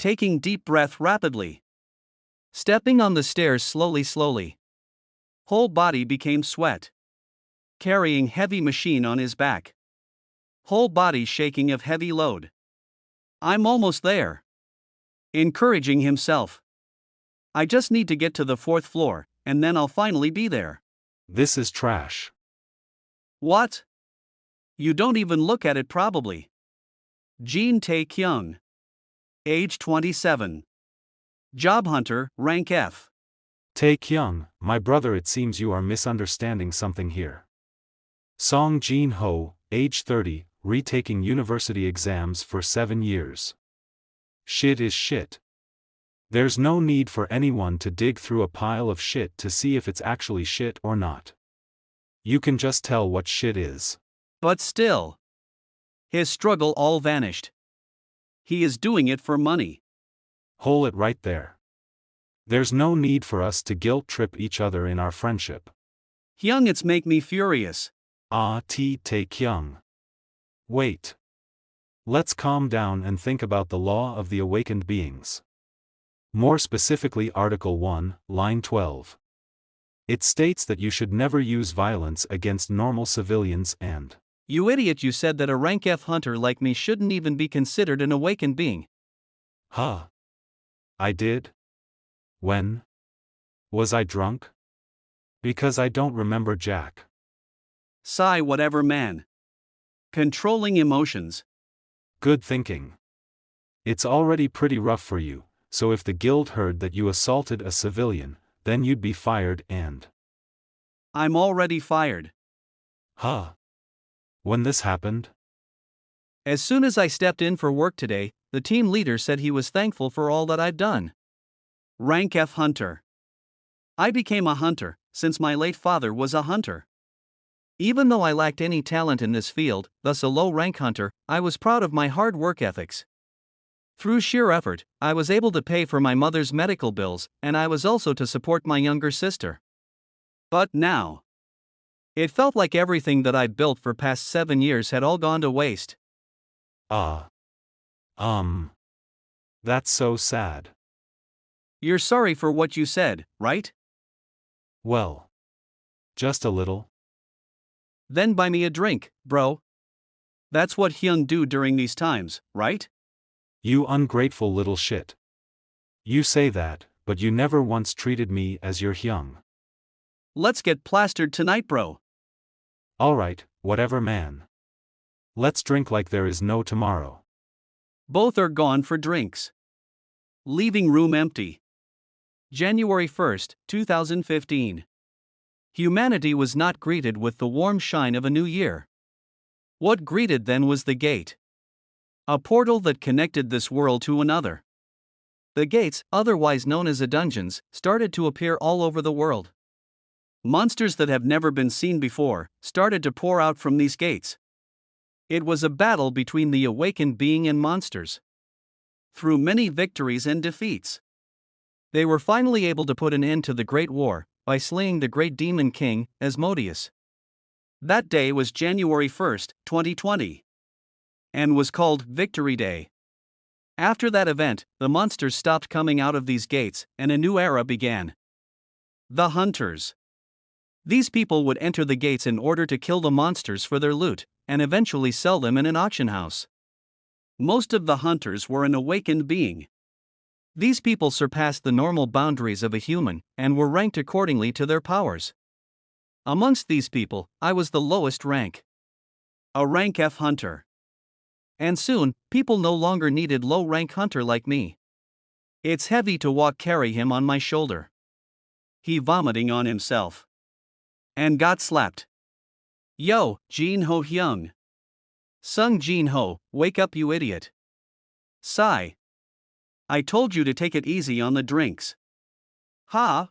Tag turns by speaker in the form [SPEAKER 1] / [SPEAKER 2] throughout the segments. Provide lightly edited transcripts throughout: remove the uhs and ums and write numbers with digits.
[SPEAKER 1] taking deep breath rapidly. Stepping on the stairs slowly. Whole body became sweat. Carrying heavy machine on his back. Whole body shaking of heavy load. I'm almost there. Encouraging himself. I just need to get to the 4th floor, and then I'll finally be there.
[SPEAKER 2] This is trash.
[SPEAKER 1] What? You don't even look at it probably. Jin Tae-kyung. Age 27. Job hunter, rank F.
[SPEAKER 2] Tae-kyung, my brother, it seems you are misunderstanding something here. Song Jin-ho, age 30, retaking university exams for 7 years. Shit is shit. There's no need for anyone to dig through a pile of shit to see if it's actually shit or not. You can just tell what shit is.
[SPEAKER 1] But still. His struggle all vanished. He is doing it for money.
[SPEAKER 2] Hold it right there. There's no need for us to guilt trip each other in our friendship.
[SPEAKER 1] Hyung, it's make me furious.
[SPEAKER 2] Tae-kyung. Wait. Let's calm down and think about the law of the awakened beings. More specifically Article 1, line 12. It states that you should never use violence against normal civilians and...
[SPEAKER 1] You idiot, you said that a rank F hunter like me shouldn't even be considered an awakened being.
[SPEAKER 2] Huh? I did? When? Was I drunk? Because I don't remember jack.
[SPEAKER 1] Sigh, whatever, man. Controlling emotions.
[SPEAKER 2] Good thinking. It's already pretty rough for you, so if the guild heard that you assaulted a civilian, then you'd be fired and...
[SPEAKER 1] I'm already fired.
[SPEAKER 2] Huh? When this happened?
[SPEAKER 1] As soon as I stepped in for work today, the team leader said he was thankful for all that I've done. Rank F hunter. I became a hunter, since my late father was a hunter. Even though I lacked any talent in this field, thus a low-rank hunter, I was proud of my hard work ethics. Through sheer effort, I was able to pay for my mother's medical bills, and I was also to support my younger sister. But now, it felt like everything that I'd built for past 7 years had all gone to waste.
[SPEAKER 2] That's so sad.
[SPEAKER 1] You're sorry for what you said, right?
[SPEAKER 2] Well, just a little.
[SPEAKER 1] Then buy me a drink, bro. That's what Hyung do during these times, right?
[SPEAKER 2] You ungrateful little shit. You say that, but you never once treated me as your Hyung.
[SPEAKER 1] Let's get plastered tonight, bro.
[SPEAKER 2] Alright, whatever, man. Let's drink like there is no tomorrow.
[SPEAKER 1] Both are gone for drinks. Leaving room empty. January 1st, 2015. Humanity was not greeted with the warm shine of a new year. What greeted then was the gate. A portal that connected this world to another. The gates, otherwise known as the dungeons, started to appear all over the world. Monsters that have never been seen before started to pour out from these gates. It was a battle between the awakened being and monsters. Through many victories and defeats, they were finally able to put an end to the Great War by slaying the great demon king, Asmodeus. That day was January 1st, 2020, and was called Victory Day. After that event, the monsters stopped coming out of these gates, and a new era began. The Hunters. These people would enter the gates in order to kill the monsters for their loot, and eventually sell them in an auction house. Most of the hunters were an awakened being. These people surpassed the normal boundaries of a human, and were ranked accordingly to their powers. Amongst these people, I was the lowest rank. A rank F hunter. And soon, people no longer needed low-rank hunter like me. It's heavy to walk, carry him on my shoulder. He vomiting on himself. And got slapped. Yo, Jin Ho Hyung. Sung Jin Ho, wake up, you idiot. Sigh. I told you to take it easy on the drinks. Ha?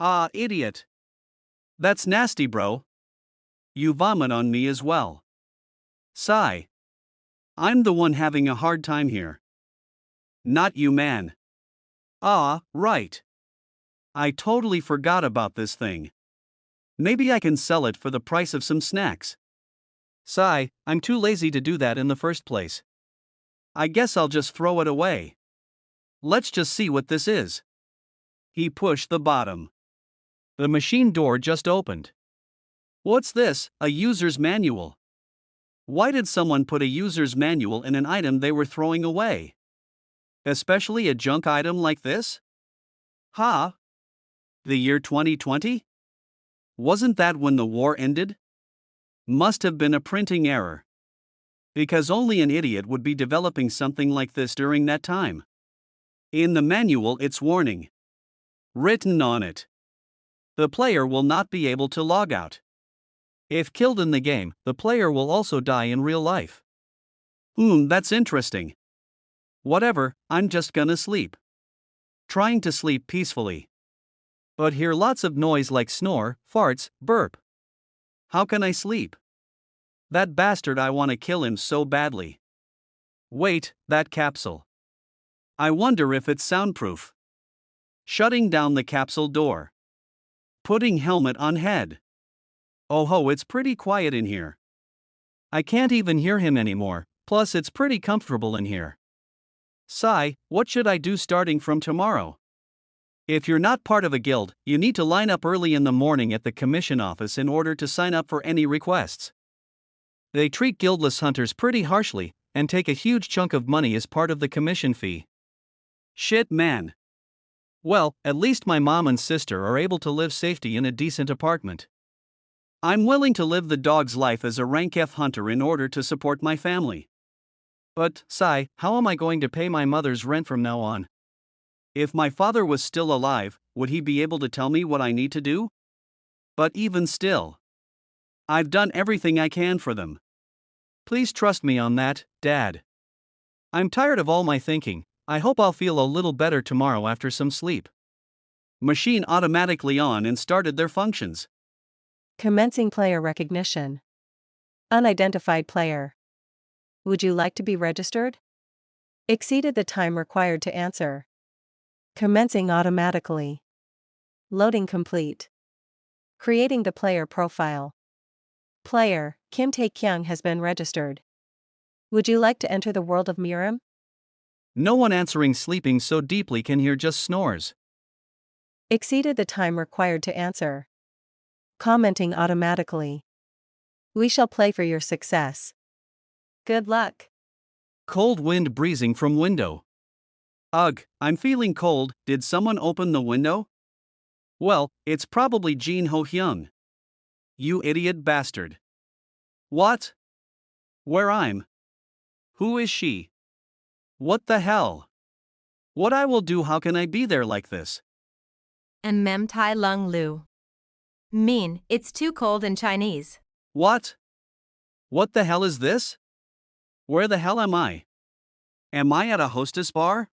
[SPEAKER 1] Ah, idiot. That's nasty, bro. You vomit on me as well. Sigh. I'm the one having a hard time here. Not you, man. Ah, right. I totally forgot about this thing. Maybe I can sell it for the price of some snacks. Sigh, I'm too lazy to do that in the first place. I guess I'll just throw it away. Let's just see what this is. He pushed the bottom. The machine door just opened. What's this? A user's manual. Why did someone put a user's manual in an item they were throwing away? Especially a junk item like this? Ha! The year 2020? Wasn't that when the war ended? Must have been a printing error. Because only an idiot would be developing something like this during that time. In the manual, it's warning written on it. The player will not be able to log out. If killed in the game, the player will also die in real life. That's interesting. Whatever, I'm just gonna sleep. Trying to sleep peacefully. But hear lots of noise like snore, farts, burp. How can I sleep? That bastard, I wanna kill him so badly. Wait, that capsule. I wonder if it's soundproof. Shutting down the capsule door. Putting helmet on head. Oh ho, it's pretty quiet in here. I can't even hear him anymore, plus it's pretty comfortable in here. Sigh, what should I do starting from tomorrow? If you're not part of a guild, you need to line up early in the morning at the commission office in order to sign up for any requests. They treat guildless hunters pretty harshly, and take a huge chunk of money as part of the commission fee. Shit, man. Well, at least my mom and sister are able to live safely in a decent apartment. I'm willing to live the dog's life as a rank F hunter in order to support my family. But, sigh, how am I going to pay my mother's rent from now on? If my father was still alive, would he be able to tell me what I need to do? But even still, I've done everything I can for them. Please trust me on that, Dad. I'm tired of all my thinking. I hope I'll feel a little better tomorrow after some sleep. Machine automatically on and started their functions.
[SPEAKER 3] Commencing player recognition. Unidentified player. Would you like to be registered? Exceeded the time required to answer. Commencing automatically. Loading complete. Creating the player profile. Player, Kim Tae-kyung has been registered. Would you like to enter the world of Murim?
[SPEAKER 1] No one answering sleeping so deeply can hear just snores.
[SPEAKER 3] Exceeded the time required to answer. Commenting automatically. We shall play for your success. Good luck.
[SPEAKER 1] Cold wind breezing from window. Ugh, I'm feeling cold. Did someone open the window? Well, it's probably Jin Ho-hyung. You idiot bastard. What? Where I'm? Who is she? What the hell? What I will do, how can I be there like this?
[SPEAKER 4] And Mem Tai Lung Lu. Mean, it's too cold in Chinese.
[SPEAKER 1] What? What the hell is this? Where the hell am I? Am I at a hostess bar?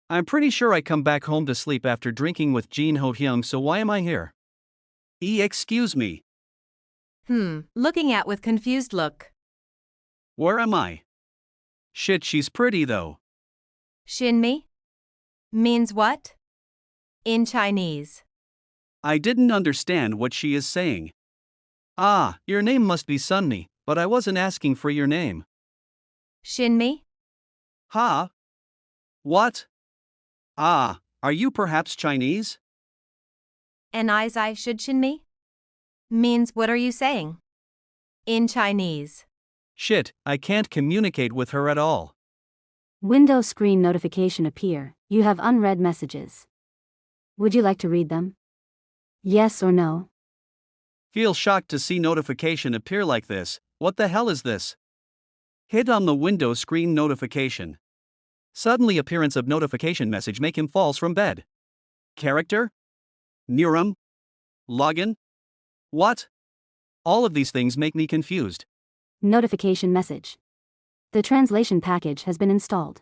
[SPEAKER 1] I'm pretty sure I come back home to sleep after drinking with Jin Ho-hyung, so why am I here? Excuse me.
[SPEAKER 4] Looking at with confused look.
[SPEAKER 1] Where am I? Shit, she's pretty though.
[SPEAKER 4] Shinmi? Means what? In Chinese.
[SPEAKER 1] I didn't understand what she is saying. Ah, your name must be Sunny, but I wasn't asking for your name.
[SPEAKER 4] Shinmi?
[SPEAKER 1] Ha? What? Ah, are you perhaps Chinese?
[SPEAKER 4] And I should Shinmi? Means what are you saying? In Chinese.
[SPEAKER 1] Shit, I can't communicate with her at all.
[SPEAKER 5] Window screen notification appear. You have unread messages. Would you like to read them? Yes or no?
[SPEAKER 1] Feel shocked to see notification appear like this. What the hell is this? Hit on the window screen notification. Suddenly appearance of notification message make him falls from bed. Character? Murim? Login? What? All of these things make me confused.
[SPEAKER 5] Notification message. The translation package has been installed.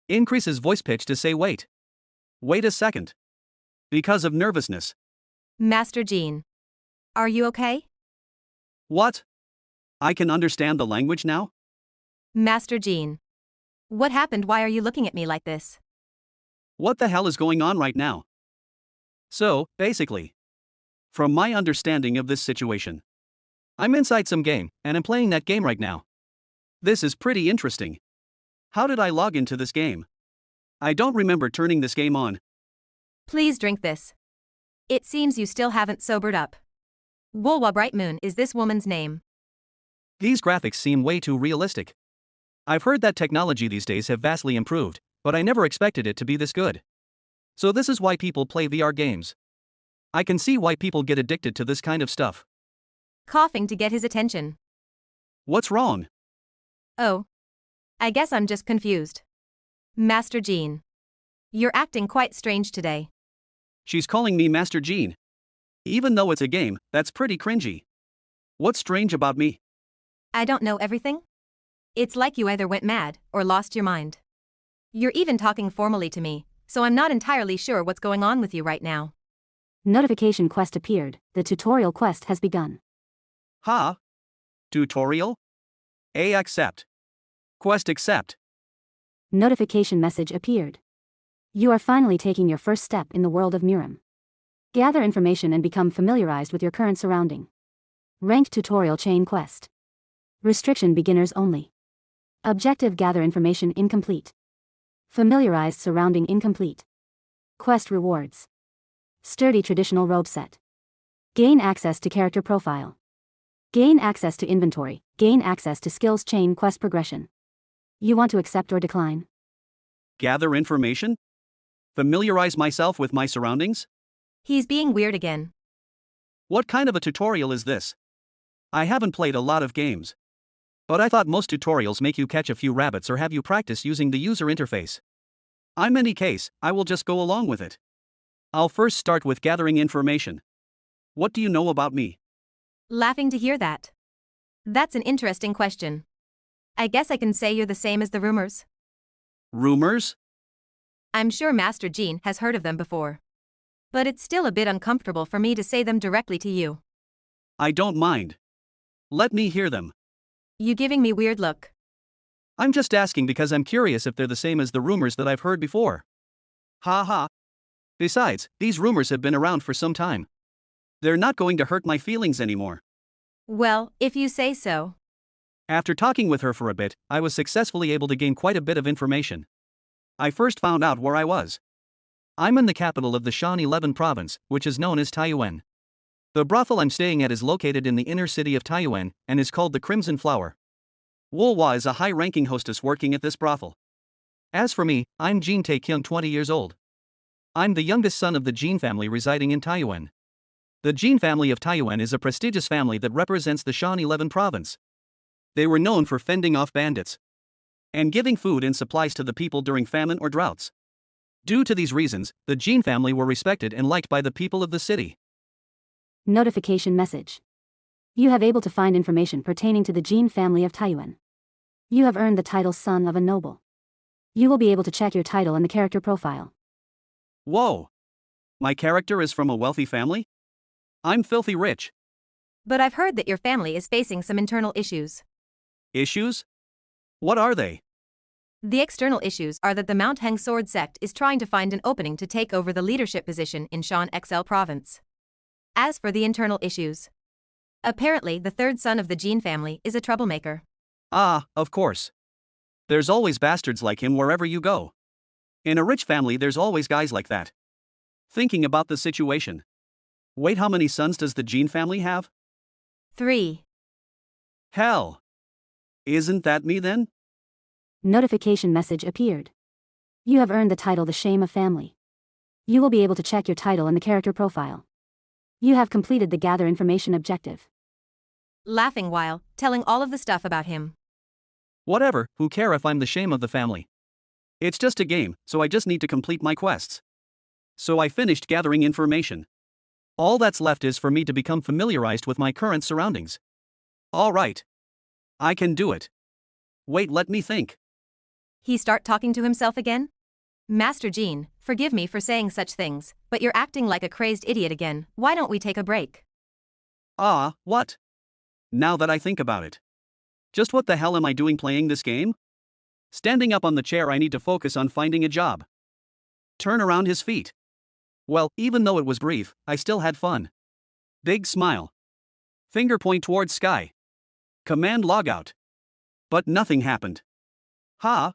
[SPEAKER 1] Increases voice pitch to say wait. Wait a second. Because of nervousness.
[SPEAKER 4] Master Jean. Are you okay?
[SPEAKER 1] What? I can understand the language now?
[SPEAKER 4] Master Jean. What happened? Why are you looking at me like this?
[SPEAKER 1] What the hell is going on right now? So, basically, from my understanding of this situation, I'm inside some game, and I'm playing that game right now. This is pretty interesting. How did I log into this game? I don't remember turning this game on.
[SPEAKER 4] Please drink this. It seems you still haven't sobered up. Wolwa Bright Moon is this woman's name.
[SPEAKER 1] These graphics seem way too realistic. I've heard that technology these days have vastly improved, but I never expected it to be this good. So this is why people play VR games. I can see why people get addicted to this kind of stuff.
[SPEAKER 4] Coughing to get his attention.
[SPEAKER 1] What's wrong?
[SPEAKER 4] Oh. I guess I'm just confused. Master Jean. You're acting quite strange today.
[SPEAKER 1] She's calling me Master Jean. Even though it's a game, that's pretty cringy. What's strange about me?
[SPEAKER 4] I don't know everything. It's like you either went mad or lost your mind. You're even talking formally to me, so I'm not entirely sure what's going on with you right now.
[SPEAKER 5] Notification quest appeared. The tutorial quest has begun.
[SPEAKER 1] Ha? Tutorial? A accept. Quest accept.
[SPEAKER 5] Notification message appeared. You are finally taking your first step in the world of Murim. Gather information and become familiarized with your current surrounding. Ranked tutorial chain quest. Restriction beginners only. Objective gather information incomplete. Familiarized surrounding incomplete. Quest rewards. Sturdy traditional robe set. Gain access to character profile. Gain access to inventory. Gain access to skills chain quest progression. You want to accept or decline?
[SPEAKER 1] Gather information? Familiarize myself with my surroundings?
[SPEAKER 4] He's being weird again.
[SPEAKER 1] What kind of a tutorial is this? I haven't played a lot of games. But I thought most tutorials make you catch a few rabbits or have you practice using the user interface. In any case, I will just go along with it. I'll first start with gathering information. What do you know about me?
[SPEAKER 4] Laughing to hear that. That's an interesting question. I guess I can say you're the same as the rumors.
[SPEAKER 1] Rumors?
[SPEAKER 4] I'm sure Master Jean has heard of them before. But it's still a bit uncomfortable for me to say them directly to you.
[SPEAKER 1] I don't mind. Let me hear them.
[SPEAKER 4] You giving me weird look.
[SPEAKER 1] I'm just asking because I'm curious if they're the same as the rumors that I've heard before. Ha ha. Besides, these rumors have been around for some time. They're not going to hurt my feelings anymore.
[SPEAKER 4] Well, if you say so.
[SPEAKER 1] After talking with her for a bit, I was successfully able to gain quite a bit of information. I first found out where I was. I'm in the capital of the Shan 11 province, which is known as Taiyuan. The brothel I'm staying at is located in the inner city of Taiyuan and is called the Crimson Flower. Wolwa is a high-ranking hostess working at this brothel. As for me, I'm Jean Taekyung, 20 years old. I'm the youngest son of the Jean family residing in Taiyuan. The Jean family of Taiyuan is a prestigious family that represents the Shan 11 province. They were known for fending off bandits and giving food and supplies to the people during famine or droughts. Due to these reasons, the Jean family were respected and liked by the people of the city.
[SPEAKER 5] Notification message. You have able to find information pertaining to the Jean family of Taiyuan. You have earned the title Son of a Noble. You will be able to check your title in the character profile.
[SPEAKER 1] Whoa! My character is from a wealthy family? I'm filthy rich.
[SPEAKER 4] But I've heard that your family is facing some internal issues.
[SPEAKER 1] Issues? What are they?
[SPEAKER 4] The external issues are that the Mount Heng Sword sect is trying to find an opening to take over the leadership position in Shan XL province. As for the internal issues, apparently the third son of the Jean family is a troublemaker.
[SPEAKER 1] Ah, of course. There's always bastards like him wherever you go. In a rich family there's always guys like that. Thinking about the situation. Wait, how many sons does the Jean family have?
[SPEAKER 4] 3.
[SPEAKER 1] Hell. Isn't that me then?
[SPEAKER 5] Notification message appeared. You have earned the title The Shame of Family. You will be able to check your title in the character profile. You have completed the gather information objective.
[SPEAKER 4] Laughing while telling all of the stuff about him.
[SPEAKER 1] Whatever, who care if I'm the shame of the family? It's just a game, so I just need to complete my quests. So I finished gathering information. All that's left is for me to become familiarized with my current surroundings. Alright. I can do it. Wait, let me think.
[SPEAKER 4] He start talking to himself again? Master Jean, forgive me for saying such things, but you're acting like a crazed idiot again. Why don't we take a break?
[SPEAKER 1] Ah, what? Now that I think about it. Just what the hell am I doing playing this game? Standing up on the chair, I need to focus on finding a job. Turn around his feet. Well, even though it was brief, I still had fun. Big smile. Finger point towards sky. Command logout. But nothing happened. Ha?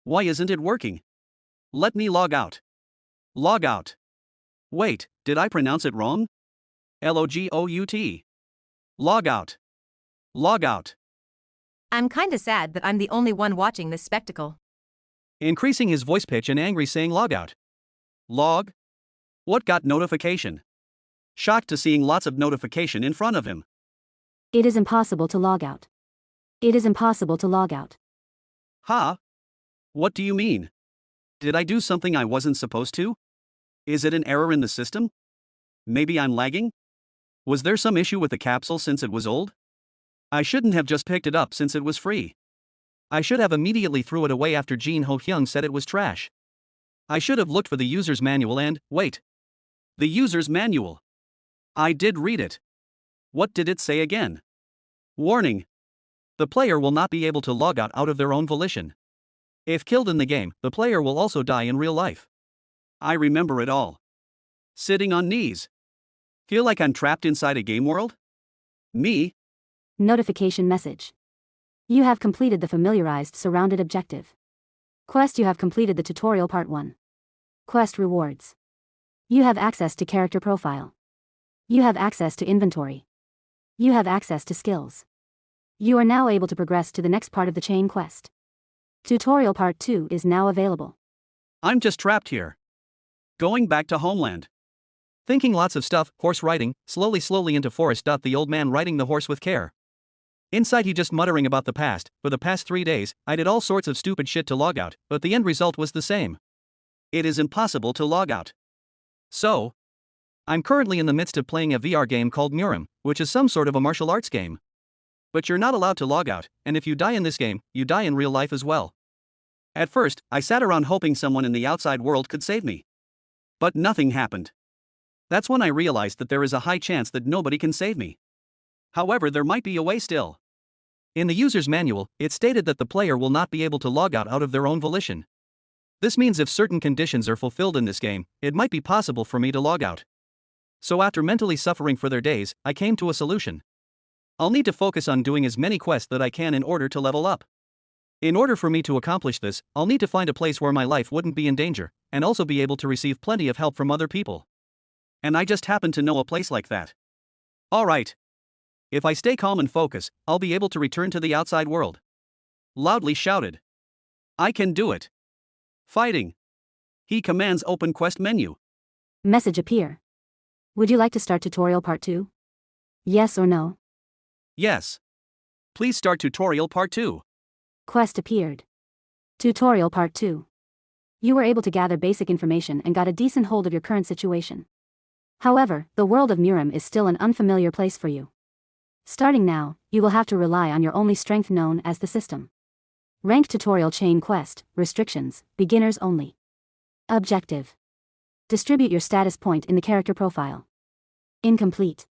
[SPEAKER 1] Why isn't it working? Let me log out. Log out. Wait, did I pronounce it wrong? Logout. Log out. Log out.
[SPEAKER 4] I'm kinda sad that I'm the only one watching this spectacle.
[SPEAKER 1] Increasing his voice pitch and angry saying log out. Log? What got notification? Shocked to seeing lots of notification in front of him.
[SPEAKER 5] It is impossible to log out. It is impossible to log out.
[SPEAKER 1] Huh? What do you mean? Did I do something I wasn't supposed to? Is it an error in the system? Maybe I'm lagging? Was there some issue with the capsule since it was old? I shouldn't have just picked it up since it was free. I should have immediately threw it away after Jin Ho Hyung said it was trash. I should have looked for the user's manual and, wait. The user's manual. I did read it. What did it say again? Warning. The player will not be able to log out of their own volition. If killed in the game, the player will also die in real life. I remember it all. Sitting on knees. Feel like I'm trapped inside a game world? Me?
[SPEAKER 5] Notification message. You have completed the familiarized surrounded objective. Quest. You have completed the tutorial part 1. Quest rewards. You have access to character profile. You have access to inventory. You have access to skills. You are now able to progress to the next part of the chain quest. Tutorial part 2 is now available.
[SPEAKER 1] I'm just trapped here. Going back to homeland. Thinking lots of stuff, horse riding, slowly into forest. The old man riding the horse with care. Inside he just muttering about the past. For the past 3 days, I did all sorts of stupid shit to log out, but the end result was the same. It is impossible to log out. So, I'm currently in the midst of playing a VR game called Murim, which is some sort of a martial arts game. But you're not allowed to log out, and if you die in this game, you die in real life as well. At first, I sat around hoping someone in the outside world could save me. But nothing happened. That's when I realized that there is a high chance that nobody can save me. However, there might be a way still. In the user's manual, it stated that the player will not be able to log out of their own volition. This means if certain conditions are fulfilled in this game, it might be possible for me to log out. So after mentally suffering for their days, I came to a solution. I'll need to focus on doing as many quests that I can in order to level up. In order for me to accomplish this, I'll need to find a place where my life wouldn't be in danger, and also be able to receive plenty of help from other people. And I just happen to know a place like that. Alright. If I stay calm and focus, I'll be able to return to the outside world. Loudly shouted. I can do it. Fighting. He commands open quest menu.
[SPEAKER 5] Message appear. Would you like to start tutorial part 2? Yes or no?
[SPEAKER 1] Yes. Please start tutorial part 2.
[SPEAKER 5] Quest appeared. Tutorial part 2. You were able to gather basic information and got a decent hold of your current situation. However, the world of Murim is still an unfamiliar place for you. Starting now, you will have to rely on your only strength known as the system. Ranked tutorial chain quest, restrictions, beginners only. Objective. Distribute your status point in the character profile. Incomplete.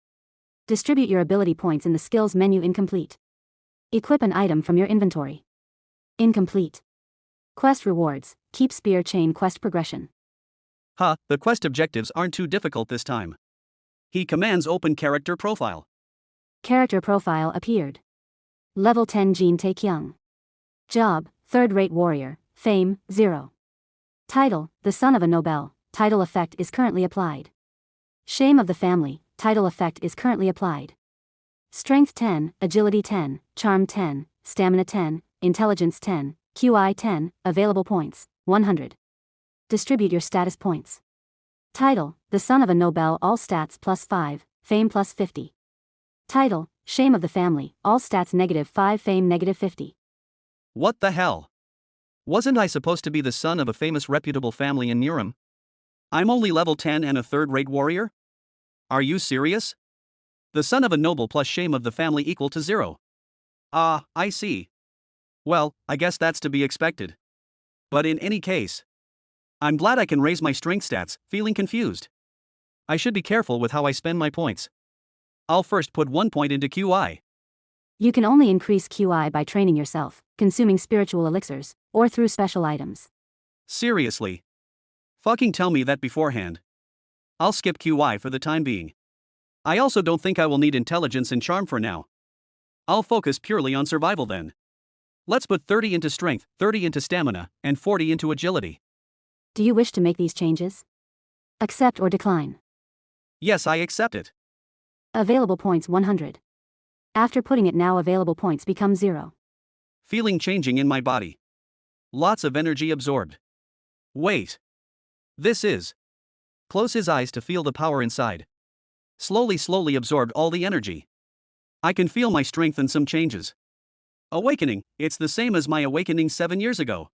[SPEAKER 5] Distribute your ability points in the skills menu. Incomplete. Equip an item from your inventory. Incomplete. Quest rewards, keep spear chain quest progression.
[SPEAKER 1] The quest objectives aren't too difficult this time. He commands open character profile.
[SPEAKER 5] Character profile appeared. Level 10 Jin Taekyung. Job, third-rate warrior, fame, 0. Title, the son of a Nobel, title effect is currently applied. Shame of the family, title effect is currently applied. Strength 10, agility 10, charm 10, stamina 10, intelligence 10, QI 10, available points, 100. Distribute your status points. Title, the son of a Nobel, all stats plus 5, fame plus 50. Title, shame of the family, all stats -5, fame -50.
[SPEAKER 1] What the hell? Wasn't I supposed to be the son of a famous reputable family in Murim? I'm only level 10 and a third-rate warrior? Are you serious? The son of a noble plus shame of the family equal to 0. I see. Well, I guess that's to be expected. But in any case, I'm glad I can raise my strength stats, feeling confused. I should be careful with how I spend my points. I'll first put 1 point into QI.
[SPEAKER 5] You can only increase QI by training yourself, consuming spiritual elixirs, or through special items.
[SPEAKER 1] Seriously? Fucking tell me that beforehand. I'll skip QI for the time being. I also don't think I will need intelligence and charm for now. I'll focus purely on survival then. Let's put 30 into strength, 30 into stamina, and 40 into agility.
[SPEAKER 5] Do you wish to make these changes? Accept or decline.
[SPEAKER 1] Yes, I accept it.
[SPEAKER 5] Available points 100. After putting it now, available points become 0.
[SPEAKER 1] Feeling changing in my body. Lots of energy absorbed. Wait. This is. Close his eyes to feel the power inside. Slowly absorbed all the energy. I can feel my strength and some changes. Awakening, it's the same as my awakening 7 years ago.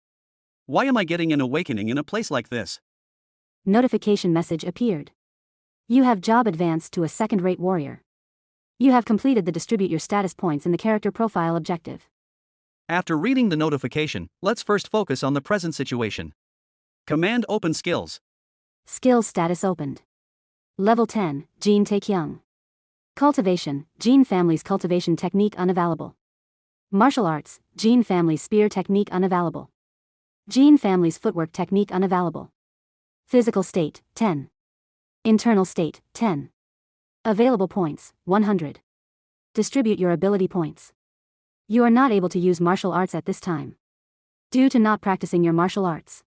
[SPEAKER 1] Why am I getting an awakening in a place like this?
[SPEAKER 5] Notification message appeared. You have job advanced to a second-rate warrior. You have completed the distribute your status points in the character profile objective.
[SPEAKER 1] After reading the notification, let's first focus on the present situation. Command open skills.
[SPEAKER 5] Skills status opened. Level 10, Gene Taekyung. Cultivation, Gene Family's cultivation technique unavailable. Martial arts, Gene Family's spear technique unavailable. Gene Family's footwork technique unavailable. Physical state, 10. Internal state, 10. Available points, 100. Distribute your ability points. You are not able to use martial arts at this time. Due to not practicing your martial arts,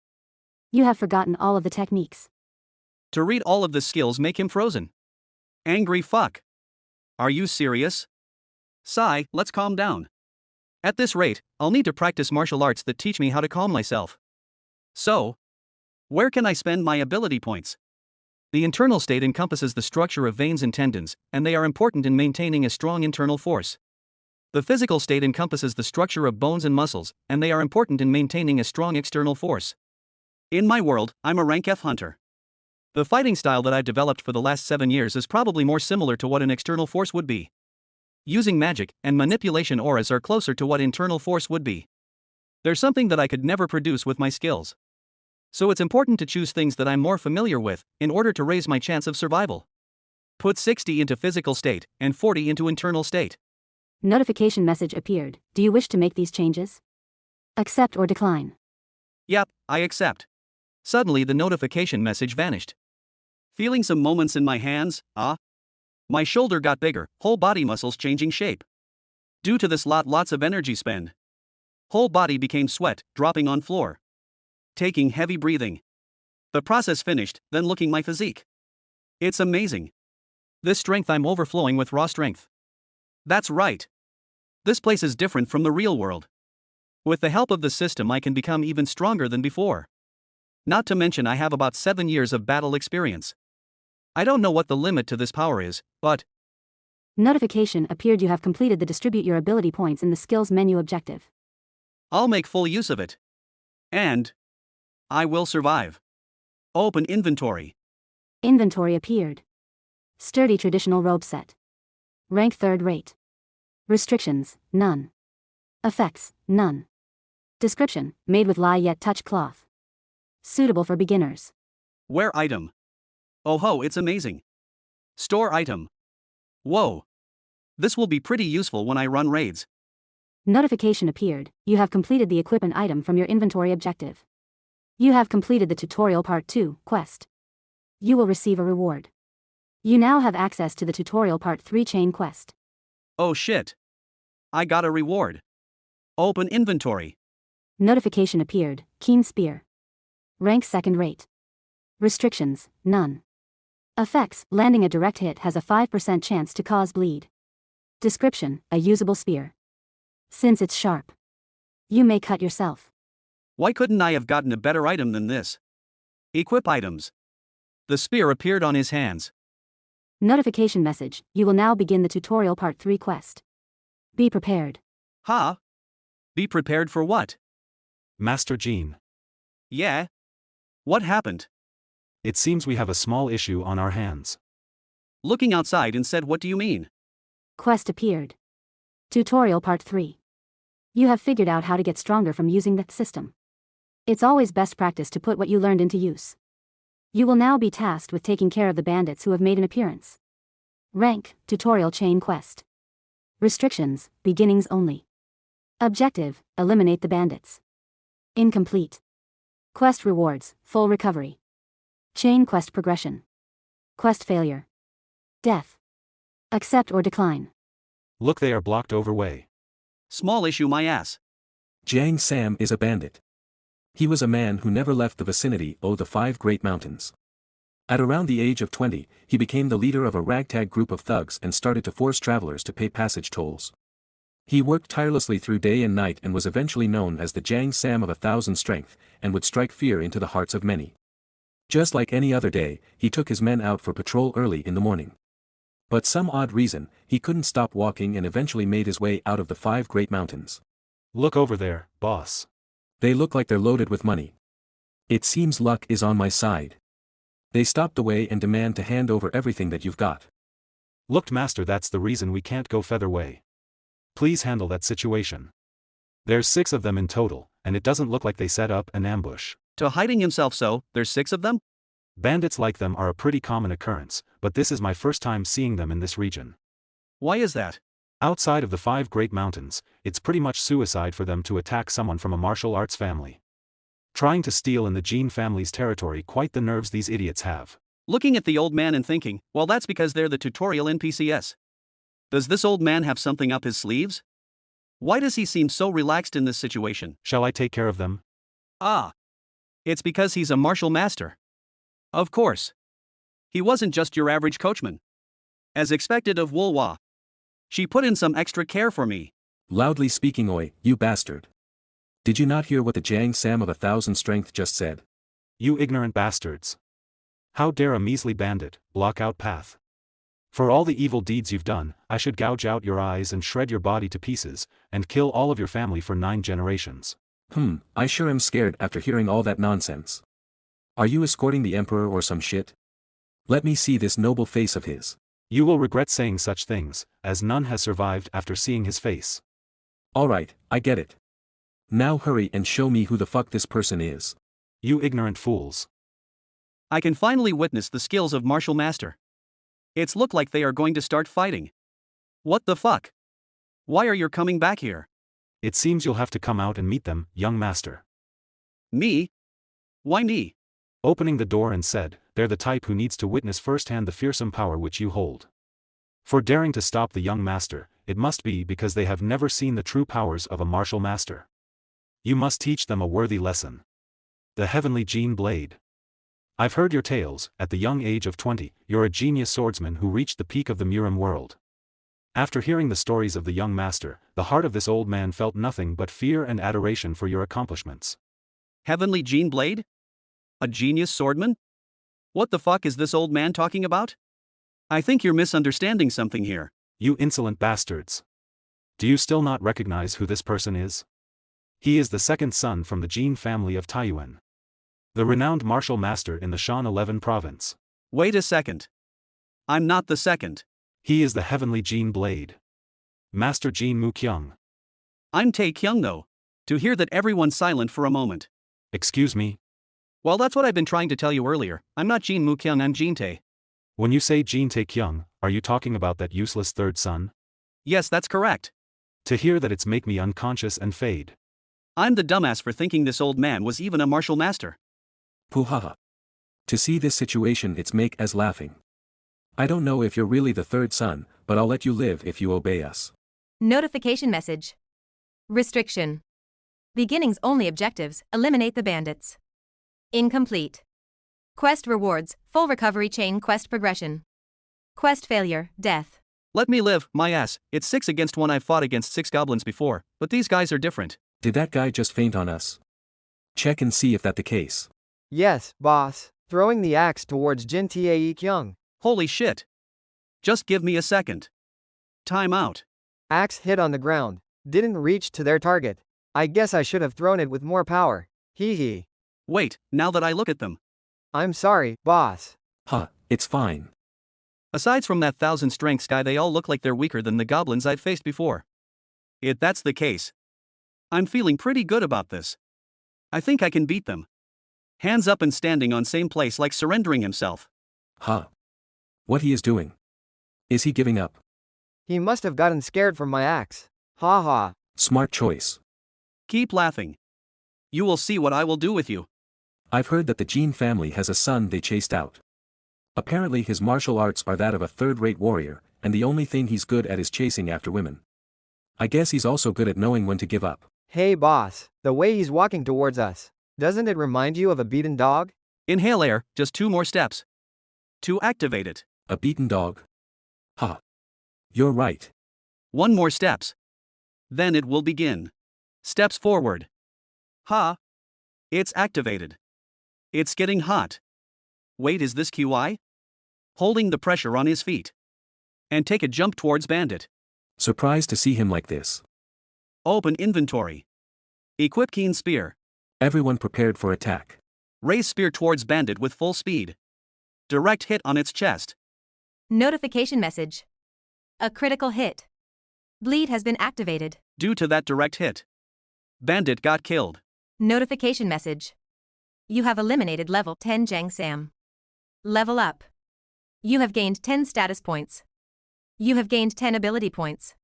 [SPEAKER 5] you have forgotten all of the techniques.
[SPEAKER 1] To read all of the skills make him frozen. Angry fuck. Are you serious? Sigh, let's calm down. At this rate, I'll need to practice martial arts that teach me how to calm myself. So, where can I spend my ability points? The internal state encompasses the structure of veins and tendons, and they are important in maintaining a strong internal force. The physical state encompasses the structure of bones and muscles, and they are important in maintaining a strong external force. In my world, I'm a rank F hunter. The fighting style that I've developed for the last 7 years is probably more similar to what an external force would be. Using magic and manipulation auras are closer to what internal force would be. There's something that I could never produce with my skills. So it's important to choose things that I'm more familiar with, in order to raise my chance of survival. Put 60 into physical state, and 40 into internal state.
[SPEAKER 5] Notification message appeared. Do you wish to make these changes? Accept or decline.
[SPEAKER 1] Yep, I accept. Suddenly the notification message vanished. Feeling some moments in my hands, my shoulder got bigger, whole body muscles changing shape. Due to this lots of energy spend. Whole body became sweat, dropping on floor. Taking heavy breathing. The process finished, then looking my physique. It's amazing. This strength, I'm overflowing with raw strength. That's right. This place is different from the real world. With the help of the system I can become even stronger than before. Not to mention I have about 7 years of battle experience. I don't know what the limit to this power is, but...
[SPEAKER 5] Notification appeared. You have completed the distribute your ability points in the skills menu objective.
[SPEAKER 1] I'll make full use of it. And... I will survive. Open inventory.
[SPEAKER 5] Inventory appeared. Sturdy traditional robe set. Rank 3rd rate. Restrictions, none. Effects, none. Description, made with lie yet touch cloth. Suitable for beginners.
[SPEAKER 1] Wear item. Oh ho, it's amazing. Store item. Whoa. This will be pretty useful when I run raids.
[SPEAKER 5] Notification appeared. You have completed the equipment item from your inventory objective. You have completed the tutorial part 2 quest. You will receive a reward. You now have access to the tutorial part 3 chain quest.
[SPEAKER 1] Oh shit. I got a reward. Open inventory.
[SPEAKER 5] Notification appeared. Keen spear. Rank 2nd rate. Restrictions, none. Effects, landing a direct hit has a 5% chance to cause bleed. Description, a usable spear. Since it's sharp, you may cut yourself.
[SPEAKER 1] Why couldn't I have gotten a better item than this? Equip items. The spear appeared on his hands.
[SPEAKER 5] Notification message, you will now begin the tutorial part 3 quest. Be prepared.
[SPEAKER 1] Huh? Be prepared for what?
[SPEAKER 2] Master Gene.
[SPEAKER 1] Yeah? What happened?
[SPEAKER 2] It seems we have a small issue on our hands.
[SPEAKER 1] Looking outside and said, what do you mean?
[SPEAKER 5] Quest appeared. Tutorial part 3. You have figured out how to get stronger from using that system. It's always best practice to put what you learned into use. You will now be tasked with taking care of the bandits who have made an appearance. Rank, tutorial chain quest. Restrictions, beginnings only. Objective, eliminate the bandits. Incomplete. Quest rewards, full recovery. Chain quest progression. Quest failure. Death. Accept or decline.
[SPEAKER 2] Look, they are blocked over way.
[SPEAKER 1] Small issue, my ass.
[SPEAKER 6] Jiang Sam is a bandit. He was a man who never left the vicinity of the 5 great mountains. At around the age of 20, he became the leader of a ragtag group of thugs and started to force travelers to pay passage tolls. He worked tirelessly through day and night and was eventually known as the Jang Sam of 1,000 strength, and would strike fear into the hearts of many. Just like any other day, he took his men out for patrol early in the morning. But some odd reason, he couldn't stop walking and eventually made his way out of the 5 great mountains.
[SPEAKER 2] Look over there, boss.
[SPEAKER 6] They look like they're loaded with money. It seems luck is on my side. They stopped the way and demand to hand over everything that you've got.
[SPEAKER 2] Look, master, that's the reason we can't go featherway. Please handle that situation. There's 6 of them in total, and it doesn't look like they set up an ambush.
[SPEAKER 1] To hiding himself so, there's 6 of them?
[SPEAKER 2] Bandits like them are a pretty common occurrence, but this is my first time seeing them in this region.
[SPEAKER 1] Why is that?
[SPEAKER 2] Outside of the 5 great mountains, it's pretty much suicide for them to attack someone from a martial arts family. Trying to steal in the Jin family's territory, quite the nerves these idiots have.
[SPEAKER 1] Looking at the old man and thinking, well, that's because they're the tutorial NPCs. Does this old man have something up his sleeves? Why does he seem so relaxed in this situation?
[SPEAKER 2] Shall I take care of them?
[SPEAKER 1] Ah. It's because he's a martial master. Of course. He wasn't just your average coachman. As expected of Wulwa. She put in some extra care for me.
[SPEAKER 6] Loudly speaking, oi, you bastard. Did you not hear what the Jang Sam of 1,000 strength just said?
[SPEAKER 2] You ignorant bastards. How dare a measly bandit block out path? For all the evil deeds you've done, I should gouge out your eyes and shred your body to pieces, and kill all of your family for 9 generations.
[SPEAKER 6] I sure am scared after hearing all that nonsense. Are you escorting the emperor or some shit? Let me see this noble face of his.
[SPEAKER 2] You will regret saying such things, as none has survived after seeing his face.
[SPEAKER 6] Alright, I get it. Now hurry and show me who the fuck this person is.
[SPEAKER 2] You ignorant fools.
[SPEAKER 1] I can finally witness the skills of martial master. It's look like they are going to start fighting. What the fuck? Why are you coming back here?
[SPEAKER 2] It seems you'll have to come out and meet them, young master.
[SPEAKER 1] Me? Why me?
[SPEAKER 2] Opening the door and said, they're the type who needs to witness firsthand the fearsome power which you hold. For daring to stop the young master, it must be because they have never seen the true powers of a martial master. You must teach them a worthy lesson. The heavenly Jin blade. I've heard your tales. At the young age of 20, you're a genius swordsman who reached the peak of the Murim world. After hearing the stories of the young master, the heart of this old man felt nothing but fear and adoration for your accomplishments.
[SPEAKER 1] Heavenly Jin blade? A genius swordman? What the fuck is this old man talking about? I think you're misunderstanding something here.
[SPEAKER 2] You insolent bastards. Do you still not recognize who this person is? He is the 2nd son from the Jin family of Taiyuan. The renowned martial master in the Shan 11 province.
[SPEAKER 1] Wait a second. I'm not the 2nd.
[SPEAKER 2] He is the heavenly Jin blade. Master Jin Mukyung.
[SPEAKER 1] I'm Tae Kyung though. To hear that everyone's silent for a moment.
[SPEAKER 2] Excuse me?
[SPEAKER 1] Well, that's what I've been trying to tell you earlier. I'm not Jin Mukyung, I'm Jin Tae.
[SPEAKER 2] When you say Jin Tae Kyung, are you talking about that useless 3rd son?
[SPEAKER 1] Yes, that's correct.
[SPEAKER 2] To hear that it's make me unconscious and fade.
[SPEAKER 1] I'm the dumbass for thinking this old man was even a martial master.
[SPEAKER 6] Puhaha. To see this situation it's make as laughing. I don't know if you're really the 3rd son, but I'll let you live if you obey us.
[SPEAKER 4] Notification message. Restriction. Beginnings only objectives, eliminate the bandits. Incomplete. Quest rewards, full recovery chain quest progression. Quest failure, death.
[SPEAKER 1] Let me live, my ass. It's 6 against 1. I've fought against 6 goblins before, but these guys are different.
[SPEAKER 6] Did that guy just faint on us? Check and see if that's the case.
[SPEAKER 7] Yes, boss. Throwing the axe towards Jin Tae Kyung.
[SPEAKER 1] Holy shit. Just give me a second. Time out.
[SPEAKER 7] Axe hit on the ground. Didn't reach to their target. I guess I should have thrown it with more power. Hee hee.
[SPEAKER 1] Wait, now that I look at them.
[SPEAKER 7] I'm sorry, boss.
[SPEAKER 6] It's fine.
[SPEAKER 1] Aside from that 1,000 strength guy, they all look like they're weaker than the goblins I've faced before. If that's the case, I'm feeling pretty good about this. I think I can beat them. Hands up and standing on same place like surrendering himself.
[SPEAKER 6] What he is doing? Is he giving up?
[SPEAKER 7] He must have gotten scared from my axe. Ha ha.
[SPEAKER 6] Smart choice.
[SPEAKER 1] Keep laughing. You will see what I will do with you.
[SPEAKER 6] I've heard that the Jin family has a son they chased out. Apparently his martial arts are that of a 3rd-rate warrior, and the only thing he's good at is chasing after women. I guess he's also good at knowing when to give up.
[SPEAKER 7] Hey boss, the way he's walking towards us. Doesn't it remind you of a beaten dog?
[SPEAKER 1] Inhale air, just 2 more steps. To activate it.
[SPEAKER 6] A beaten dog. Ha. You're right.
[SPEAKER 1] 1 more steps. Then it will begin. Steps forward. Ha. It's activated. It's getting hot. Wait, is this QI? Holding the pressure on his feet. And take a jump towards Bandit.
[SPEAKER 6] Surprised to see him like this.
[SPEAKER 1] Open inventory. Equip Keen Spear.
[SPEAKER 6] Everyone prepared for attack.
[SPEAKER 1] Raise spear towards Bandit with full speed. Direct hit on its chest.
[SPEAKER 4] Notification message. A critical hit. Bleed has been activated.
[SPEAKER 1] Due to that direct hit, Bandit got killed.
[SPEAKER 4] Notification message. You have eliminated level 10 Jang Sam. Level up. You have gained 10 status points. You have gained 10 ability points.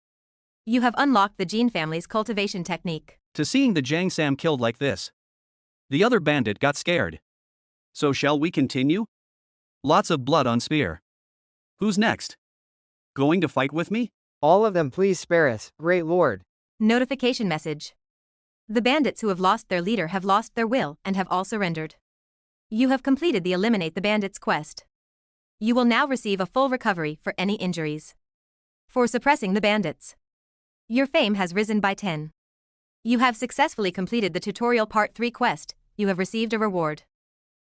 [SPEAKER 4] You have unlocked the Gene family's cultivation technique.
[SPEAKER 1] To seeing the Jang Sam killed like this, the other bandit got scared. So shall we continue? Lots of blood on spear. Who's next? Going to fight with me?
[SPEAKER 7] All of them, please spare us, great lord.
[SPEAKER 4] Notification message. The bandits who have lost their leader have lost their will and have all surrendered. You have completed the Eliminate the Bandits quest. You will now receive a full recovery for any injuries. For suppressing the bandits, your fame has risen by 10. You have successfully completed the Tutorial Part 3 quest. You have received a reward.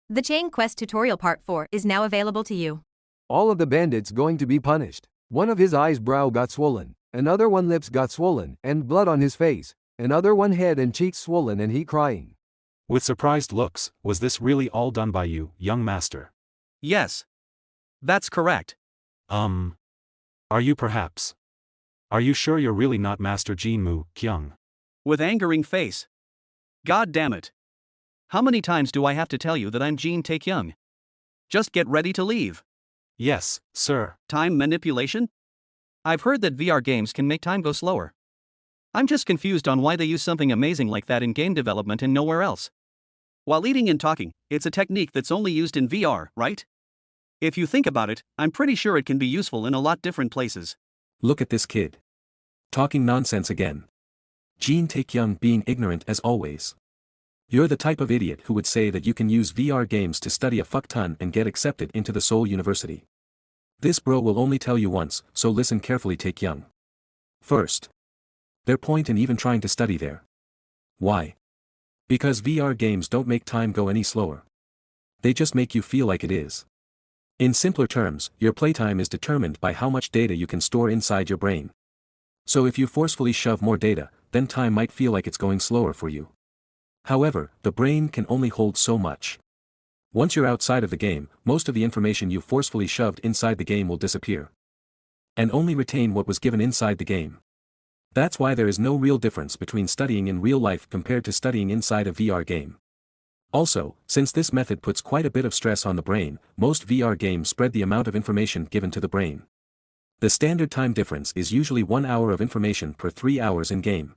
[SPEAKER 4] The Chain Quest Tutorial Part 4 is now available to you.
[SPEAKER 8] All of the bandits going to be punished. One of his eyes brow got swollen, another one lips got swollen, and blood on his face, another one head and cheeks swollen and he crying.
[SPEAKER 2] With surprised looks, was this really all done by you, young master?
[SPEAKER 1] Yes. That's correct.
[SPEAKER 2] Are you perhaps? Are you sure you're really not Master Jinmu, Kyung?
[SPEAKER 1] With angering face. God damn it. How many times do I have to tell you that I'm Jin Taekyung? Just get ready to leave.
[SPEAKER 2] Yes, sir.
[SPEAKER 1] Time manipulation? I've heard that VR games can make time go slower. I'm just confused on why they use something amazing like that in game development and nowhere else. While eating and talking, it's a technique that's only used in VR, right? If you think about it, I'm pretty sure it can be useful in a lot different places.
[SPEAKER 6] Look at this kid. Talking nonsense again. Jin Taekyung being ignorant as always. You're the type of idiot who would say that you can use VR games to study a fuck ton and get accepted into the Seoul University. This bro will only tell you once, so listen carefully, Taekyung. First, their point in even trying to study there. Why? Because VR games don't make time go any slower. They just make you feel like it is. In simpler terms, your playtime is determined by how much data you can store inside your brain. So if you forcefully shove more data, then time might feel like it's going slower for you. However, the brain can only hold so much. Once you're outside of the game, most of the information you forcefully shoved inside the game will disappear. And only retain what was given inside the game. That's why there is no real difference between studying in real life compared to studying inside a VR game. Also, since this method puts quite a bit of stress on the brain, most VR games spread the amount of information given to the brain. The standard time difference is usually 1 hour of information per 3 hours in game.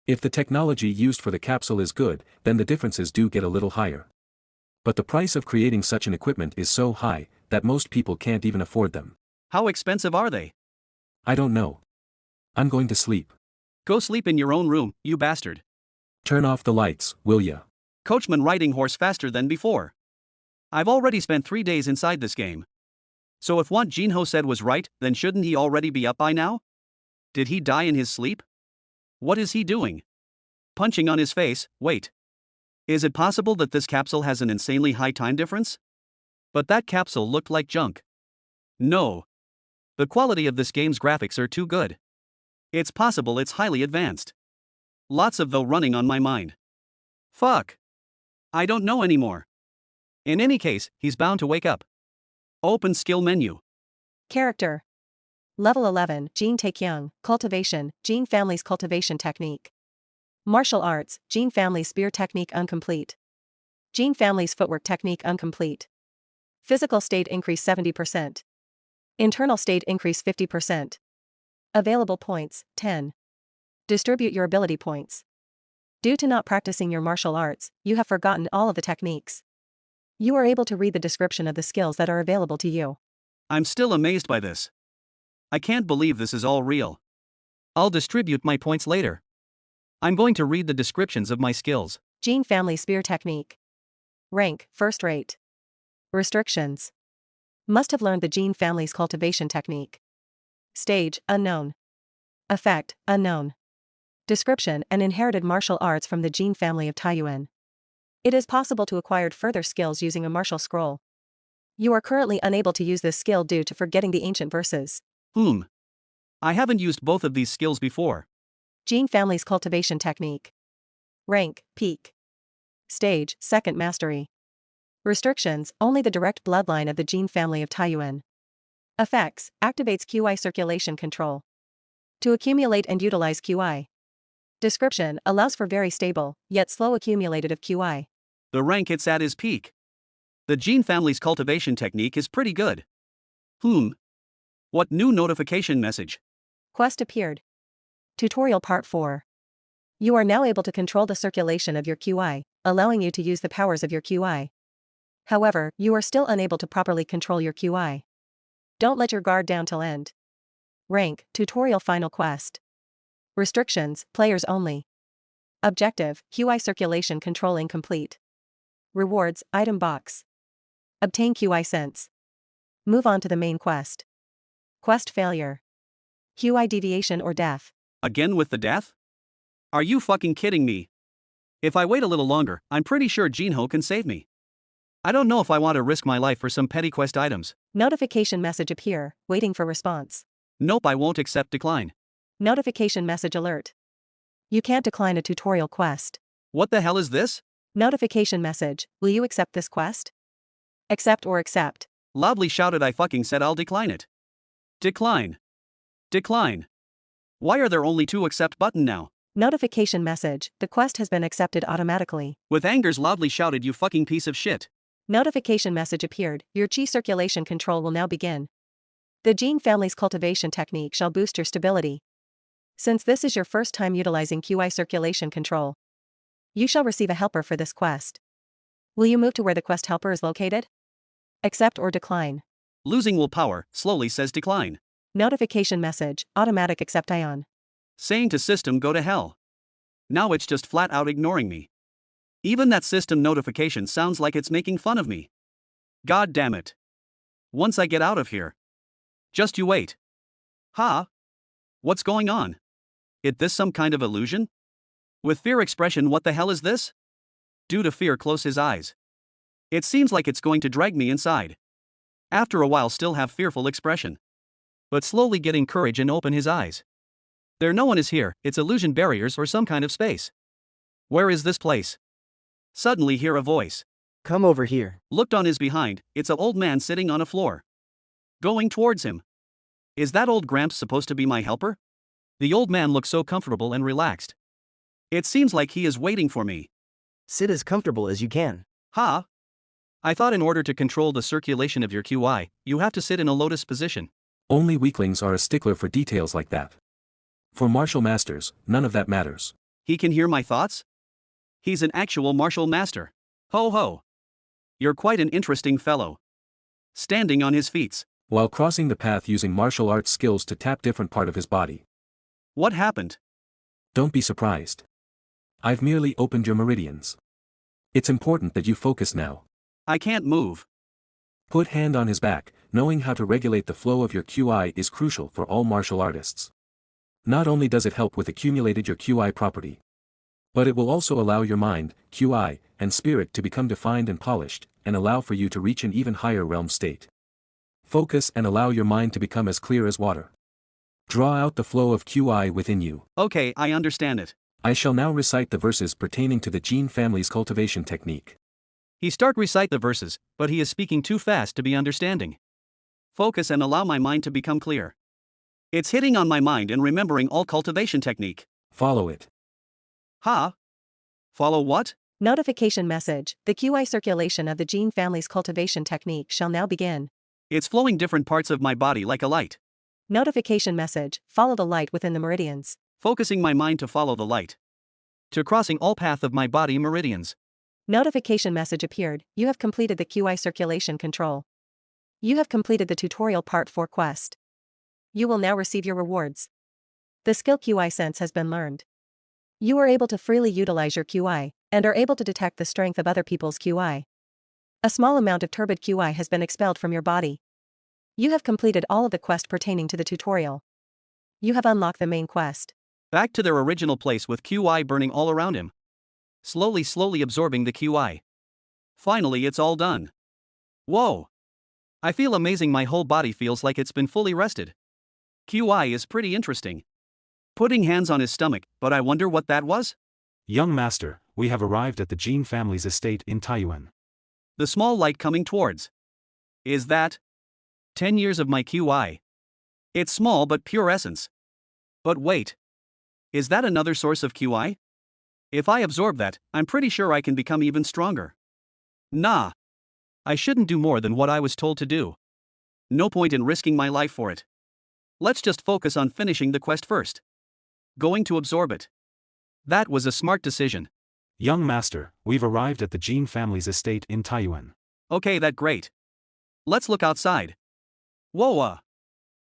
[SPEAKER 6] If the technology used for the capsule is good, then the differences do get a little higher. But the price of creating such an equipment is so high, that most people can't even afford them.
[SPEAKER 1] How expensive are they?
[SPEAKER 6] I don't know. I'm going to sleep.
[SPEAKER 1] Go sleep in your own room, you bastard.
[SPEAKER 6] Turn off the lights, will ya?
[SPEAKER 1] Coachman riding horse faster than before. I've already spent 3 days inside this game. So if what Jinho said was right, then shouldn't he already be up by now? Did he die in his sleep? What is he doing? Punching on his face, wait. Is it possible that this capsule has an insanely high time difference? But that capsule looked like junk. No. The quality of this game's graphics are too good. It's possible it's highly advanced. Lots of though running on my mind. Fuck. I don't know anymore. In any case, he's bound to wake up. Open skill menu.
[SPEAKER 3] Character. Level 11, Jin Taekyung, Cultivation, Jin Family's Cultivation Technique. Martial Arts, Jin Family's Spear Technique Incomplete. Jin Family's Footwork Technique Incomplete. Physical state increase 70%. Internal state increase 50%. Available points, 10. Distribute your ability points. Due to not practicing your martial arts, you have forgotten all of the techniques. You are able to read the description of the skills that are available to you.
[SPEAKER 1] I'm still amazed by this. I can't believe this is all real. I'll distribute my points later. I'm going to read the descriptions of my skills.
[SPEAKER 3] Gene Family Spear Technique. Rank, first rate. Restrictions. Must have learned the Gene Family's cultivation technique. Stage, unknown. Effect, unknown. Description, an inherited martial arts from the Gene family of Taiyuan. It is possible to acquire further skills using a martial scroll. You are currently unable to use this skill due to forgetting the ancient verses.
[SPEAKER 1] I haven't used both of these skills before.
[SPEAKER 3] Gene Family's cultivation technique. Rank, peak. Stage, second mastery. Restrictions, only the direct bloodline of the Gene family of Taiyuan. Effects, activates QI circulation control. To accumulate and utilize QI. Description, allows for very stable, yet slow accumulated of QI.
[SPEAKER 1] The rank it's at is peak. The Gene family's cultivation technique is pretty good. What new notification message?
[SPEAKER 3] Quest appeared. Tutorial Part 4. You are now able to control the circulation of your QI, allowing you to use the powers of your QI. However, you are still unable to properly control your QI. Don't let your guard down till end. Rank, Tutorial Final Quest. Restrictions, players only. Objective, QI circulation control incomplete. Rewards, item box. Obtain QI cents. Move on to the main quest. Quest failure. QI deviation or death.
[SPEAKER 1] Again with the death? Are you fucking kidding me? If I wait a little longer, I'm pretty sure Jinho can save me. I don't know if I want to risk my life for some petty quest items.
[SPEAKER 3] Notification message appear, waiting for response.
[SPEAKER 1] Nope, I won't accept decline.
[SPEAKER 3] Notification message alert. You can't decline a tutorial quest.
[SPEAKER 1] What the hell is this?
[SPEAKER 3] Notification message, will you accept this quest? Accept or accept.
[SPEAKER 1] Loudly shouted, I fucking said I'll decline it. Decline. Decline. Why are there only 2 accept button now?
[SPEAKER 3] Notification message, the quest has been accepted automatically.
[SPEAKER 1] With angers loudly shouted, you fucking piece of shit.
[SPEAKER 3] Notification message appeared, your chi circulation control will now begin. The Gene family's cultivation technique shall boost your stability. Since this is your first time utilizing QI circulation control, you shall receive a helper for this quest. Will you move to where the quest helper is located? Accept or decline.
[SPEAKER 1] Losing willpower, slowly says decline.
[SPEAKER 3] Notification message, automatic accept ion.
[SPEAKER 1] Saying to system go to hell. Now it's just flat out ignoring me. Even that system notification sounds like it's making fun of me. God damn it. Once I get out of here. Just you wait. What's going on? Is this some kind of illusion? With fear expression, what the hell is this? Due to fear, close his eyes. It seems like it's going to drag me inside. After a while, still have fearful expression. But slowly getting courage and open his eyes. There no one is here, it's illusion barriers or some kind of space. Where is this place? Suddenly hear a voice.
[SPEAKER 7] Come over here.
[SPEAKER 1] Looked on his behind, it's an old man sitting on a floor. Going towards him. Is that old Gramps supposed to be my helper? The old man looks so comfortable and relaxed. It seems like he is waiting for me.
[SPEAKER 7] Sit as comfortable as you can.
[SPEAKER 1] I thought in order to control the circulation of your QI, you have to sit in a lotus position.
[SPEAKER 6] Only weaklings are a stickler for details like that. For martial masters, none of that matters.
[SPEAKER 1] He can hear my thoughts? He's an actual martial master. Ho ho. You're quite an interesting fellow. Standing on his feet.
[SPEAKER 6] While crossing the path using martial arts skills to tap different part of his body.
[SPEAKER 1] What happened?
[SPEAKER 6] Don't be surprised. I've merely opened your meridians. It's important that you focus now.
[SPEAKER 1] I can't move.
[SPEAKER 6] Put hand on his back, knowing how to regulate the flow of your QI is crucial for all martial artists. Not only does it help with accumulated your QI property, but it will also allow your mind, QI, and spirit to become defined and polished, and allow for you to reach an even higher realm state. Focus and allow your mind to become as clear as water. Draw out the flow of QI within you.
[SPEAKER 1] Okay, I understand it.
[SPEAKER 6] I shall now recite the verses pertaining to the Gene family's cultivation technique.
[SPEAKER 1] He start recite the verses, but he is speaking too fast to be understanding. Focus and allow my mind to become clear. It's hitting on my mind and remembering all cultivation technique.
[SPEAKER 6] Follow it.
[SPEAKER 1] Follow what?
[SPEAKER 3] Notification message, the QI circulation of the Gene family's cultivation technique shall now begin.
[SPEAKER 1] It's flowing different parts of my body like a light.
[SPEAKER 3] Notification message, follow the light within the meridians.
[SPEAKER 1] Focusing my mind to follow the light. To crossing all path of my body meridians.
[SPEAKER 3] Notification message appeared, you have completed the QI circulation control. You have completed the tutorial part 4 quest. You will now receive your rewards. The skill QI sense has been learned. You are able to freely utilize your QI, and are able to detect the strength of other people's QI. A small amount of turbid QI has been expelled from your body. You have completed all of the quest pertaining to the tutorial. You have unlocked the main quest.
[SPEAKER 1] Back to their original place with QI burning all around him. Slowly absorbing the QI. Finally, it's all done. Whoa! I feel amazing, my whole body feels like it's been fully rested. QI is pretty interesting. Putting hands on his stomach, but I wonder what that was?
[SPEAKER 2] Young master, we have arrived at the Jin family's estate in Taiyuan.
[SPEAKER 1] The small light coming towards. Is that 10 years of my QI? It's small but pure essence. But wait. Is that another source of QI? If I absorb that, I'm pretty sure I can become even stronger. Nah. I shouldn't do more than what I was told to do. No point in risking my life for it. Let's just focus on finishing the quest first. Going to absorb it. That was a smart decision.
[SPEAKER 2] Young master, we've arrived at the Jin family's estate in Taiyuan.
[SPEAKER 1] Okay, that great. Let's look outside. Whoa!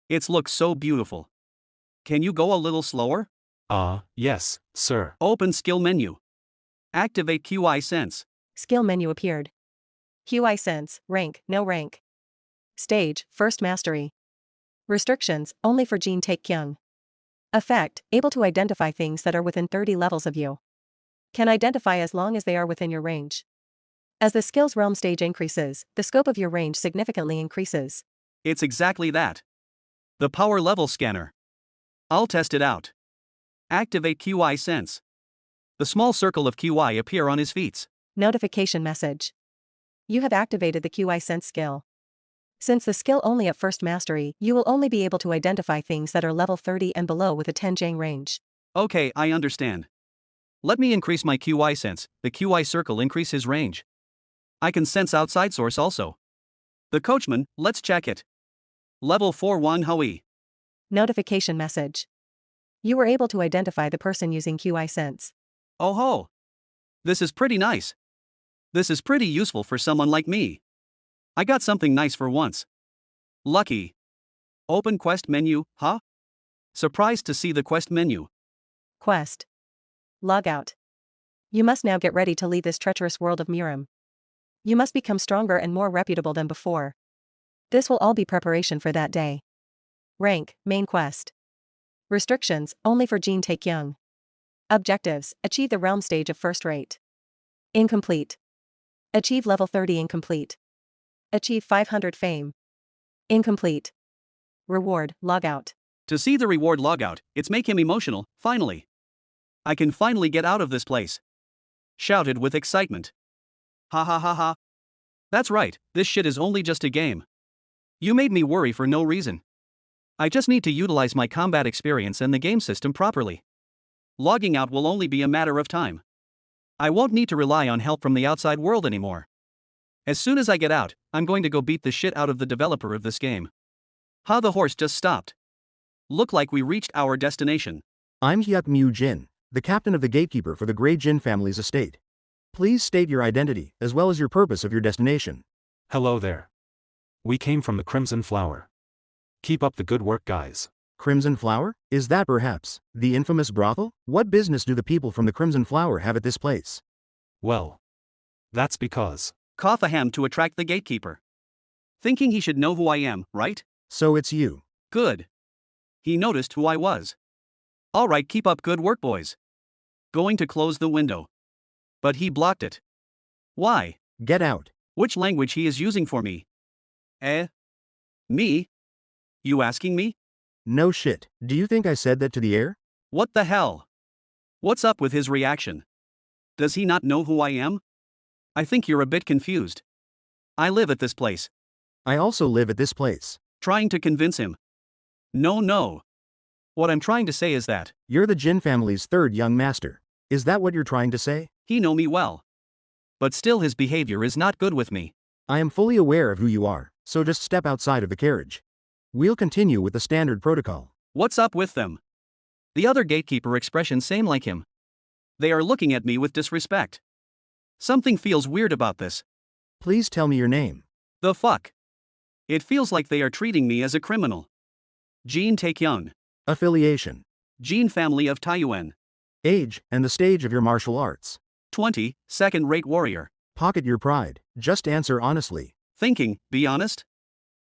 [SPEAKER 1] It's looks so beautiful. Can you go a little slower?
[SPEAKER 2] Yes, sir.
[SPEAKER 1] Open skill menu. Activate QI sense.
[SPEAKER 3] Skill menu appeared. QI sense, rank, no rank. Stage, first mastery. Restrictions, only for Jin Taekyung. Effect, able to identify things that are within 30 levels of you. Can identify as long as they are within your range. As the skill's realm stage increases, the scope of your range significantly increases.
[SPEAKER 1] It's exactly that. The power level scanner. I'll test it out. Activate QI sense. The small circle of QI appear on his feet.
[SPEAKER 3] Notification message. You have activated the QI sense skill. Since the skill only at first mastery, you will only be able to identify things that are level 30 and below with a 10 jang range.
[SPEAKER 1] Okay, I understand. Let me increase my QI sense. The QI circle increase his range. I can sense outside source also. The coachman, let's check it. Level 4 Wang Hui.
[SPEAKER 3] Notification message. You were able to identify the person using QI sense.
[SPEAKER 1] Oh ho! This is pretty nice. This is pretty useful for someone like me. I got something nice for once. Lucky. Open quest menu, huh? Surprised to see the quest menu.
[SPEAKER 3] Quest. Log out. You must now get ready to leave this treacherous world of Murim. You must become stronger and more reputable than before. This will all be preparation for that day. Rank, main quest. Restrictions, only for Jin Taekyung. Objectives, achieve the realm stage of first rate. Incomplete. Achieve level 30 incomplete. Achieve 500 fame. Incomplete. Reward, log out.
[SPEAKER 1] To see the reward logout, it's make him emotional, finally. I can finally get out of this place. Shouted with excitement. Ha ha ha ha. That's right, this shit is only just a game. You made me worry for no reason. I just need to utilize my combat experience and the game system properly. Logging out will only be a matter of time. I won't need to rely on help from the outside world anymore. As soon as I get out, I'm going to go beat the shit out of the developer of this game. How the horse just stopped. Look like we reached our destination.
[SPEAKER 9] I'm Hyuk Mu Jin, the captain of the gatekeeper for the Grey Jin family's estate. Please state your identity, as well as your purpose of your destination.
[SPEAKER 2] Hello there. We came from the Crimson Flower. Keep up the good work, guys.
[SPEAKER 9] Crimson Flower? Is that perhaps the infamous brothel? What business do the people from the Crimson Flower have at this place?
[SPEAKER 2] Well, that's because.
[SPEAKER 1] Cough a ham to attract the gatekeeper. Thinking he should know who I am, right?
[SPEAKER 9] So it's you.
[SPEAKER 1] Good. He noticed who I was. Alright, keep up good work, boys. Going to close the window. But he blocked it. Why?
[SPEAKER 9] Get out.
[SPEAKER 1] Which language he is using for me? Me? You asking me?
[SPEAKER 9] No shit. Do you think I said that to the air?
[SPEAKER 1] What the hell? What's up with his reaction? Does he not know who I am? I think you're a bit confused. I live at this place.
[SPEAKER 9] I also live at this place.
[SPEAKER 1] Trying to convince him. No. What I'm trying to say is that
[SPEAKER 9] You're the Jin family's third young master. Is that what you're trying to say?
[SPEAKER 1] he know me well. But still his behavior is not good with me.
[SPEAKER 9] I am fully aware of who you are, so just step outside of the carriage. We'll continue with the standard protocol.
[SPEAKER 1] What's up with them? The other gatekeeper expression same like him. They are looking at me with disrespect. Something feels weird about this.
[SPEAKER 9] Please tell me your name.
[SPEAKER 1] The fuck? It feels like they are treating me as a criminal. Jin Taekyung.
[SPEAKER 9] Affiliation.
[SPEAKER 1] Jin family of Taiyuan.
[SPEAKER 9] Age and the stage of your martial arts.
[SPEAKER 1] 20, second-rate warrior.
[SPEAKER 9] Pocket your pride, just answer honestly.
[SPEAKER 1] Thinking, be honest?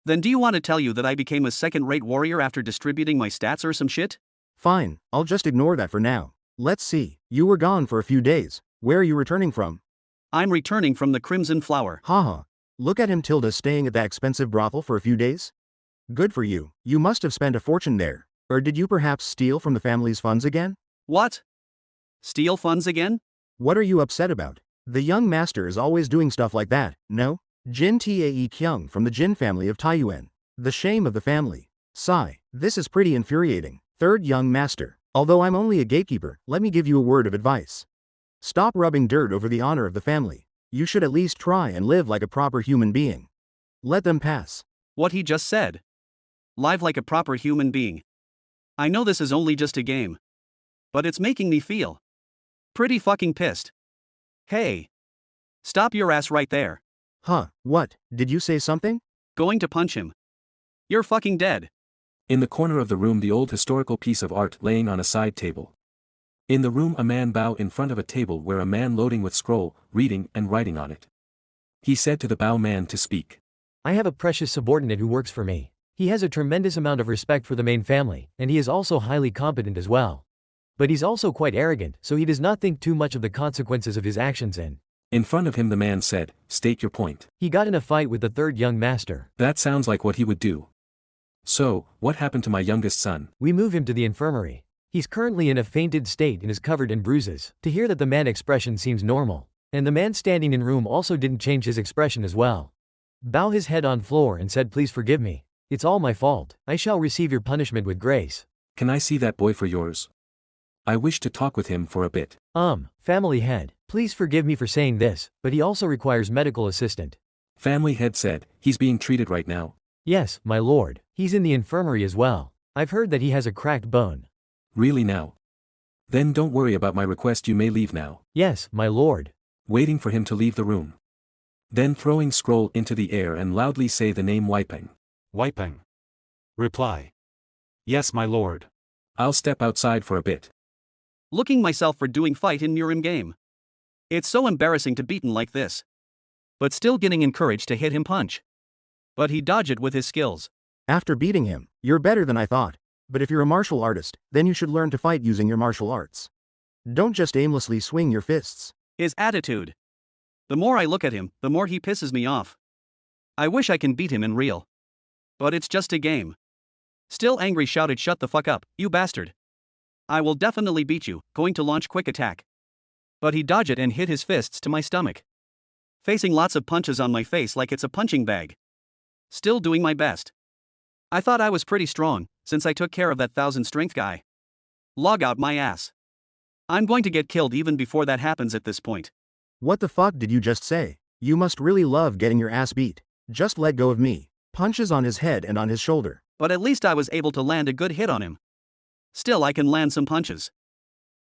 [SPEAKER 1] Then do you want to tell you that I became a second-rate warrior after distributing my stats or some shit?
[SPEAKER 9] Fine, I'll just ignore that for now. Let's see, you were gone for a few days. Where are you returning from?
[SPEAKER 1] I'm returning from the Crimson Flower.
[SPEAKER 9] Haha. Look at him, Tilda, staying at that expensive brothel for a few days? Good for you, you must have spent a fortune there. Or did you perhaps steal from the family's funds again?
[SPEAKER 1] What? Steal funds again?
[SPEAKER 9] What are you upset about? The young master is always doing stuff like that, no? Jin Tae Kyung from the Jin family of Taiyuan. The shame of the family. Sigh, this is pretty infuriating. Third young master. Although I'm only a gatekeeper, let me give you a word of advice. Stop rubbing dirt over the honor of the family. You should at least try and live like a proper human being. Let them pass.
[SPEAKER 1] What he just said. Live like a proper human being. I know this is only just a game. But it's making me feel pretty fucking pissed. Hey. Stop your ass right there.
[SPEAKER 9] Huh, what, did you say something?
[SPEAKER 1] Going to punch him. You're fucking dead.
[SPEAKER 6] In the corner of the room, the old historical piece of art laying on a side table. In the room, a man bow in front of a table where a man loading with scroll, reading and writing on it. He said to the bow man to speak.
[SPEAKER 10] I have a precious subordinate who works for me. He has a tremendous amount of respect for the main family, and he is also highly competent as well. But he's also quite arrogant, so he does not think too much of the consequences of his actions and...
[SPEAKER 6] In front of him the man said, state your point.
[SPEAKER 10] He got in a fight with the third young master.
[SPEAKER 6] That sounds like what he would do. So, what happened to my youngest son?
[SPEAKER 10] We move him to the infirmary. He's currently in a fainted state and is covered in bruises. To hear that the man expression seems normal. And the man standing in room also didn't change his expression as well. Bow his head on floor and said, please forgive me. It's all my fault. I shall receive your punishment with grace.
[SPEAKER 6] Can I see that boy for yours? I wish to talk with him for a bit.
[SPEAKER 10] Family head, please forgive me for saying this, but he also requires medical assistant.
[SPEAKER 6] Family head said, he's being treated right now.
[SPEAKER 10] Yes, my lord, he's in the infirmary as well. I've heard that he has a cracked bone.
[SPEAKER 6] Really now? Then don't worry about my request, you may leave now.
[SPEAKER 10] Yes, my lord.
[SPEAKER 6] Waiting for him to leave the room. Then throwing scroll into the air and loudly say the name Wipeng.
[SPEAKER 2] Wipeng. Reply. Yes, my lord.
[SPEAKER 6] I'll step outside for a bit.
[SPEAKER 1] Looking myself for doing fight in Murim game. It's so embarrassing to beaten like this. But still getting encouraged to hit him punch. But he dodged it with his skills.
[SPEAKER 9] After beating him, you're better than I thought. But if you're a martial artist, then you should learn to fight using your martial arts. Don't just aimlessly swing your fists.
[SPEAKER 1] His attitude. The more I look at him, the more he pisses me off. I wish I can beat him in real. But it's just a game. Still angry shouted, shut the fuck up, you bastard. I will definitely beat you, going to launch quick attack. But he dodged it and hit his fists to my stomach. Facing lots of punches on my face like it's a punching bag. Still doing my best. I thought I was pretty strong, since I took care of that 1000 strength guy. Log out my ass. I'm going to get killed even before that happens at this point.
[SPEAKER 9] What the fuck did you just say? You must really love getting your ass beat. Just let go of me. Punches on his head and on his shoulder.
[SPEAKER 1] But at least I was able to land a good hit on him. Still I can land some punches.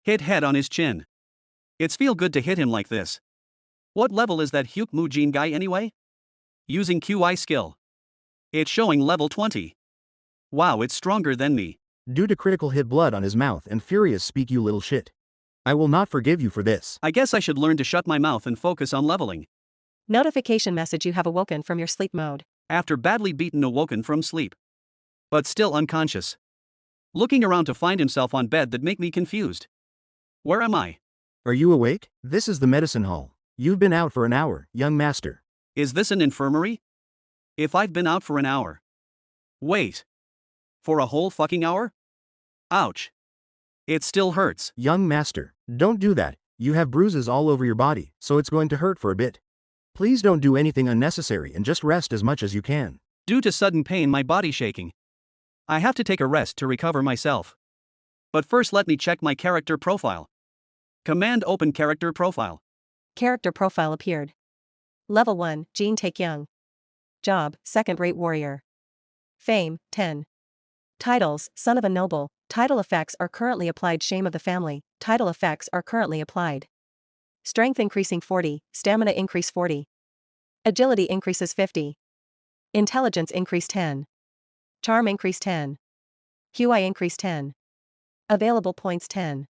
[SPEAKER 1] Hit head on his chin. It's feel good to hit him like this. What level is that Hyuk Moo Jin guy anyway? Using QI skill. It's showing level 20. Wow, it's stronger than me.
[SPEAKER 9] Due to critical hit, blood on his mouth and furious speak, you little shit. I will not forgive you for this.
[SPEAKER 1] I guess I should learn to shut my mouth and focus on leveling.
[SPEAKER 3] Notification message: you have awoken from your sleep mode.
[SPEAKER 1] After badly beaten, awoken from sleep. But still unconscious. Looking around to find himself on bed that make me confused. Where am I?
[SPEAKER 9] Are you awake? This is the medicine hall. You've been out for an hour, young master.
[SPEAKER 1] Is this an infirmary? If I've been out for an hour. Wait. For a whole fucking hour? Ouch. It still hurts.
[SPEAKER 9] Young master, don't do that. You have bruises all over your body, so it's going to hurt for a bit. Please don't do anything unnecessary and just rest as much as you can.
[SPEAKER 1] Due to sudden pain, my body shaking. I have to take a rest to recover myself. But first let me check my character profile. Command open character profile.
[SPEAKER 3] Character profile appeared. Level 1, Jin Taekyung. Job, second-rate warrior. Fame, 10. Titles, son of a noble. Title effects are currently applied. Shame of the family. Title effects are currently applied. Strength increasing 40, stamina increase 40. Agility increases 50. Intelligence increase 10. Charm increase 10. QI increase 10. Available points 10.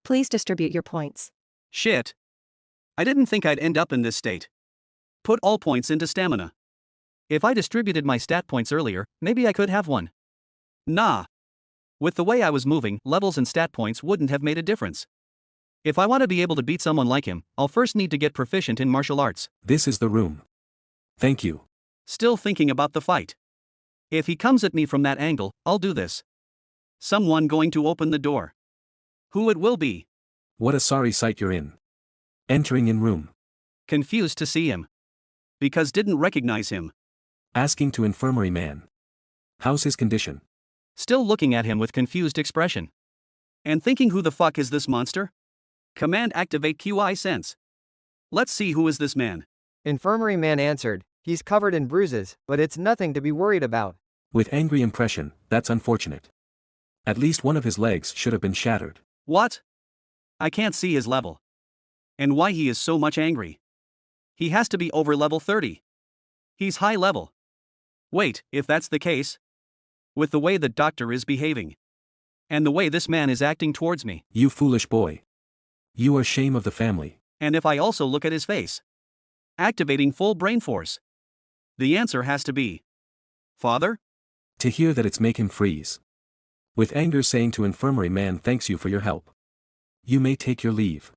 [SPEAKER 3] Please distribute your points.
[SPEAKER 1] Shit. I didn't think I'd end up in this state. Put all points into stamina. If I distributed my stat points earlier, maybe I could have one. Nah. With the way I was moving, levels and stat points wouldn't have made a difference. If I want to be able to beat someone like him, I'll first need to get proficient in martial arts.
[SPEAKER 6] This is the room. Thank you.
[SPEAKER 1] Still thinking about the fight. If he comes at me from that angle, I'll do this. Someone going to open the door. Who it will be.
[SPEAKER 6] What a sorry sight you're in. Entering in room.
[SPEAKER 1] Confused to see him. Because didn't recognize him.
[SPEAKER 6] Asking to infirmary man. How's his condition?
[SPEAKER 1] Still looking at him with confused expression. And thinking, who the fuck is this monster? Command activate QI sense. Let's see, who is this man?
[SPEAKER 7] Infirmary man answered, he's covered in bruises, but it's nothing to be worried about.
[SPEAKER 6] With angry impression, that's unfortunate. At least one of his legs should have been shattered.
[SPEAKER 1] What? I can't see his level. And why he is so much angry. He has to be over level 30. He's high level. Wait, if that's the case? With the way the doctor is behaving. And the way this man is acting towards me.
[SPEAKER 6] You foolish boy. You are shame of the family.
[SPEAKER 1] And if I also look at his face. Activating full brain force. The answer has to be. Father?
[SPEAKER 6] To hear that it's make him freeze. With anger saying to infirmary man, thanks you for your help. You may take your leave.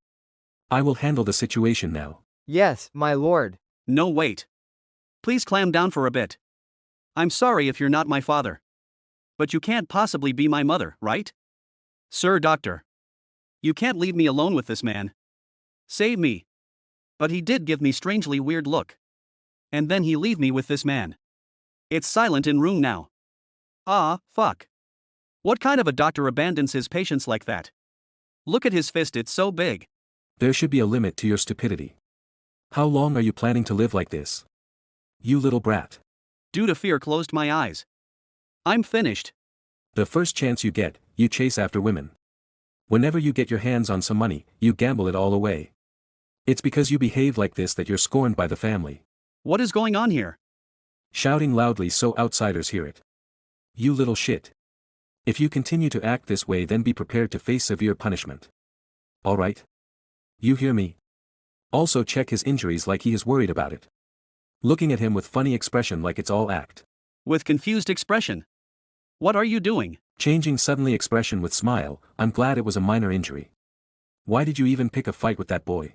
[SPEAKER 6] I will handle the situation now.
[SPEAKER 7] Yes, my lord.
[SPEAKER 1] No, wait. Please clam down for a bit. I'm sorry if you're not my father. But you can't possibly be my mother, right? Sir Doctor. You can't leave me alone with this man. Save me. But he did give me strangely weird look. And then he leave me with this man. It's silent in room now. Ah, fuck. What kind of a doctor abandons his patients like that? Look at his fist, it's so big.
[SPEAKER 6] There should be a limit to your stupidity. How long are you planning to live like this? You little brat.
[SPEAKER 1] Due to fear closed my eyes. I'm finished.
[SPEAKER 6] The first chance you get, you chase after women. Whenever you get your hands on some money, you gamble it all away. It's because you behave like this that you're scorned by the family.
[SPEAKER 1] What is going on here?
[SPEAKER 6] Shouting loudly so outsiders hear it. You little shit. If you continue to act this way, then be prepared to face severe punishment. Alright? You hear me? Also check his injuries like he is worried about it. Looking at him with funny expression like it's all act.
[SPEAKER 1] With confused expression. What are you doing?
[SPEAKER 6] Changing suddenly expression with smile, I'm glad it was a minor injury. Why did you even pick a fight with that boy?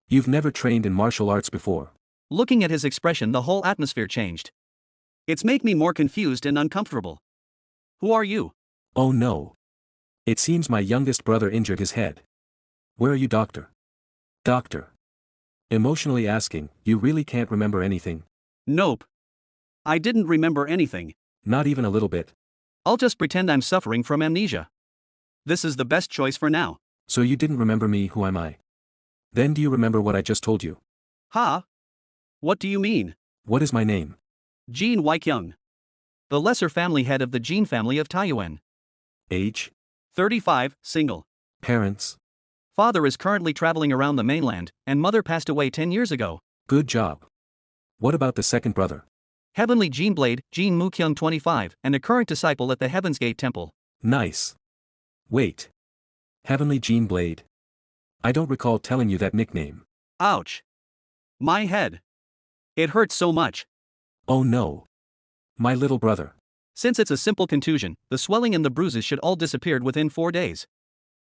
[SPEAKER 6] You've never trained in martial arts before.
[SPEAKER 1] Looking at his expression, the whole atmosphere changed. It's make me more confused and uncomfortable. Who are you?
[SPEAKER 6] Oh no. It seems my youngest brother injured his head. Where are you, doctor? Doctor. Emotionally asking, you really can't remember anything?
[SPEAKER 1] Nope. I didn't remember anything.
[SPEAKER 6] Not even a little bit.
[SPEAKER 1] I'll just pretend I'm suffering from amnesia. This is the best choice for now.
[SPEAKER 6] So you didn't remember me, who am I? Then do you remember what I just told you?
[SPEAKER 1] Ha? What do you mean?
[SPEAKER 6] What is my name?
[SPEAKER 1] Jin Waikyung. The lesser family head of the Jin family of Taiyuan.
[SPEAKER 6] Age?
[SPEAKER 1] 35, single.
[SPEAKER 6] Parents?
[SPEAKER 1] Father is currently traveling around the mainland, and mother passed away 10 years ago.
[SPEAKER 6] Good job. What about the second brother?
[SPEAKER 1] Heavenly Jin Blade, Jin Mukyung 25, and a current disciple at the Heaven's Gate Temple.
[SPEAKER 6] Nice. Wait. Heavenly Jin Blade. I don't recall telling you that nickname.
[SPEAKER 1] Ouch. My head. It hurts so much.
[SPEAKER 6] Oh no. My little brother.
[SPEAKER 1] Since it's a simple contusion, the swelling and the bruises should all disappeared within 4 days.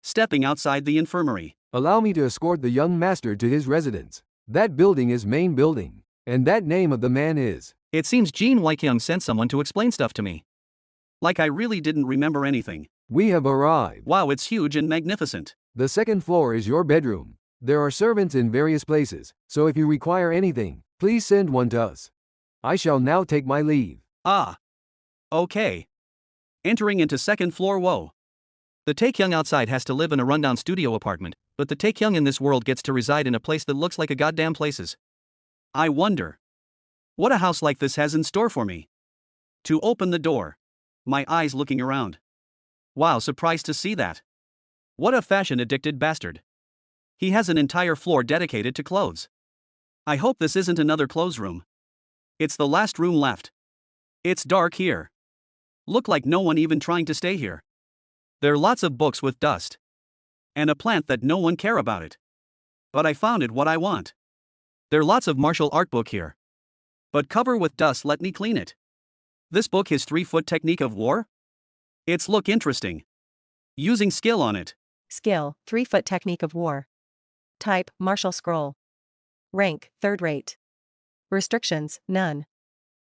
[SPEAKER 1] Stepping outside the infirmary.
[SPEAKER 8] Allow me to escort the young master to his residence. That building is main building. And that name of the man is.
[SPEAKER 1] It seems Jin Waikyung sent someone to explain stuff to me. Like I really didn't remember anything.
[SPEAKER 8] We have arrived.
[SPEAKER 1] Wow, it's huge and magnificent.
[SPEAKER 8] The second floor is your bedroom. There are servants in various places, so if you require anything, please send one to us. I shall now take my leave.
[SPEAKER 1] Ah. Okay. Entering into second floor. Whoa. The Taekyung outside has to live in a rundown studio apartment, but the Taekyung in this world gets to reside in a place that looks like a goddamn places. I wonder what a house like this has in store for me. To open the door. My eyes looking around. Wow, surprised to see that. What a fashion-addicted bastard. He has an entire floor dedicated to clothes. I hope this isn't another clothes room. It's the last room left. It's dark here. Look like no one even trying to stay here. There are lots of books with dust. And a plant that no one care about it. But I found it what I want. There lots of martial art book here. But cover with dust, let me clean it. This book is 3-foot technique of war? It's look interesting. Using skill on it.
[SPEAKER 3] Skill, 3-foot technique of war. Type, martial scroll. Rank, third rate. Restrictions, none.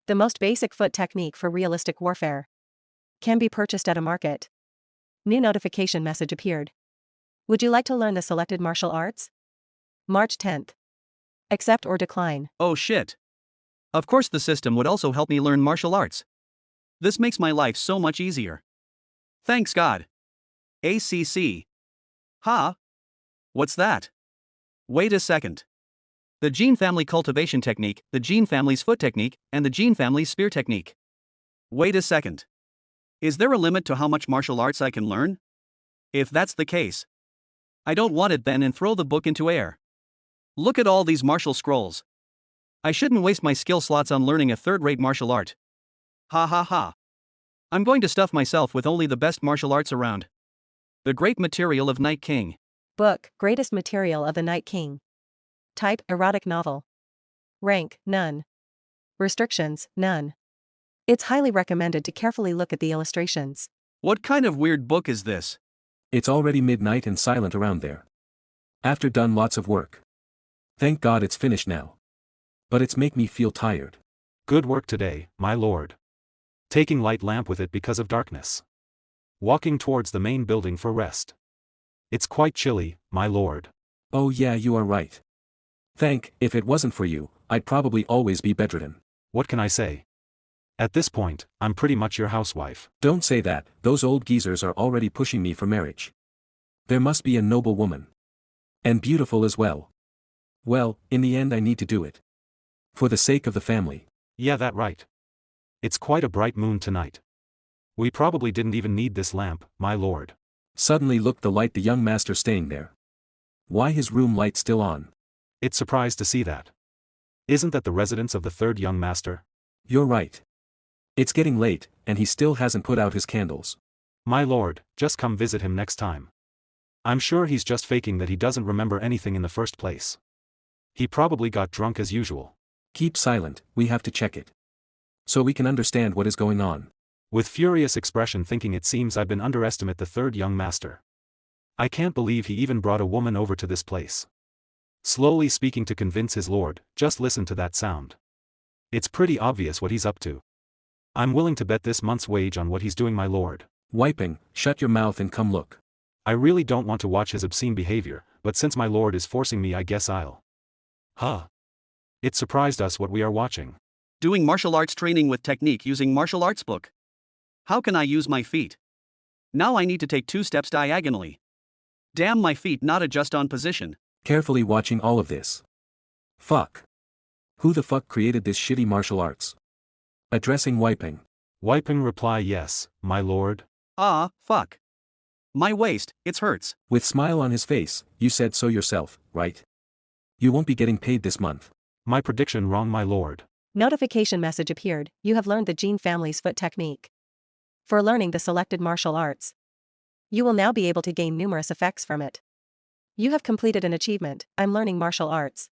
[SPEAKER 3] The most basic foot technique for realistic warfare. Can be purchased at a market. New notification message appeared. Would you like to learn the selected martial arts? March 10th. Accept or decline.
[SPEAKER 1] Oh shit. Of course the system would also help me learn martial arts. This makes my life so much easier. Thanks God. ACC. Huh? What's that? Wait a second. The gene family cultivation technique, the gene family's foot technique, and the gene family's spear technique. Wait a second. Is there a limit to how much martial arts I can learn? If that's the case, I don't want it then and throw the book into air. Look at all these martial scrolls. I shouldn't waste my skill slots on learning a third-rate martial art. Ha ha ha. I'm going to stuff myself with only the best martial arts around. The Great Material of Night King.
[SPEAKER 3] Book, Greatest Material of the Night King. Type, erotic novel. Rank, none. Restrictions, none. It's highly recommended to carefully look at the illustrations.
[SPEAKER 1] What kind of weird book is this?
[SPEAKER 6] It's already midnight and silent around there. After done lots of work. Thank God it's finished now. But it's make me feel tired.
[SPEAKER 2] Good work today, my lord. Taking light lamp with it because of darkness. Walking towards the main building for rest. It's quite chilly, my lord.
[SPEAKER 6] Oh yeah, you are right. If it wasn't for you, I'd probably always be bedridden.
[SPEAKER 2] What can I say? At this point, I'm pretty much your housewife.
[SPEAKER 6] Don't say that, those old geezers are already pushing me for marriage. There must be a noble woman. And beautiful as well. Well, in the end I need to do it. For the sake of the family.
[SPEAKER 2] Yeah, that right. It's quite a bright moon tonight. We probably didn't even need this lamp, my lord.
[SPEAKER 6] Suddenly looked the light the young master staying there. Why his room light still on?
[SPEAKER 2] It's surprised to see that. Isn't that the residence of the third young master?
[SPEAKER 6] You're right. It's getting late, and he still hasn't put out his candles.
[SPEAKER 2] My lord, just come visit him next time. I'm sure he's just faking that he doesn't remember anything in the first place. He probably got drunk as usual.
[SPEAKER 6] Keep silent, we have to check it. So we can understand what is going on.
[SPEAKER 2] With furious expression thinking it seems I've been underestimate the third young master. I can't believe he even brought a woman over to this place. Slowly speaking to convince his lord, just listen to that sound. It's pretty obvious what he's up to. I'm willing to bet this month's wage on what he's doing, my lord.
[SPEAKER 6] Wiping, shut your mouth and come look.
[SPEAKER 2] I really don't want to watch his obscene behavior, but since my lord is forcing me I guess I'll. Huh. It surprised us what we are watching.
[SPEAKER 1] Doing martial arts training with technique using martial arts book. How can I use my feet? Now I need to take 2 steps diagonally. Damn, my feet not adjust on position.
[SPEAKER 6] Carefully watching all of this. Fuck. Who the fuck created this shitty martial arts? Addressing Wiping.
[SPEAKER 2] Wiping reply yes, my lord.
[SPEAKER 1] Ah, fuck. My waist, it hurts.
[SPEAKER 6] With smile on his face, you said so yourself, right? You won't be getting paid this month.
[SPEAKER 2] My prediction wrong, my lord.
[SPEAKER 3] Notification message appeared. You have learned the Gene family's foot technique. For learning the selected martial arts, you will now be able to gain numerous effects from it. You have completed an achievement. I'm learning martial arts.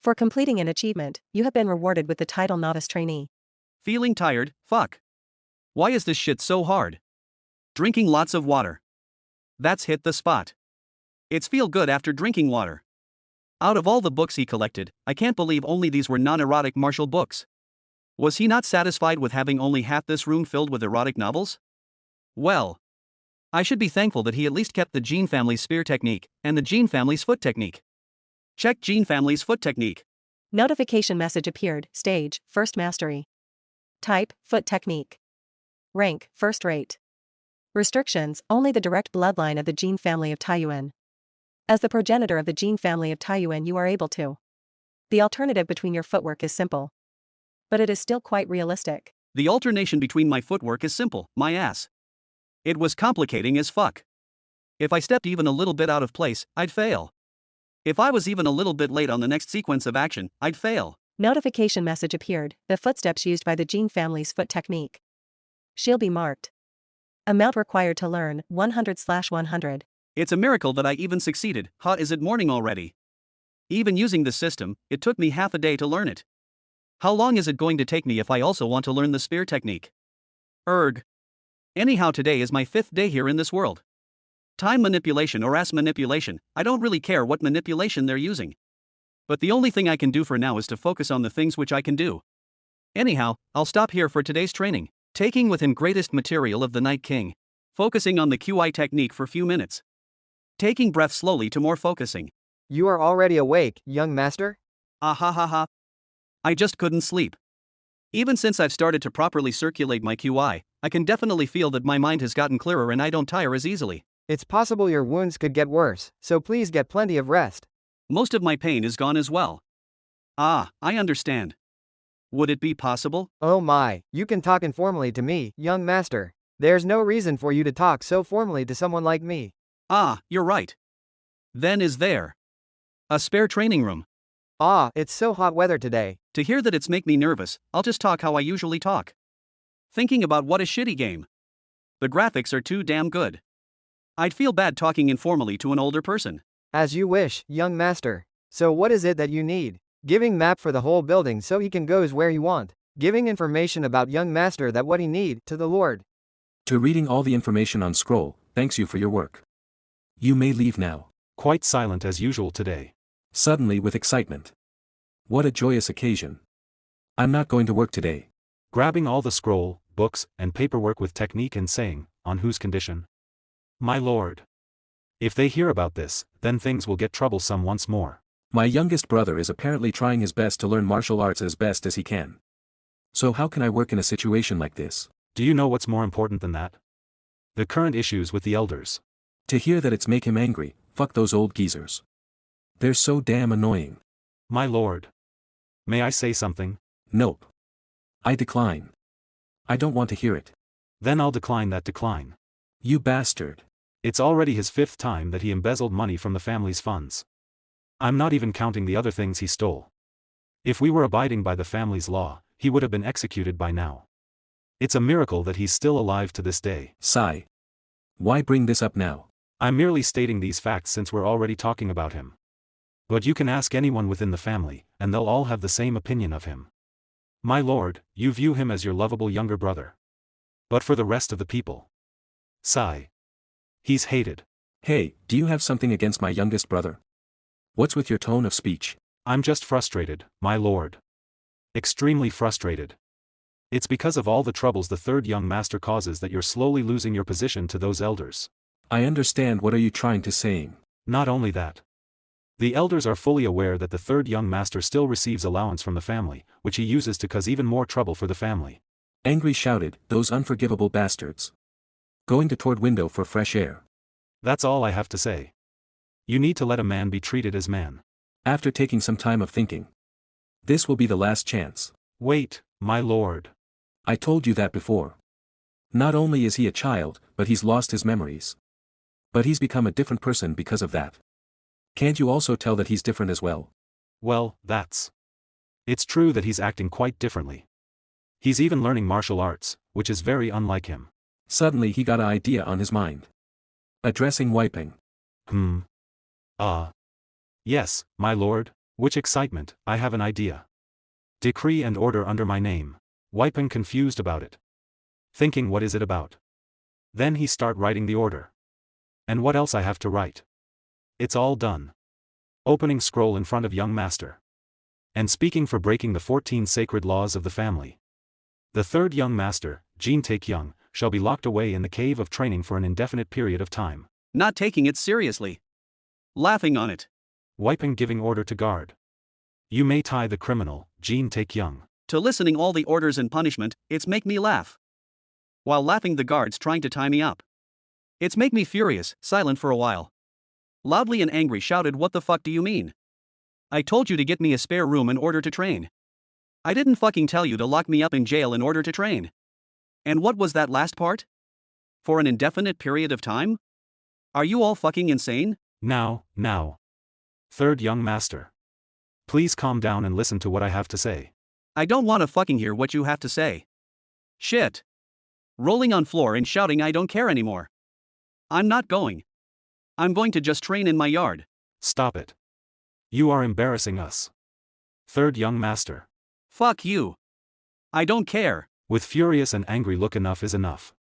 [SPEAKER 3] For completing an achievement, you have been rewarded with the title Novice Trainee.
[SPEAKER 1] Feeling tired, fuck. Why is this shit so hard? Drinking lots of water. That's hit the spot. It's feel good after drinking water. Out of all the books he collected, I can't believe only these were non-erotic martial books. Was he not satisfied with having only half this room filled with erotic novels? Well, I should be thankful that he at least kept the Gene family's spear technique and the Gene family's foot technique. Check Gene family's foot technique.
[SPEAKER 3] Notification message appeared. Stage, first mastery. Type, foot technique. Rank, first rate. Restrictions, only the direct bloodline of the Gene family of Taiyuan. As the progenitor of the Gene family of Taiyuan you are able to. The alternative between your footwork is simple. But it is still quite realistic.
[SPEAKER 1] The alternation between my footwork is simple, my ass. It was complicating as fuck. If I stepped even a little bit out of place, I'd fail. If I was even a little bit late on the next sequence of action, I'd fail.
[SPEAKER 3] Notification message appeared. The footsteps used by the Gene family's foot technique. She'll be marked. Amount required to learn, 100/100.
[SPEAKER 1] It's a miracle that I even succeeded. Huh, is it morning already? Even using the system, it took me half a day to learn it. How long is it going to take me if I also want to learn the spear technique? Erg. Anyhow, today is my 5th day here in this world. Time manipulation or ass manipulation, I don't really care what manipulation they're using. But the only thing I can do for now is to focus on the things which I can do. Anyhow, I'll stop here for today's training, taking within greatest material of the Night King. Focusing on the QI technique for few minutes. Taking breath slowly to more focusing.
[SPEAKER 7] You are already awake, young master?
[SPEAKER 1] Ah ha ha ha. I just couldn't sleep. Even since I've started to properly circulate my QI, I can definitely feel that my mind has gotten clearer and I don't tire as easily.
[SPEAKER 7] It's possible your wounds could get worse, so please get plenty of rest.
[SPEAKER 1] Most of my pain is gone as well. Ah, I understand. Would it be possible?
[SPEAKER 7] Oh my, you can talk informally to me, young master. There's no reason for you to talk so formally to someone like me.
[SPEAKER 1] Ah, you're right. Then is there a spare training room?
[SPEAKER 7] Ah, it's so hot weather today.
[SPEAKER 1] To hear that it's make me nervous, I'll just talk how I usually talk. Thinking about what a shitty game. The graphics are too damn good. I'd feel bad talking informally to an older person.
[SPEAKER 7] As you wish, young master. So what is it that you need? Giving map for the whole building so he can goes where he want. Giving information about young master that what he need to the Lord.
[SPEAKER 6] To reading all the information on scroll, thanks you for your work. You may leave now.
[SPEAKER 2] Quite silent as usual today.
[SPEAKER 6] Suddenly with excitement. What a joyous occasion. I'm not going to work today.
[SPEAKER 2] Grabbing all the scroll, books, and paperwork with technique and saying, on whose condition? My lord. If they hear about this, then things will get troublesome once more.
[SPEAKER 6] My youngest brother is apparently trying his best to learn martial arts as best as he can. So how can I work in a situation like this?
[SPEAKER 2] Do you know what's more important than that? The current issues with the elders.
[SPEAKER 6] To hear that it's make him angry, fuck those old geezers. They're so damn annoying.
[SPEAKER 2] My lord. May I say something?
[SPEAKER 6] Nope. I decline. I don't want to hear it.
[SPEAKER 2] Then I'll decline that decline.
[SPEAKER 6] You bastard.
[SPEAKER 2] It's already his 5th time that he embezzled money from the family's funds. I'm not even counting the other things he stole. If we were abiding by the family's law, he would have been executed by now. It's a miracle that he's still alive to this day.
[SPEAKER 6] Sigh. Why bring this up now?
[SPEAKER 2] I'm merely stating these facts since we're already talking about him. But you can ask anyone within the family, and they'll all have the same opinion of him. My lord, you view him as your lovable younger brother. But for the rest of the people. Sigh. He's hated.
[SPEAKER 6] Hey, do you have something against my youngest brother? What's with your tone of speech?
[SPEAKER 2] I'm just frustrated, my lord. Extremely frustrated. It's because of all the troubles the 3rd young master causes that you're slowly losing your position to those elders.
[SPEAKER 6] I understand. What are you trying to say?
[SPEAKER 2] Not only that. The elders are fully aware that the 3rd young master still receives allowance from the family, which he uses to cause even more trouble for the family.
[SPEAKER 6] Angry shouted, those unforgivable bastards. Going toward window for fresh air.
[SPEAKER 2] That's all I have to say. You need to let a man be treated as man.
[SPEAKER 6] After taking some time of thinking. This will be the last chance.
[SPEAKER 2] Wait, my lord.
[SPEAKER 6] I told you that before. Not only is he a child, but he's lost his memories. But he's become a different person because of that. Can't you also tell that he's different as well?
[SPEAKER 2] Well, it's true that he's acting quite differently. He's even learning martial arts, which is very unlike him.
[SPEAKER 6] Suddenly he got an idea on his mind. Addressing wiping.
[SPEAKER 2] Yes, my lord, which excitement, I have an idea. Decree and order under my name. Wiping confused about it. Thinking what is it about? Then he start writing the order. And what else I have to write? It's all done. Opening scroll in front of young master. And speaking for breaking the 14 sacred laws of the family. The 3rd young master, Jin Tae-kyung, shall be locked away in the cave of training for an indefinite period of time.
[SPEAKER 1] Not taking it seriously. Laughing on it.
[SPEAKER 2] Wiping giving order to guard. You may tie the criminal, Jin Tae-kyung.
[SPEAKER 1] To listening all the orders and punishment, it's make me laugh. While laughing the guards trying to tie me up. It's make me furious, silent for a while. Loudly and angry shouted, what the fuck do you mean? I told you to get me a spare room in order to train. I didn't fucking tell you to lock me up in jail in order to train. And what was that last part? For an indefinite period of time? Are you all fucking insane?
[SPEAKER 2] Now. 3rd young master. Please calm down and listen to what I have to say.
[SPEAKER 1] I don't wanna fucking hear what you have to say. Shit. Rolling on floor and shouting I don't care anymore. I'm not going. I'm going to just train in my yard.
[SPEAKER 2] Stop it. You are embarrassing us. Third young master.
[SPEAKER 1] Fuck you. I don't care.
[SPEAKER 2] With furious and angry look, enough is enough.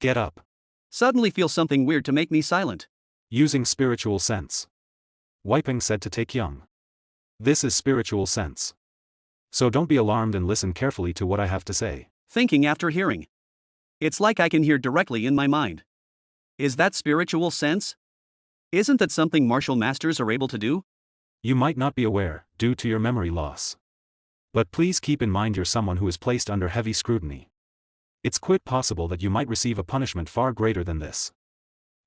[SPEAKER 2] Get up.
[SPEAKER 1] Suddenly feel something weird to make me silent.
[SPEAKER 2] Using spiritual sense. Wiping said to take young. This is spiritual sense. So don't be alarmed and listen carefully to what I have to say.
[SPEAKER 1] Thinking after hearing. It's like I can hear directly in my mind. Is that spiritual sense? Isn't that something martial masters are able to do?
[SPEAKER 2] You might not be aware, due to your memory loss. But please keep in mind you're someone who is placed under heavy scrutiny. It's quite possible that you might receive a punishment far greater than this.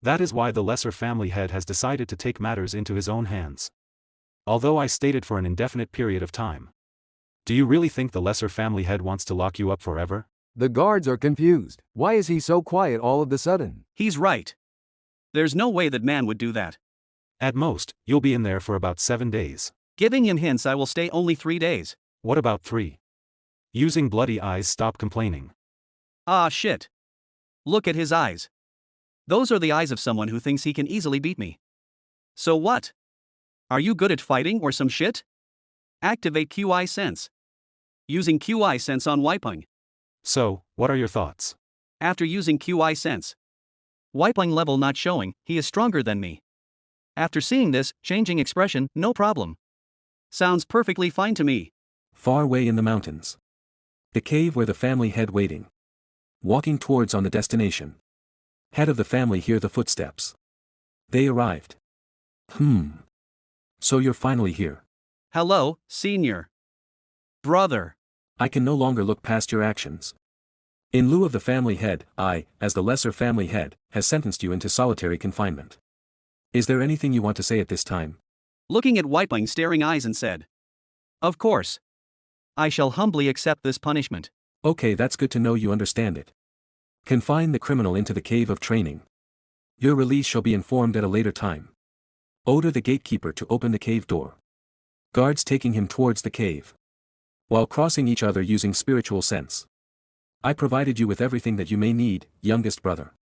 [SPEAKER 2] That is why the lesser family head has decided to take matters into his own hands. Although I stated for an indefinite period of time. Do you really think the lesser family head wants to lock you up forever?
[SPEAKER 8] The guards are confused. Why is he so quiet all of the sudden?
[SPEAKER 1] He's right. There's no way that man would do that.
[SPEAKER 2] At most, you'll be in there for about 7 days.
[SPEAKER 1] Giving him hints, I will stay only 3 days.
[SPEAKER 2] What about 3? Using bloody eyes, stop complaining.
[SPEAKER 1] Ah shit. Look at his eyes. Those are the eyes of someone who thinks he can easily beat me. So what? Are you good at fighting or some shit? Activate QI sense. Using QI sense on Wiping.
[SPEAKER 2] So, what are your thoughts?
[SPEAKER 1] After using QI sense. Wiping level not showing, he is stronger than me. After seeing this, changing expression, no problem. Sounds perfectly fine to me.
[SPEAKER 6] Far away in the mountains. The cave where the family head waiting. Walking towards on the destination. Head of the family hear the footsteps. They arrived. So you're finally here.
[SPEAKER 1] Hello, senior. Brother.
[SPEAKER 6] I can no longer look past your actions. In lieu of the family head, I, as the lesser family head, has sentenced you into solitary confinement. Is there anything you want to say at this time?
[SPEAKER 1] Looking at Wiping staring eyes and said. Of course. I shall humbly accept this punishment.
[SPEAKER 6] Okay, that's good to know you understand it. Confine the criminal into the cave of training. Your release shall be informed at a later time. Order the gatekeeper to open the cave door. Guards taking him towards the cave. While crossing each other using spiritual sense. I provided you with everything that you may need, youngest brother.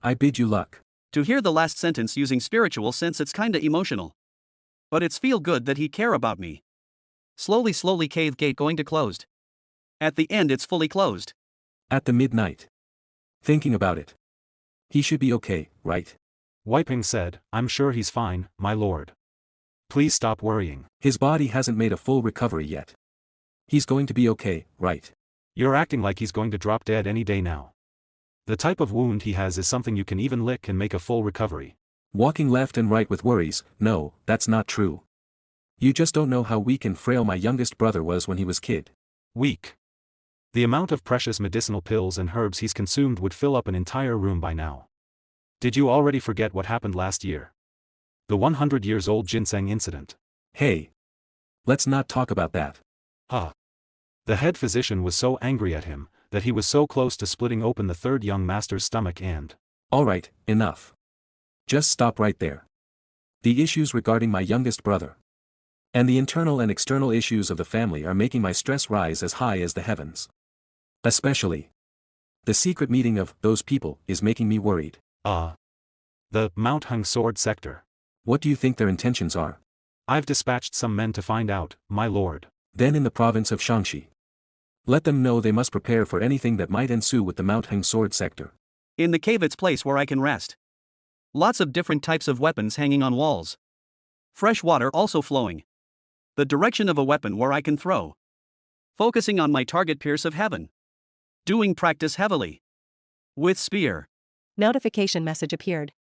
[SPEAKER 6] I bid you luck.
[SPEAKER 1] To hear the last sentence using spiritual sense, it's kinda emotional. But it's feel good that he care about me. Slowly cave gate going to closed. At the end it's fully closed.
[SPEAKER 6] At the midnight. Thinking about it. He should be okay, right?
[SPEAKER 2] Wiping said, I'm sure he's fine, my lord. Please stop worrying.
[SPEAKER 6] His body hasn't made a full recovery yet. He's going to be okay, right?
[SPEAKER 2] You're acting like he's going to drop dead any day now. The type of wound he has is something you can even lick and make a full recovery.
[SPEAKER 6] Walking left and right with worries, no, that's not true. You just don't know how weak and frail my youngest brother was when he was kid.
[SPEAKER 2] Weak. The amount of precious medicinal pills and herbs he's consumed would fill up an entire room by now. Did you already forget what happened last year? The 100 years old ginseng incident.
[SPEAKER 6] Hey. Let's not talk about that.
[SPEAKER 2] The head physician was so angry at him, that he was so close to splitting open the third young master's stomach and...
[SPEAKER 6] Alright, enough. Just stop right there. The issues regarding my youngest brother. And the internal and external issues of the family are making my stress rise as high as the heavens. Especially. The secret meeting of those people is making me worried.
[SPEAKER 2] The Mount Hung Sword sector.
[SPEAKER 6] What do you think their intentions are?
[SPEAKER 2] I've dispatched some men to find out, my lord.
[SPEAKER 6] Then in the province of Shaanxi. Let them know they must prepare for anything that might ensue with the Mount Hung Sword sector.
[SPEAKER 1] In the cave it's place where I can rest. Lots of different types of weapons hanging on walls. Fresh water also flowing. The direction of a weapon where I can throw. Focusing on my target pierce of heaven. Doing practice heavily. With spear.
[SPEAKER 3] Notification message appeared.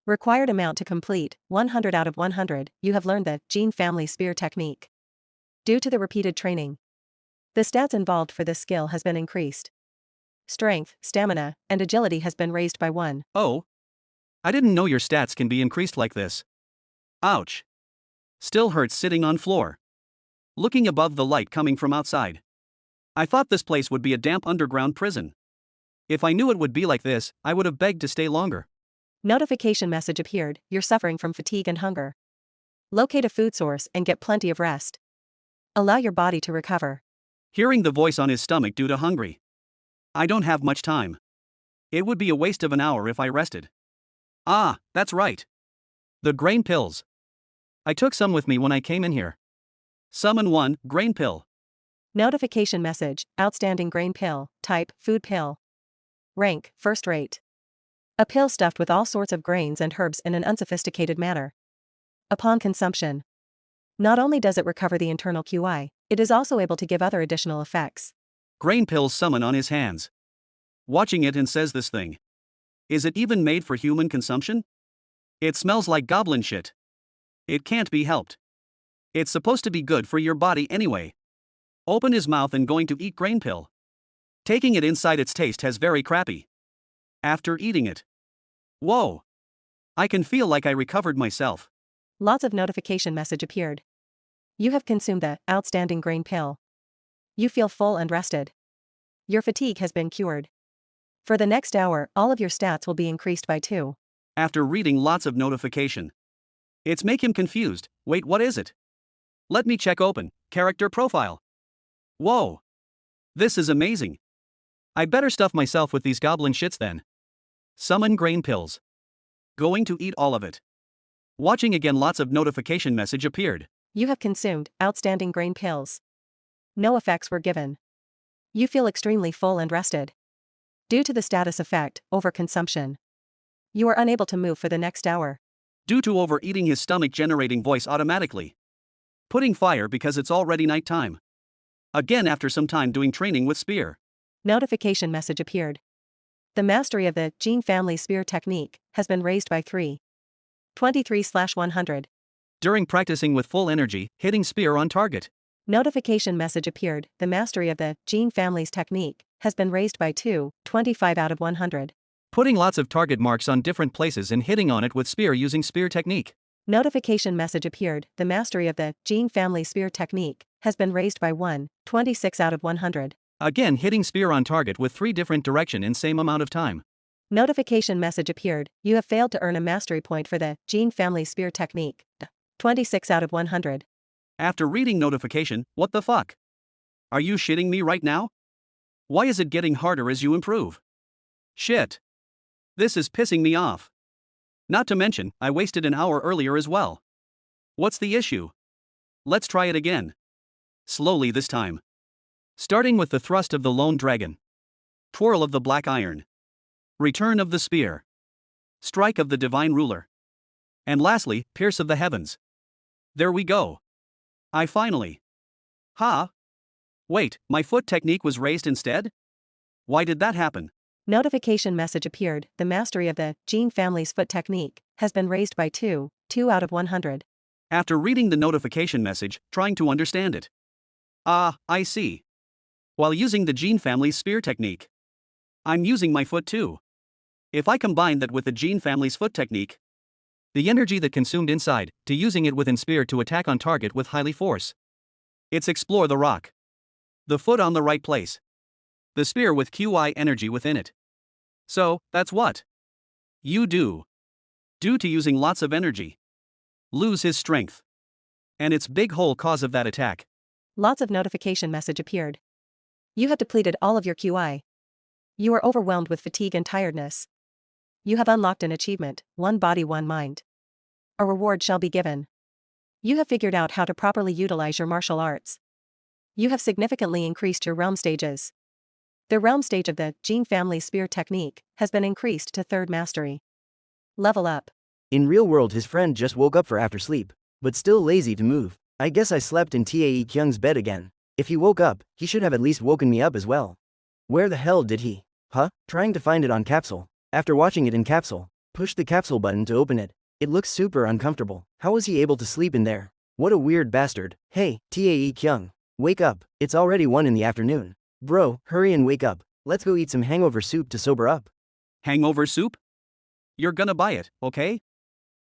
[SPEAKER 3] Required amount to complete, 100 out of 100, you have learned the Gene family spear technique. Due to the repeated training, the stats involved for this skill has been increased. Strength, stamina, and agility has been raised by 1.
[SPEAKER 1] Oh. I didn't know your stats can be increased like this. Ouch. Still hurts sitting on floor. Looking above the light coming from outside. I thought this place would be a damp underground prison. If I knew it would be like this, I would have begged to stay longer.
[SPEAKER 3] Notification message appeared, you're suffering from fatigue and hunger. Locate a food source and get plenty of rest. Allow your body to recover.
[SPEAKER 1] Hearing the voice on his stomach due to hungry. I don't have much time. It would be a waste of an hour if I rested. Ah, that's right. The grain pills. I took some with me when I came in here. Summon 1, grain pill.
[SPEAKER 3] Notification message, outstanding grain pill, type, food pill. Rank, first rate. A pill stuffed with all sorts of grains and herbs in an unsophisticated manner. Upon consumption, not only does it recover the internal QI, it is also able to give other additional effects.
[SPEAKER 1] Grain pills summon on his hands. Watching it and says this thing. Is it even made for human consumption? It smells like goblin shit. It can't be helped. It's supposed to be good for your body anyway. Open his mouth and going to eat grain pill. Taking it inside, its taste has very crappy. After eating it. Whoa. I can feel like I recovered myself.
[SPEAKER 3] Lots of notification message appeared. You have consumed the outstanding grain pill. You feel full and rested. Your fatigue has been cured. For the next hour, all of your stats will be increased by 2.
[SPEAKER 1] After reading lots of notification. It's make him confused. Wait, what is it? Let me check open. Character profile. Whoa. This is amazing. I better stuff myself with these goblin shits then. Summon grain pills. Going to eat all of it. Watching again, lots of notification message appeared.
[SPEAKER 3] You have consumed outstanding grain pills. No effects were given. You feel extremely full and rested. Due to the status effect, overconsumption. You are unable to move for the next hour.
[SPEAKER 1] Due to overeating, his stomach generating voice automatically. Putting fire because it's already nighttime. Again, after some time doing training with spear.
[SPEAKER 3] Notification message appeared. The mastery of the Gene Family Spear technique has been raised by 323/100.
[SPEAKER 1] During practicing with full energy, hitting spear on target.
[SPEAKER 3] Notification message appeared. The mastery of the Gene Family's technique has been raised by 225 out of 100.
[SPEAKER 1] Putting lots of target marks on different places and hitting on it with spear using spear technique.
[SPEAKER 3] Notification message appeared. The mastery of the Gene Family Spear technique has been raised by 126 out of 100.
[SPEAKER 1] Again, hitting spear on target with 3 different direction in same amount of time.
[SPEAKER 3] Notification message appeared. You have failed to earn a mastery point for the Gene Family Spear technique. 26 out of 100.
[SPEAKER 1] After reading notification, what the fuck? Are you shitting me right now? Why is it getting harder as you improve? Shit. This is pissing me off. Not to mention, I wasted an hour earlier as well. What's the issue? Let's try it again. Slowly this time. Starting with the thrust of the lone dragon. Twirl of the black iron. Return of the spear. Strike of the divine ruler. And lastly, pierce of the heavens. There we go. I finally. Wait, my foot technique was raised instead? Why did that happen?
[SPEAKER 3] Notification message appeared. The mastery of the Gene Family's foot technique has been raised by 2 out of 100.
[SPEAKER 1] After reading the notification message, trying to understand it. I see. While using the Gene Family's spear technique, I'm using my foot too. If I combine that with the Gene Family's foot technique, the energy that consumed inside, to using it within spear to attack on target with highly force. It's explore the rock. The foot on the right place. The spear with QI energy within it. So, that's what you do. Due to using lots of energy. Lose his strength. And it's big whole cause of that attack.
[SPEAKER 3] Lots of notification message appeared. You have depleted all of your QI. You are overwhelmed with fatigue and tiredness. You have unlocked an achievement, 1 body 1 mind. A reward shall be given. You have figured out how to properly utilize your martial arts. You have significantly increased your realm stages. The realm stage of the Gene Family Spear technique has been increased to 3rd mastery. Level up.
[SPEAKER 11] In real world, his friend just woke up for after sleep, but still lazy to move. I guess I slept in Tae Kyung's bed again. If he woke up, he should have at least woken me up as well. Where the hell did he? Trying to find it on capsule. After watching it in capsule, push the capsule button to open it. It looks super uncomfortable. How was he able to sleep in there? What a weird bastard. Hey, Tae Kyung. Wake up, it's already 1 in the afternoon. Bro, hurry and wake up. Let's go eat some hangover soup to sober up.
[SPEAKER 1] Hangover soup? You're gonna buy it, okay?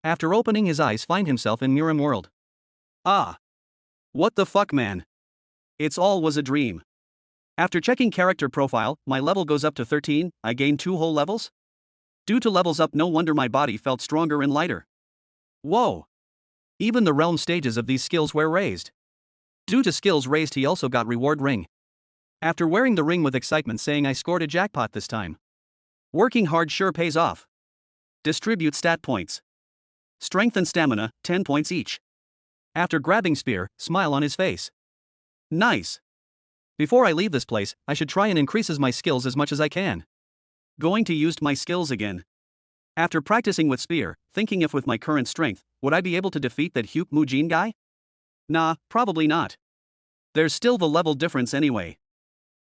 [SPEAKER 1] After opening his eyes, find himself in Murim world. What the fuck, man? It's all was a dream. After checking character profile, my level goes up to 13, I gained 2 whole levels? Due to levels up, no wonder my body felt stronger and lighter. Whoa! Even the realm stages of these skills were raised. Due to skills raised, he also got reward ring. After wearing the ring with excitement, saying I scored a jackpot this time. Working hard sure pays off. Distribute stat points. Strength and stamina, 10 points each. After grabbing spear, smile on his face. Nice. Before I leave this place, I should try and increases my skills as much as I can. Going to use my skills again. After practicing with spear, thinking if with my current strength, would I be able to defeat that Hyuk Mujin guy? Nah, probably not. There's still the level difference anyway.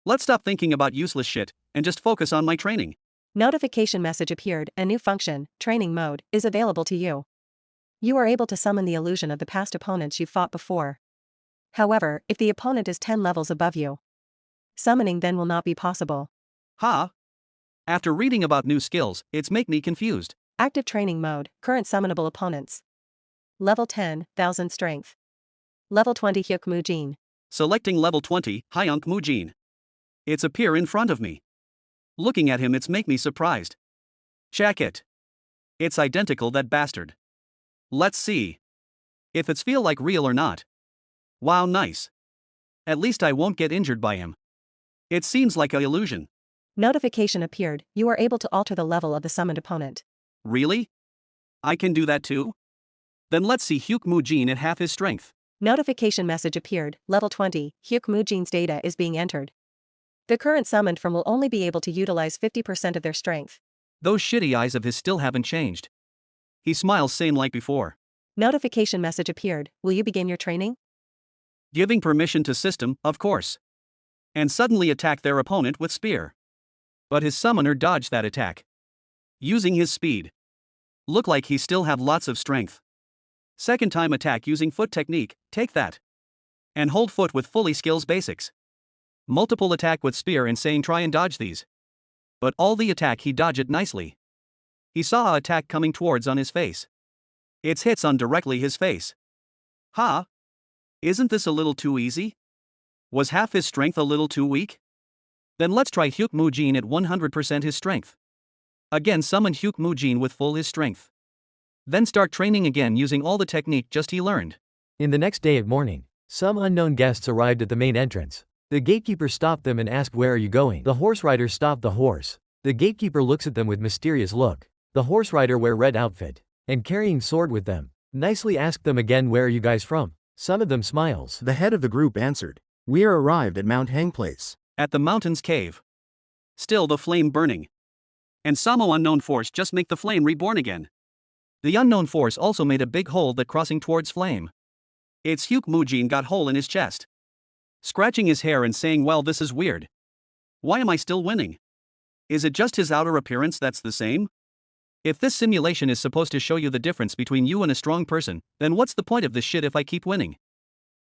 [SPEAKER 1] Let's stop thinking about useless shit, and just focus on my training.
[SPEAKER 3] Notification message appeared, a new function, training mode, is available to you. You are able to summon the illusion of the past opponents you fought before. However, if the opponent is 10 levels above you, summoning then will not be possible.
[SPEAKER 1] Ha! After reading about new skills, it's make me confused.
[SPEAKER 3] Active training mode, current summonable opponents. Level 10, 1000 strength. Level 20 Hyuk Mujin.
[SPEAKER 1] Selecting level 20, Hyunk Mujin. It's appear in front of me. Looking at him it's make me surprised. Check it. It's identical that bastard. Let's see. If it's feel like real or not. Wow, nice. At least I won't get injured by him. It seems like an illusion.
[SPEAKER 3] Notification appeared, you are able to alter the level of the summoned opponent.
[SPEAKER 1] Really? I can do that too? Then let's see Hyuk Mujin at half his strength.
[SPEAKER 3] Notification message appeared, level 20, Hyuk Mujin's data is being entered. The current summoned from will only be able to utilize 50% of their strength.
[SPEAKER 1] Those shitty eyes of his still haven't changed. He smiles same like before.
[SPEAKER 3] Notification message appeared, will you begin your training?
[SPEAKER 1] Giving permission to system, of course. And suddenly attack their opponent with spear. But his summoner dodged that attack. Using his speed. Look like he still have lots of strength. Second time attack using foot technique, take that. And hold foot with fully skills basics. Multiple attack with spear and saying try and dodge these. But all the attack he dodged it nicely. He saw a attack coming towards on his face. It's hits on directly his face. Ha! Isn't this a little too easy? Was half his strength a little too weak? Then let's try Hyuk Mujin at 100% his strength. Again summon Hyuk Mujin with full his strength. Then start training again using all the technique just he learned.
[SPEAKER 10] In the next day at morning, some unknown guests arrived at the main entrance. The gatekeeper stopped them and asked, "Where are you going?" The horse rider stopped the horse. The gatekeeper looks at them with mysterious look. The horse rider wear red outfit and carrying sword with them. Nicely asked them again, "Where are you guys from?" Some of them smiles.
[SPEAKER 9] The head of the group answered. We are arrived at Mount Hang Place.
[SPEAKER 1] At the mountain's cave. Still the flame burning. And Samo unknown force just make the flame reborn again. The unknown force also made a big hole that crossing towards flame. It's Hyuk Mujin got hole in his chest. Scratching his hair and saying, well, this is weird. Why am I still winning? Is it just his outer appearance that's the same? If this simulation is supposed to show you the difference between you and a strong person, then what's the point of this shit if I keep winning?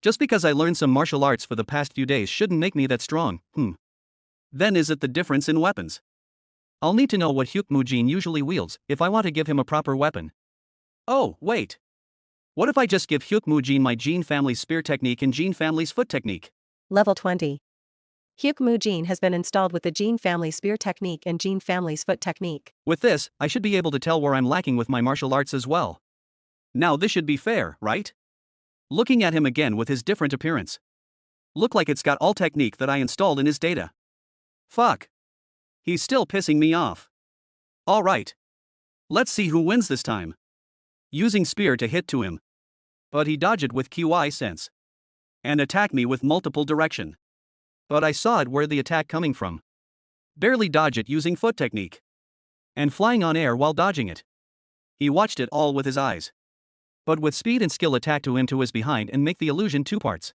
[SPEAKER 1] Just because I learned some martial arts for the past few days shouldn't make me that strong, Then is it the difference in weapons? I'll need to know what Hyuk Mujin usually wields if I want to give him a proper weapon. Oh, wait. What if I just give Hyuk Mujin my Jin family's spear technique and Jin family's foot technique?
[SPEAKER 3] Level 20. Hyuk Mujin has been installed with the Jin family spear technique and Jin family's foot technique.
[SPEAKER 1] With this, I should be able to tell where I'm lacking with my martial arts as well. Now this should be fair, right? Looking at him again with his different appearance. Look like it's got all technique that I installed in his data. Fuck. He's still pissing me off. Alright. Let's see who wins this time. Using spear to hit to him. But he dodged it with QI sense. And attacked me with multiple direction. But I saw it where the attack coming from. Barely dodge it using foot technique. And flying on air while dodging it. He watched it all with his eyes. But with speed and skill attack to him to his behind and make the illusion two parts.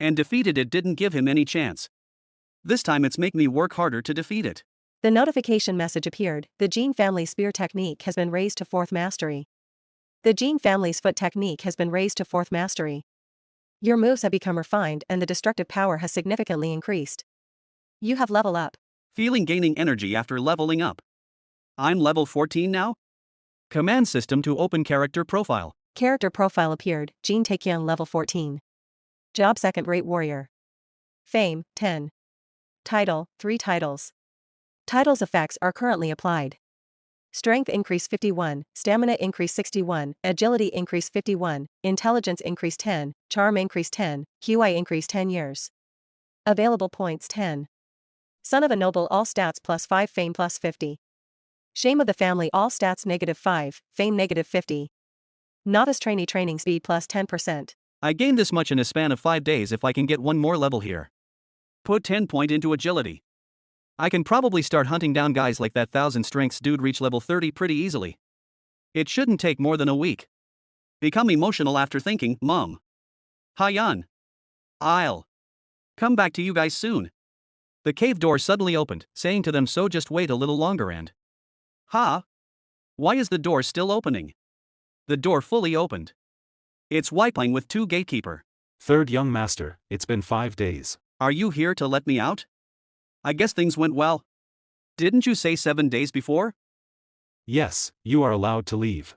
[SPEAKER 1] And defeated it didn't give him any chance. This time it's make me work harder to defeat it.
[SPEAKER 3] The notification message appeared, the Jin family spear technique has been raised to 4th mastery. The Jin family's foot technique has been raised to 4th mastery. Your moves have become refined and the destructive power has significantly increased. You have level up.
[SPEAKER 1] Feeling gaining energy after leveling up. I'm level 14 now? Command system to open character profile.
[SPEAKER 3] Character profile appeared, Jin Taekyung level 14. Job second-rate warrior. Fame, 10. Title, 3 titles. Titles effects are currently applied. Strength increase 51, Stamina increase 61, Agility increase 51, Intelligence increase 10, Charm increase 10, QI increase 10 years. Available points 10. Son of a noble all stats plus 5 fame plus 50. Shame of the family all stats -5, fame -50. Novice trainee training speed plus 10%.
[SPEAKER 1] I gained this much in a span of 5 days if I can get one more level here. Put 10 point into agility. I can probably start hunting down guys like that 1000 strengths dude reach level 30 pretty easily. It shouldn't take more than a week. Become emotional after thinking, Mom. Hayan. I'll come back to you guys soon. The cave door suddenly opened, saying to them so just wait a little longer and... Why is the door still opening? The door fully opened. It's Wiping with 2 gatekeeper.
[SPEAKER 2] Third young master, it's been 5 days.
[SPEAKER 1] Are you here to let me out? I guess things went well. Didn't you say 7 days before?
[SPEAKER 2] Yes, you are allowed to leave.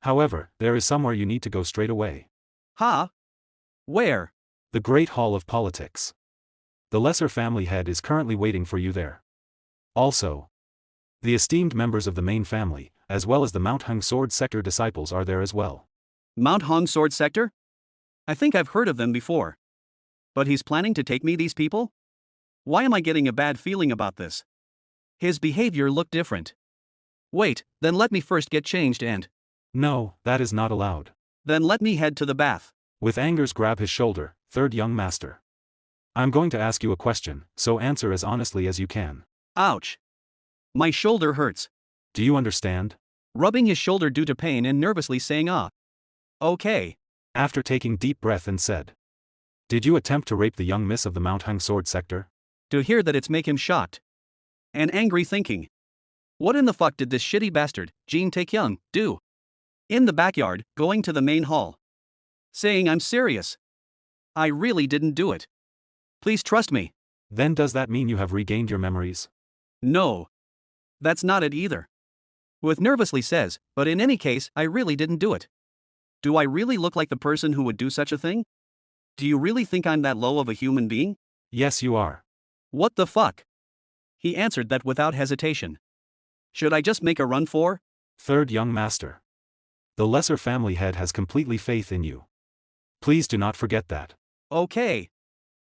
[SPEAKER 2] However, there is somewhere you need to go straight away.
[SPEAKER 1] Where?
[SPEAKER 2] The Great Hall of Politics. The lesser family head is currently waiting for you there. Also, the esteemed members of the main family, as well as the Mount Hung Sword Sector disciples are there as well.
[SPEAKER 1] Mount Hong Sword Sector? I think I've heard of them before. But he's planning to take me these people? Why am I getting a bad feeling about this? His behavior looked different. Wait, then let me first get changed and...
[SPEAKER 2] No, that is not allowed.
[SPEAKER 1] Then let me head to the bath.
[SPEAKER 2] With angers grab his shoulder, third young master. I'm going to ask you a question, so answer as honestly as you can.
[SPEAKER 1] Ouch. My shoulder hurts.
[SPEAKER 2] Do you understand?
[SPEAKER 1] Rubbing his shoulder due to pain and nervously saying okay.
[SPEAKER 2] After taking deep breath and said. Did you attempt to rape the young miss of the Mount Hung Sword Sector?
[SPEAKER 1] To hear that it's make him shocked. And angry thinking. What in the fuck did this shitty bastard, Jin Taekyung, do? In the backyard, going to the main hall. Saying I'm serious. I really didn't do it. Please trust me.
[SPEAKER 2] Then does that mean you have regained your memories?
[SPEAKER 1] No. That's not it either. With nervously says, but in any case, I really didn't do it. Do I really look like the person who would do such a thing? Do you really think I'm that low of a human being?
[SPEAKER 2] Yes, you are.
[SPEAKER 1] What the fuck? He answered that without hesitation. Should I just make a run for?
[SPEAKER 2] Third young master. The lesser family head has completely faith in you. Please do not forget that.
[SPEAKER 1] Okay.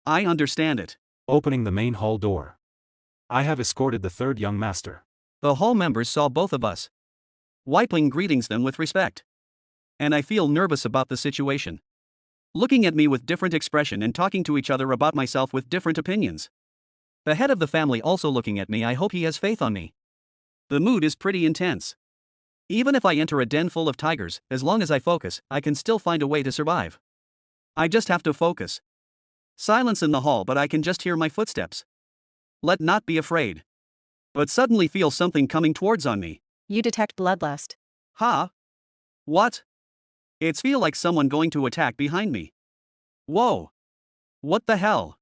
[SPEAKER 1] I understand it.
[SPEAKER 2] Opening the main hall door. I have escorted the third young master.
[SPEAKER 1] The hall members saw both of us. Wiping greetings them with respect. And I feel nervous about the situation. Looking at me with different expression and talking to each other about myself with different opinions. The head of the family also looking at me. I hope he has faith on me. The mood is pretty intense. Even if I enter a den full of tigers, as long as I focus, I can still find a way to survive. I just have to focus. Silence in the hall, but I can just hear my footsteps. Let not be afraid. But suddenly feel something coming towards on me.
[SPEAKER 3] You detect bloodlust.
[SPEAKER 1] What? It's feel like someone going to attack behind me. Whoa. What the hell?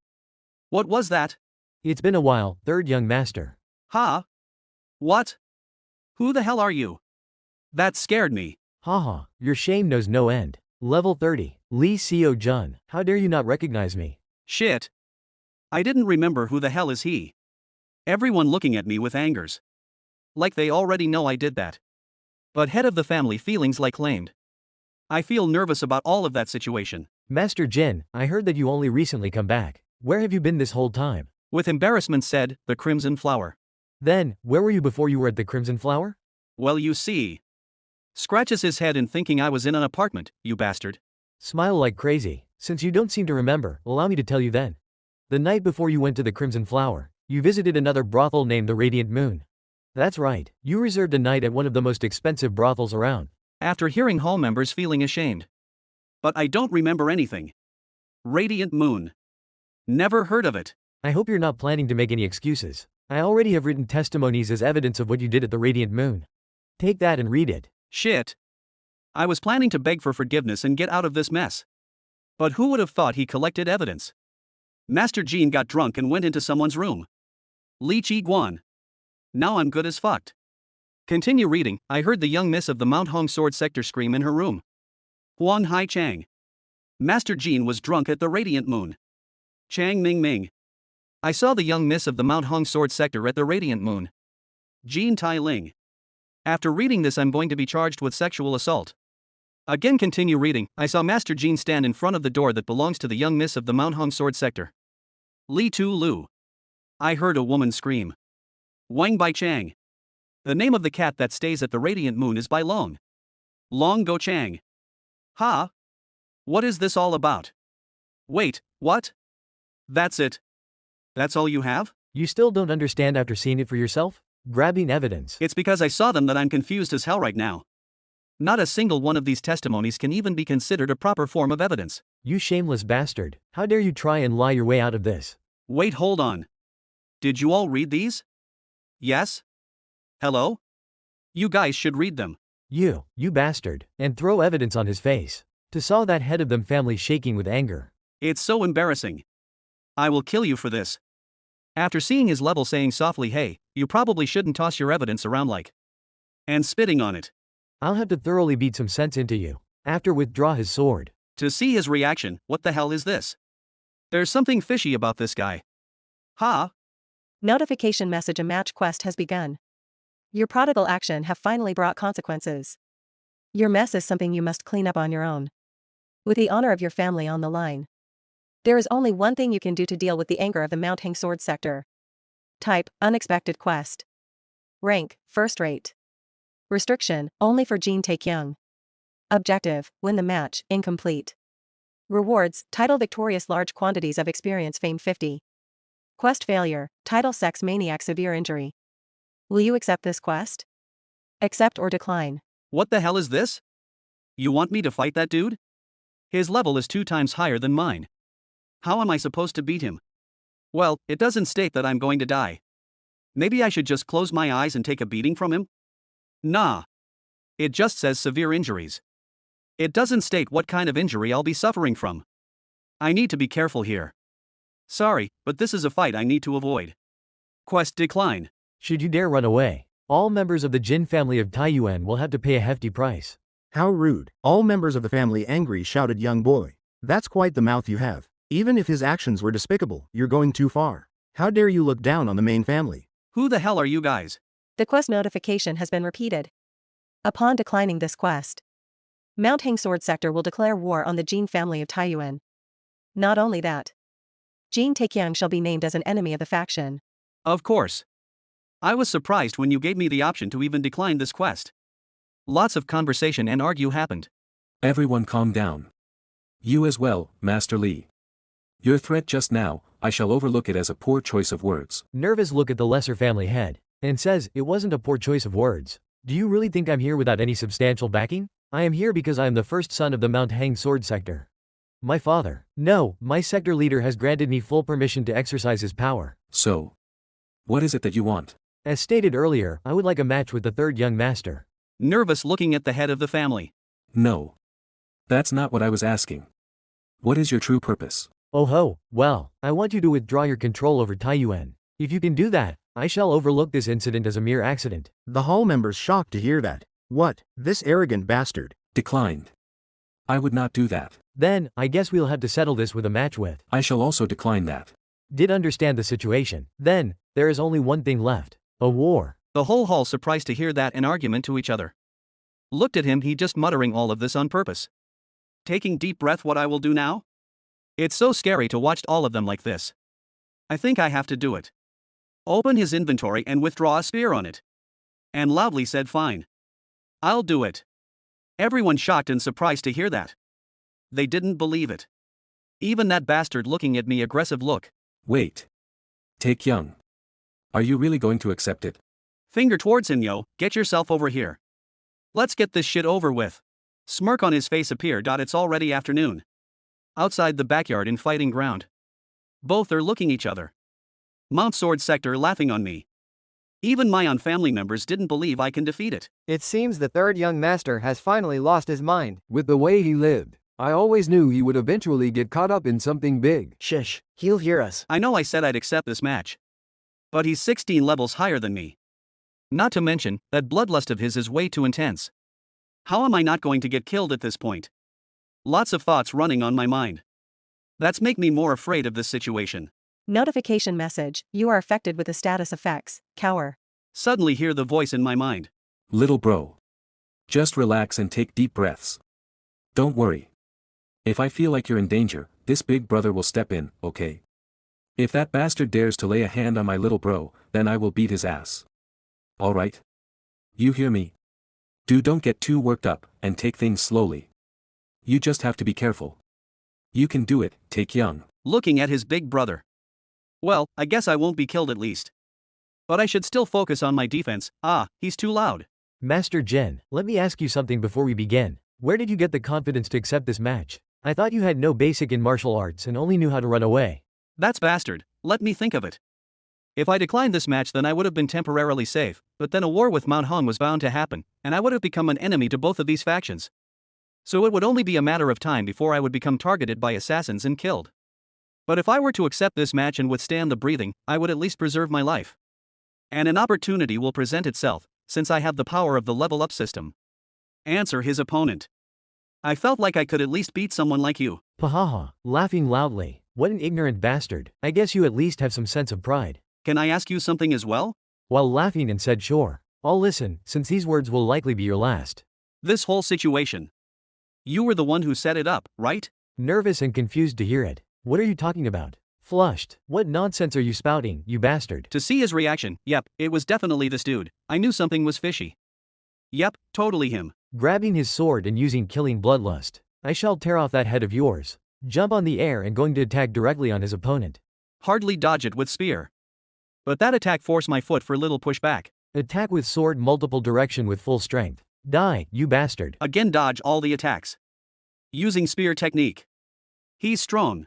[SPEAKER 1] What was that?
[SPEAKER 10] It's been a while, third young master.
[SPEAKER 1] What? Who the hell are you? That scared me.
[SPEAKER 10] Haha, your shame knows no end. Level 30, Lee Seo-jun, how dare you not recognize me?
[SPEAKER 1] Shit. I didn't remember who the hell is he. Everyone looking at me with angers. Like they already know I did that. But head of the family feelings like lamed. I feel nervous about all of that situation.
[SPEAKER 10] Master Jin, I heard that you only recently come back. Where have you been this whole time?
[SPEAKER 1] With embarrassment said, the Crimson Flower.
[SPEAKER 10] Then, where were you before you were at the Crimson Flower?
[SPEAKER 1] Well, you see. Scratches his head in thinking I was in an apartment, you bastard.
[SPEAKER 10] Smile like crazy. Since you don't seem to remember, allow me to tell you then. The night before you went to the Crimson Flower, you visited another brothel named the Radiant Moon. That's right, you reserved a night at one of the most expensive brothels around.
[SPEAKER 1] After hearing hall members feeling ashamed. But I don't remember anything. Radiant Moon. Never heard of it.
[SPEAKER 10] I hope you're not planning to make any excuses. I already have written testimonies as evidence of what you did at the Radiant Moon. Take that and read it.
[SPEAKER 1] Shit. I was planning to beg for forgiveness and get out of this mess. But who would have thought he collected evidence? Master Jean got drunk and went into someone's room. Lee Chi-guan. Now I'm good as fucked. Continue reading. I heard the young miss of the Mount Hong Sword Sector scream in her room. Huang Hai Chang. Master Jean was drunk at the Radiant Moon. Chang Ming Ming. I saw the young miss of the Mount Hong Sword Sector at the Radiant Moon. Jean Tai Ling. After reading this, I'm going to be charged with sexual assault. Again, continue reading. I saw Master Jean stand in front of the door that belongs to the young miss of the Mount Hong Sword Sector. Li Tu Lu. I heard a woman scream. Wang Bai Chang. The name of the cat that stays at the Radiant Moon is Bai Long. Long Go Chang. Ha? What is this all about? Wait, what? That's it. That's all you have?
[SPEAKER 10] You still don't understand after seeing it for yourself? Grabbing evidence.
[SPEAKER 1] It's because I saw them that I'm confused as hell right now. Not a single one of these testimonies can even be considered a proper form of evidence.
[SPEAKER 10] You shameless bastard. How dare you try and lie your way out of this?
[SPEAKER 1] Wait, hold on. Did you all read these? Yes? Hello? You guys should read them.
[SPEAKER 10] You bastard. And throw evidence on his face. To saw that head of them family shaking with anger.
[SPEAKER 1] It's so embarrassing. I will kill you for this. After seeing his level saying softly, hey, you probably shouldn't toss your evidence around like. And spitting on it.
[SPEAKER 10] I'll have to thoroughly beat some sense into you. After withdraw his sword.
[SPEAKER 1] To see his reaction, what the hell is this? There's something fishy about this guy. Ha?
[SPEAKER 3] Notification message: a match quest has begun. Your prodigal action have finally brought consequences. Your mess is something you must clean up on your own. With the honor of your family on the line. There is only one thing you can do to deal with the anger of the Mount Hang Sword sector. Type: unexpected quest. Rank: first rate. Restriction: only for Jin Taekyung. Objective: win the match, incomplete. Rewards: title victorious, large quantities of experience, fame 50. Quest failure: title sex maniac, severe injury. Will you accept this quest? Accept or decline.
[SPEAKER 1] What the hell is this? You want me to fight that dude? His level is 2 times higher than mine. How am I supposed to beat him? Well, it doesn't state that I'm going to die. Maybe I should just close my eyes and take a beating from him? Nah. It just says severe injuries. It doesn't state what kind of injury I'll be suffering from. I need to be careful here. Sorry, but this is a fight I need to avoid. Quest decline.
[SPEAKER 10] Should you dare run away, all members of the Jin family of Taiyuan will have to pay a hefty price.
[SPEAKER 9] How rude. All members of the family angry, shouted young boy. That's quite the mouth you have. Even if his actions were despicable, you're going too far. How dare you look down on the main family?
[SPEAKER 1] Who the hell are you guys?
[SPEAKER 3] The quest notification has been repeated. Upon declining this quest, Mount Hang Sword sector will declare war on the Jin family of Taiyuan. Not only that, Jin Taekyung shall be named as an enemy of the faction.
[SPEAKER 1] Of course. I was surprised when you gave me the option to even decline this quest. Lots of conversation and argue happened.
[SPEAKER 6] Everyone calm down. You as well, Master Lee. Your threat just now, I shall overlook it as a poor choice of words.
[SPEAKER 10] Nervous look at the lesser family head. And says, it wasn't a poor choice of words. Do you really think I'm here without any substantial backing? I am here because I am the first son of the Mount Hang Sword sector. My father. No, my sector leader has granted me full permission to exercise his power.
[SPEAKER 6] So, what is it that you want?
[SPEAKER 10] As stated earlier, I would like a match with the third young master.
[SPEAKER 1] Nervous looking at the head of the family.
[SPEAKER 6] No. That's not what I was asking. What is your true purpose?
[SPEAKER 10] Oh ho, well, I want you to withdraw your control over Taiyuan. If you can do that, I shall overlook this incident as a mere accident.
[SPEAKER 9] The hall members shocked to hear that. What? This arrogant bastard.
[SPEAKER 6] Declined. I would not do that.
[SPEAKER 10] Then, I guess we'll have to settle this with a match with.
[SPEAKER 6] I shall also decline that.
[SPEAKER 10] Did understand the situation. Then, there is only one thing left. A war.
[SPEAKER 1] The whole hall surprised to hear that an argument to each other. Looked at him, he just muttering all of this on purpose. Taking deep breath, what I will do now? It's so scary to watch all of them like this. I think I have to do it. Open his inventory and withdraw a spear on it. And loudly said fine. I'll do it. Everyone shocked and surprised to hear that. They didn't believe it. Even that bastard looking at me aggressive look.
[SPEAKER 6] Wait. Taekyung. Are you really going to accept it?
[SPEAKER 1] Finger towards him, yo, get yourself over here. Let's get this shit over with. Smirk on his face appeared. It's already afternoon. Outside the backyard in fighting ground. Both are looking each other. Mount Sword sector laughing on me. Even my own family members didn't believe I can defeat it.
[SPEAKER 7] It seems the third young master has finally lost his mind.
[SPEAKER 8] With the way he lived, I always knew he would eventually get caught up in something big.
[SPEAKER 11] Shush, he'll hear us.
[SPEAKER 1] I know I said I'd accept this match. But he's 16 levels higher than me. Not to mention, that bloodlust of his is way too intense. How am I not going to get killed at this point? Lots of thoughts running on my mind. That's make me more afraid of this situation.
[SPEAKER 3] Notification message: you are affected with the status effects. Cower.
[SPEAKER 1] Suddenly hear the voice in my mind.
[SPEAKER 6] Little bro. Just relax and take deep breaths. Don't worry. If I feel like you're in danger, this big brother will step in, okay? If that bastard dares to lay a hand on my little bro, then I will beat his ass. Alright? You hear me? Don't get too worked up, and take things slowly. You just have to be careful. You can do it, Taekyung.
[SPEAKER 1] Looking at his big brother. Well, I guess I won't be killed at least. But I should still focus on my defense. He's too loud.
[SPEAKER 10] Master Jin, let me ask you something before we begin. Where did you get the confidence to accept this match? I thought you had no basic in martial arts and only knew how to run away.
[SPEAKER 1] That's bastard, let me think of it. If I declined this match, then I would have been temporarily safe, but then a war with Mount Hong was bound to happen, and I would have become an enemy to both of these factions. So it would only be a matter of time before I would become targeted by assassins and killed. But if I were to accept this match and withstand the breathing, I would at least preserve my life. And an opportunity will present itself, since I have the power of the level up system. Answer his opponent. I felt like I could at least beat someone like you.
[SPEAKER 10] Pahaha, laughing loudly. What an ignorant bastard. I guess you at least have some sense of pride.
[SPEAKER 1] Can I ask you something as well?
[SPEAKER 10] While laughing and said sure. I'll listen, since these words will likely be your last.
[SPEAKER 1] This whole situation. You were the one who set it up, right?
[SPEAKER 10] Nervous and confused to hear it. What are you talking about? Flushed. What nonsense are you spouting, you bastard?
[SPEAKER 1] To see his reaction, yep, it was definitely this dude. I knew something was fishy. Yep, totally him.
[SPEAKER 10] Grabbing his sword and using killing bloodlust. I shall tear off that head of yours. Jump on the air and going to attack directly on his opponent.
[SPEAKER 1] Hardly dodge it with spear. But that attack forced my foot for little pushback.
[SPEAKER 10] Attack with sword multiple direction with full strength. Die, you bastard.
[SPEAKER 1] Again dodge all the attacks. Using spear technique. He's strong.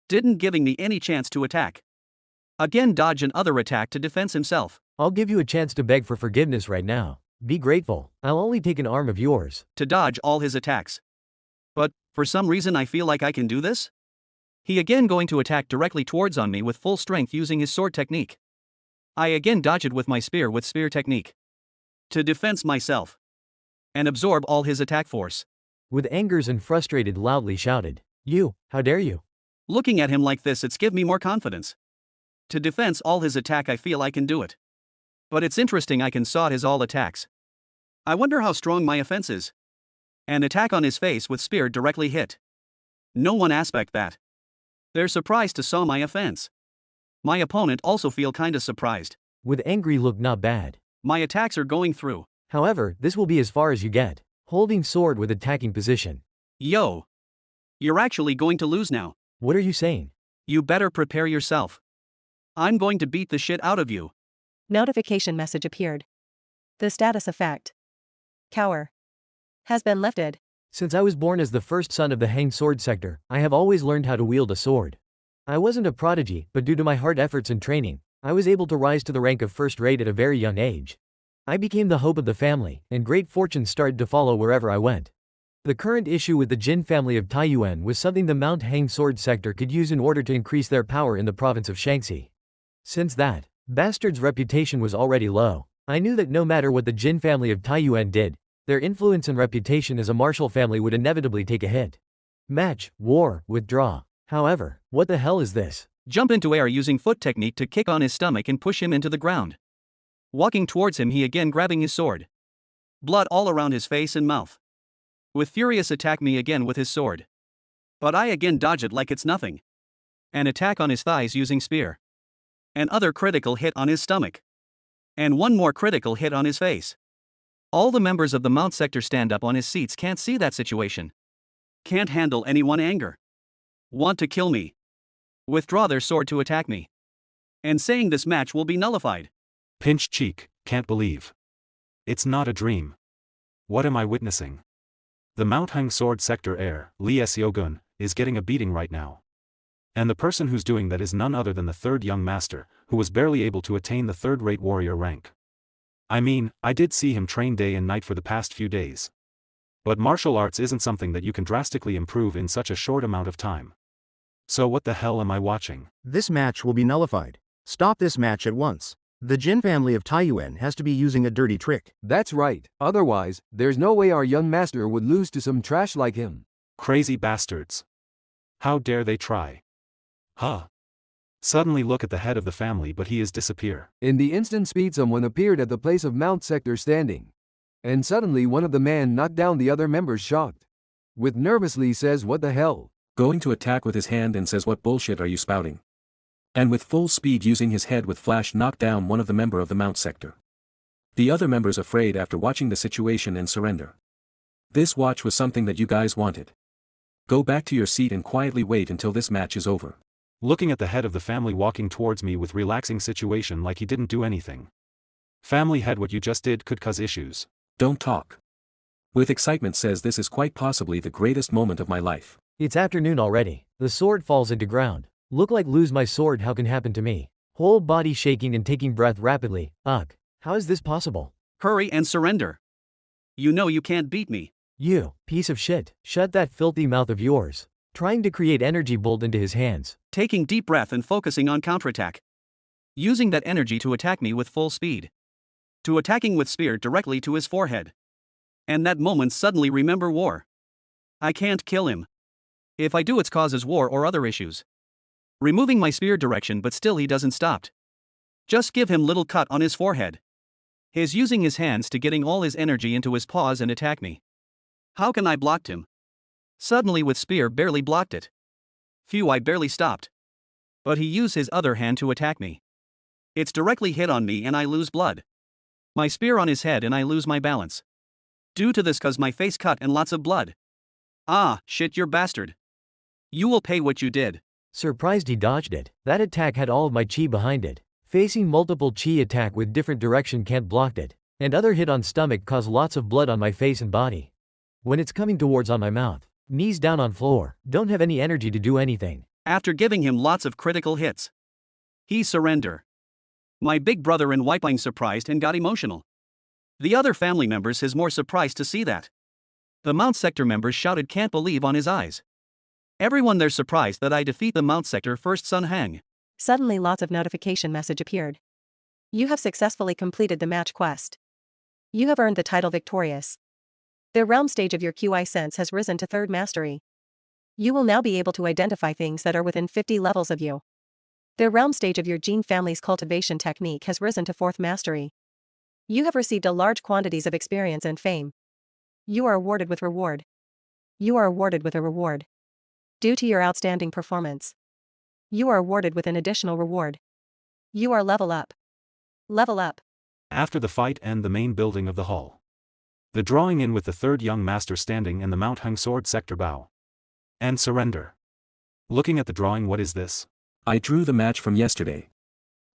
[SPEAKER 1] Didn't giving me any chance to attack. Again dodge another attack to defense himself.
[SPEAKER 10] I'll give you a chance to beg for forgiveness right now. Be grateful. I'll only take an arm of yours.
[SPEAKER 1] To dodge all his attacks. But, for some reason I feel like I can do this? He again going to attack directly towards on me with full strength using his sword technique. I again dodge it with my spear with spear technique. To defense myself. And absorb all his attack force.
[SPEAKER 10] With angers and frustrated loudly shouted. You, how dare you?
[SPEAKER 1] Looking at him like this, it's give me more confidence. To defense all his attack I feel I can do it. But it's interesting I can saw his all attacks. I wonder how strong my offense is. An attack on his face with spear directly hit. No one aspect that. They're surprised to saw my offense. My opponent also feel kinda surprised.
[SPEAKER 10] With angry look not bad.
[SPEAKER 1] My attacks are going through.
[SPEAKER 10] However, this will be as far as you get. Holding sword with attacking position.
[SPEAKER 1] Yo. You're actually going to lose now.
[SPEAKER 10] What are you saying?
[SPEAKER 1] You better prepare yourself. I'm going to beat the shit out of you.
[SPEAKER 3] Notification message appeared. The status effect. Cower. Has been lifted.
[SPEAKER 10] Since I was born as the first son of the Hang Sword sector, I have always learned how to wield a sword. I wasn't a prodigy, but due to my hard efforts and training, I was able to rise to the rank of first rate at a very young age. I became the hope of the family, and great fortune started to follow wherever I went. The current issue with the Jin family of Taiyuan was something the Mount Hang Sword sector could use in order to increase their power in the province of Shaanxi. Since that bastard's reputation was already low, I knew that no matter what the Jin family of Taiyuan did, their influence and reputation as a martial family would inevitably take a hit. Match, war, withdraw. However, what the hell is this?
[SPEAKER 1] Jump into air using foot technique to kick on his stomach and push him into the ground. Walking towards him, he again grabbing his sword. Blood all around his face and mouth. With furious attack me again with his sword. But I again dodge it like it's nothing. An attack on his thighs using spear. An other critical hit on his stomach. And one more critical hit on his face. All the members of the Mount sector stand up on his seats, can't see that situation. Can't handle anyone anger. Want to kill me. Withdraw their sword to attack me. And saying this match will be nullified.
[SPEAKER 2] Pinch cheek, can't believe. It's not a dream. What am I witnessing? The Mount Hang Sword sector heir, Lee Seogun, is getting a beating right now. And the person who's doing that is none other than the third young master, who was barely able to attain the third-rate warrior rank. I mean, I did see him train day and night for the past few days. But martial arts isn't something that you can drastically improve in such a short amount of time. So what the hell am I watching?
[SPEAKER 9] This match will be nullified. Stop this match at once. The Jin family of Taiyuan has to be using a dirty trick.
[SPEAKER 8] That's right. Otherwise, there's no way our young master would lose to some trash like him.
[SPEAKER 2] Crazy bastards. How dare they try? Huh. Suddenly look at the head of the family, but he is disappear.
[SPEAKER 8] In the instant speed, someone appeared at the place of Mount sector standing. And suddenly one of the men knocked down the other members, shocked. With nervously says, what the hell?
[SPEAKER 6] Going to attack with his hand and says, what bullshit are you spouting? And with full speed using his head with flash knocked down one of the member of the Mount sector. The other members afraid after watching the situation and surrender. This watch was something that you guys wanted. Go back to your seat and quietly wait until this match is over.
[SPEAKER 2] Looking at the head of the family walking towards me with relaxing situation like he didn't do anything. Family head, what you just did could cause issues.
[SPEAKER 6] Don't talk. With excitement says this is quite possibly the greatest moment of my life.
[SPEAKER 10] It's afternoon already. The sword falls into ground. Look like lose my sword, how can happen to me? Whole body shaking and taking breath rapidly. Ugh. How is this possible?
[SPEAKER 1] Hurry and surrender. You know you can't beat me.
[SPEAKER 10] You, piece of shit, shut that filthy mouth of yours. Trying to create energy bolt into his hands.
[SPEAKER 1] Taking deep breath and focusing on counterattack. Using that energy to attack me with full speed. To attacking with spear directly to his forehead. And that moment suddenly remember war. I can't kill him. If I do, it causes war or other issues. Removing my spear direction, but still he doesn't stop. Just give him little cut on his forehead. He's using his hands to getting all his energy into his paws and attack me. How can I blocked him? Suddenly with spear barely blocked it. Phew, I barely stopped. But he used his other hand to attack me. It's directly hit on me and I lose blood. My spear on his head and I lose my balance. Due to this cause my face cut and lots of blood. Ah, shit, you bastard. You will pay what you did.
[SPEAKER 10] Surprised he dodged it. That attack had all of my chi behind it. Facing multiple chi attack with different direction can't blocked it. And other hit on stomach cause lots of blood on my face and body. When it's coming towards on my mouth. Knees down on floor. Don't have any energy to do anything.
[SPEAKER 1] After giving him lots of critical hits. He surrender. My big brother and Wiping surprised and got emotional. The other family members is more surprised to see that. The Mount Sector members shouted can't believe on his eyes. Everyone there surprised that I defeat the Mount Sector first Sun Hang.
[SPEAKER 3] Suddenly lots of notification message appeared. You have successfully completed the match quest. You have earned the title victorious. The realm stage of your QI sense has risen to 3rd mastery. You will now be able to identify things that are within 50 levels of you. The realm stage of your gene family's cultivation technique has risen to 4th mastery. You have received a large quantities of experience and fame. You are awarded with reward. You are awarded with a reward. Due to your outstanding performance. You are awarded with an additional reward. You are level up. Level up.
[SPEAKER 2] After the fight and the main building of the hall. The drawing in with the 3rd young master standing and the Mount Hung sword sector bow. And surrender. Looking at the drawing, what is this?
[SPEAKER 6] I drew the match from yesterday.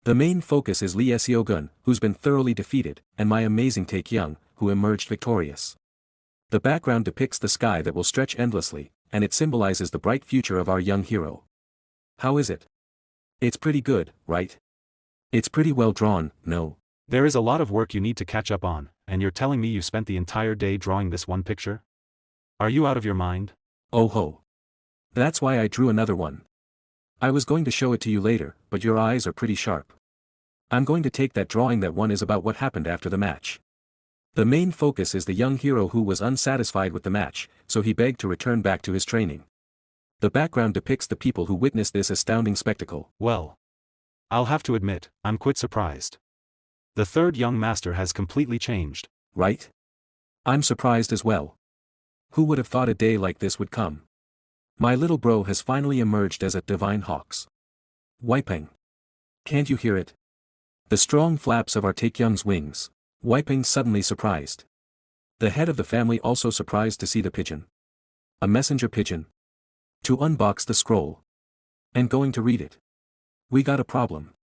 [SPEAKER 6] The main focus is Lee Seogun, who's been thoroughly defeated, and my amazing Taekyung, who emerged victorious. The background depicts the sky that will stretch endlessly, and it symbolizes the bright future of our young hero. How is it? It's pretty good, right? It's pretty well drawn, no?
[SPEAKER 2] There is a lot of work you need to catch up on, and you're telling me you spent the entire day drawing this one picture? Are you out of your mind?
[SPEAKER 6] Oh ho. That's why I drew another one. I was going to show it to you later, but your eyes are pretty sharp. I'm going to take that drawing. That one is about what happened after the match. The main focus is the young hero who was unsatisfied with the match, so he begged to return back to his training. The background depicts the people who witnessed this astounding spectacle.
[SPEAKER 2] Well, I'll have to admit, I'm quite surprised. The 3rd young master has completely changed.
[SPEAKER 6] Right? I'm surprised as well. Who would have thought a day like this would come? My little bro has finally emerged as a divine hawks. Wiping. Can't you hear it? The strong flaps of our Taekyung's wings. Wiping suddenly surprised. The head of the family also surprised to see the pigeon. A messenger pigeon. To unbox the scroll. And going to read it. We got a problem.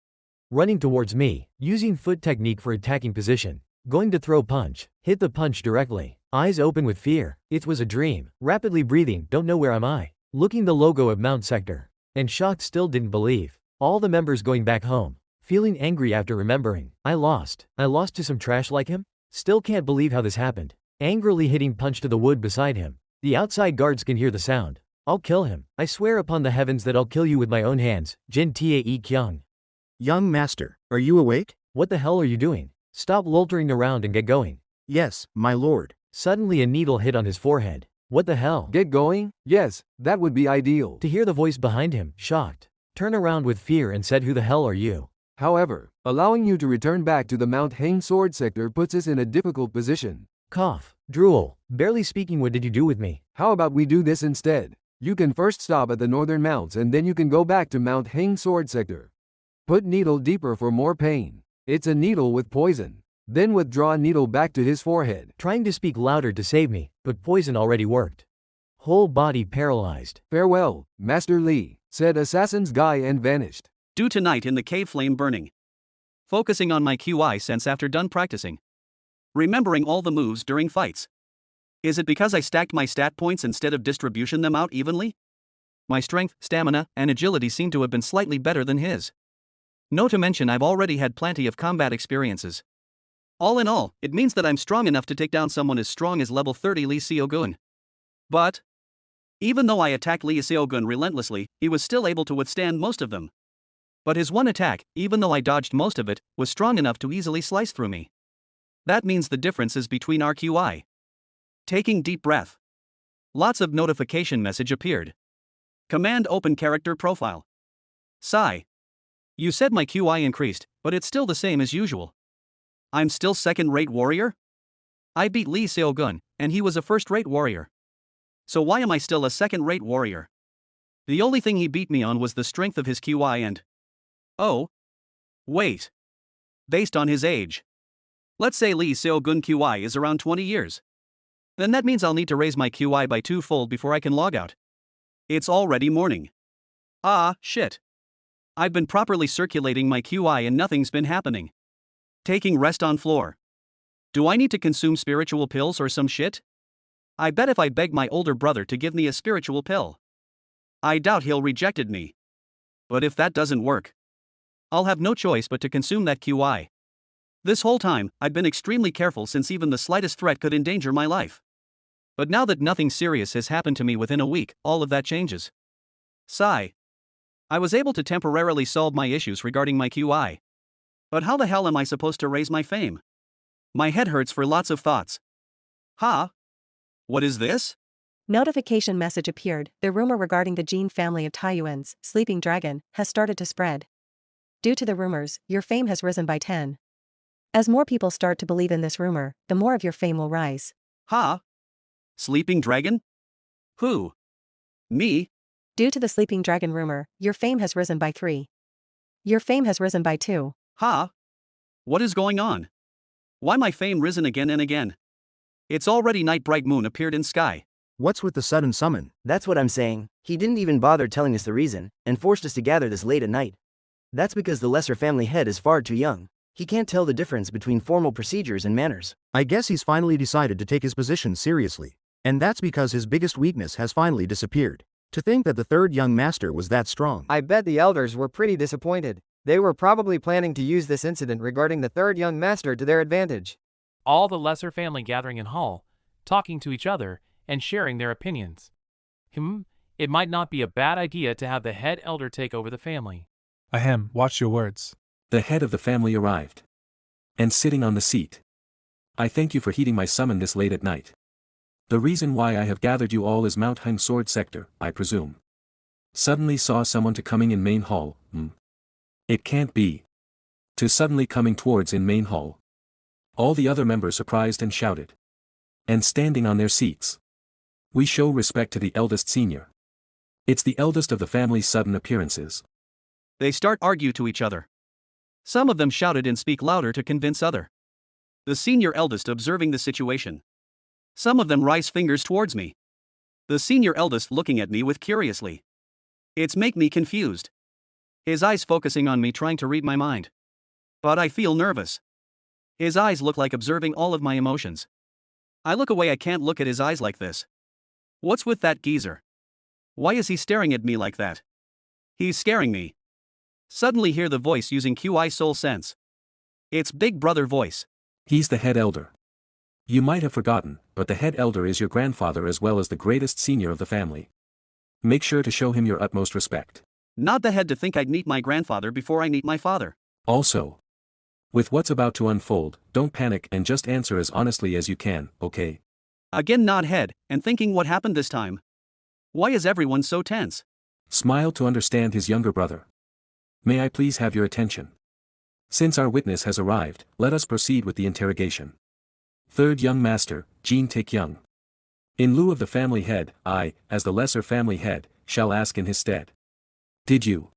[SPEAKER 10] Running towards me, using foot technique for attacking position. Going to throw punch, hit the punch directly. Eyes open with fear. It was a dream. Rapidly breathing, don't know where am I. Looking the logo of Mount Sector. And shocked, still didn't believe. All the members going back home. Feeling angry after remembering. I lost to some trash like him? Still can't believe how this happened. Angrily hitting punch to the wood beside him. The outside guards can hear the sound. I'll kill him. I swear upon the heavens that I'll kill you with my own hands. Jin Tae Kyung.
[SPEAKER 9] Young master, are you awake?
[SPEAKER 10] What the hell are you doing? Stop loitering around and get going.
[SPEAKER 9] Yes, my lord.
[SPEAKER 10] Suddenly a needle hit on his forehead. What the hell?
[SPEAKER 8] Get going? Yes, that would be ideal.
[SPEAKER 10] To hear the voice behind him, shocked. Turn around with fear and said, who the hell are you?
[SPEAKER 8] However, allowing you to return back to the Mount Hang sword sector puts us in a difficult position.
[SPEAKER 10] Cough. Drool. Barely speaking, what did you do with me?
[SPEAKER 8] How about we do this instead? You can first stop at the northern mounts and then you can go back to Mount Hang sword sector. Put needle deeper for more pain. It's a needle with poison. Then withdraw needle back to his forehead.
[SPEAKER 10] Trying to speak louder to save me, but poison already worked. whole body paralyzed.
[SPEAKER 8] Farewell, Master Lee, said Assassin's Guy and vanished.
[SPEAKER 1] Due to night in the cave flame burning. Focusing on my QI sense after done practicing. Remembering all the moves during fights. Is it because I stacked my stat points instead of distribution them out evenly? My strength, stamina, and agility seem to have been slightly better than his. No to mention I've already had plenty of combat experiences. All in all, it means that I'm strong enough to take down someone as strong as level 30 Lee Seo-gun. But even though I attacked Lee Seo-gun relentlessly, he was still able to withstand most of them. But his one attack, even though I dodged most of it, was strong enough to easily slice through me. That means the difference is between our QI. Taking deep breath. Lots of notification message appeared. Command open character profile. Sigh. You said my QI increased, but it's still the same as usual. I'm still second-rate warrior? I beat Lee Seo-gun, and he was a first-rate warrior. So why am I still a second-rate warrior? The only thing he beat me on was the strength of his QI and... Oh. Wait. Based on his age. Let's say Lee Seo-gun QI is around 20 years. Then that means I'll need to raise my QI by 2-fold before I can log out. It's already morning. Ah, shit. I've been properly circulating my QI and nothing's been happening. Taking rest on floor. Do I need to consume spiritual pills or some shit? I bet if I beg my older brother to give me a spiritual pill, I doubt he'll rejected me. But if that doesn't work, I'll have no choice but to consume that QI. This whole time, I've been extremely careful since even the slightest threat could endanger my life. But now that nothing serious has happened to me within a week, all of that changes. Sigh. I was able to temporarily solve my issues regarding my QI. But how the hell am I supposed to raise my fame? My head hurts for lots of thoughts. Huh? What is this?
[SPEAKER 3] Notification message appeared. The rumor regarding the Jin family of Taiyuan's sleeping dragon has started to spread. Due to the rumors, your fame has risen by 10. As more people start to believe in this rumor, the more of your fame will rise.
[SPEAKER 1] Huh? Sleeping dragon? Who? Me?
[SPEAKER 3] Due to the sleeping dragon rumor, your fame has risen by 3. Your fame has risen by 2.
[SPEAKER 1] Huh? What is going on? Why my fame risen again and again? It's already night, bright moon appeared in sky.
[SPEAKER 9] What's with the sudden summon?
[SPEAKER 11] That's what I'm saying. He didn't even bother telling us the reason, and forced us to gather this late at night. That's because the lesser family head is far too young. He can't tell the difference between formal procedures and manners.
[SPEAKER 9] I guess he's finally decided to take his position seriously. And that's because his biggest weakness has finally disappeared. To think that the third young master was that strong.
[SPEAKER 7] I bet the elders were pretty disappointed. They were probably planning to use this incident regarding the third young master to their advantage.
[SPEAKER 12] All the lesser family gathering in hall, talking to each other, and sharing their opinions. It might not be a bad idea to have the head elder take over the family.
[SPEAKER 13] Ahem, watch your words.
[SPEAKER 6] The head of the family arrived. And sitting on the seat. I thank you for heeding my summon this late at night. The reason why I have gathered you all is Mount Heng Sword Sector, I presume. Suddenly saw someone to coming in main hall, It can't be. To suddenly coming towards in main hall. All the other members surprised and shouted. And standing on their seats. We show respect to the eldest senior. It's the eldest of the family's sudden appearances.
[SPEAKER 1] They start argue to each other. Some of them shouted and speak louder to convince other. The senior eldest observing the situation. Some of them rise fingers towards me. The senior eldest looking at me with curiously. It's make me confused. His eyes focusing on me trying to read my mind. But I feel nervous. His eyes look like observing all of my emotions. I look away, I can't look at his eyes like this. What's with that geezer? Why is he staring at me like that? He's scaring me. Suddenly hear the voice using QI soul sense. It's Big Brother voice.
[SPEAKER 6] He's the head elder. You might have forgotten, but the head elder is your grandfather as well as the greatest senior of the family. Make sure to show him your utmost respect.
[SPEAKER 1] Not the head to think I'd meet my grandfather before I meet my father.
[SPEAKER 6] Also, with what's about to unfold, don't panic and just answer as honestly as you can, okay?
[SPEAKER 1] Again nod head, and thinking what happened this time. Why is everyone so tense?
[SPEAKER 6] Smile to understand his younger brother. May I please have your attention? Since our witness has arrived, let us proceed with the interrogation. Third young master, Jin Tae-kyung. In lieu of the family head, I, as the lesser family head, shall ask in his stead. Did you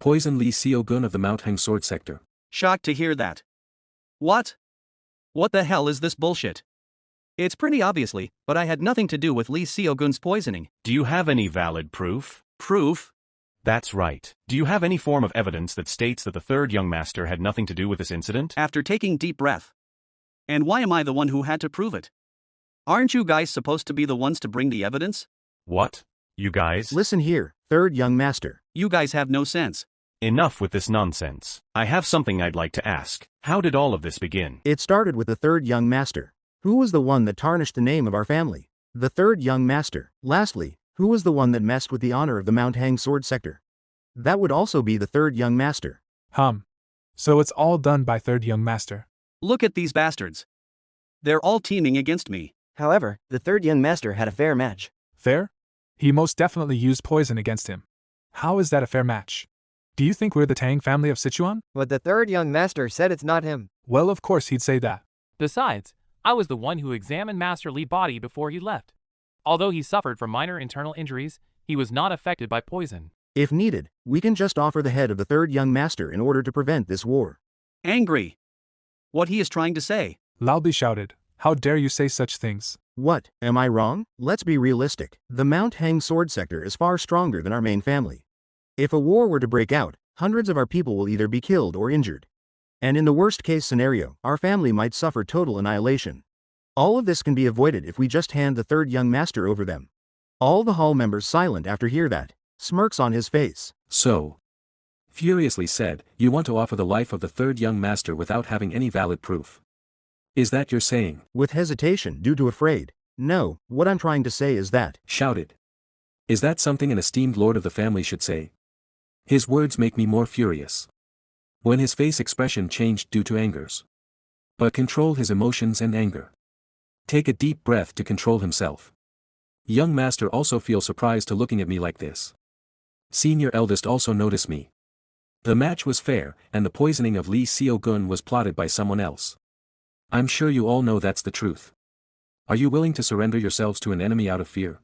[SPEAKER 6] poison Lee Seo-gun of the Mount Heng Sword Sector?
[SPEAKER 1] Shocked to hear that. What? What the hell is this bullshit? It's pretty obviously, but I had nothing to do with Lee Seo-gun's poisoning.
[SPEAKER 2] Do you have any valid proof?
[SPEAKER 1] Proof?
[SPEAKER 2] That's right. Do you have any form of evidence that states that the third young master had nothing to do with this incident?
[SPEAKER 1] After taking deep breath. And why am I the one who had to prove it? Aren't you guys supposed to be the ones to bring the evidence?
[SPEAKER 2] What? You guys?
[SPEAKER 9] Listen here, third young master.
[SPEAKER 1] You guys have no sense.
[SPEAKER 2] Enough with this nonsense. I have something I'd like to ask. How did all of this begin?
[SPEAKER 9] It started with the third young master. Who was the one that tarnished the name of our family? The third young master. Lastly, who was the one that messed with the honor of the Mount Hang Sword sector? That would also be the third young master.
[SPEAKER 13] So it's all done by third young master.
[SPEAKER 1] Look at these bastards. They're all teaming against me.
[SPEAKER 11] However, the third young master had a fair match.
[SPEAKER 13] Fair? He most definitely used poison against him. How is that a fair match? Do you think we're the Tang family of Sichuan?
[SPEAKER 7] But the third young master said it's not him.
[SPEAKER 13] Well, of course he'd say that.
[SPEAKER 12] Besides, I was the one who examined Master Li's body before he left. Although he suffered from minor internal injuries, he was not affected by poison.
[SPEAKER 9] If needed, we can just offer the head of the third young master in order to prevent this war.
[SPEAKER 1] Angry. What he is trying to say.
[SPEAKER 13] Loudly shouted, "How dare you say such things?"
[SPEAKER 9] What, am I wrong? Let's be realistic. The Mount Hang Sword sector is far stronger than our main family. If a war were to break out, hundreds of our people will either be killed or injured. And in the worst case scenario, our family might suffer total annihilation. All of this can be avoided if we just hand the third young master over them. All the hall members silent after hear that. Smirks on his face.
[SPEAKER 6] So, furiously said, you want to offer the life of the third young master without having any valid proof. Is that your saying?
[SPEAKER 9] With hesitation due to afraid. No, what I'm trying to say is that.
[SPEAKER 6] Shouted. Is that something an esteemed lord of the family should say? His words make me more furious. When his face expression changed due to angers. But control his emotions and anger. Take a deep breath to control himself. Young master also feels surprised to looking at me like this. Senior eldest also notice me. The match was fair, and the poisoning of Lee Seo-gun was plotted by someone else. I'm sure you all know that's the truth. Are you willing to surrender yourselves to an enemy out of fear?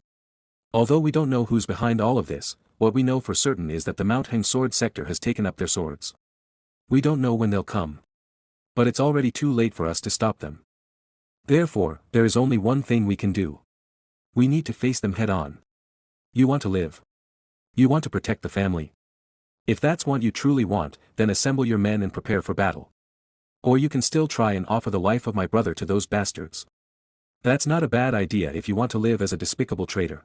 [SPEAKER 6] Although we don't know who's behind all of this, what we know for certain is that the Mount Hang Sword sector has taken up their swords. We don't know when they'll come. But it's already too late for us to stop them. Therefore, there is only one thing we can do. We need to face them head on. You want to live. You want to protect the family. If that's what you truly want, then assemble your men and prepare for battle. Or you can still try and offer the life of my brother to those bastards. That's not a bad idea if you want to live as a despicable traitor.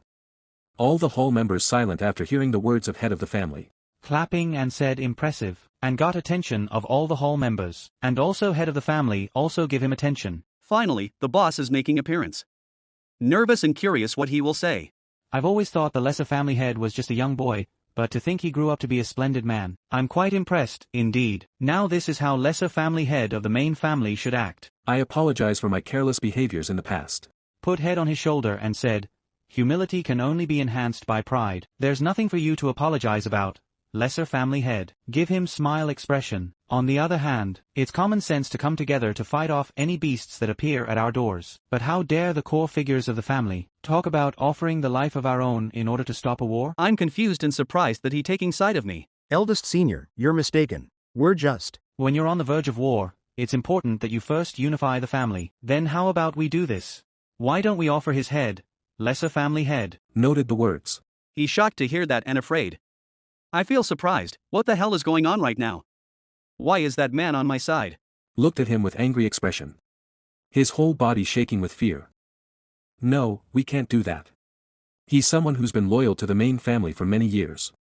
[SPEAKER 6] All the hall members silent after hearing the words of head of the family.
[SPEAKER 1] Clapping and said impressive, and got attention of all the hall members, and also head of the family also give him attention. Finally, the boss is making appearance. Nervous and curious what he will say. I've always thought the lesser family head was just a young boy, but to think he grew up to be a splendid man. I'm quite impressed, indeed. Now this is how lesser family head of the main family should act.
[SPEAKER 6] I apologize for my careless behaviors in the past.
[SPEAKER 1] Put head on his shoulder and said, humility can only be enhanced by pride. There's nothing for you to apologize about. Lesser family head. Give him smile expression. On the other hand, it's common sense to come together to fight off any beasts that appear at our doors. But how dare the core figures of the family talk about offering the life of our own in order to stop a war? I'm confused and surprised that he taking side of me.
[SPEAKER 9] Eldest senior, you're mistaken. We're just.
[SPEAKER 1] When you're on the verge of war, it's important that you first unify the family. Then how about we do this? Why don't we offer his head, lesser family head?
[SPEAKER 6] Noted the words.
[SPEAKER 1] He's shocked to hear that and afraid. I feel surprised. What the hell is going on right now? Why is that man on my side?
[SPEAKER 6] Looked at him with angry expression. His whole body shaking with fear. No, we can't do that. He's someone who's been loyal to the main family for many years.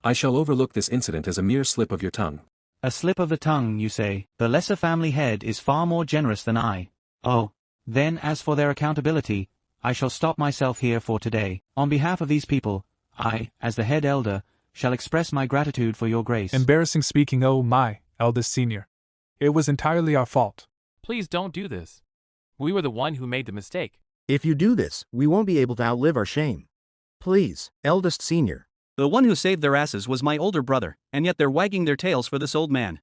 [SPEAKER 6] I shall overlook this incident as a mere slip of your tongue.
[SPEAKER 1] A slip of the tongue, you say? The lesser family head is far more generous than I. Oh. Then as for their accountability, I shall stop myself here for today. On behalf of these people, I, as the head elder, shall express my gratitude for your grace.
[SPEAKER 13] Embarrassing speaking, oh my, eldest senior. It was entirely our fault.
[SPEAKER 12] Please don't do this. We were the one who made the mistake.
[SPEAKER 9] If you do this, we won't be able to outlive our shame. Please, eldest senior.
[SPEAKER 1] The one who saved their asses was my older brother, and yet they're wagging their tails for this old man.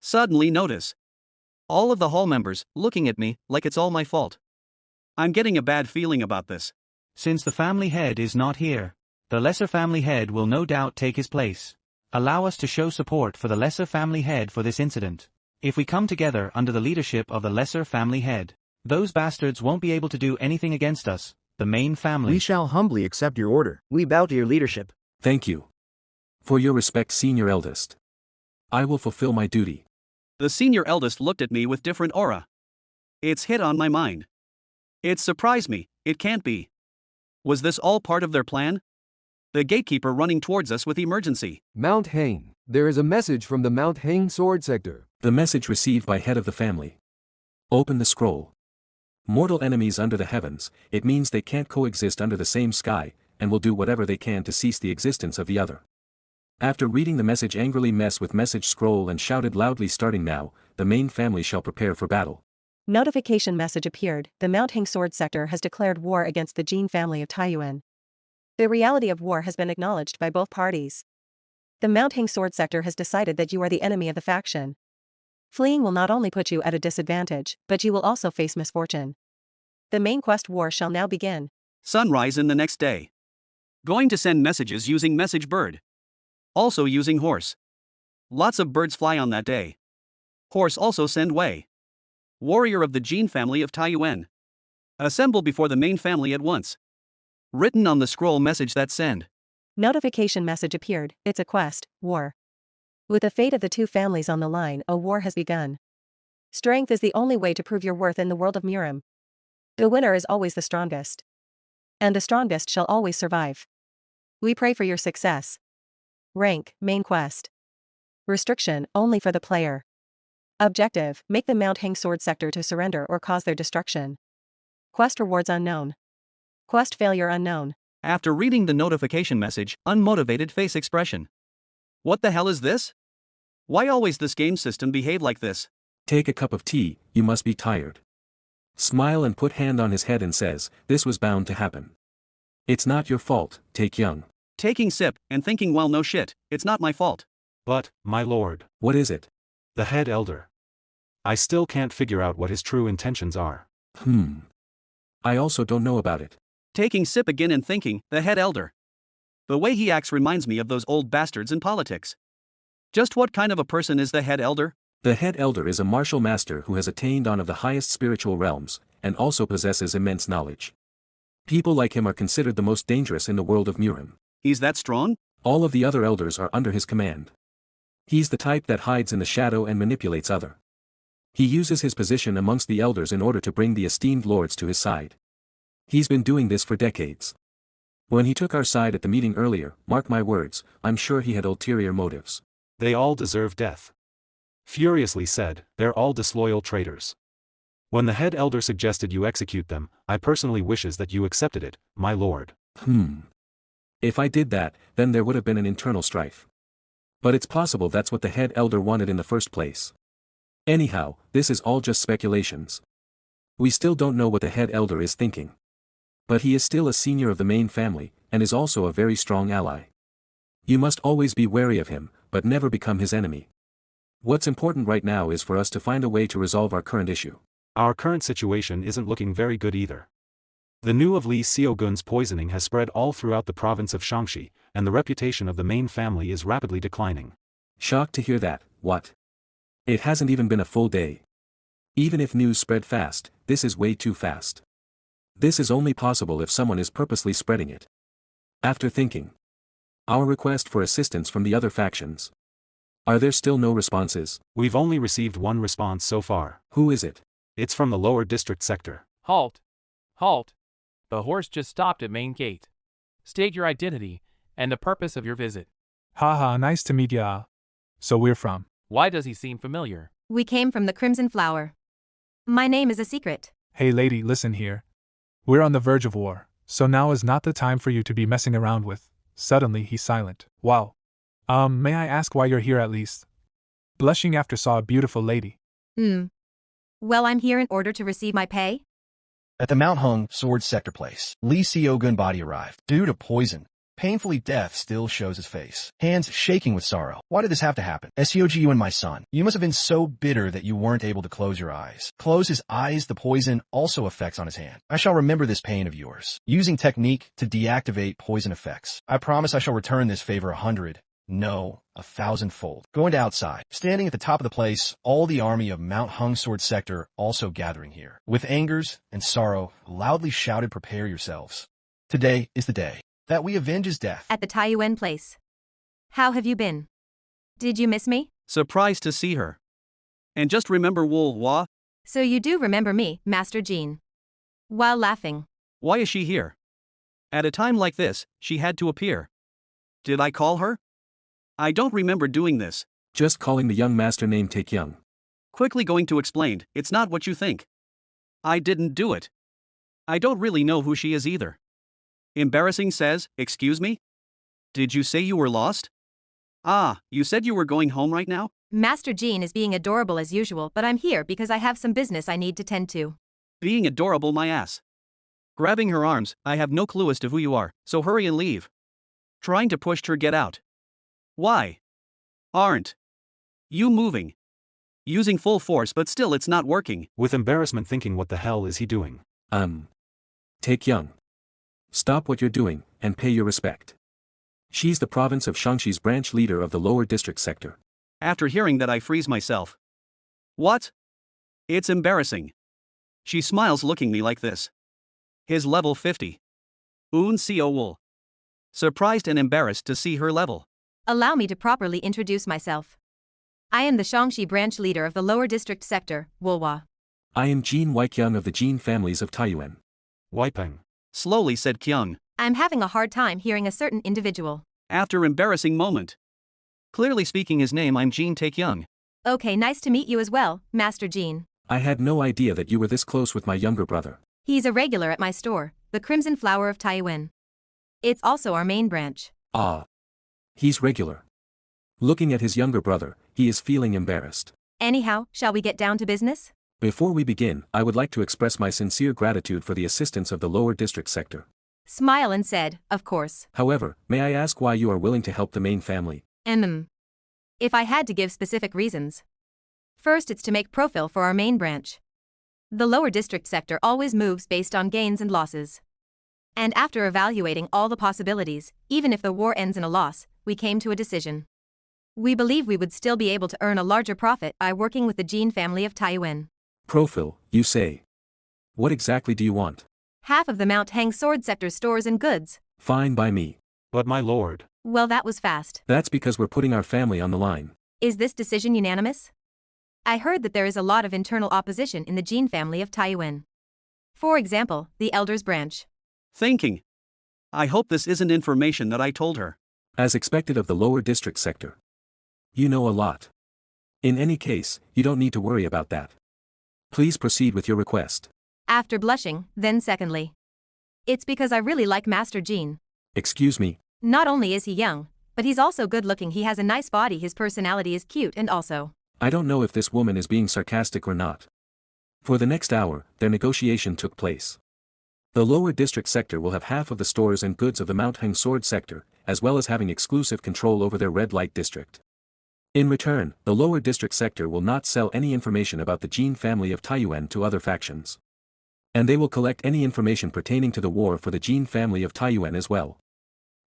[SPEAKER 1] Suddenly notice. All of the hall members, looking at me, like it's all my fault. I'm getting a bad feeling about this. Since the family head is not here, the lesser family head will no doubt take his place. Allow us to show support for the lesser family head for this incident. If we come together under the leadership of the lesser family head,
[SPEAKER 14] Those bastards won't be able to do anything against us, the main family.
[SPEAKER 9] We shall humbly accept your order.
[SPEAKER 11] We bow to your leadership.
[SPEAKER 6] Thank you. For your respect, senior eldest. I will fulfill my duty.
[SPEAKER 1] The senior eldest looked at me with different aura. It's hit on my mind. It surprised me, it can't be. Was this all part of their plan? The gatekeeper running towards us with emergency.
[SPEAKER 8] Mount Hang, there is a message from the Mount Hang Sword Sector.
[SPEAKER 6] The message received by head of the family. Open the scroll. Mortal enemies under the heavens, it means they can't coexist under the same sky, and will do whatever they can to cease the existence of the other. After reading the message, angrily mess with message scroll and shouted loudly, starting now, the main family shall prepare for battle.
[SPEAKER 3] Notification message appeared. The Mount Hang Sword Sector has declared war against the Jin family of Taiyuan. The reality of war has been acknowledged by both parties. The Mount Hang Sword Sector has decided that you are the enemy of the faction. Fleeing will not only put you at a disadvantage, but you will also face misfortune. The main quest war shall now begin.
[SPEAKER 1] Sunrise in the next day. Going to send messages using message bird. Also using horse. Lots of birds fly on that day. Horse also send way. Warrior of the Jin family of Taiyuan. Assemble before the main family at once. Written on the scroll message that send.
[SPEAKER 3] Notification message appeared. It's a quest, war. With the fate of the two families on the line, a war has begun. Strength is the only way to prove your worth in the world of Murim. The winner is always the strongest. And the strongest shall always survive. We pray for your success. Rank, main quest. Restriction, only for the player. Objective, make the Mount Hang Sword Sector to surrender or cause their destruction. Quest rewards unknown. Quest failure unknown.
[SPEAKER 1] After reading the notification message, unmotivated face expression. What the hell is this? Why always this game system behave like this?
[SPEAKER 6] Take a cup of tea, you must be tired. Smile and put hand on his head and says, this was bound to happen. It's not your fault, take young.
[SPEAKER 1] Taking sip, and thinking, well, no shit, it's not my fault.
[SPEAKER 2] But, my lord.
[SPEAKER 6] What is it?
[SPEAKER 2] The head elder. I still can't figure out what his true intentions are.
[SPEAKER 6] I also don't know about it.
[SPEAKER 1] Taking sip again and thinking, the head elder. The way he acts reminds me of those old bastards in politics. Just what kind of a person is the head elder?
[SPEAKER 6] The head elder is a martial master who has attained one of the highest spiritual realms, and also possesses immense knowledge. People like him are considered the most dangerous in the world of Murim.
[SPEAKER 1] He's that strong?
[SPEAKER 6] All of the other elders are under his command. He's the type that hides in the shadow and manipulates other. He uses his position amongst the elders in order to bring the esteemed lords to his side. He's been doing this for decades. When he took our side at the meeting earlier, mark my words, I'm sure he had ulterior motives.
[SPEAKER 2] They all deserve death. Furiously said, they're all disloyal traitors. When the head elder suggested you execute them, I personally wishes that you accepted it, my lord.
[SPEAKER 6] If I did that, then there would have been an internal strife. But it's possible that's what the head elder wanted in the first place. Anyhow, this is all just speculations. We still don't know what the head elder is thinking. But he is still a senior of the main family, and is also a very strong ally. You must always be wary of him, but never become his enemy. What's important right now is for us to find a way to resolve our current issue.
[SPEAKER 2] Our current situation isn't looking very good either. The news of Li Xiaogun's poisoning has spread all throughout the province of Shaanxi, and the reputation of the main family is rapidly declining.
[SPEAKER 6] Shocked to hear that, what? It hasn't even been a full day. Even if news spread fast, this is way too fast. This is only possible if someone is purposely spreading it. After thinking. Our request for assistance from the other factions. Are there still no responses?
[SPEAKER 2] We've only received one response so far.
[SPEAKER 6] Who is it?
[SPEAKER 2] It's from the lower district sector.
[SPEAKER 12] Halt. Halt. The horse just stopped at main gate. State your identity, and the purpose of your visit.
[SPEAKER 13] Haha, nice to meet ya. So we're from.
[SPEAKER 12] Why does he seem familiar?
[SPEAKER 4] We came from the Crimson Flower. My name is a secret.
[SPEAKER 13] Hey lady, listen here. We're on the verge of war, so now is not the time for you to be messing around with. Suddenly he's silent. Wow. May I ask why you're here at least? Blushing after saw a beautiful lady.
[SPEAKER 4] Well, I'm here in order to receive my pay.
[SPEAKER 9] At the Mount Hung Sword Sector place, Li Xiaogun body arrived. Due to poison, painfully death still shows his face. Hands shaking with sorrow. Why did this have to happen? SEOG, you and my son. You must have been so bitter that you weren't able to close your eyes. Close his eyes, the poison also affects on his hand. I shall remember this pain of yours. Using technique to deactivate poison effects. I promise I shall return this favor 100,
[SPEAKER 15] No, 1,000-fold. Going to outside. Standing at the top of the place, all the army of Mount Hung Sword Sector also gathering here. With angers and sorrow, loudly shouted, prepare yourselves. Today is the day that we avenge his death.
[SPEAKER 4] At the Taiyuan place. How have you been? Did you miss me?
[SPEAKER 1] Surprised to see her. And just remember Wah.
[SPEAKER 4] So you do remember me, Master Jean. While laughing.
[SPEAKER 1] Why is she here? At a time like this, she had to appear. Did I call her? I don't remember doing this.
[SPEAKER 6] Just calling the young master named Taekyung.
[SPEAKER 1] Quickly going to explain, it's not what you think. I didn't do it. I don't really know who she is either. Embarrassing says, excuse me? Did you say you were lost? Ah, you said you were going home right now?
[SPEAKER 4] Master Jean is being adorable as usual, but I'm here because I have some business I need to tend to.
[SPEAKER 1] Being adorable my ass. Grabbing her arms, I have no clue as to who you are, so hurry and leave. Trying to push her get out. Why? Aren't you moving? Using full force but still it's not working.
[SPEAKER 2] With embarrassment thinking what the hell is he doing?
[SPEAKER 6] Taekyung. Stop what you're doing, and pay your respect. She's the province of Shangshi's branch leader of the lower district sector.
[SPEAKER 1] After hearing that I freeze myself. What? It's embarrassing. She smiles looking me like this. His level 50. Un Seo Wool. Surprised and embarrassed to see her level.
[SPEAKER 4] Allow me to properly introduce myself. I am the Shangxi branch leader of the lower district sector, Wulwa.
[SPEAKER 6] I am Jean Waikyung of the Jean families of Taiyuan.
[SPEAKER 2] Wiping.
[SPEAKER 1] Slowly said Kyung.
[SPEAKER 4] I'm having a hard time hearing a certain individual.
[SPEAKER 1] After embarrassing moment. Clearly speaking his name, I'm Jean Taekyung.
[SPEAKER 4] Okay, nice to meet you as well, Master Jean.
[SPEAKER 6] I had no idea that you were this close with my younger brother.
[SPEAKER 4] He's a regular at my store, the Crimson Flower of Taiyuan. It's also our main branch.
[SPEAKER 6] Ah. He's regular. Looking at his younger brother, he is feeling embarrassed.
[SPEAKER 4] Anyhow, shall we get down to business?
[SPEAKER 6] Before we begin, I would like to express my sincere gratitude for the assistance of the lower district sector.
[SPEAKER 4] Smile and said, of course.
[SPEAKER 6] However, may I ask why you are willing to help the main family?
[SPEAKER 4] If I had to give specific reasons. First, it's to make profile for our main branch. The lower district sector always moves based on gains and losses. And after evaluating all the possibilities, even if the war ends in a loss, we came to a decision. We believe we would still be able to earn a larger profit by working with the Jean family of Taiyuan.
[SPEAKER 6] Profile, you say. What exactly do you want?
[SPEAKER 4] Half of the Mount Hang Sword Sector stores and goods.
[SPEAKER 6] Fine by me.
[SPEAKER 2] But my lord.
[SPEAKER 4] Well, that was fast.
[SPEAKER 6] That's because we're putting our family on the line.
[SPEAKER 4] Is this decision unanimous? I heard that there is a lot of internal opposition in the Jean family of Taiyuan. For example, the elders branch.
[SPEAKER 1] Thinking. I hope this isn't information that I told her.
[SPEAKER 6] As expected of the lower district sector. You know a lot. In any case, you don't need to worry about that. Please proceed with your request.
[SPEAKER 4] After blushing, then secondly. It's because I really like Master Jean.
[SPEAKER 6] Excuse me.
[SPEAKER 4] Not only is he young, but he's also good looking. He has a nice body, his personality is cute, and also.
[SPEAKER 6] I don't know if this woman is being sarcastic or not. For the next hour, their negotiation took place. The lower district sector will have half of the stores and goods of the Mount Heng Sword sector, as well as having exclusive control over their red light district. In return, the lower district sector will not sell any information about the Jean family of Taiyuan to other factions. And they will collect any information pertaining to the war for the Jean family of Taiyuan as well.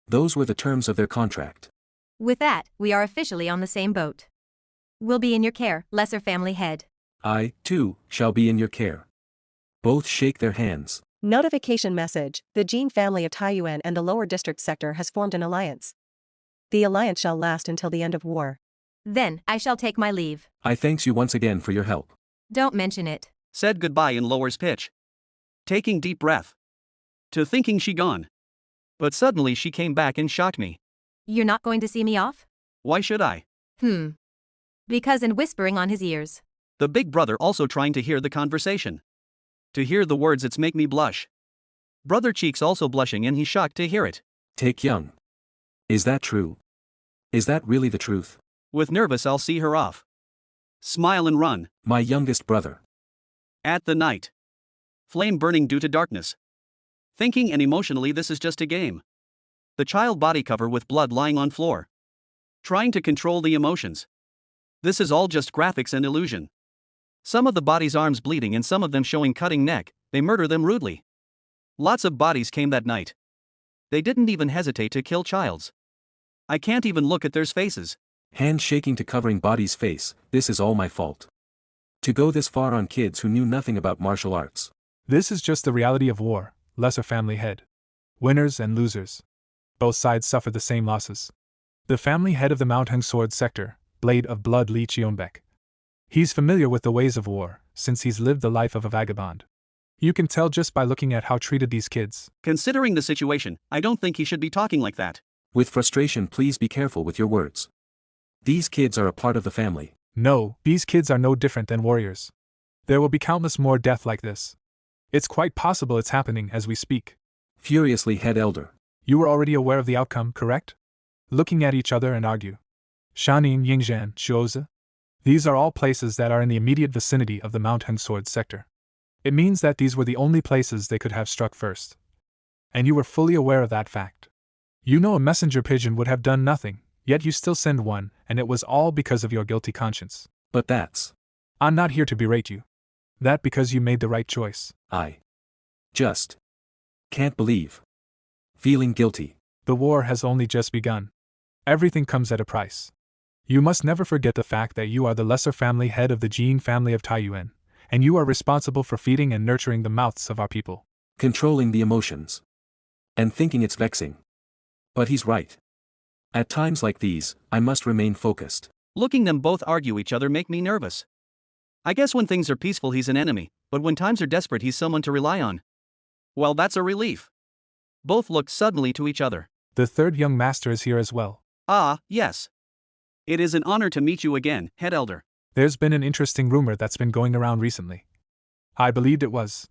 [SPEAKER 6] Those were the terms of their contract.
[SPEAKER 4] With that, we are officially on the same boat. We'll be in your care, lesser family head.
[SPEAKER 6] I, too, shall be in your care. Both shake their hands.
[SPEAKER 3] Notification message: the Jean family of Taiyuan and the lower district sector has formed an alliance. The alliance shall last until the end of war.
[SPEAKER 4] Then, I shall take my leave.
[SPEAKER 6] I thanks you once again for your help.
[SPEAKER 4] Don't mention it.
[SPEAKER 1] Said goodbye in lowers pitch. Taking deep breath. To thinking she gone. But suddenly she came back and shocked me.
[SPEAKER 4] You're not going to see me off?
[SPEAKER 1] Why should I?
[SPEAKER 4] Because and whispering on his ears.
[SPEAKER 1] The big brother also trying to hear the conversation. To hear the words it's make me blush. Brother cheeks also blushing and he's shocked to hear it.
[SPEAKER 6] Taekyung. Is that true? Is that really the truth?
[SPEAKER 1] With nervous I'll see her off. Smile and run.
[SPEAKER 6] My youngest brother.
[SPEAKER 1] At the night. Flame burning due to darkness. Thinking and emotionally this is just a game. The child body cover with blood lying on floor. Trying to control the emotions. This is all just graphics and illusion. Some of the body's arms bleeding and some of them showing cutting neck, they murder them rudely. Lots of bodies came that night. They didn't even hesitate to kill childs. I can't even look at their faces.
[SPEAKER 6] Hand shaking to covering body's face, this is all my fault. To go this far on kids who knew nothing about martial arts.
[SPEAKER 13] This is just the reality of war, lesser family head. Winners and losers. Both sides suffer the same losses. The family head of the Mount Hung Sword sector, Blade of Blood Lee Cheonbaek. He's familiar with the ways of war, since he's lived the life of a vagabond. You can tell just by looking at how treated these kids.
[SPEAKER 1] Considering the situation, I don't think he should be talking like that.
[SPEAKER 6] With frustration, please be careful with your words. These kids are a part of the family.
[SPEAKER 13] No, these kids are no different than warriors. There will be countless more death like this. It's quite possible it's happening as we speak.
[SPEAKER 6] Furiously, head elder.
[SPEAKER 13] You were already aware of the outcome, correct? Looking at each other and argue. Shanin, Yingzhan, Shuozi. These are all places that are in the immediate vicinity of the Mount Hung Sword sector. It means that these were the only places they could have struck first. And you were fully aware of that fact. You know a messenger pigeon would have done nothing, yet you still send one, and it was all because of your guilty conscience.
[SPEAKER 6] But that's...
[SPEAKER 13] I'm not here to berate you. That because you made the right choice.
[SPEAKER 6] I just can't believe. Feeling guilty.
[SPEAKER 13] The war has only just begun. Everything comes at a price. You must never forget the fact that you are the lesser family head of the Jin family of Taiyuan, and you are responsible for feeding and nurturing the mouths of our people.
[SPEAKER 6] Controlling the emotions. And thinking it's vexing. But he's right. At times like these, I must remain focused.
[SPEAKER 1] Looking them both argue each other make me nervous. I guess when things are peaceful he's an enemy, but when times are desperate he's someone to rely on. Well, that's a relief. Both looked suddenly to each other.
[SPEAKER 13] The third young master is here as well.
[SPEAKER 1] Ah, yes. It is an honor to meet you again, head elder.
[SPEAKER 13] There's been an interesting rumor that's been going around recently. I believed it was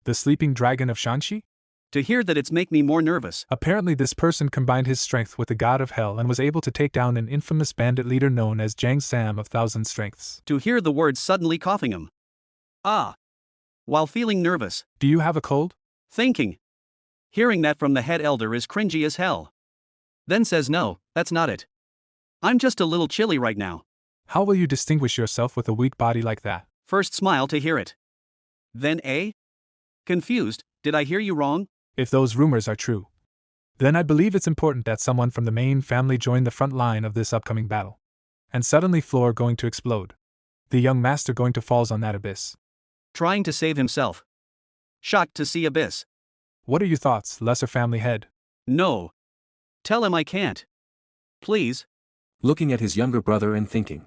[SPEAKER 13] the sleeping dragon of Shanxi?
[SPEAKER 1] To hear that it's make me more nervous.
[SPEAKER 13] Apparently this person combined his strength with the god of hell and was able to take down an infamous bandit leader known as Jiang Sam of Thousand Strengths.
[SPEAKER 1] To hear the words suddenly coughing him. Ah. While feeling nervous.
[SPEAKER 13] Do you have a cold?
[SPEAKER 1] Thinking. Hearing that from the head elder is cringy as hell. Then says no, that's not it. I'm just a little chilly right now.
[SPEAKER 13] How will you distinguish yourself with a weak body like that?
[SPEAKER 1] First smile to hear it. Then confused, did I hear you wrong?
[SPEAKER 13] If those rumors are true, then I believe it's important that someone from the main family join the front line of this upcoming battle. And suddenly floor going to explode. The young master going to falls on that abyss.
[SPEAKER 1] Trying to save himself. Shocked to see abyss.
[SPEAKER 13] What are your thoughts, lesser family head?
[SPEAKER 1] No. Tell him I can't. Please.
[SPEAKER 6] Looking at his younger brother and thinking.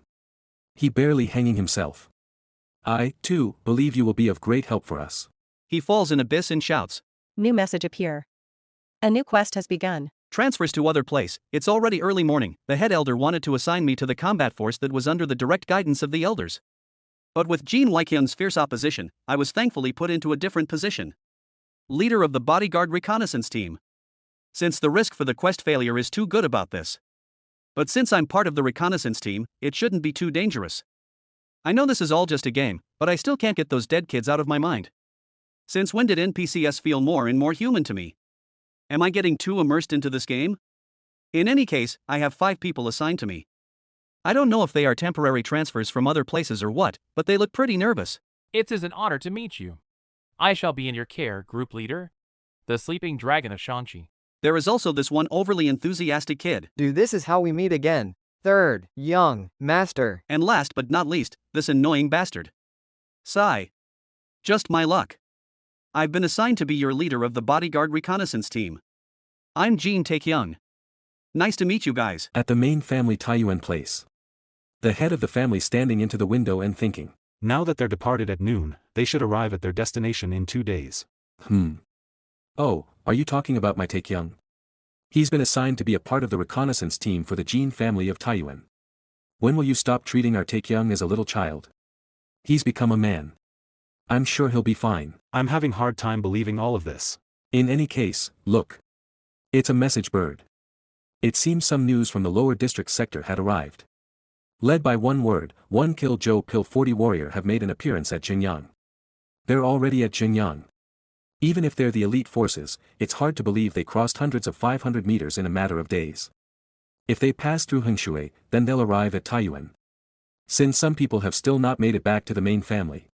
[SPEAKER 6] He barely hanging himself. I, too, believe you will be of great help for us.
[SPEAKER 1] He falls in abyss and shouts.
[SPEAKER 3] New message appear. A new quest has begun.
[SPEAKER 1] Transfers to other place. It's already early morning. The head elder wanted to assign me to the combat force that was under the direct guidance of the elders. But with Jin Weikyung's fierce opposition, I was thankfully put into a different position. Leader of the bodyguard reconnaissance team. Since the risk for the quest failure is too good about this. But since I'm part of the reconnaissance team, it shouldn't be too dangerous. I know this is all just a game, but I still can't get those dead kids out of my mind. Since when did NPCs feel more and more human to me? Am I getting too immersed into this game? In any case, I have 5 people assigned to me. I don't know if they are temporary transfers from other places or what, but they look pretty nervous.
[SPEAKER 12] It is an honor to meet you. I shall be in your care, group leader. The sleeping dragon of Shanxi.
[SPEAKER 1] There is also this one overly enthusiastic kid.
[SPEAKER 7] Dude, this is how we meet again. Third, young master.
[SPEAKER 1] And last but not least, this annoying bastard. Sigh. Just my luck. I've been assigned to be your leader of the bodyguard reconnaissance team. I'm Jin Taekyung. Nice to meet you guys.
[SPEAKER 6] At the main family Taiyuan place. The head of the family standing into the window and thinking.
[SPEAKER 2] Now that they're departed at noon, they should arrive at their destination in 2 days.
[SPEAKER 6] Oh, are you talking about my Taekyung? He's been assigned to be a part of the reconnaissance team for the Jin family of Taiyuan. When will you stop treating our Taekyung as a little child? He's become a man. I'm sure he'll be fine.
[SPEAKER 2] I'm having hard time believing all of this.
[SPEAKER 6] In any case, look. It's a message bird. It seems some news from the lower district sector had arrived. Led by one word, one Kill Joe Pill 40 warrior have made an appearance at Jingyang. They're already at Jingyang. Even if they're the elite forces, it's hard to believe they crossed hundreds of 500 meters in a matter of days. If they pass through Hengshui, then they'll arrive at Taiyuan. Since some people have still not made it back to the main family.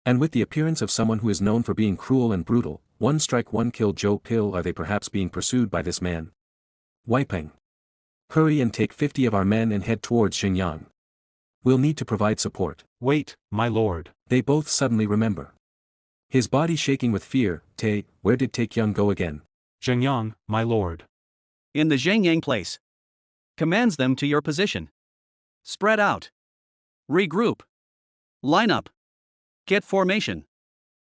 [SPEAKER 6] And with the appearance of someone who is known for being cruel and brutal, one strike one kill Joe Pill, are they perhaps being pursued by this man? Weipeng. Hurry and take 50 of our men and head towards Xinjiang. We'll need to provide support.
[SPEAKER 2] Wait, my lord.
[SPEAKER 6] They both suddenly remember. His body shaking with fear. Where did Taekyung go again?
[SPEAKER 2] Zhengyang, my lord.
[SPEAKER 1] In the Zhengyang place. Commands them to your position. Spread out. Regroup. Line up. Get formation.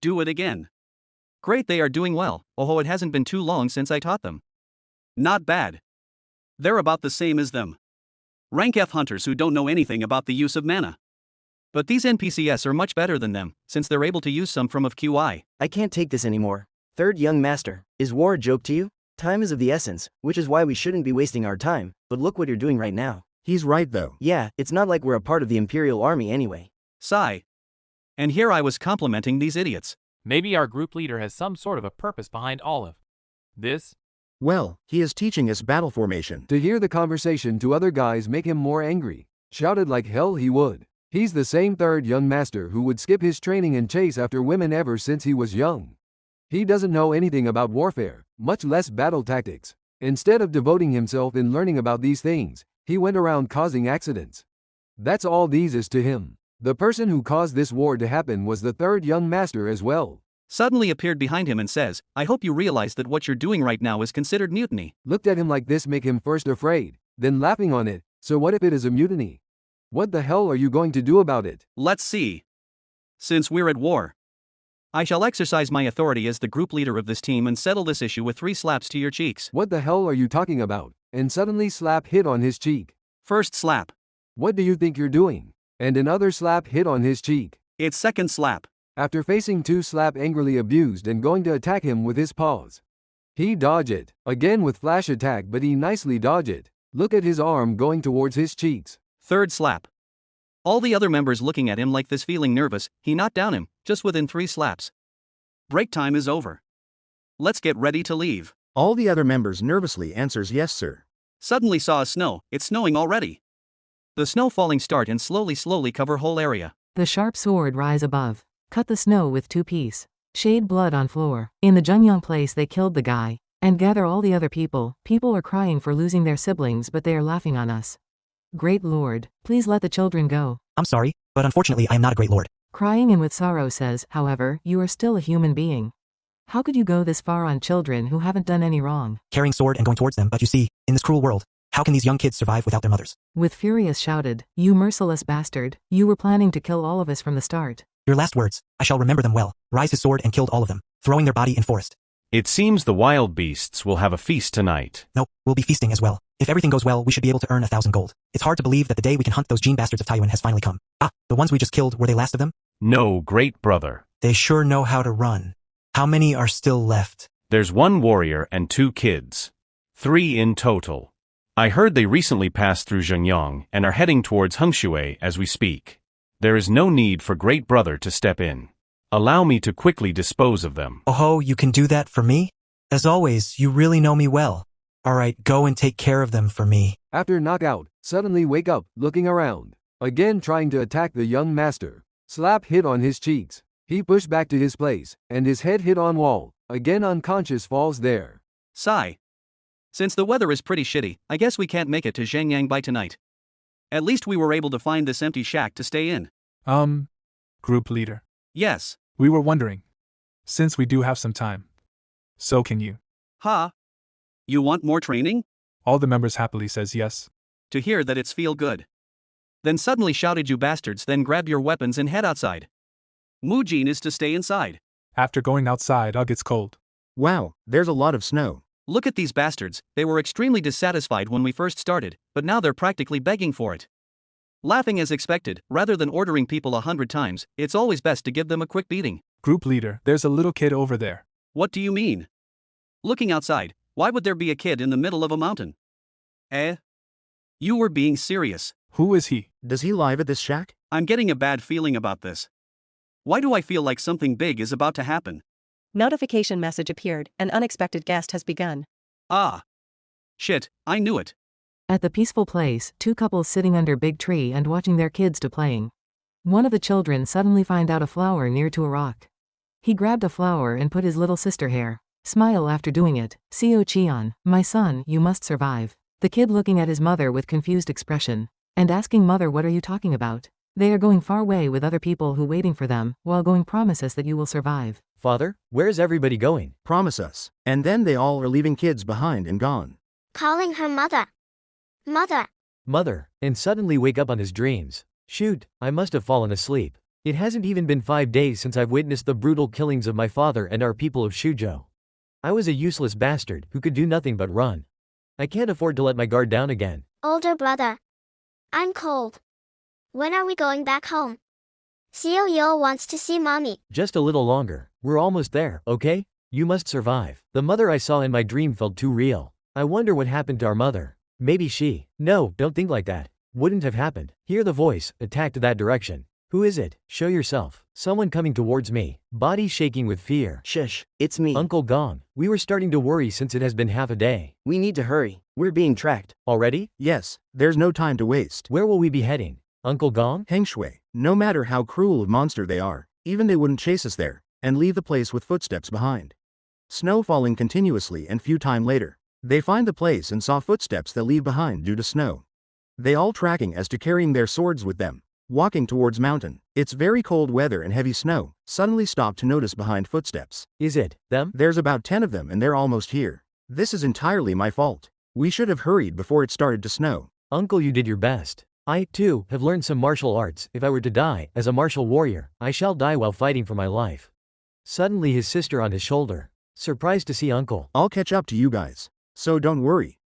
[SPEAKER 1] Do it again. Great, they are doing well. Oh, it hasn't been too long since I taught them. Not bad. They're about the same as them. Rank F hunters who don't know anything about the use of mana. But these NPCs are much better than them, since they're able to use some from of QI.
[SPEAKER 11] I can't take this anymore. Third young master, is war a joke to you? Time is of the essence, which is why we shouldn't be wasting our time, but look what you're doing right now.
[SPEAKER 9] He's right though.
[SPEAKER 11] Yeah, it's not like we're a part of the Imperial Army anyway.
[SPEAKER 1] Sigh. And here I was complimenting these idiots.
[SPEAKER 12] Maybe our group leader has some sort of a purpose behind all of this.
[SPEAKER 9] Well, he is teaching us battle formation.
[SPEAKER 8] To hear the conversation to other guys make him more angry. Shouted like hell he would. He's the same third young master who would skip his training and chase after women ever since he was young. He doesn't know anything about warfare, much less battle tactics. Instead of devoting himself in learning about these things, he went around causing accidents. That's all these is to him. The person who caused this war to happen was the third young master as well.
[SPEAKER 1] Suddenly appeared behind him and says, I hope you realize that what you're doing right now is considered mutiny.
[SPEAKER 8] Looked at him like this make him first afraid, then laughing on it. So what if it is a mutiny? What the hell are you going to do about it?
[SPEAKER 1] Let's see. Since we're at war, I shall exercise my authority as the group leader of this team and settle this issue with 3 slaps to your cheeks.
[SPEAKER 8] What the hell are you talking about? And suddenly slap hit on his cheek.
[SPEAKER 1] First slap.
[SPEAKER 8] What do you think you're doing? And another slap hit on his cheek.
[SPEAKER 1] It's second slap.
[SPEAKER 8] After facing 2 slap angrily abused and going to attack him with his paws. He dodged it, again with flash attack, but he nicely dodged it. Look at his arm going towards his cheeks.
[SPEAKER 1] Third slap. All the other members looking at him like this, feeling nervous, he knocked down him, just within 3 slaps. Break time is over. Let's get ready to leave.
[SPEAKER 9] All the other members nervously answers yes sir.
[SPEAKER 1] Suddenly saw a snow, it's snowing already. The snow falling start and slowly cover whole area.
[SPEAKER 16] The sharp sword rise above. Cut the snow with 2 piece. Shade blood on floor. In the Jungyang place they killed the guy. And gather all the other people. People are crying for losing their siblings, but they are laughing on us. Great Lord, please let the children go.
[SPEAKER 17] I'm sorry, but unfortunately I am not a great lord.
[SPEAKER 16] Crying and with sorrow says, however, you are still a human being. How could you go this far on children who haven't done any wrong?
[SPEAKER 17] Carrying sword and going towards them, but you see, in this cruel world, how can these young kids survive without their mothers?
[SPEAKER 16] With furious shouted, you merciless bastard, you were planning to kill all of us from the start.
[SPEAKER 17] Your last words, I shall remember them well. Rise his sword and killed all of them, throwing their body in forest.
[SPEAKER 18] It seems the wild beasts will have a feast tonight.
[SPEAKER 17] No, we'll be feasting as well. If everything goes well, we should be able to earn 1,000 gold. It's hard to believe that the day we can hunt those gene bastards of Taiyuan has finally come. Ah, the ones we just killed, were they last of them?
[SPEAKER 18] No, great brother.
[SPEAKER 17] They sure know how to run. How many are still left?
[SPEAKER 18] There's 1 warrior and 2 kids. 3 in total. I heard they recently passed through Zhengyang and are heading towards Hengshui as we speak. There is no need for great brother to step in. Allow me to quickly dispose of them.
[SPEAKER 17] Oh, you can do that for me? As always, you really know me well. Alright, go and take care of them for me.
[SPEAKER 8] After knockout, suddenly wake up, looking around. Again trying to attack the young master. Slap hit on his cheeks. He pushed back to his place, and his head hit on wall. Again unconscious falls there.
[SPEAKER 1] Sigh. Since the weather is pretty shitty, I guess we can't make it to Zhengyang by tonight. At least we were able to find this empty shack to stay in.
[SPEAKER 13] Group leader.
[SPEAKER 1] Yes.
[SPEAKER 13] We were wondering. Since we do have some time. So can you?
[SPEAKER 1] Ha? You want more training?
[SPEAKER 13] All the members happily says yes.
[SPEAKER 1] To hear that it's feel good. Then suddenly shouted, you bastards, then grab your weapons and head outside. Mujin is to stay inside.
[SPEAKER 13] After going outside, it gets cold.
[SPEAKER 9] Wow, there's a lot of snow.
[SPEAKER 1] Look at these bastards, they were extremely dissatisfied when we first started, but now they're practically begging for it. Laughing as expected, rather than ordering people 100 times, it's always best to give them a quick beating.
[SPEAKER 13] Group leader, there's a little kid over there.
[SPEAKER 1] What do you mean? Looking outside, why would there be a kid in the middle of a mountain? You were being serious.
[SPEAKER 13] Who is he?
[SPEAKER 9] Does he live at this shack?
[SPEAKER 1] I'm getting a bad feeling about this. Why do I feel like something big is about to happen?
[SPEAKER 3] Notification message appeared, an unexpected guest has begun.
[SPEAKER 1] Ah. Shit, I knew it.
[SPEAKER 16] At the peaceful place, 2 couples sitting under big tree and watching their kids to playing. One of the children suddenly find out a flower near to a rock. He grabbed a flower and put his little sister hair. Smile after doing it. Seo Cheon, my son, you must survive. The kid looking at his mother with confused expression, and asking mother, what are you talking about? They are going far away with other people who waiting for them, while going promise us that you will survive.
[SPEAKER 10] Father, where's everybody going?
[SPEAKER 9] Promise us. And then they all are leaving kids behind and gone.
[SPEAKER 19] Calling her mother. Mother.
[SPEAKER 10] Mother, and suddenly wake up on his dreams. Shoot, I must have fallen asleep. It hasn't even been 5 days since I've witnessed the brutal killings of my father and our people of Shujo. I was a useless bastard who could do nothing but run. I can't afford to let my guard down again.
[SPEAKER 19] Older brother. I'm cold. When are we going back home? Seo wants to see mommy.
[SPEAKER 10] Just a little longer. We're almost there, okay? You must survive. The mother I saw in my dream felt too real. I wonder what happened to our mother. Maybe she. No, don't think like that. Wouldn't have happened. Hear the voice, attack to that direction. Who is it? Show yourself. Someone coming towards me. Body shaking with fear.
[SPEAKER 11] Shush, it's me.
[SPEAKER 10] Uncle Gong. We were starting to worry since it has been half a day.
[SPEAKER 11] We need to hurry. We're being tracked.
[SPEAKER 10] Already?
[SPEAKER 9] Yes, there's no time to waste.
[SPEAKER 10] Where will we be heading? Uncle Gong?
[SPEAKER 9] Hengshui. No matter how cruel of monster they are, even they wouldn't chase us there, and leave the place with footsteps behind. Snow falling continuously and few time later. They find the place and saw footsteps that leave behind due to snow. They all tracking as to carrying their swords with them. Walking towards mountain. It's very cold weather and heavy snow. Suddenly stop to notice behind footsteps.
[SPEAKER 10] Is it them?
[SPEAKER 9] There's about 10 of them and they're almost here. This is entirely my fault. We should have hurried before it started to snow.
[SPEAKER 10] Uncle, you did your best. I, too, have learned some martial arts. If I were to die as a martial warrior, I shall die while fighting for my life. Suddenly his sister on his shoulder. Surprised to see uncle.
[SPEAKER 9] I'll catch up to you guys. So don't worry.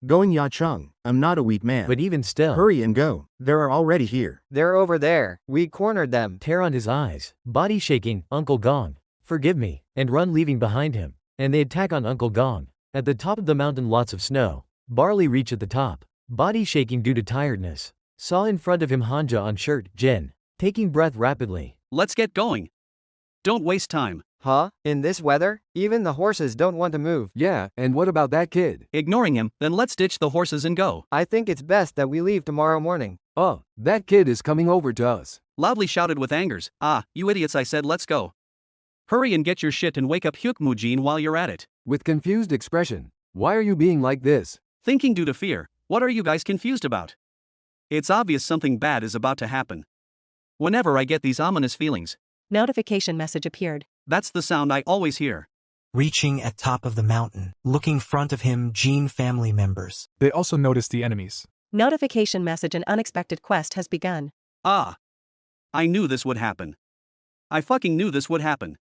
[SPEAKER 9] Going Ya Chung. I'm not a weak man.
[SPEAKER 10] But even still.
[SPEAKER 9] Hurry and go. They're already here.
[SPEAKER 7] They're over there. We cornered them.
[SPEAKER 10] Tear on his eyes. Body shaking. Uncle Gong. Forgive me. And run leaving behind him. And they attack on Uncle Gong. At the top of the mountain lots of snow. Barley reach at the top. Body shaking due to tiredness. Saw in front of him Hanja on shirt, Jin. Taking breath rapidly.
[SPEAKER 1] Let's get going. Don't waste time.
[SPEAKER 7] Huh? In this weather? Even the horses don't want to move.
[SPEAKER 8] Yeah, and what about that kid?
[SPEAKER 1] Ignoring him, then let's ditch the horses and go.
[SPEAKER 7] I think it's best that we leave tomorrow morning.
[SPEAKER 8] Oh, that kid is coming over to us.
[SPEAKER 1] Loudly shouted with angers. You idiots, I said let's go. Hurry and get your shit and wake up Hyukmujin while you're at it.
[SPEAKER 8] With confused expression. Why are you being like this?
[SPEAKER 1] Thinking due to fear. What are you guys confused about? It's obvious something bad is about to happen. Whenever I get these ominous feelings.
[SPEAKER 3] Notification message appeared.
[SPEAKER 1] That's the sound I always hear.
[SPEAKER 17] Reaching at top of the mountain, looking front of him, Jean family members.
[SPEAKER 13] They also noticed the enemies.
[SPEAKER 3] Notification message, an unexpected quest has begun.
[SPEAKER 1] I knew this would happen. I fucking knew this would happen.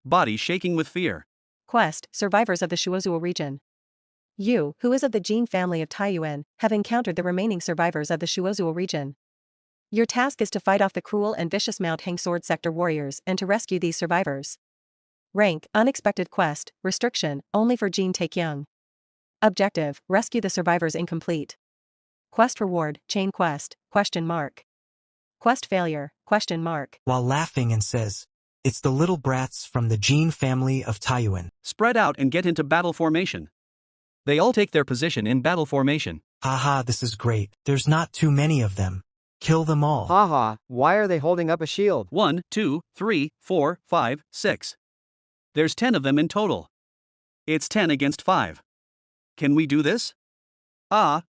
[SPEAKER 1] Body shaking with fear.
[SPEAKER 3] Quest, survivors of the Shuozhuo region. You, who is of the Jin family of Taiyuan, have encountered the remaining survivors of the Shuozhuo region. Your task is to fight off the cruel and vicious Mount Hang Sword Sector warriors and to rescue these survivors. Rank, unexpected quest, restriction, only for Jin Taekyung. Objective, rescue the survivors incomplete. Quest reward, chain quest, question mark. Quest failure, question mark.
[SPEAKER 17] While laughing and says, it's the little brats from the Jean family of Taiyuan.
[SPEAKER 1] Spread out and get into battle formation. They all take their position in battle formation.
[SPEAKER 17] Haha, this is great. There's not too many of them. Kill them all.
[SPEAKER 7] Haha, why are they holding up a shield?
[SPEAKER 1] 1, 2, 3, 4, 5, 6. There's 10 of them in total. It's 10 against 5. Can we do this?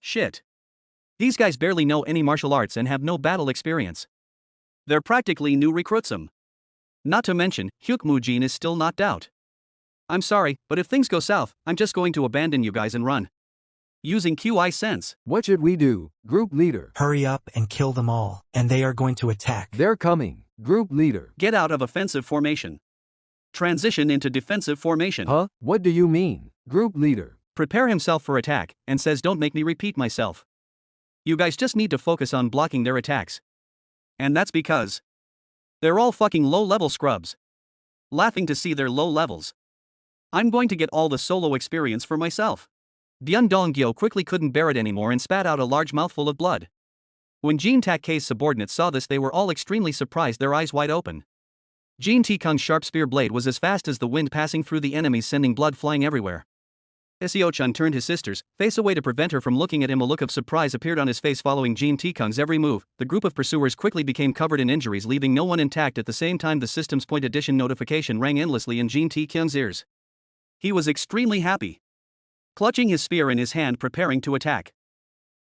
[SPEAKER 1] Shit. These guys barely know any martial arts and have no battle experience. They're practically new recruits. Not to mention, Hyukmujin is still knocked out. I'm sorry, but if things go south, I'm just going to abandon you guys and run. Using QI sense.
[SPEAKER 8] What should we do, group leader?
[SPEAKER 17] Hurry up and kill them all, and they are going to attack.
[SPEAKER 8] They're coming, group leader.
[SPEAKER 1] Get out of offensive formation. Transition into defensive formation.
[SPEAKER 8] Huh? What do you mean, group leader?
[SPEAKER 1] Prepare himself for attack, and says don't make me repeat myself. You guys just need to focus on blocking their attacks. And that's because they're all fucking low-level scrubs. Laughing to see their low levels. I'm going to get all the solo experience for myself. Byun Donggyo quickly couldn't bear it anymore and spat out a large mouthful of blood. When Jin Takkei's subordinates saw this, they were all extremely surprised, their eyes wide open. Jin Taekung's sharp spear blade was as fast as the wind, passing through the enemies, sending blood flying everywhere. Seo-chan turned his sister's face away to prevent her from looking at him. A look of surprise appeared on his face following Jin Taekung's every move. The group of pursuers quickly became covered in injuries, leaving no one intact. At the same time, the system's point addition notification rang endlessly in Jin Taekung's ears. He was extremely happy. clutching his spear in his hand preparing to attack.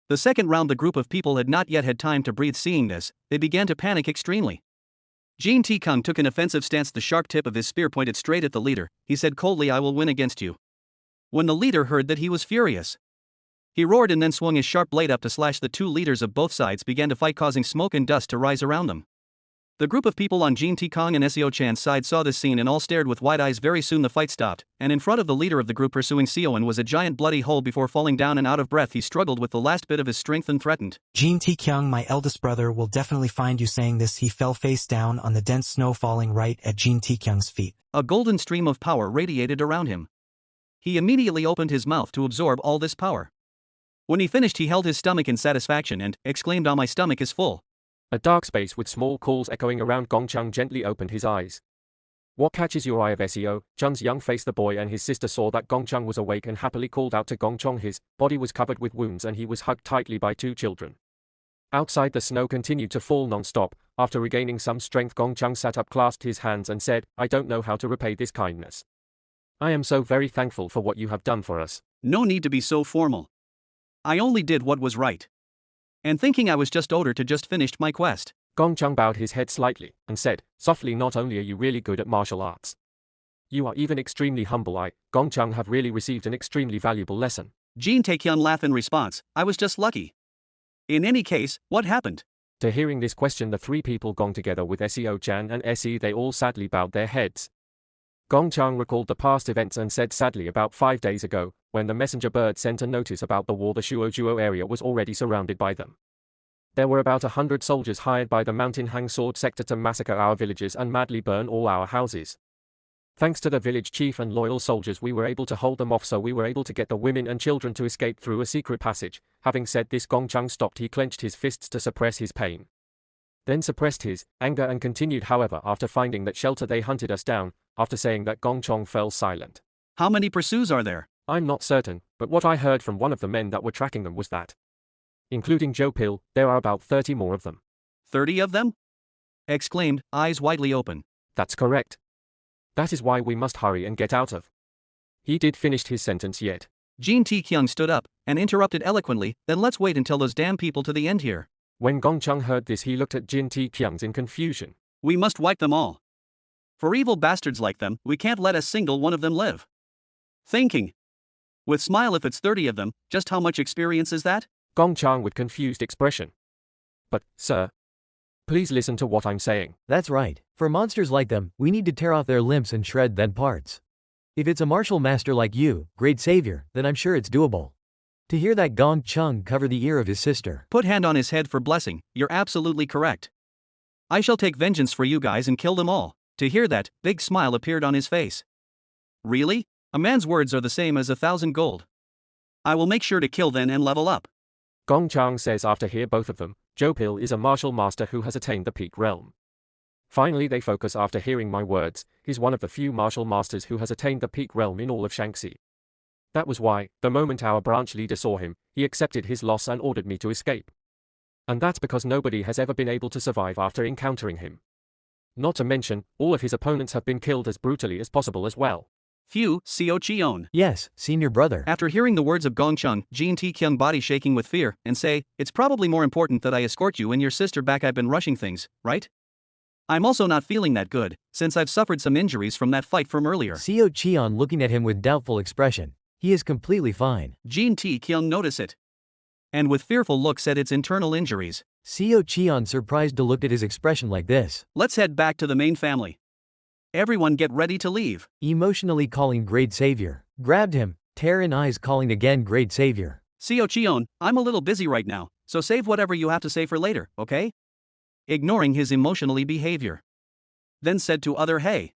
[SPEAKER 1] The second round the group of people had not yet had time to breathe. Seeing this, they began to panic extremely. Jin Tae-kyung took an offensive stance, the sharp tip of his spear pointed straight at the leader. He said coldly, "I will win against you." When the leader heard that, he was furious. He roared and then swung his sharp blade up to slash. The two leaders of both sides began to fight, causing smoke and dust to rise around them. The group of people on Jin Tae-kyung and Seo Chan's side saw this scene and all stared with wide eyes. Very soon the fight stopped, and in front of the leader of the group pursuing Seoin was a giant bloody hole. Before falling down and out of breath, he struggled with the last bit of his strength and threatened.
[SPEAKER 17] Jin Tae-kyung, my eldest brother, will definitely find you. Saying this, he fell face down on the dense snow, falling right at Jin Tae-kyung's feet.
[SPEAKER 1] A golden stream of power radiated around him. He immediately opened his mouth to absorb all this power. When he finished, he held his stomach in satisfaction and exclaimed, "Ah, my stomach is full."
[SPEAKER 20] A dark space with small calls echoing around. Gongchang gently opened his eyes. "What catches your eye of Seo Chun's young face?" The boy and his sister saw that Gongchang was awake and happily called out to Gongchang. His body was covered with wounds and he was hugged tightly by two children. Outside, the snow continued to fall non-stop. After regaining some strength, Gongchang sat up, clasped his hands and said, "I don't know how to repay this kindness. I am so very thankful for what you have done for us."
[SPEAKER 1] "No need to be so formal. I only did what was right. And thinking I was just older to just finished my quest."
[SPEAKER 20] Gongchang bowed his head slightly and said softly, "Not only are you really good at martial arts, you are even extremely humble. I, Gongchang, have really received an extremely valuable lesson."
[SPEAKER 1] Jin Tae-kyung laughed in response, "I was just lucky. In any case, what happened?"
[SPEAKER 20] To hearing this question, the three people Gong together with Seo Chan and Se, they all sadly bowed their heads. Gongchang recalled the past events and said sadly, about 5 days ago, when the messenger bird sent a notice about the war, the Shuojuo area was already surrounded by them. There were about 100 soldiers hired by the Mountain Hang Sword sector to massacre our villages and madly burn all our houses. Thanks to the village chief and loyal soldiers, we were able to hold them off, so we were able to get the women and children to escape through a secret passage. Having said this, Gongchang stopped. He clenched his fists to suppress his pain. Then suppressed his anger and continued. However, after finding that shelter, they hunted us down. After saying that, Gongchang fell silent.
[SPEAKER 1] "How many pursues are there?"
[SPEAKER 20] "I'm not certain, but what I heard from one of the men that were tracking them was that, including Joe Pil, there are about 30 more of them."
[SPEAKER 1] 30 of them? Exclaimed, eyes widely open.
[SPEAKER 20] "That's correct. That is why we must hurry and get out of." He did finish his sentence yet.
[SPEAKER 1] Jin Tae-kyung stood up and interrupted eloquently, "Then let's wait until those damn people to the end here."
[SPEAKER 20] When Gongchang heard this, he looked at Jin Tae-kyung in confusion.
[SPEAKER 1] "We must wipe them all. For evil bastards like them, we can't let a single one of them live." Thinking with smile, if it's 30 of them, just how much experience is that?
[SPEAKER 20] Gongchang with confused expression. "But, sir, please listen to what I'm saying."
[SPEAKER 10] That's right. For monsters like them, we need to tear off their limbs and shred them parts. If it's a martial master like you, great savior, then I'm sure it's doable. To hear that, Gongchang covered the ear of his sister.
[SPEAKER 1] Put hand on his head for blessing. "You're absolutely correct. I shall take vengeance for you guys and kill them all." To hear that, big smile appeared on his face. "Really? A man's words are the same as 1,000 gold. I will make sure to kill then and level up."
[SPEAKER 20] Gongchang says after hear both of them, Joe Pil is a martial master who has attained the peak realm. Finally they focus after hearing my words. He's one of the few martial masters who has attained the peak realm in all of Shaanxi. That was why, the moment our branch leader saw him, he accepted his loss and ordered me to escape. And that's because nobody has ever been able to survive after encountering him. Not to mention, all of his opponents have been killed as brutally as possible as well.
[SPEAKER 1] Phew, Seo Cheon.
[SPEAKER 10] Yes, senior brother.
[SPEAKER 1] After hearing the words of Gongchang, Jin Tae-kyung body shaking with fear, and say, "It's probably more important that I escort you and your sister back. I've been rushing things, right? I'm also not feeling that good, since I've suffered some injuries from that fight from earlier."
[SPEAKER 10] Seo Cheon looking at him with doubtful expression. He is completely fine.
[SPEAKER 1] Jin Tae-kyung noticed it, and with fearful look said, "It's internal injuries."
[SPEAKER 10] Seo Cheon surprised to look at his expression like this.
[SPEAKER 1] "Let's head back to the main family. Everyone get ready to leave."
[SPEAKER 10] Emotionally calling great savior. Grabbed him, tear in eyes calling again great savior.
[SPEAKER 1] "Seo Cheon, I'm a little busy right now, so save whatever you have to say for later, okay?" Ignoring his emotionally behavior. Then said to other, "Hey,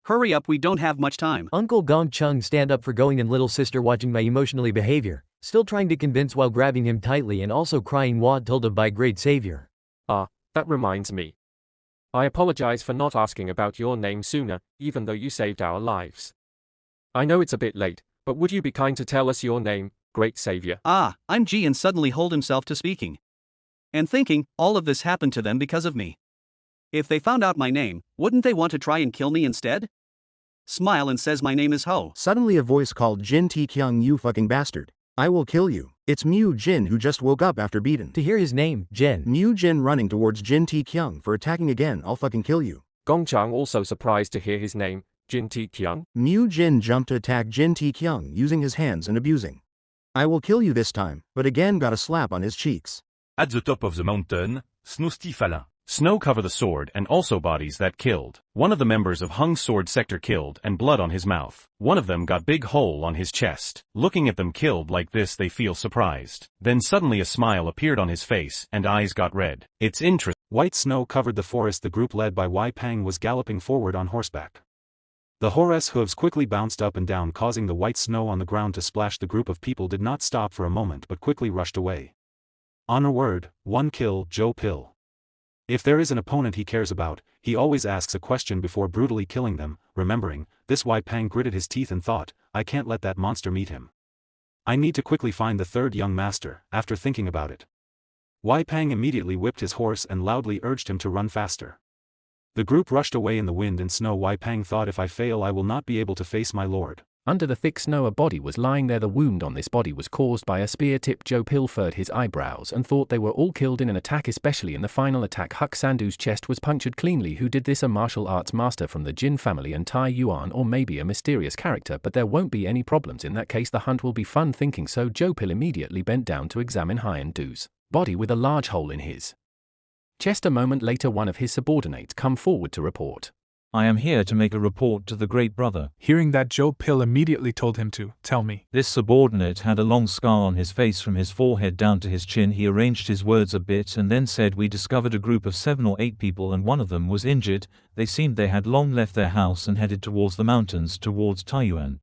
[SPEAKER 1] hurry up, we don't have much time."
[SPEAKER 10] Uncle Gongchang stand up for going and little sister watching my emotionally behavior, still trying to convince while grabbing him tightly and also crying "Wad tilde by great savior."
[SPEAKER 20] Ah, that reminds me. I apologize for not asking about your name sooner, even though you saved our lives. I know it's a bit late, but would you be kind to tell us your name, great savior?
[SPEAKER 1] "Ah, I'm G," and suddenly hold himself to speaking. And thinking, all of this happened to them because of me. If they found out my name, wouldn't they want to try and kill me instead? smile and says my name is Ho.
[SPEAKER 9] Suddenly a voice called Jin Tae-kyung, you fucking bastard. I will kill you. It's Mu Jin who just woke up after beaten.
[SPEAKER 10] To hear his name, Jin.
[SPEAKER 9] Mu Jin running towards Jin Tae-kyung for attacking again. I'll fucking kill you.
[SPEAKER 20] Gongchang also surprised to hear his name, Jin Tae-kyung.
[SPEAKER 9] Mu Jin jumped to attack Jin Tae-kyung using his hands and abusing. I will kill you this time, but again got a slap on his cheeks.
[SPEAKER 21] At the top of the mountain, Snow Falin.
[SPEAKER 18] Snow cover the sword and also bodies that killed. One of the members of Hung's sword sector killed and blood on his mouth. One of them got big hole on his chest. Looking at them killed like this they feel surprised. Then suddenly a smile appeared on his face and eyes got red. It's interesting.
[SPEAKER 2] White snow covered the forest. The group led by Wei Pang was galloping forward on horseback. The horse's hooves quickly bounced up and down, causing the white snow on the ground to splash. The group of people did not stop for a moment but quickly rushed away. Honor word, 1 kill, Joe Pill. If there is an opponent he cares about, he always asks a question before brutally killing them. Remembering this, Wei Pang gritted his teeth and thought, I can't let that monster meet him. I need to quickly find the third young master. After thinking about it, Wei Pang immediately whipped his horse and loudly urged him to run faster. The group rushed away in the wind and snow. Wei Pang thought, if I fail I will not be able to face my lord.
[SPEAKER 22] Under the thick snow a body was lying there. The wound on this body was caused by a spear tip. Joe pilfered his eyebrows and thought they were all killed in an attack, especially in the final attack. Huk Sandu's chest was punctured cleanly. Who did this? A martial arts master from the Jin family and Tai Yuan, or maybe a mysterious character, but there won't be any problems in that case. The hunt will be fun. Thinking so, Joe Pill immediately bent down to examine Hyendu's body with a large hole in his chest. A moment later one of his subordinates come forward to report.
[SPEAKER 23] I am here to make a report to the Great Brother.
[SPEAKER 13] Hearing that, Joe Pill immediately told him to tell me.
[SPEAKER 23] This subordinate had a long scar on his face from his forehead down to his chin. He arranged his words a bit and then said, we discovered a group of 7 or 8 people and one of them was injured. They seemed they had long left their house and headed towards the mountains towards Taiyuan.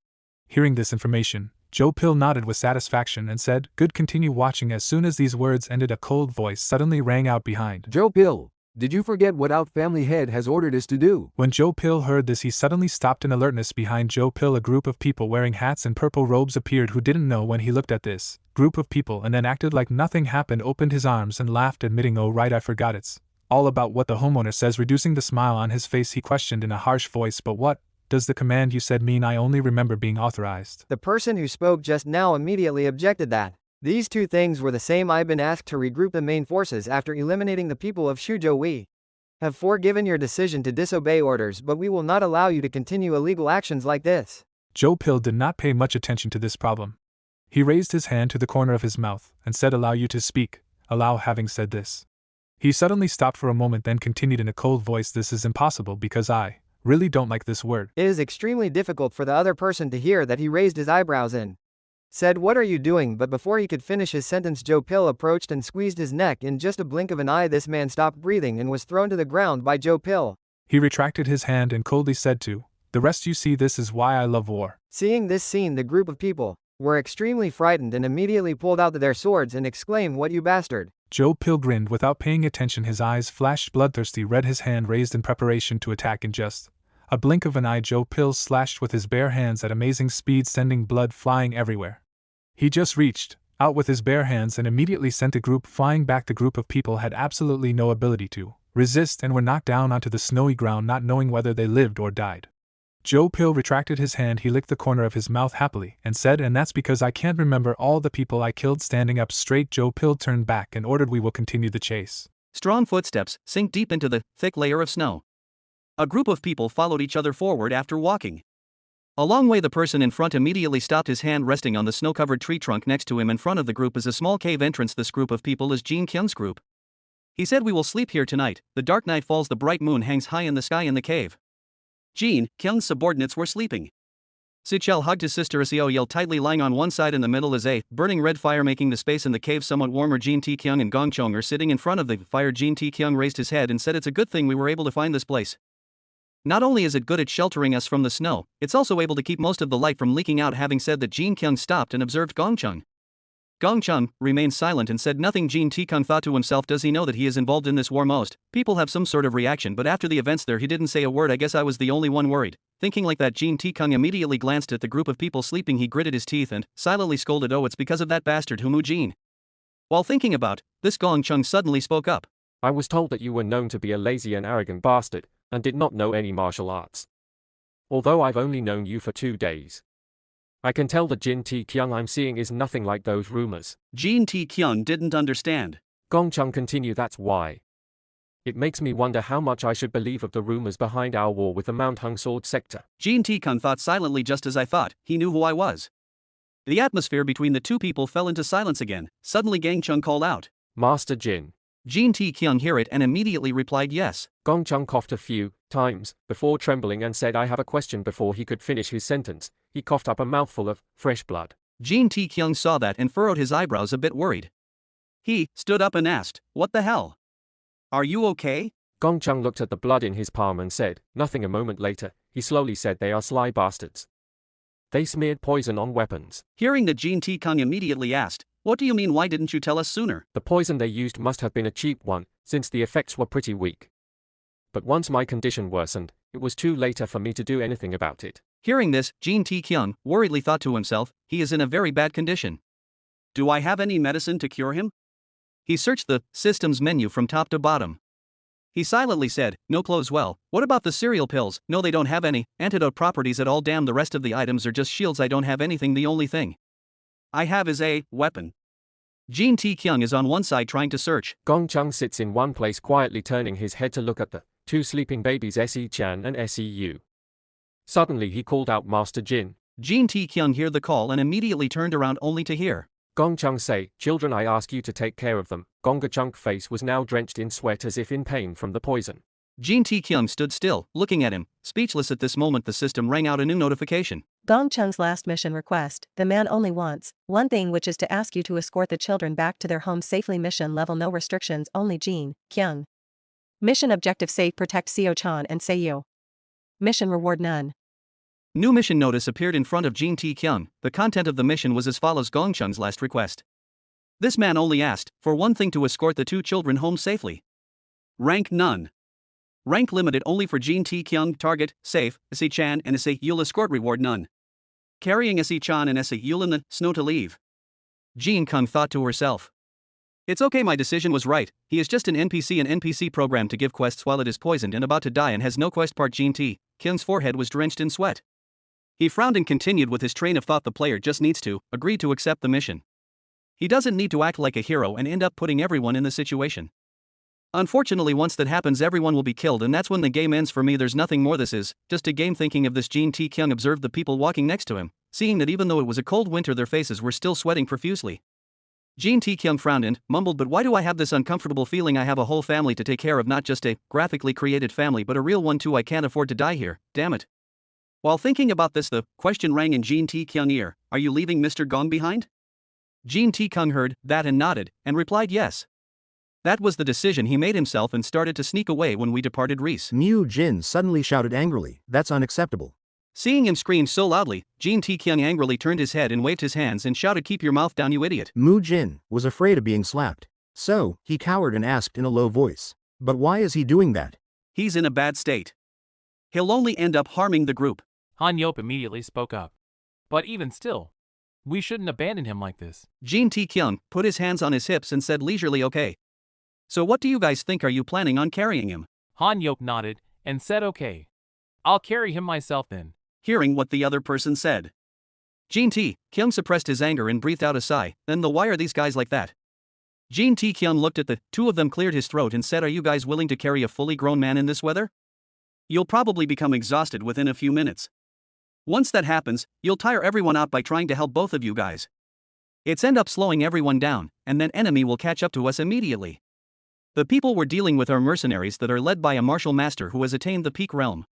[SPEAKER 13] Hearing this information, Joe Pill nodded with satisfaction and said, good, continue watching. As soon as these words ended, a cold voice suddenly rang out behind.
[SPEAKER 8] Joe Pill, did you forget what our family head has ordered us to do?
[SPEAKER 13] When Joe Pill heard this, he suddenly stopped in alertness. Behind Joe Pill a group of people wearing hats and purple robes appeared, who didn't know when he looked at this group of people and then acted like nothing happened, opened his arms and laughed, admitting, oh right, I forgot, it's all about what the homeowner says. Reducing the smile on his face, he questioned in a harsh voice, but what does the command you said mean? I only remember being authorized.
[SPEAKER 7] The person who spoke just now immediately objected that these two things were the same. I've been asked to regroup the main forces after eliminating the people of Shuzhou. We have forgiven your decision to disobey orders, but we will not allow you to continue illegal actions like this.
[SPEAKER 13] Joe Pill did not pay much attention to this problem. He raised his hand to the corner of his mouth and said, allow you to speak. Allow. Having said this, he suddenly stopped for a moment, then continued in a cold voice, this is impossible because I really don't like this word.
[SPEAKER 7] It is extremely difficult for the other person to hear that. He raised his eyebrows and said, what are you doing? But before he could finish his sentence, Joe Pill approached and squeezed his neck. In just a blink of an eye, this man stopped breathing and was thrown to the ground by Joe Pill.
[SPEAKER 13] He retracted his hand and coldly said to the rest, you see, this is why I love war.
[SPEAKER 7] Seeing this scene, the group of people were extremely frightened and immediately pulled out their swords and exclaimed, what, you bastard?
[SPEAKER 13] Joe Pill grinned without paying attention. His eyes flashed bloodthirsty red, his hand raised in preparation to attack. In just a blink of an eye, Joe Pill slashed with his bare hands at amazing speed, sending blood flying everywhere. He just reached out with his bare hands and immediately sent the group flying back. The group of people had absolutely no ability to resist and were knocked down onto the snowy ground, not knowing whether they lived or died. Joe Pill retracted his hand. He licked the corner of his mouth happily and said, and that's because I can't remember all the people I killed. Standing up straight, Joe Pill turned back and ordered, we will continue the chase.
[SPEAKER 1] Strong footsteps sink deep into the thick layer of snow. A group of people followed each other forward after walking a long way. The person in front immediately stopped, his hand resting on the snow-covered tree trunk next to him. In front of the group is a small cave entrance. This group of people is Jin Kyung's group. He said, we will sleep here tonight. The dark night falls, the bright moon hangs high in the sky in the cave. Jin Kyung's subordinates were sleeping. Sichel hugged his sister as Seo yelled tightly. Lying on one side in the middle is a burning red fire, making the space in the cave somewhat warmer. Jin Tae-kyung and Gong Chong are sitting in front of the fire. Jin Tae-kyung raised his head and said, it's a good thing we were able to find this place. Not only is it good at sheltering us from the snow, it's also able to keep most of the light from leaking out. Having said that, Jin Kyung stopped and observed Gong Chung. Gong Chung remained silent and said nothing. Jin Tae-kyung thought to himself, does he know that he is involved in this war? Most people have some sort of reaction, but after the events there he didn't say a word. I guess I was the only one worried. Thinking like that, Jin Tae-kyung immediately glanced at the group of people sleeping. He gritted his teeth and silently scolded, oh, it's because of that bastard who moved Jin. While thinking about this, Gong Chung suddenly spoke up.
[SPEAKER 20] I was told that you were known to be a lazy and arrogant bastard, and did not know any martial arts. Although I've only known you for 2 days. I can tell the Jin Tae-kyung I'm seeing is nothing like those rumors.
[SPEAKER 1] Jin Tae-kyung didn't understand.
[SPEAKER 20] Gong-chung continued, that's why. It makes me wonder how much I should believe of the rumors behind our war with the Mount Hung Sword sector.
[SPEAKER 1] Jin Tae-kyung thought silently just as I thought, he knew who I was. The atmosphere between the two people fell into silence again. Suddenly Gang-chung called out.
[SPEAKER 20] Master Jin.
[SPEAKER 1] Jin Tae-kyung heard it and immediately replied yes.
[SPEAKER 20] Gong-chung coughed a few times before trembling and said I have a question. Before he could finish his sentence, he coughed up a mouthful of fresh blood.
[SPEAKER 1] Jin Tae-kyung saw that and furrowed his eyebrows a bit worried. He stood up and asked, what the hell? Are you okay?
[SPEAKER 20] Gong-chung looked at the blood in his palm and said nothing. A moment later, he slowly said they are sly bastards. They smeared poison on weapons.
[SPEAKER 1] Hearing that, Jin Tae-kyung immediately asked, what do you mean, why didn't you tell us sooner?
[SPEAKER 20] The poison they used must have been a cheap one, since the effects were pretty weak. But once my condition worsened, it was too late for me to do anything about it.
[SPEAKER 1] Hearing this, Jin Tae-kyung worriedly thought to himself, he is in a very bad condition. Do I have any medicine to cure him? He searched the systems menu from top to bottom. He silently said, no clothes. Well, what about the cereal pills? No, they don't have any antidote properties at all. Damn, the rest of the items are just shields. I don't have anything. The only thing I have is a weapon. Jin Tae-kyung is on one side trying to search.
[SPEAKER 20] Gong-chung sits in one place quietly, turning his head to look at the 2 sleeping babies, Se-chan and Se-yu. Suddenly he called out, Master Jin.
[SPEAKER 1] Jin Tae-kyung heard the call and immediately turned around only to hear
[SPEAKER 20] Gong-chung say, children, I ask you to take care of them. Gong-chung's face was now drenched in sweat as if in pain from the poison.
[SPEAKER 1] Jin Tae-kyung stood still, looking at him, speechless. At this moment the system rang out a new notification.
[SPEAKER 3] Gong-chung's last mission request. The man only wants one thing, which is to ask you to escort the children back to their home safely. Mission level no restrictions, only Jin Kyung. Mission objective: safe, protect Seo-chan and Seo. Mission reward: none.
[SPEAKER 1] New mission notice appeared in front of Jin Tae-kyung. The content of the mission was as follows: Gong-chung's last request. This man only asked for one thing: to escort the 2 children home safely. Rank none. Rank limited only for Jin Tae-kyung. Target: safe, Se-chan and Se-yul. Escort reward: none. Carrying Se-chan and Se-yul in the snow to leave. Jin Kyung thought to herself. It's okay, my decision was right. He is just an NPC programmed to give quests while it is poisoned and about to die and has no quest part. Jin Tae-kyung's forehead was drenched in sweat. He frowned and continued with his train of thought. The player just needs to agree to accept the mission. He doesn't need to act like a hero and end up putting everyone in the situation. Unfortunately, once that happens, everyone will be killed, and that's when the game ends for me. There's nothing more. This is just a game. Thinking of this, Jin Tae-kyung observed the people walking next to him, seeing that even though it was a cold winter, their faces were still sweating profusely. Jin Tae-kyung frowned and mumbled, but why do I have this uncomfortable feeling? I have a whole family to take care of, not just a graphically created family but a real one too. I can't afford to die here, damn it. While thinking about this, the question rang in Jin Tae-kyung's ear, are you leaving Mr. Gong behind? Jin Tae-kyung heard that and nodded, and replied yes. That was the decision he made himself and started to sneak away when we departed Reese.
[SPEAKER 9] Mu Jin suddenly shouted angrily, that's unacceptable.
[SPEAKER 1] Seeing him scream so loudly, Jin Tae-kyung angrily turned his head and waved his hands and shouted, keep your mouth down, you idiot.
[SPEAKER 9] Mu Jin was afraid of being slapped. So, he cowered and asked in a low voice. But why is he doing that?
[SPEAKER 1] He's in a bad state. He'll only end up harming the group.
[SPEAKER 12] Han Yop immediately spoke up. But even still, we shouldn't abandon him like this.
[SPEAKER 1] Jin Tae-kyung put his hands on his hips and said leisurely, okay. So what do you guys think? Are you planning on carrying him?
[SPEAKER 12] Han Yop nodded and said okay. I'll carry him myself then.
[SPEAKER 1] Hearing what the other person said, Jin Tae-kyung suppressed his anger and breathed out a sigh. Then why are these guys like that? Jin Tae-kyung looked at the 2 of them, cleared his throat and said, are you guys willing to carry a fully grown man in this weather? You'll probably become exhausted within a few minutes. Once that happens, you'll tire everyone out by trying to help both of you guys. It's end up slowing everyone down, and then enemy will catch up to us immediately. The people we're dealing with are mercenaries that are led by a martial master who has attained the peak realm.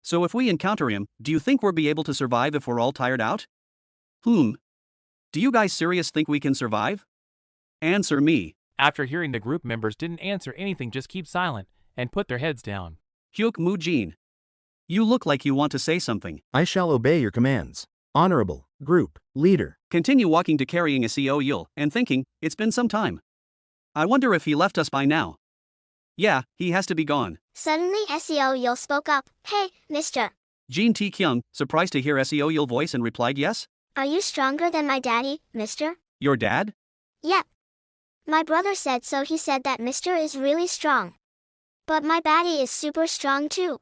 [SPEAKER 1] So if we encounter him, do you think we'll be able to survive if we're all tired out? Do you guys serious think we can survive? Answer me.
[SPEAKER 12] After hearing the group members didn't answer anything, just keep silent and put their heads down.
[SPEAKER 1] Hyuk Mu Jin. You look like you want to say something.
[SPEAKER 9] I shall obey your commands. Honorable group leader.
[SPEAKER 1] Continue walking to carrying a Se-yul and thinking, it's been some time. I wonder if he left us by now. Yeah, he has to be gone.
[SPEAKER 19] Suddenly Se-yul spoke up, hey, mister.
[SPEAKER 1] Jin Tae-kyung, surprised to hear Se-yul's voice, and replied yes.
[SPEAKER 19] Are you stronger than my daddy, mister?
[SPEAKER 1] Your dad?
[SPEAKER 19] Yep. My brother said so. He said that mister is really strong. But my baddie is super strong too.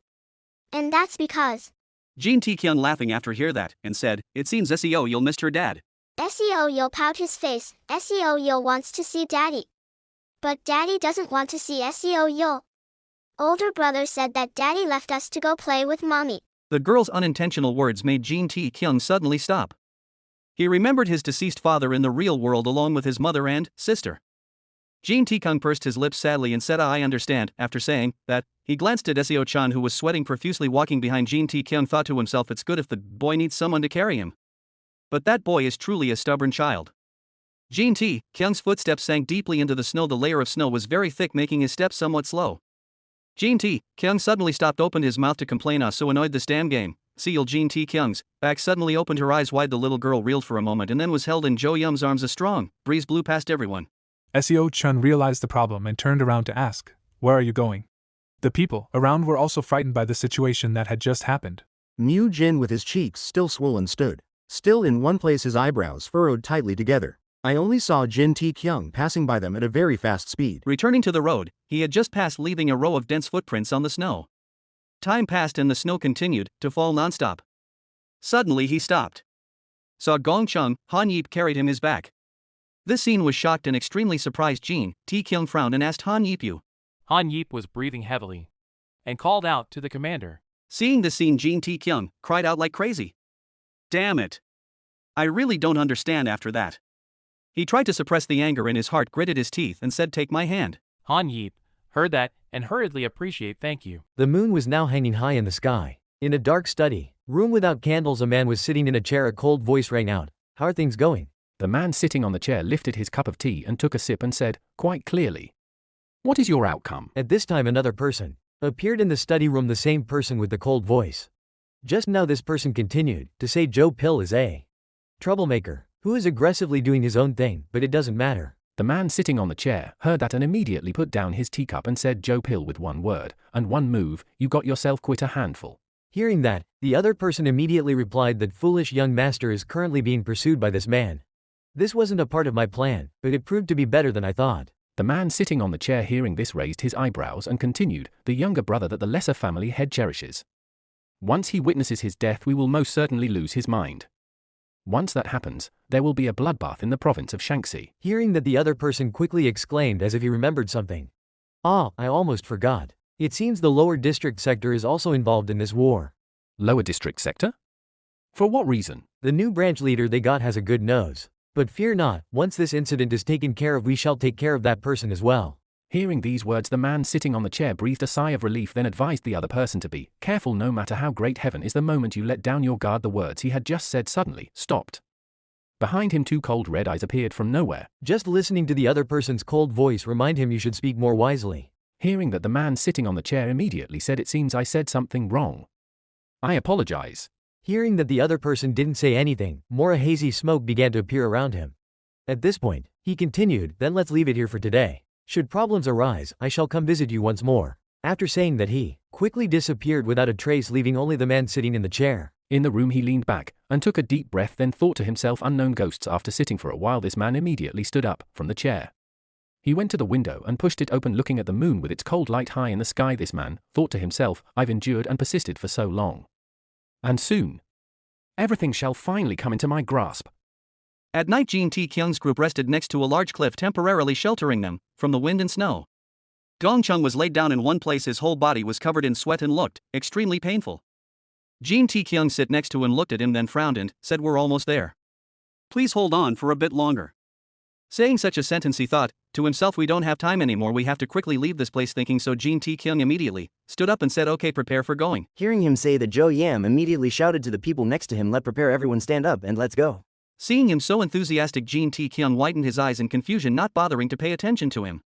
[SPEAKER 19] And that's because
[SPEAKER 1] Jin Tae-kyung laughing after hear that, and said, it seems SEO you'll missed her dad.
[SPEAKER 19] SEO Yul pout his face. SEO Yul wants to see daddy. But daddy doesn't want to see SEO Yul. Older brother said that daddy left us to go play with mommy.
[SPEAKER 1] The girl's unintentional words made Jin Tae-kyung suddenly stop. He remembered his deceased father in the real world along with his mother and sister. Jin Tae-kyung pursed his lips sadly and said I understand. After saying that, he glanced at Seo-chan who was sweating profusely walking behind Jin Tae-kyung, thought to himself it's good if the boy needs someone to carry him. But that boy is truly a stubborn child. Jin Tae-kyung's footsteps sank deeply into the snow. The layer of snow was very thick, making his steps somewhat slow. Jin Tae-kyung suddenly stopped, opened his mouth to complain, "Ah, so annoyed this damn game." Seal Jin Tae-kyung's back suddenly opened, her eyes wide. The little girl reeled for a moment and then was held in Jo Yum's arms. A strong breeze blew past everyone.
[SPEAKER 13] Seo-chun realized the problem and turned around to ask, where are you going? The people around were also frightened by the situation that had just happened.
[SPEAKER 9] Mu Jin with his cheeks still swollen stood, still in one place, his eyebrows furrowed tightly together. I only saw Jin Tae-kyung passing by them at a very fast speed.
[SPEAKER 1] Returning to the road, he had just passed, leaving a row of dense footprints on the snow. Time passed and the snow continued to fall nonstop. Suddenly he stopped. Saw Gong Chung, Han Yip carried him his back. This scene was shocked and extremely surprised. Jin Tae-kyung frowned and asked Han Yip you.
[SPEAKER 12] Han Yip was breathing heavily and called out to the commander.
[SPEAKER 1] Seeing the scene, Jin Tae-kyung cried out like crazy. Damn it. I really don't understand. After that, he tried to suppress the anger in his heart, gritted his teeth and said, take my hand.
[SPEAKER 12] Han Yip heard that and hurriedly appreciate thank you.
[SPEAKER 10] The moon was now hanging high in the sky. In a dark study room without candles, a man was sitting in a chair. A cold voice rang out. How are things going?
[SPEAKER 22] The man sitting on the chair lifted his cup of tea and took a sip and said, quite clearly, what is your outcome?
[SPEAKER 10] At this time another person appeared in the study room, the same person with the cold voice. Just now this person continued to say Joe Pill is a troublemaker who is aggressively doing his own thing, but it doesn't matter.
[SPEAKER 22] The man sitting on the chair heard that and immediately put down his teacup and said Joe Pill with one word and one move, you got yourself quit a handful.
[SPEAKER 10] Hearing that, the other person immediately replied that foolish young master is currently being pursued by this man. This wasn't a part of my plan, but it proved to be better than I thought.
[SPEAKER 22] The man sitting on the chair hearing this raised his eyebrows and continued, the younger brother that the lesser family head cherishes. Once he witnesses his death, we will most certainly lose his mind. Once that happens, there will be a bloodbath in the province of Shaanxi.
[SPEAKER 10] Hearing that, the other person quickly exclaimed as if he remembered something. Ah, I almost forgot. It seems the lower district sector is also involved in this war.
[SPEAKER 22] Lower district sector? For what reason?
[SPEAKER 10] The new branch leader they got has a good nose. But fear not, once this incident is taken care of, we shall take care of that person as well.
[SPEAKER 22] Hearing these words, the man sitting on the chair breathed a sigh of relief, then advised the other person to be careful. No matter how great heaven is, the moment you let down your guard, the words he had just said suddenly stopped. Behind him, two cold red eyes appeared from nowhere.
[SPEAKER 10] Just listening to the other person's cold voice remind him you should speak more wisely.
[SPEAKER 22] Hearing that, the man sitting on the chair immediately said, it seems I said something wrong. I apologize.
[SPEAKER 10] Hearing that the other person didn't say anything, more a hazy smoke began to appear around him. At this point, he continued, then let's leave it here for today. Should problems arise, I shall come visit you once more. After saying that, he quickly disappeared without a trace, leaving only the man sitting in the chair.
[SPEAKER 22] In the room he leaned back and took a deep breath, then thought to himself, unknown ghosts. After sitting for a while, this man immediately stood up from the chair. He went to the window and pushed it open, looking at the moon with its cold light high in the sky. This man thought to himself, I've endured and persisted for so long. And soon, everything shall finally come into my grasp.
[SPEAKER 1] At night, Jin Tae-kyung's group rested next to a large cliff, temporarily sheltering them from the wind and snow. Gong Chung was laid down in one place, his whole body was covered in sweat and looked extremely painful. Jin Tae-kyung sat next to him, looked at him, then frowned and said, we're almost there. Please hold on for a bit longer. Saying such a sentence, he thought to himself, we don't have time anymore, we have to quickly leave this place. Thinking so, Jin Tae-kyung immediately stood up and said, okay, prepare for going.
[SPEAKER 11] Hearing him say that, Joe Yam immediately shouted to the people next to him, let prepare everyone, stand up and let's go.
[SPEAKER 1] Seeing him so enthusiastic, Jin Tae-kyung widened his eyes in confusion, not bothering to pay attention to him.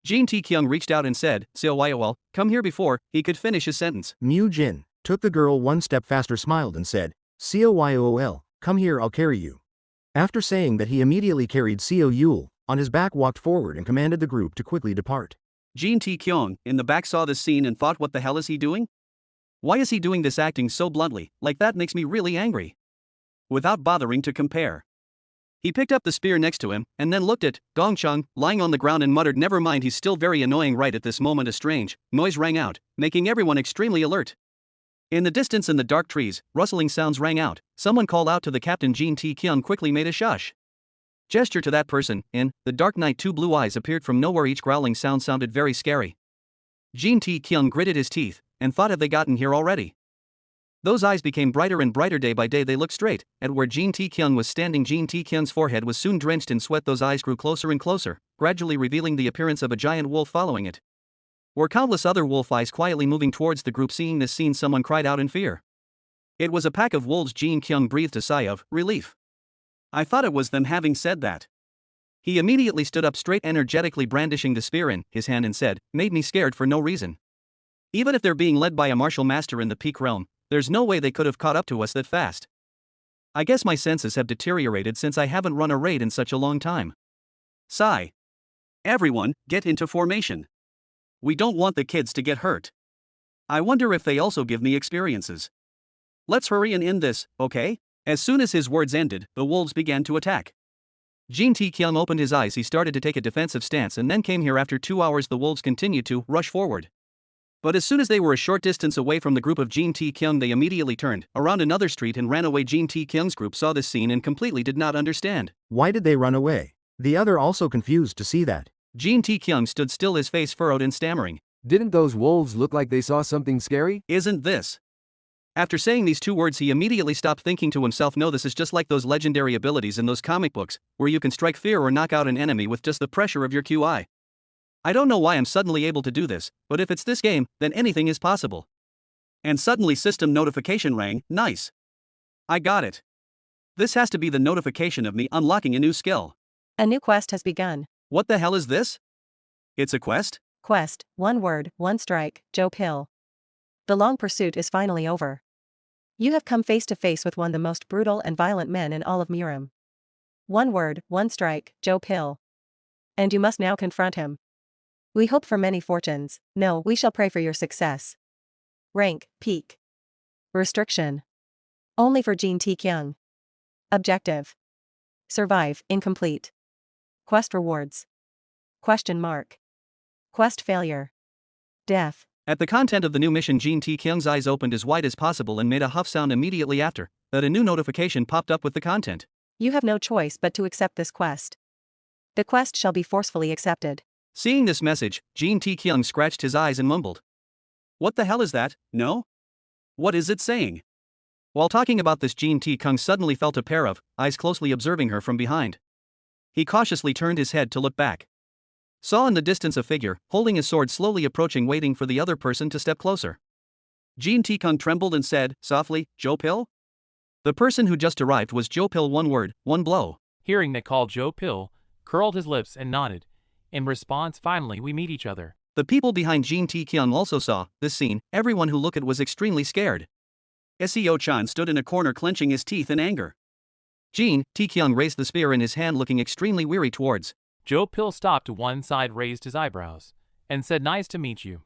[SPEAKER 1] Jin Tae-kyung reached out and said, Seoyol, come here. Before he could finish his sentence,
[SPEAKER 9] Mu Jin took the girl one step faster, smiled and said, Coyol, come here, I'll carry you. After saying that, he immediately carried Seo Yul on his back, walked forward and commanded the group to quickly depart.
[SPEAKER 1] Jin Tae-kyung in the back saw this scene and thought, what the hell is he doing? Why is he doing this, acting so bluntly? Like that makes me really angry. Without bothering to compare, he picked up the spear next to him and then looked at Gong Chung lying on the ground and muttered, never mind, he's still very annoying. Right at this moment, a strange noise rang out, making everyone extremely alert. In the distance in the dark trees, rustling sounds rang out. Someone called out to the captain. Jin Tae-kyung quickly made a shush gesture to that person. In the dark night, two blue eyes appeared from nowhere. Each growling sound sounded very scary. Jin Tae-kyung gritted his teeth and thought, have they gotten here already? Those eyes became brighter and brighter day by day. They looked straight at where Jin Tae-kyung was standing. Jin Tae-kyung's forehead was soon drenched in sweat. Those eyes grew closer and closer, gradually revealing the appearance of a giant wolf. Following it were countless other wolf eyes quietly moving towards the group. Seeing this scene, someone cried out in fear. It was a pack of wolves. Jin Kyung breathed a sigh of relief. I thought it was them. Having said that, he immediately stood up straight, energetically brandishing the spear in his hand, and said, made me scared for no reason. Even if they're being led by a martial master in the peak realm, there's no way they could have caught up to us that fast. I guess my senses have deteriorated since I haven't run a raid in such a long time. Sigh. Everyone, get into formation. We don't want the kids to get hurt. I wonder if they also give me experiences. Let's hurry and end this, okay? As soon as his words ended, the wolves began to attack. Jin Tae-kyung opened his eyes. He started to take a defensive stance and then came here. After 2 hours, the wolves continued to rush forward. But as soon as they were a short distance away from the group of Jin Tae-kyung, they immediately turned around another street and ran away. Jin Tae-kyung's group saw this scene and completely did not understand.
[SPEAKER 9] Why did they run away? The other also confused to see that.
[SPEAKER 1] Jin Tae-kyung stood still, his face furrowed and stammering.
[SPEAKER 8] Didn't those wolves look like they saw something scary?
[SPEAKER 1] Isn't this? After saying these 2 words, he immediately stopped, thinking to himself, no, this is just like those legendary abilities in those comic books, where you can strike fear or knock out an enemy with just the pressure of your QI. I don't know why I'm suddenly able to do this, but if it's this game, then anything is possible. And suddenly system notification rang. Nice. I got it. This has to be the notification of me unlocking a new skill.
[SPEAKER 3] A new quest has begun.
[SPEAKER 1] What the hell is this? It's a quest?
[SPEAKER 3] Quest, 1 word, 1 strike, Joe Pill. The long pursuit is finally over. You have come face to face with one of the most brutal and violent men in all of Murim. 1 word, 1 strike, Joe Pill. And you must now confront him. We hope for many fortunes. No, we shall pray for your success. Rank, peak. Restriction. Only for Jin Tae-kyung. Objective. Survive, incomplete. Quest rewards. Question mark. Quest failure. Death.
[SPEAKER 1] At the content of the new mission, Jin Tae-kyung's eyes opened as wide as possible and made a huff sound. Immediately after that, a new notification popped up with the content.
[SPEAKER 3] You have no choice but to accept this quest. The quest shall be forcefully accepted.
[SPEAKER 1] Seeing this message, Jin Tae-kyung scratched his eyes and mumbled. What the hell is that? No? What is it saying? While talking about this, Jin Tae-kyung suddenly felt a pair of eyes closely observing her from behind. He cautiously turned his head to look back. Saw in the distance a figure, holding his sword, slowly approaching, waiting for the other person to step closer. Jin Tae-kyung trembled and said, softly, Joe Pill? The person who just arrived was Joe Pill. 1 word, 1 blow.
[SPEAKER 12] Hearing they called Joe Pill, curled his lips and nodded. In response, finally we meet each other.
[SPEAKER 1] The people behind Jin Tae-kyung also saw this scene. Everyone who looked at was extremely scared. Seo-chan stood in a corner, clenching his teeth in anger. Jin Tae-kyung raised the spear in his hand, looking extremely weary towards.
[SPEAKER 12] Joe Pill stopped to one side, raised his eyebrows, and said, nice to meet you.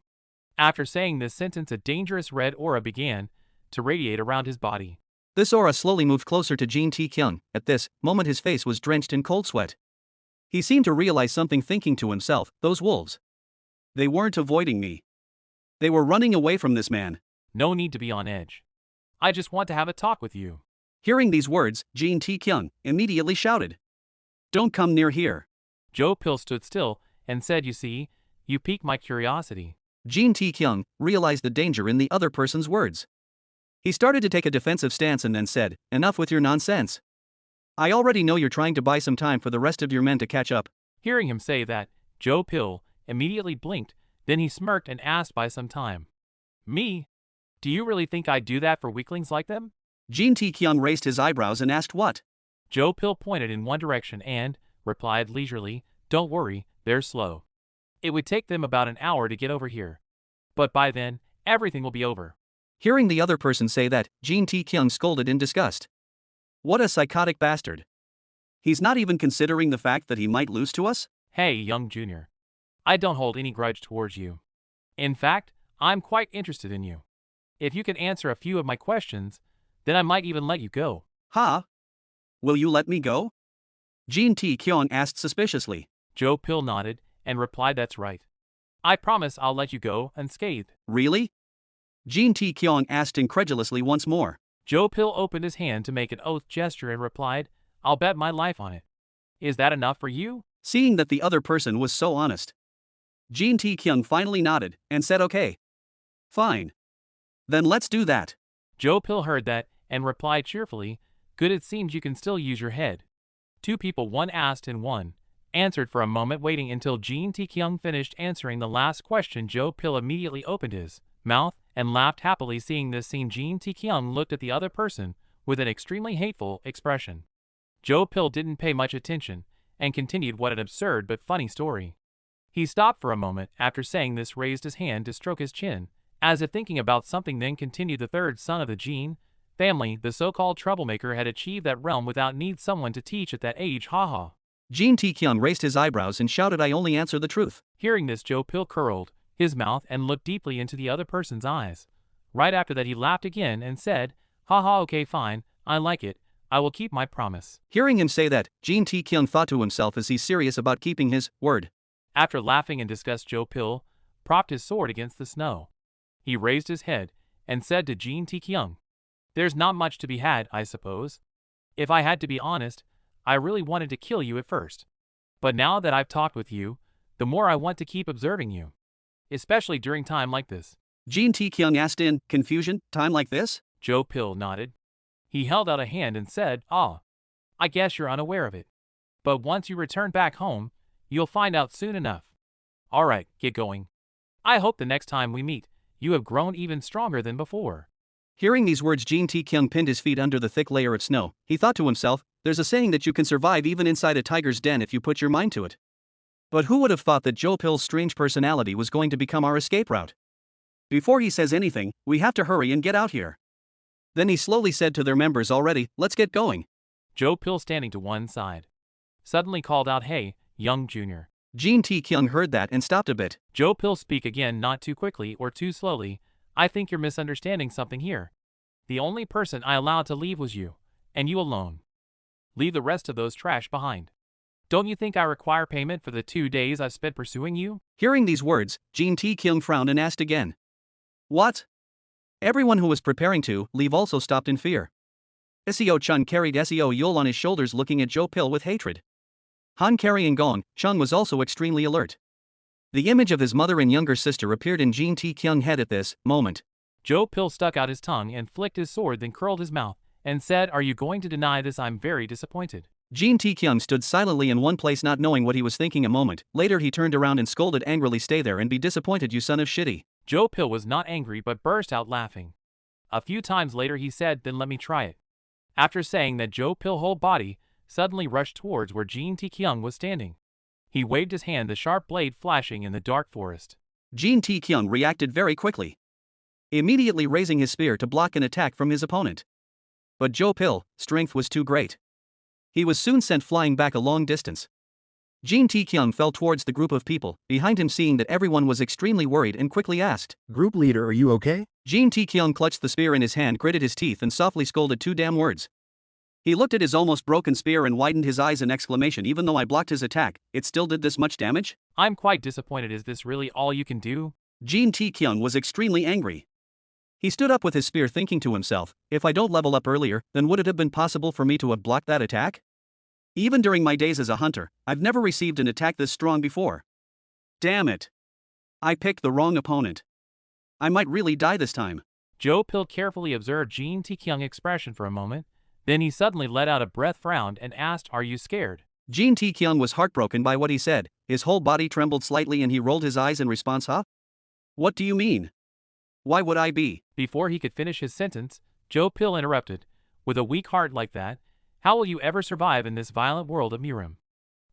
[SPEAKER 12] After saying this sentence, a dangerous red aura began to radiate around his body.
[SPEAKER 1] This aura slowly moved closer to Jin Tae-kyung. At this moment, his face was drenched in cold sweat. He seemed to realize something, thinking to himself, those wolves. They weren't avoiding me. They were running away from this man.
[SPEAKER 12] No need to be on edge. I just want to have a talk with you.
[SPEAKER 1] Hearing these words, Jin Tae-kyung immediately shouted. Don't come near here.
[SPEAKER 12] Joe Pill stood still and said, you see, you pique my curiosity.
[SPEAKER 1] Jin Tae-kyung realized the danger in the other person's words. He started to take a defensive stance and then said, enough with your nonsense. I already know you're trying to buy some time for the rest of your men to catch up.
[SPEAKER 12] Hearing him say that, Joe Pill immediately blinked, then he smirked and asked, by some time. Me? Do you really think I'd do that for weaklings like them?
[SPEAKER 1] Jin Tae-kyung raised his eyebrows and asked what?
[SPEAKER 12] Joe Pill pointed in one direction and replied leisurely, don't worry, they're slow. It would take them about an hour to get over here. But by then, everything will be over.
[SPEAKER 1] Hearing the other person say that, Jin Tae-kyung scolded in disgust. What a psychotic bastard. He's not even considering the fact that he might lose to us?
[SPEAKER 12] Hey, young junior. I don't hold any grudge towards you. In fact, I'm quite interested in you. If you can answer a few of my questions, then I might even let you go.
[SPEAKER 1] Huh? Will you let me go? Jin Tae-kyung asked suspiciously.
[SPEAKER 12] Joe Pill nodded and replied, that's right. I promise I'll let you go unscathed.
[SPEAKER 1] Really? Jin Tae-kyung asked incredulously once more.
[SPEAKER 12] Joe Pill opened his hand to make an oath gesture and replied, I'll bet my life on it. Is that enough for you?
[SPEAKER 1] Seeing that the other person was so honest, Jin Tae-kyung finally nodded and said okay. Fine. Then let's do that.
[SPEAKER 12] Joe Pill heard that and replied cheerfully, Good, it seems you can still use your head. Two people, one asked and one answered for a moment, waiting until Jin Tae-kyung finished answering the last question. Joe Pill immediately opened his mouth and laughed happily. Seeing this scene, Jin Tae-kyung looked at the other person with an extremely hateful expression. Joe Pill didn't pay much attention and continued, What an absurd but funny story. He stopped for a moment after saying this, raised his hand to stroke his chin, as if thinking about something, then continued, The third son of the Jin family, the so-called troublemaker, had achieved that realm without need someone to teach at that age, haha.
[SPEAKER 1] Jin Tae-kyung raised his eyebrows and shouted, I only answer the truth.
[SPEAKER 12] Hearing this, Joe Pill curled his mouth and looked deeply into the other person's eyes. Right after that, he laughed again and said, Haha, okay, fine, I like it, I will keep my promise.
[SPEAKER 1] Hearing him say that, Jin Tae-kyung thought to himself, is he serious about keeping his word?
[SPEAKER 12] After laughing in disgust, Joe Pill propped his sword against the snow. He raised his head and said to Jin Tae-kyung, There's not much to be had, I suppose. If I had to be honest, I really wanted to kill you at first. But now that I've talked with you, the more I want to keep observing you. Especially during time like this.
[SPEAKER 1] Jin Tae-kyung asked in confusion, time like this?
[SPEAKER 12] Joe Pill nodded. He held out a hand and said, I guess you're unaware of it. But once you return back home, you'll find out soon enough. Alright, get going. I hope the next time we meet, you have grown even stronger than before.
[SPEAKER 1] Hearing these words, Jin Tae-kyung pinned his feet under the thick layer of snow. He thought to himself, there's a saying that you can survive even inside a tiger's den if you put your mind to it. But who would have thought that Joe Pill's strange personality was going to become our escape route? Before he says anything, we have to hurry and get out here. Then he slowly said to their members, already, let's get going.
[SPEAKER 12] Joe Pill, standing to one side, suddenly called out, Hey, young junior.
[SPEAKER 1] Jin Tae-kyung heard that and stopped a bit.
[SPEAKER 12] Joe Pill, speak again, not too quickly or too slowly. I think you're misunderstanding something here. The only person I allowed to leave was you, and you alone. Leave the rest of those trash behind. Don't you think I require payment for the 2 days I've spent pursuing you?
[SPEAKER 1] Hearing these words, Jin Tae-kyung frowned and asked again. What? Everyone who was preparing to leave also stopped in fear. Seo-chun carried Seo-yul on his shoulders, looking at Joe Pill with hatred. Han carrying Gong-chung was also extremely alert. The image of his mother and younger sister appeared in Jin Tae-kyung's head at this moment.
[SPEAKER 12] Joe Pill stuck out his tongue and flicked his sword, then curled his mouth and said, Are you going to deny this? I'm very disappointed.
[SPEAKER 1] Jin Tae-kyung stood silently in one place, not knowing what he was thinking. A moment later he turned around and scolded angrily, Stay there and be disappointed, you son of shitty.
[SPEAKER 12] Joe Pill was not angry but burst out laughing. A few times later he said, Then let me try it. After saying that, Joe Pill's whole body suddenly rushed towards where Jin Tae-kyung was standing. He waved his hand, the sharp blade flashing in the dark forest.
[SPEAKER 1] Jin Tae-kyung reacted very quickly, immediately raising his spear to block an attack from his opponent. But Joe Pill's strength was too great. He was soon sent flying back a long distance. Jin Tae-kyung fell towards the group of people behind him, seeing that everyone was extremely worried, and quickly asked,
[SPEAKER 9] Group leader, are you okay?
[SPEAKER 1] Jin Tae-kyung clutched the spear in his hand, gritted his teeth and softly scolded 2 damn words. He looked at his almost broken spear and widened his eyes in exclamation, Even though I blocked his attack, it still did this much damage?
[SPEAKER 12] I'm quite disappointed. Is this really all you can do?
[SPEAKER 1] Jin Tae-kyung was extremely angry. He stood up with his spear, thinking to himself, if I don't level up earlier, then would it have been possible for me to have blocked that attack? Even during my days as a hunter, I've never received an attack this strong before. Damn it. I picked the wrong opponent. I might really die this time.
[SPEAKER 12] Joe Pill carefully observed Jin Tae-kyung's expression for a moment. Then he suddenly let out a breath, frowned, and asked, Are you scared?
[SPEAKER 1] Jin Tae-kyung was heartbroken by what he said. His whole body trembled slightly and he rolled his eyes in response. Huh? What do you mean? Why would I be?
[SPEAKER 12] Before he could finish his sentence, Joe Pill interrupted. With a weak heart like that, how will you ever survive in this violent world of Murim?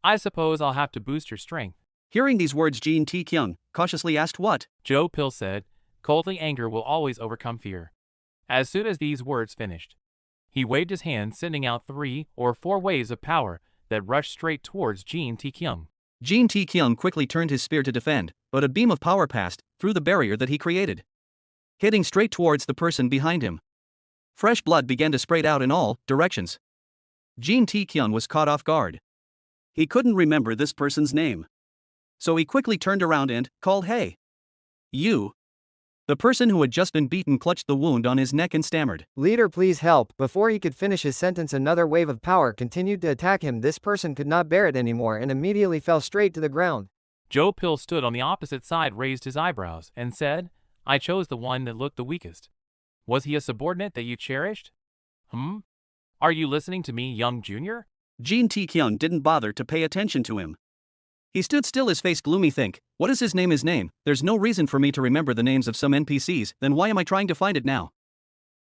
[SPEAKER 12] I suppose I'll have to boost your strength.
[SPEAKER 1] Hearing these words, Jin Tae-kyung cautiously asked, What?
[SPEAKER 12] Joe Pill said, Coldly, anger will always overcome fear. As soon as these words finished, he waved his hand, sending out 3 or 4 waves of power that rushed straight towards Jin Tae-kyung.
[SPEAKER 1] Jin Tae-kyung quickly turned his spear to defend, but a beam of power passed through the barrier that he created, hitting straight towards the person behind him. Fresh blood began to spray out in all directions. Jin Tae-kyung was caught off guard. He couldn't remember this person's name. So he quickly turned around and called, Hey! You! The person who had just been beaten clutched the wound on his neck and stammered,
[SPEAKER 7] "Leader, please help." Before he could finish his sentence, another wave of power continued to attack him. This person could not bear it anymore and immediately fell straight to the ground.
[SPEAKER 12] Joe Pill stood on the opposite side, raised his eyebrows, and said, I chose the one that looked the weakest. Was he a subordinate that you cherished? Are you listening to me, young junior?
[SPEAKER 1] Jin Tae-kyung didn't bother to pay attention to him. He stood still, his face gloomy. Think, what is his name? His name? There's no reason for me to remember the names of some NPCs, then why am I trying to find it now?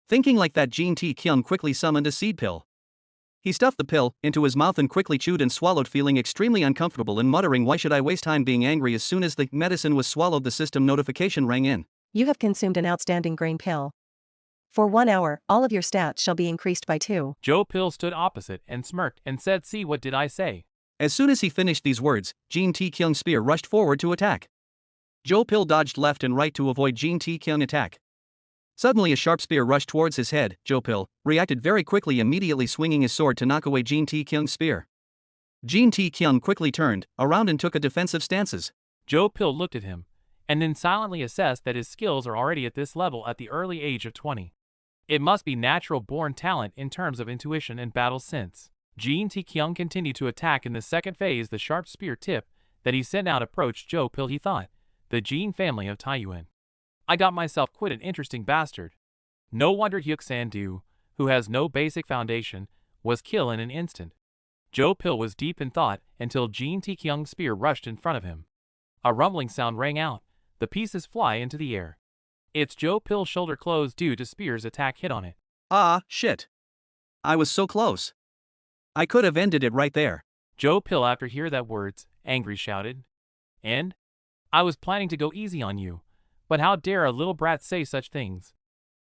[SPEAKER 1] Thinking like that, Jin Tae-kyung quickly summoned a seed pill. He stuffed the pill into his mouth and quickly chewed and swallowed, feeling extremely uncomfortable and muttering, why should I waste time being angry? As soon as the medicine was swallowed, the system notification rang in.
[SPEAKER 3] You have consumed an outstanding grain pill. For 1 hour, all of your stats shall be increased by 2.
[SPEAKER 12] Joe Pill stood opposite and smirked and said, see, what did I say?
[SPEAKER 1] As soon as he finished these words, Jin Tae-kyung's spear rushed forward to attack. Joe Pill dodged left and right to avoid Jin Tae-kyung's attack. Suddenly a sharp spear rushed towards his head. Joe Pill reacted very quickly, immediately swinging his sword to knock away Jin Tae-kyung's spear. Jin Tae-kyung quickly turned around and took a defensive stances.
[SPEAKER 12] Joe Pill looked at him, and then silently assessed that his skills are already at this level at the early age of 20. It must be natural-born talent in terms of intuition and battle sense. Jin Tae-kyung continued to attack. In the second phase, the sharp spear tip that he sent out approached Joe Pill. He thought, the Jin family of Taiyuan. I got myself quite an interesting bastard. No wonder Hyuk San-do, who has no basic foundation, was killed in an instant. Joe Pill was deep in thought until Jin Tae-kyung's spear rushed in front of him. A rumbling sound rang out. The pieces fly into the air. It's Joe Pill's shoulder closed due to spear's attack hit on it.
[SPEAKER 1] Ah, shit. I was so close. I could have ended it right there.
[SPEAKER 12] Joe Pill, after hear that words, angry shouted. And? I was planning to go easy on you, but how dare a little brat say such things?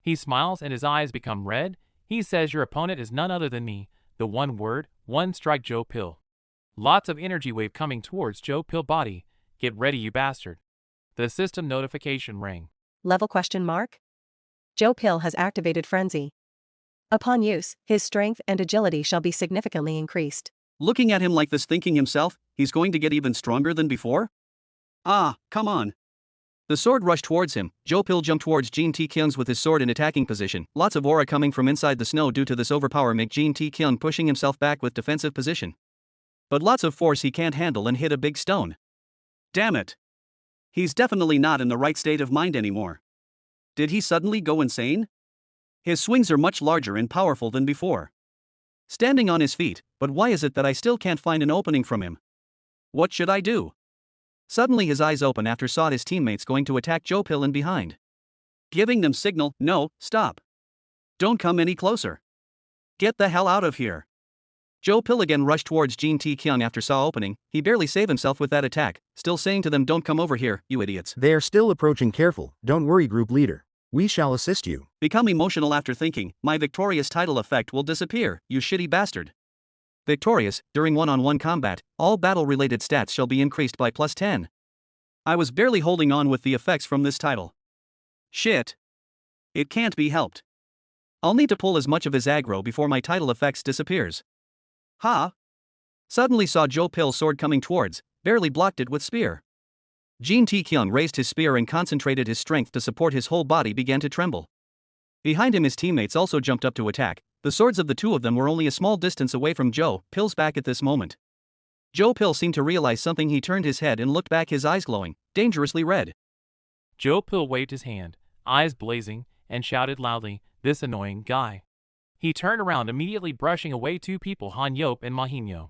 [SPEAKER 12] He smiles and his eyes become red. He says your opponent is none other than me. The one word, one strike. Joe Pill. Lots of energy wave coming towards Joe Pill body. Get ready, you bastard. The system notification rang.
[SPEAKER 3] Level ? Joe Pill has activated Frenzy. Upon use, his strength and agility shall be significantly increased.
[SPEAKER 1] Looking at him like this, thinking himself, he's going to get even stronger than before? Ah, come on. The sword rushed towards him. Joe Pill jumped towards Jin Tae-kyung's with his sword in attacking position. Lots of aura coming from inside the snow due to this overpower make Jin Tae-kyung pushing himself back with defensive position. But lots of force he can't handle and hit a big stone. Damn it. He's definitely not in the right state of mind anymore. Did he suddenly go insane? His swings are much larger and powerful than before. Standing on his feet, but why is it that I still can't find an opening from him? What should I do? Suddenly his eyes open after saw his teammates going to attack Joe Pill in behind. Giving them signal, no, stop. Don't come any closer. Get the hell out of here. Joe Pill again rushed towards Jin Tae-kyung after saw opening. He barely saved himself with that attack, still saying to them, don't come over here, you idiots.
[SPEAKER 9] They are still approaching. Careful, don't worry, group leader. We shall assist you.
[SPEAKER 1] Become emotional after thinking, my victorious title effect will disappear, you shitty bastard. Victorious, during one-on-one combat, all battle-related stats shall be increased by +10. I was barely holding on with the effects from this title. Shit. It can't be helped. I'll need to pull as much of his aggro before my title effects disappears. Ha! Suddenly saw Joe Pill's sword coming towards, barely blocked it with spear. Jin Tae-kyung raised his spear and concentrated his strength to support. His whole body began to tremble. Behind him his teammates also jumped up to attack. The swords of the two of them were only a small distance away from Joe Pill's back at this moment. Joe Pill seemed to realize something. He turned his head and looked back, his eyes glowing, dangerously red.
[SPEAKER 12] Joe Pill waved his hand, eyes blazing, and shouted loudly, this annoying guy. He turned around, immediately brushing away two people, Han Yop and Mahinyo.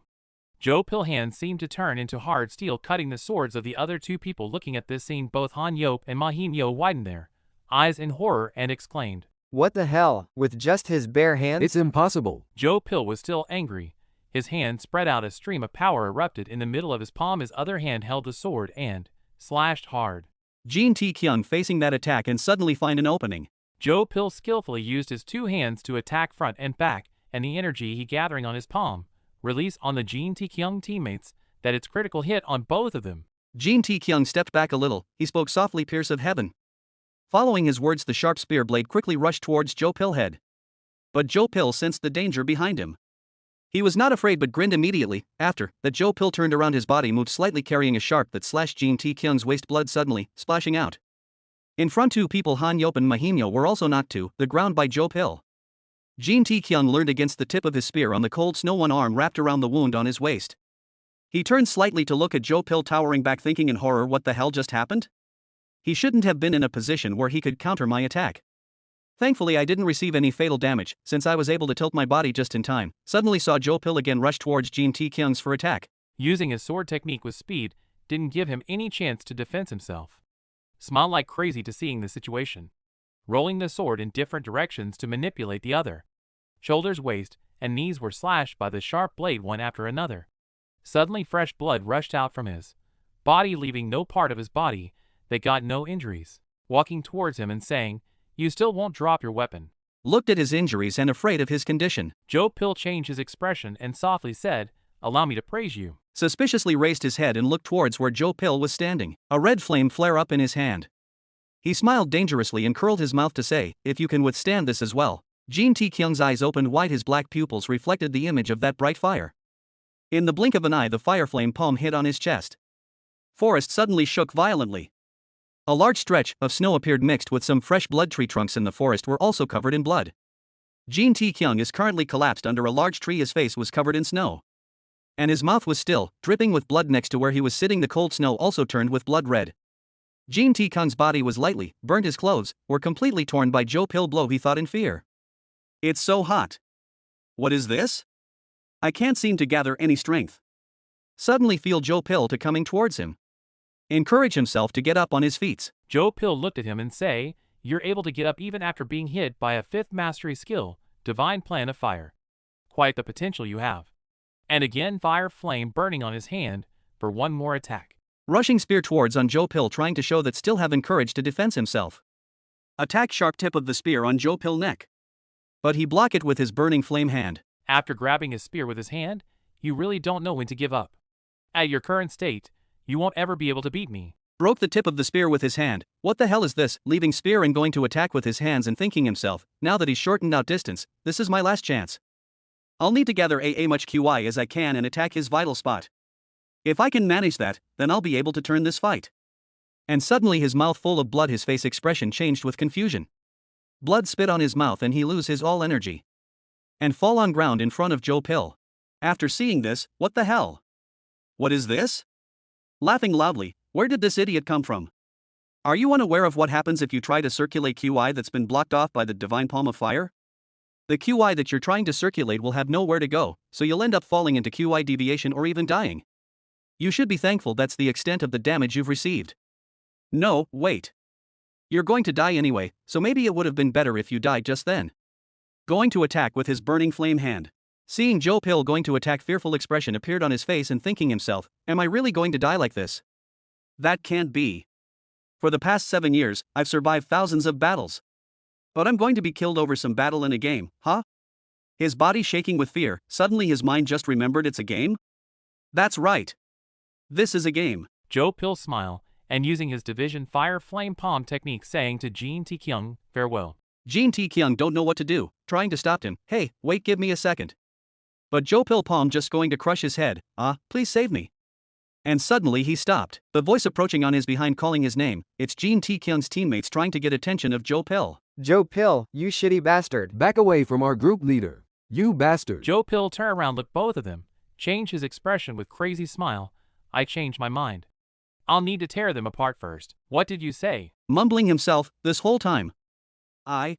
[SPEAKER 12] Joe Pill hands seemed to turn into hard steel, cutting the swords of the other two people. Looking at this scene, both Han Yop and Mahinyo widened their eyes in horror and exclaimed,
[SPEAKER 7] what the hell, with just his bare hands?
[SPEAKER 8] It's impossible.
[SPEAKER 12] Joe Pill was still angry. His hand spread out, a stream of power erupted in the middle of his palm. His other hand held the sword and slashed hard.
[SPEAKER 1] Jin Tae-kyung facing that attack and suddenly find an opening.
[SPEAKER 12] Joe Pill skillfully used his two hands to attack front and back, and the energy he gathering on his palm released on the Jin Tae-kyung teammates that its critical hit on both of them.
[SPEAKER 1] Jin Tae-kyung stepped back a little. He spoke softly, Pierce of heaven. Following his words, the sharp spear blade quickly rushed towards Joe Pill head. But Joe Pill sensed the danger behind him. He was not afraid but grinned immediately. After that, Joe Pill turned around, his body moved slightly, carrying a sharp that slashed Jin Tae-kyung's waist, blood suddenly splashing out. In front, two people Han Yop and Mahimyo were also knocked to the ground by Jo Pil. Jin Tae-kyung leaned against the tip of his spear on the cold snow, one arm wrapped around the wound on his waist. He turned slightly to look at Jo Pil, towering back, thinking in horror, what the hell just happened? He shouldn't have been in a position where he could counter my attack. Thankfully I didn't receive any fatal damage, since I was able to tilt my body just in time. Suddenly saw Jo Pil again rush towards Jin Tae-kyung's for attack.
[SPEAKER 12] Using his sword technique with speed didn't give him any chance to defend himself. Smiled like crazy to seeing the situation. Rolling the sword in different directions to manipulate the other. Shoulders, waist, and knees were slashed by the sharp blade one after another. Suddenly fresh blood rushed out from his body, leaving no part of his body that got no injuries. Walking towards him and saying, "You still won't drop your weapon."
[SPEAKER 1] Looked at his injuries and afraid of his condition.
[SPEAKER 12] Jo Pil changed his expression and softly said, "Allow me to praise you."
[SPEAKER 1] Suspiciously raised his head and looked towards where Jo Pil was standing. A red flame flare up in his hand. He smiled dangerously and curled his mouth to say, "If you can withstand this as well." Jin Tae-kyung's eyes opened wide, his black pupils reflected the image of that bright fire. In the blink of an eye, the fire flame palm hit on his chest. Forest suddenly shook violently. A large stretch of snow appeared, mixed with some fresh blood. Tree trunks in the forest were also covered in blood. Jin Tae-kyung is currently collapsed under a large tree. His face was covered in snow, and his mouth was still dripping with blood. Next to where he was sitting, the cold snow also turned with blood red. Jin Tae-kyung's body was lightly burned. His clothes were completely torn by Jo Pil blow. He thought in fear. It's so hot. What is this? I can't seem to gather any strength. Suddenly feel Jo Pil to coming towards him. Encourage himself to get up on his feet.
[SPEAKER 12] Jo Pil looked at him and say, "You're able to get up even after being hit by a 5th mastery skill, Divine Plan of Fire. Quite the potential you have." And again fire flame burning on his hand for one more attack.
[SPEAKER 1] Rushing spear towards on Jo Pil, trying to show that still having courage to defend himself. Attack sharp tip of the spear on Jo Pil neck. But he blocked it with his burning flame hand.
[SPEAKER 12] After grabbing his spear with his hand, you really don't know when to give up. At your current state, you won't ever be able to beat me.
[SPEAKER 1] Broke the tip of the spear with his hand. What the hell is this? Leaving spear and going to attack with his hands and thinking himself, now that he's shortened out distance, this is my last chance. I'll need to gather much QI as I can and attack his vital spot. If I can manage that, then I'll be able to turn this fight. And suddenly his mouth full of blood, his face expression changed with confusion. Blood spit on his mouth and he lose his all energy. And fall on ground in front of Jo Pil. After seeing this, what the hell? What is this? Laughing loudly, where did this idiot come from? Are you unaware of what happens if you try to circulate QI that's been blocked off by the Divine Palm of Fire? The QI that you're trying to circulate will have nowhere to go, so you'll end up falling into QI deviation or even dying. You should be thankful that's the extent of the damage you've received. No, wait. You're going to die anyway, so maybe it would have been better if you died just then. Going to attack with his burning flame hand. Seeing Jo Pil going to attack, fearful expression appeared on his face and thinking himself, am I really going to die like this? That can't be. For the past 7 years, I've survived thousands of battles. But I'm going to be killed over some battle in a game, huh? His body shaking with fear, suddenly his mind just remembered it's a game? That's right. This is a game.
[SPEAKER 12] Jo Pil smiled, and using his division fire flame palm technique saying to Jin Tae-kyung, farewell.
[SPEAKER 1] Jin Tae-kyung don't know what to do, trying to stop him, hey, wait, give me a second. But Jo Pil palm just going to crush his head, please save me. And suddenly he stopped, the voice approaching on his behind calling his name. It's Jin Tae-kyung's teammates trying to get attention of Jo Pil.
[SPEAKER 7] Jo Pil, you shitty bastard.
[SPEAKER 8] Back away from our group leader, you bastard.
[SPEAKER 12] Jo Pil turned around, looked both of them, changed his expression with crazy smile. I changed my mind. I'll need to tear them apart first. What did you say?
[SPEAKER 1] Mumbling himself, this whole time. I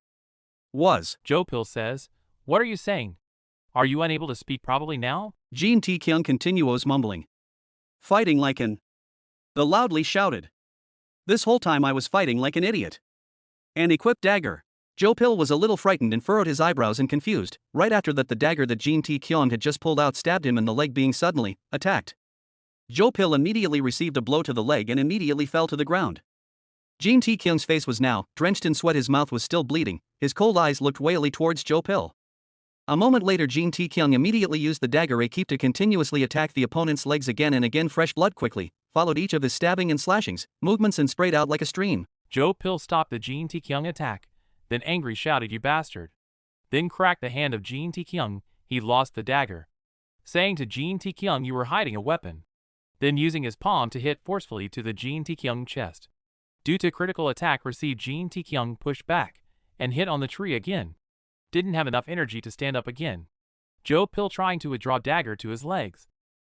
[SPEAKER 1] was.
[SPEAKER 12] Jo Pil says, what are you saying? Are you unable to speak properly now?
[SPEAKER 1] Jin Tae-kyung continues mumbling. Fighting like an... The loudly shouted. This whole time I was fighting like an idiot. An equipped dagger. Jo Pil was a little frightened and furrowed his eyebrows and confused. Right after that, the dagger that Jin Tae-kyung had just pulled out stabbed him in the leg, being suddenly attacked. Jo Pil immediately received a blow to the leg and immediately fell to the ground. Jin Tae-kyung's face was now drenched in sweat, his mouth was still bleeding, his cold eyes looked wildly towards Jo Pil. A moment later, Jin Tae-kyung immediately used the dagger A keep to continuously attack the opponent's legs again and again. Fresh blood quickly followed each of his stabbing and slashings, movements and sprayed out like a stream.
[SPEAKER 12] Jo Pil stopped the Jin Tae-kyung attack, then angry shouted, you bastard. Then cracked the hand of Jin Tae-kyung, he lost the dagger. Saying to Jin Tae-kyung, you were hiding a weapon. Then using his palm to hit forcefully to the Jin Tae-kyung chest. Due to critical attack received, Jin Taekyung pushed back and hit on the tree again. Didn't have enough energy to stand up again. Joe Pill trying to withdraw dagger to his legs.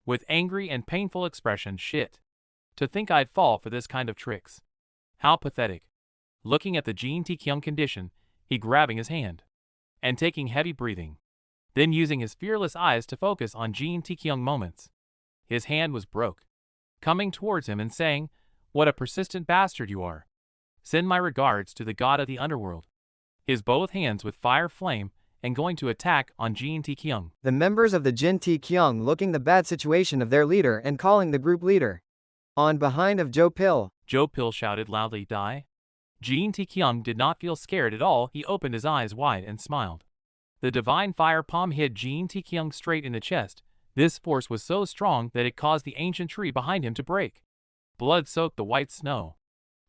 [SPEAKER 12] With angry and painful expression, shit. To think I'd fall for this kind of tricks. How pathetic. Looking at the Jin Taekyung condition, he grabbing his hand and taking heavy breathing. Then using his fearless eyes to focus on Jin Taekyung moments. His hand was broke. Coming towards him and saying, "What a persistent bastard you are. Send my regards to the god of the underworld." His both hands with fire flame and going to attack on Jin Taekyung.
[SPEAKER 7] The members of the Jin Taekyung looking the bad situation of their leader and calling the group leader. On behind of Joe Pill.
[SPEAKER 12] Joe Pill shouted loudly, "Die." Jin Taekyung did not feel scared at all. He opened his eyes wide and smiled. The divine fire palm hit Jin Taekyung straight in the chest. This force was so strong that it caused the ancient tree behind him to break. Blood soaked the white snow.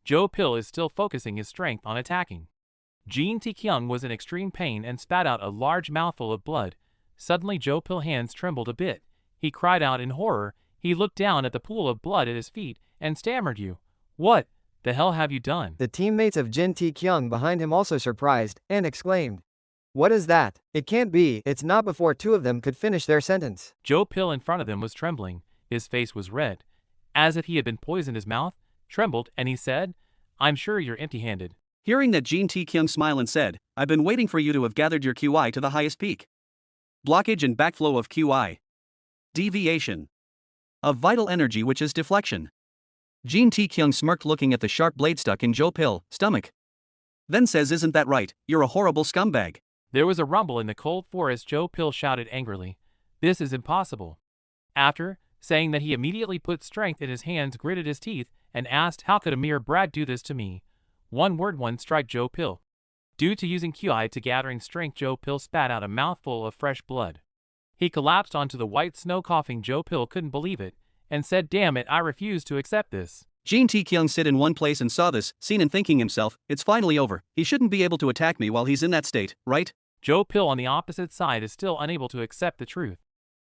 [SPEAKER 12] Joe Pill is still focusing his strength on attacking. Jin Taekyung was in extreme pain and spat out a large mouthful of blood. Suddenly Joe Pill's hands trembled a bit. He cried out in horror. He looked down at the pool of blood at his feet and stammered, "You, what the hell have you done?"
[SPEAKER 7] The teammates of Jin Taekyung behind him also surprised and exclaimed, "What is that? It can't be." It's not before two of them could finish their sentence.
[SPEAKER 12] Joe Pill in front of them was trembling. His face was red, as if he had been poisoned. His mouth trembled and he said, "I'm sure you're empty-handed."
[SPEAKER 1] Hearing that, Jin Taekyung smiled and said, "I've been waiting for you to have gathered your QI to the highest peak. Blockage and backflow of QI. Deviation of vital energy, which is deflection." Jin Taekyung smirked, looking at the sharp blade stuck in Joe Pill's stomach. Then says, "Isn't that right? You're a horrible scumbag."
[SPEAKER 12] There was a rumble in the cold forest. Joe Pill shouted angrily, "This is impossible." After saying that, he immediately put strength in his hands, gritted his teeth, and asked, "How could a mere brat do this to me?" One word, one strike, Joe Pill. Due to using QI to gathering strength, Joe Pill spat out a mouthful of fresh blood. He collapsed onto the white snow coughing. Joe Pill couldn't believe it and said, "Damn it, I refuse to accept this."
[SPEAKER 1] Jin Taekyung sit in one place and saw this scene and thinking himself, "It's finally over. He shouldn't be able to attack me while he's in that state, right?"
[SPEAKER 12] Joe Pill on the opposite side is still unable to accept the truth.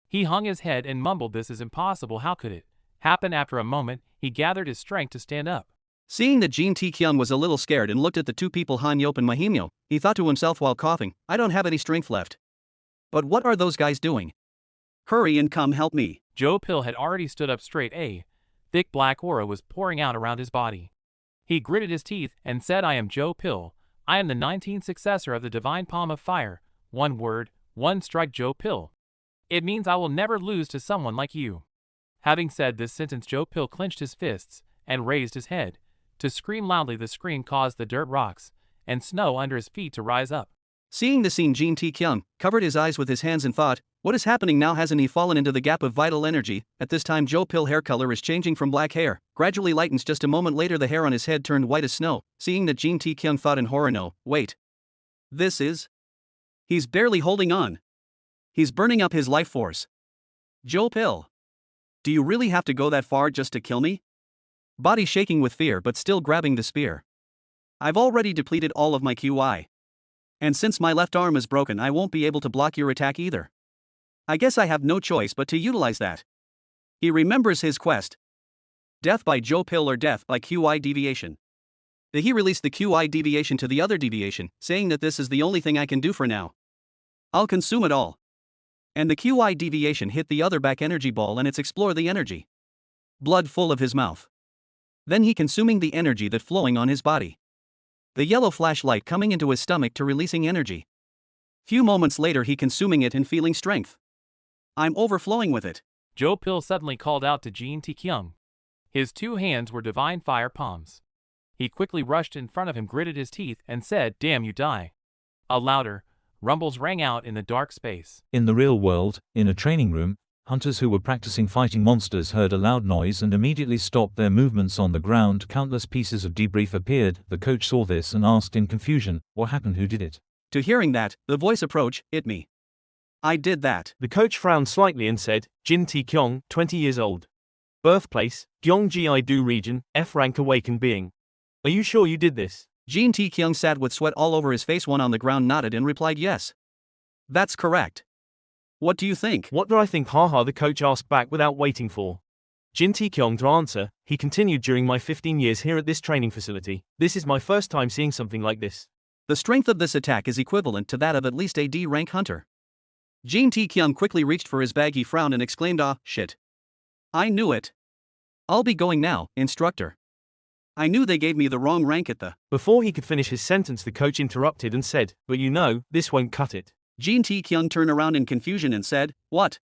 [SPEAKER 12] He hung his head and mumbled, "This is impossible. How could it happen?" After a moment, he gathered his strength to stand up.
[SPEAKER 1] Seeing that Jin Taekyung was a little scared and looked at the two people, Han Yop and Mahimyo, he thought to himself while coughing, "I don't have any strength left. But what are those guys doing? Hurry and come help me."
[SPEAKER 12] Joe Pill had already stood up straight. A thick black aura was pouring out around his body. He gritted his teeth and said, "I am Joe Pill. I am the 19th successor of the Divine Palm of Fire." One word, one strike, Joe Pill. "It means I will never lose to someone like you." Having said this sentence, Joe Pill clenched his fists and raised his head to scream loudly. The scream caused the dirt, rocks, and snow under his feet to rise up.
[SPEAKER 1] Seeing the scene, Jin Taekyung covered his eyes with his hands and thought, "What is happening now? Hasn't he fallen into the gap of vital energy?" At this time, Joe Pill hair color is changing from black hair, gradually lightens. Just a moment later, the hair on his head turned white as snow. Seeing that, Jin Taekyung thought in horror, "No, wait. This is... He's barely holding on. He's burning up his life force. Joe Pill, do you really have to go that far just to kill me?" Body shaking with fear but still grabbing the spear. "I've already depleted all of my QI. And since my left arm is broken, I won't be able to block your attack either. I guess I have no choice but to utilize that." He remembers his quest. Death by Joe Pill or death by QI deviation. He released the QI deviation to the other deviation, saying that this is the only thing I can do for now. I'll consume it all. And the QI deviation hit the other back energy ball and it's explore the energy. Blood full of his mouth. Then he consuming the energy that flowing on his body. The yellow flashlight coming into his stomach to releasing energy. Few moments later, he consuming it and feeling strength. "I'm overflowing with it."
[SPEAKER 12] Joe Pill suddenly called out to Jin Taekyung. His two hands were divine fire palms. He quickly rushed in front of him, gritted his teeth, and said, "Damn you, die." A louder rumbles rang out in the dark space.
[SPEAKER 23] In the real world, in a training room, hunters who were practicing fighting monsters heard a loud noise and immediately stopped their movements on the ground. Countless pieces of debris appeared. The coach saw this and asked in confusion, "What happened? Who did it?"
[SPEAKER 1] To hearing that, the voice approached, "It me. I did that."
[SPEAKER 5] The coach frowned slightly and said, "Jin Taekyung, 20 years old. Birthplace, Gyeonggi-do region, F rank awakened being. Are you sure you did this?"
[SPEAKER 1] Jin Taekyung sat with sweat all over his face. One on the ground nodded and replied, "Yes. That's correct. What do you think?"
[SPEAKER 5] "What do I think? Haha," the coach asked back without waiting for Jin Tae-kyung to answer, he continued during my 15 years here at this training facility. This is my first time seeing something like this.
[SPEAKER 1] The strength of this attack is equivalent to that of at least a D rank hunter. Jin Tae-kyung quickly reached for his bag. He frowned and exclaimed, "Ah, shit. I knew it. I'll be going now, instructor. I knew they gave me the wrong rank at the..."
[SPEAKER 5] Before he could finish his sentence, the coach interrupted and said, "But you know, this won't cut it."
[SPEAKER 1] Jin Tae-kyung turned around in confusion and said, "What?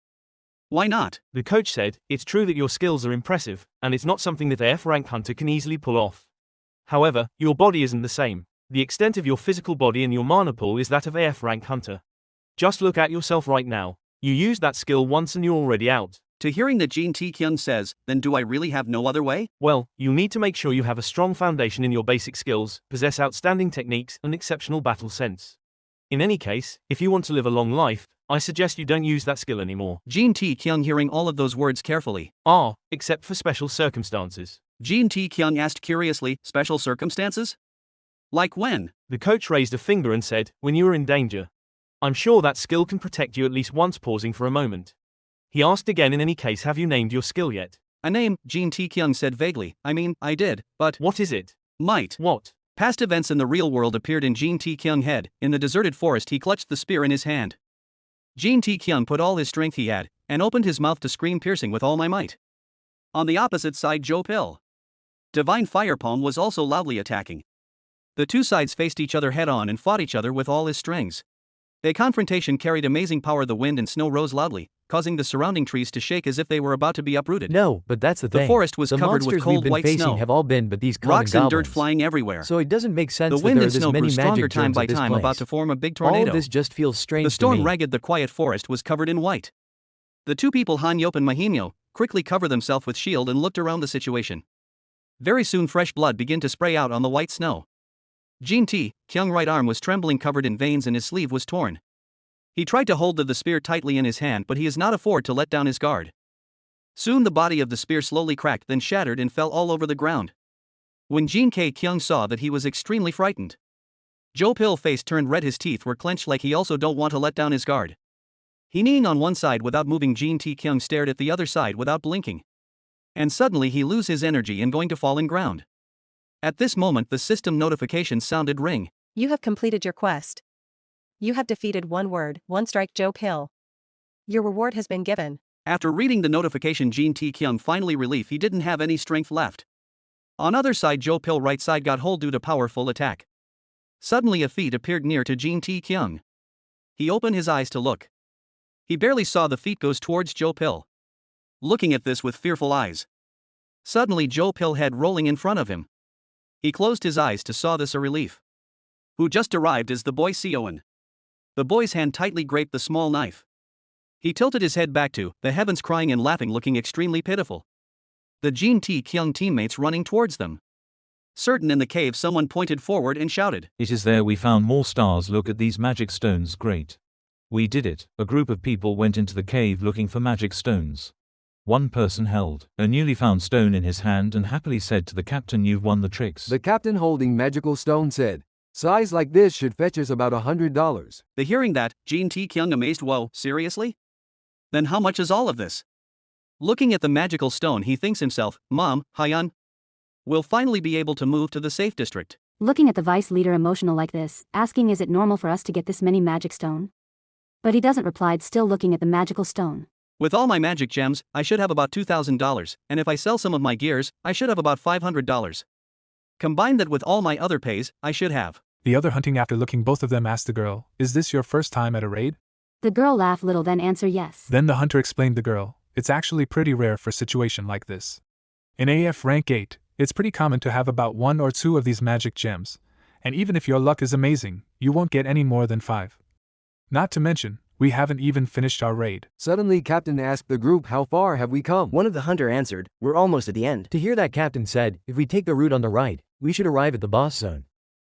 [SPEAKER 1] Why not?"
[SPEAKER 5] The coach said, "It's true that your skills are impressive, and it's not something that a F rank hunter can easily pull off. However, your body isn't the same. The extent of your physical body and your mana pool is that of a F rank hunter. Just look at yourself right now. You used that skill once and you're already out."
[SPEAKER 1] To hearing that Jin Tae-kyung says, "Then do I really have no other way?"
[SPEAKER 5] Well, you need to make sure you have a strong foundation in your basic skills, possess outstanding techniques, and exceptional battle sense. In any case, if you want to live a long life, I suggest you don't use that skill anymore.
[SPEAKER 1] Jin Tae-kyung hearing all of those words carefully.
[SPEAKER 5] Except for special circumstances.
[SPEAKER 1] Jin Tae-kyung asked curiously, "Special circumstances? Like when?"
[SPEAKER 5] The coach raised a finger and said, "When you are in danger. I'm sure that skill can protect you at least once." Pausing for a moment, he asked again, "In any case, have you named your skill yet?"
[SPEAKER 1] "A name," Jin Tae-kyung said vaguely. "I mean, I did, but..."
[SPEAKER 5] "What is it?"
[SPEAKER 1] "Might."
[SPEAKER 5] "What?"
[SPEAKER 1] Past events in the real world appeared in Jin Tae-kyung's head. In the deserted forest, he clutched the spear in his hand. Jin Tae-kyung put all his strength he had, and opened his mouth to scream, piercing with all my might. On the opposite side, Jo Pil. Divine Fire Palm was also loudly attacking. The two sides faced each other head-on and fought each other with all his strengths. The confrontation carried amazing power. The wind and snow rose loudly, causing the surrounding trees to shake as if they were about to be uprooted.
[SPEAKER 10] No, but that's the thing.
[SPEAKER 1] The forest was
[SPEAKER 10] the
[SPEAKER 1] covered with
[SPEAKER 10] monsters
[SPEAKER 1] cold
[SPEAKER 10] we've been
[SPEAKER 1] white
[SPEAKER 10] facing
[SPEAKER 1] snow.
[SPEAKER 10] have all been but these common
[SPEAKER 1] Rocks and dirt
[SPEAKER 10] goblins.
[SPEAKER 1] flying everywhere.
[SPEAKER 10] So it doesn't make sense
[SPEAKER 1] The
[SPEAKER 10] that
[SPEAKER 1] wind
[SPEAKER 10] there are
[SPEAKER 1] and
[SPEAKER 10] this
[SPEAKER 1] snow
[SPEAKER 10] many
[SPEAKER 1] grew stronger
[SPEAKER 10] magic
[SPEAKER 1] time
[SPEAKER 10] gems
[SPEAKER 1] by
[SPEAKER 10] at this
[SPEAKER 1] time,
[SPEAKER 10] place.
[SPEAKER 1] about to form a big tornado.
[SPEAKER 10] All of this just feels strange
[SPEAKER 1] The storm
[SPEAKER 10] to me.
[SPEAKER 1] ragged. The quiet forest was covered in white. The two people, Han-yop and Mahimyo, quickly covered themselves with shield and looked around the situation. Very soon fresh blood began to spray out on the white snow. Jin Tae-kyung's right arm was trembling, covered in veins, and his sleeve was torn. He tried to hold the spear tightly in his hand, but he is not afford to let down his guard. Soon the body of the spear slowly cracked, then shattered and fell all over the ground. When Jin Tae-kyung saw that, he was extremely frightened. Jo Pil's face turned red, his teeth were clenched like he also don't want to let down his guard. He kneeling on one side without moving. Jin Tae-kyung stared at the other side without blinking. And suddenly he lose his energy and going to fall in ground. At this moment the system notification sounded ring.
[SPEAKER 3] You have completed your quest. You have defeated one word, one strike Jo Pil. Your reward has been given.
[SPEAKER 1] After reading the notification, Jin Tae-kyung finally relief. He didn't have any strength left. On other side, Jo Pil right side got hold due to powerful attack. Suddenly a feet appeared near to Jin Tae-kyung. He opened his eyes to look. He barely saw the feet goes towards Jo Pil. Looking at this with fearful eyes. Suddenly Jo Pil head rolling in front of him. He closed his eyes to saw this a relief. Who just arrived is the boy Seoin. The boy's hand tightly gripped the small knife. He tilted his head back to the heavens, crying and laughing, looking extremely pitiful. The Jin Tae-kyung teammates running towards them. Certain in the cave, someone pointed forward and shouted,
[SPEAKER 23] "It is there, we found more stars. Look at these magic stones, great. We did it." A group of people went into the cave looking for magic stones. One person held a newly found stone in his hand and happily said to the captain, "You've won the tricks."
[SPEAKER 8] The captain holding magical stone said, "Size like this should fetch us about $100.
[SPEAKER 1] The hearing that, Jin Tae-kyung amazed, "Whoa, seriously? Then how much is all of this?" Looking at the magical stone, he thinks himself, "Mom, Hyun, will finally be able to move to the safe district."
[SPEAKER 4] Looking at the vice leader emotional like this, asking, "Is it normal for us to get this many magic stone?" But he doesn't replied, still looking at the magical stone.
[SPEAKER 1] "With all my magic gems, I should have about $2,000, and if I sell some of my gears, I should have about $500. Combine that with all my other pays, I should have."
[SPEAKER 13] The other hunting after looking both of them asked the girl, "Is this your first time at a raid?"
[SPEAKER 4] The girl laughed little, then answer yes.
[SPEAKER 13] Then the hunter explained the girl, "It's actually pretty rare for a situation like this. In AF rank 8, it's pretty common to have about 1 or 2 of these magic gems, and even if your luck is amazing, you won't get any more than 5. Not to mention, we haven't even finished our raid."
[SPEAKER 8] Suddenly Captain asked the group, "How far have we come?"
[SPEAKER 11] One of the hunter answered, "We're almost at the end."
[SPEAKER 10] To hear that, captain said, "If we take the route on the right, we should arrive at the boss zone."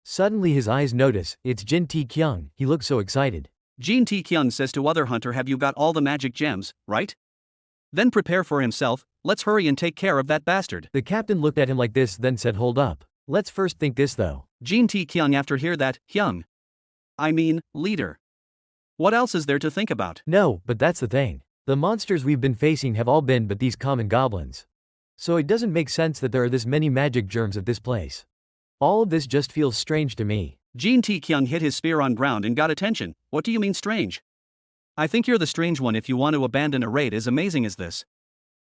[SPEAKER 10] Suddenly his eyes notice, it's Jin Tae-kyung. He looks so excited.
[SPEAKER 1] Jin Tae-kyung says to other hunter, "Have you got all the magic gems, right? Then prepare for himself, let's hurry and take care of that bastard."
[SPEAKER 10] The captain looked at him like this, then said, "Hold up. Let's first think this though."
[SPEAKER 1] Jin Tae-kyung after hear that, leader. What else is there to think about?
[SPEAKER 10] No, but that's the thing. The monsters we've been facing have all been but these common goblins. So it doesn't make sense that there are this many magic germs at this place. All of this just feels strange to me.
[SPEAKER 1] Jin Tae-kyung hit his spear on ground and got attention. What do you mean strange? I think you're the strange one if you want to abandon a raid as amazing as this.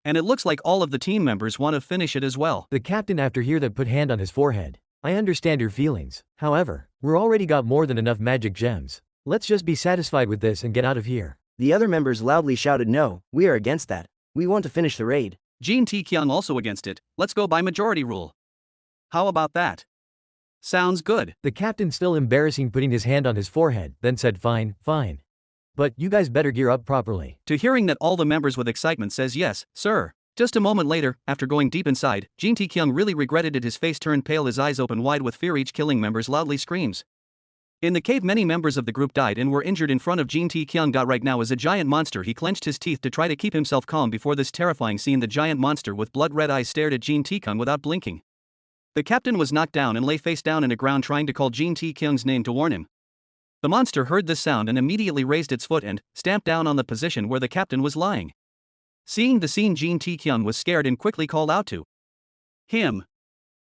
[SPEAKER 1] And it looks like all of the team members want to finish it as well.
[SPEAKER 10] The captain after hear that put hand on his forehead. I understand your feelings. However, we're already got more than enough magic gems. Let's just be satisfied with this and get out of here.
[SPEAKER 11] The other members loudly shouted no, we are against that. We want to finish the raid.
[SPEAKER 1] Jin Tae-kyung also against it. Let's go by majority rule. How about that? Sounds good.
[SPEAKER 10] The captain still embarrassing putting his hand on his forehead, then said fine, fine. But you guys better gear up properly.
[SPEAKER 1] To hearing that all the members with excitement says yes, sir. Just a moment later, after going deep inside, Jin Tae-kyung really regretted it. His face turned pale, his eyes open wide with fear. Each killing members loudly screams. In the cave, many members of the group died and were injured in front of Jin Tae-kyung. Right now as a giant monster, he clenched his teeth to try to keep himself calm before this terrifying scene. The giant monster with blood-red eyes stared at Jin Tae-kyung without blinking. The captain was knocked down and lay face down in the ground trying to call Jin Tae-kyung's name to warn him. The monster heard this sound and immediately raised its foot and stamped down on the position where the captain was lying. Seeing the scene, Jin Tae-kyung was scared and quickly called out to him.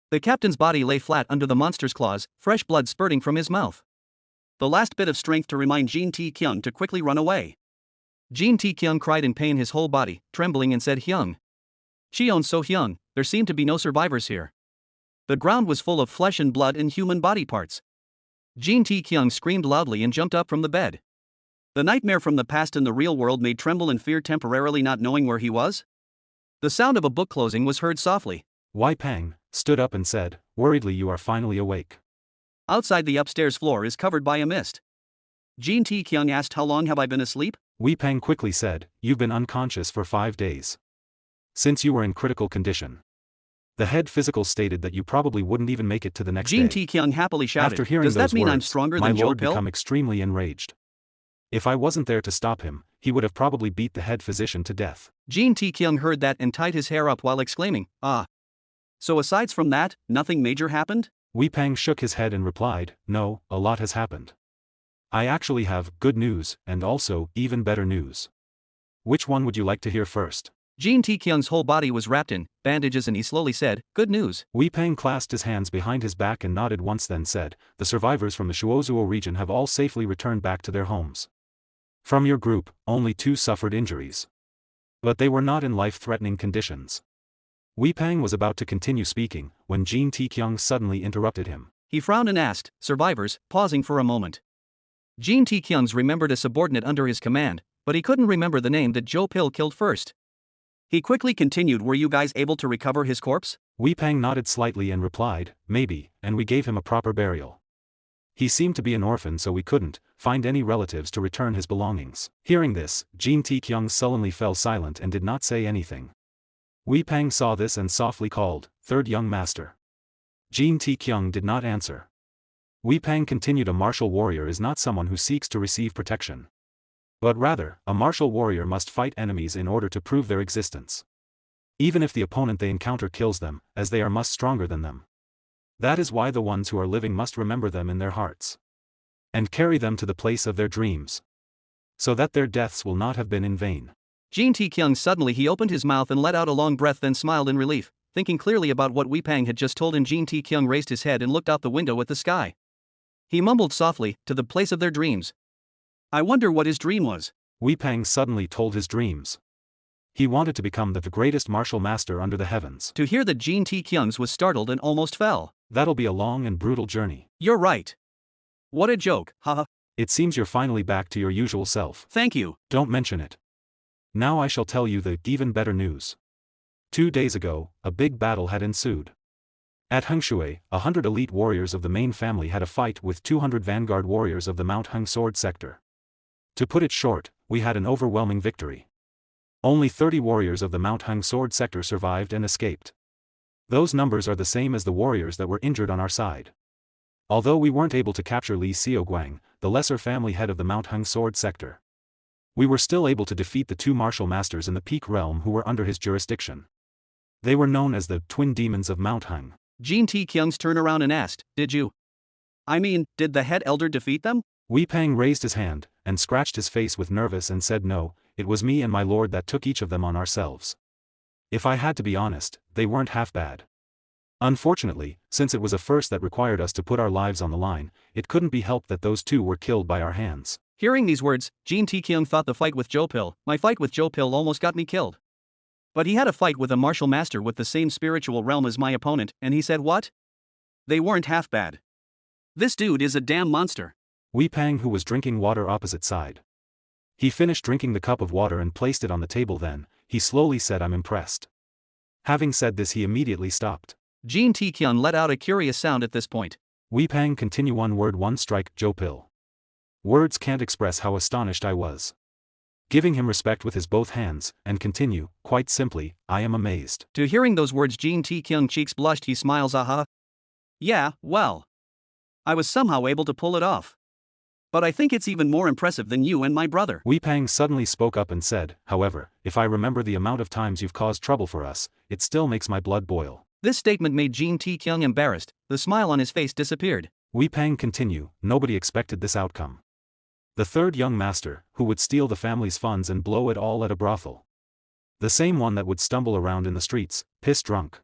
[SPEAKER 1] The captain's body lay flat under the monster's claws, fresh blood spurting from his mouth. The last bit of strength to remind Jin Tae-kyung to quickly run away. Jin Tae-kyung cried in pain, his whole body trembling, and said, "Hyung. Cheon So Hyung, there seemed to be no survivors here." The ground was full of flesh and blood and human body parts. Jin Tae-kyung screamed loudly and jumped up from the bed. The nightmare from the past and the real world made tremble in fear, temporarily not knowing where he was. The sound of a book closing was heard softly.
[SPEAKER 2] Wei Pang stood up and said, worriedly, "You are finally awake."
[SPEAKER 1] Outside, the upstairs floor is covered by a mist. Jin Tae-kyung asked, "How long have I been asleep?"
[SPEAKER 2] Wei Pang quickly said, "You've been unconscious for 5 days. Since you were in critical condition. The head physical stated that you probably wouldn't even make it to the next
[SPEAKER 1] Jin
[SPEAKER 2] day."
[SPEAKER 1] Tae-kyung happily shouted,
[SPEAKER 2] After hearing
[SPEAKER 1] "Does that
[SPEAKER 2] those
[SPEAKER 1] mean
[SPEAKER 2] words,
[SPEAKER 1] I'm stronger
[SPEAKER 2] my
[SPEAKER 1] than Joe
[SPEAKER 2] lord
[SPEAKER 1] Pill?"
[SPEAKER 2] became extremely enraged. If I wasn't there to stop him, he would have probably beat the head physician to death.
[SPEAKER 1] Jin Tae-kyung heard that and tied his hair up while exclaiming, "Ah. So aside from that, nothing major happened?"
[SPEAKER 2] Wei Pang shook his head and replied, "No, a lot has happened. I actually have good news, and also even better news. Which one would you like to hear first?"
[SPEAKER 1] Jin Tae-kyung's whole body was wrapped in bandages and he slowly said, "Good news."
[SPEAKER 2] Wei Pang clasped his hands behind his back and nodded once, then said, "The survivors from the Shuozuo region have all safely returned back to their homes. From your group, only 2 suffered injuries. But they were not in life-threatening conditions." Wei Pang was about to continue speaking, when Jin Tae-kyung suddenly interrupted him.
[SPEAKER 1] He frowned and asked, "Survivors?" pausing for a moment. Jin Tae-kyung's remembered a subordinate under his command, but he couldn't remember the name that Joe Pill killed first. He quickly continued, "Were you guys able to recover his corpse?"
[SPEAKER 2] Wei Pang nodded slightly and replied, "Maybe, and we gave him a proper burial. He seemed to be an orphan, so we couldn't find any relatives to return his belongings." Hearing this, Jin Tae-kyung sullenly fell silent and did not say anything. Wei Pang saw this and softly called, "Third young master." Jin Tae-kyung did not answer. Wei Pang continued, "A martial warrior is not someone who seeks to receive protection. But rather, a martial warrior must fight enemies in order to prove their existence. Even if the opponent they encounter kills them, as they are much stronger than them. That is why the ones who are living must remember them in their hearts. And carry them to the place of their dreams. So that their deaths will not have been in vain."
[SPEAKER 1] Jin Tae-kyung suddenly he opened his mouth and let out a long breath, then smiled in relief, thinking clearly about what Wei Pang had just told him. Jin Tae-kyung raised his head and looked out the window at the sky. He mumbled softly, "To the place of their dreams." I wonder what his dream was.
[SPEAKER 2] Wei Pang suddenly told his dreams. He wanted to become the greatest martial master under the heavens.
[SPEAKER 1] To hear that, Jin Tae-kyung was startled and almost fell.
[SPEAKER 2] That'll be a long and brutal journey.
[SPEAKER 1] You're right. What a joke, haha.
[SPEAKER 2] It seems you're finally back to your usual self.
[SPEAKER 1] Thank you.
[SPEAKER 2] Don't mention it. Now I shall tell you the even better news. 2 days ago, a big battle had ensued. At Hengshui, 100 elite warriors of the main family had a fight with 200 vanguard warriors of the Mount Heng Sword sector. To put it short, we had an overwhelming victory. Only 30 warriors of the Mount Heng Sword sector survived and escaped. Those numbers are the same as the warriors that were injured on our side. Although we weren't able to capture Li Xiaoguang, the lesser family head of the Mount Heng Sword sector, we were still able to defeat the 2 martial masters in the Peak Realm who were under his jurisdiction. They were known as the Twin Demons of Mount Heng.
[SPEAKER 1] Jin Tae-kyung turned around and asked, "Did you? I mean, did the head elder defeat them?"
[SPEAKER 2] Wei Pang raised his hand, and scratched his face with nervous and said, "No, it was me and my lord that took each of them on ourselves. If I had to be honest, they weren't half bad. Unfortunately, since it was a first that required us to put our lives on the line, it couldn't be helped that those two were killed by our hands.
[SPEAKER 1] Hearing these words, Jin Tae-kyung thought the fight with Joe Pill, my fight with Joe Pill almost got me killed. But he had a fight with a martial master with the same spiritual realm as my opponent, and he said what? They weren't half bad. This dude is a damn monster.
[SPEAKER 2] Wei Pang, who was drinking water opposite side. He finished drinking the cup of water and placed it on the table. Then he slowly said, I'm impressed. Having said this, he immediately stopped.
[SPEAKER 1] Jin Tae-kyung let out a curious sound at this point.
[SPEAKER 2] Wei Pang, continue. One word, one strike, Joe Pill. Words can't express how astonished I was. Giving him respect with his both hands, and continue, quite simply, I am amazed.
[SPEAKER 1] To hearing those words, Jin Tae-kyung cheeks blushed. He smiles, aha. Yeah, well. I was somehow able to pull it off. But I think it's even more impressive than you and my brother.
[SPEAKER 2] Wei Pang suddenly spoke up and said, however, if I remember the amount of times you've caused trouble for us, it still makes my blood boil.
[SPEAKER 1] This statement made Jin Tae-kyung embarrassed. The smile on his face disappeared.
[SPEAKER 2] Wei Pang continue, nobody expected this outcome. The third young master, who would steal the family's funds and blow it all at a brothel. The same one that would stumble around in the streets, piss drunk.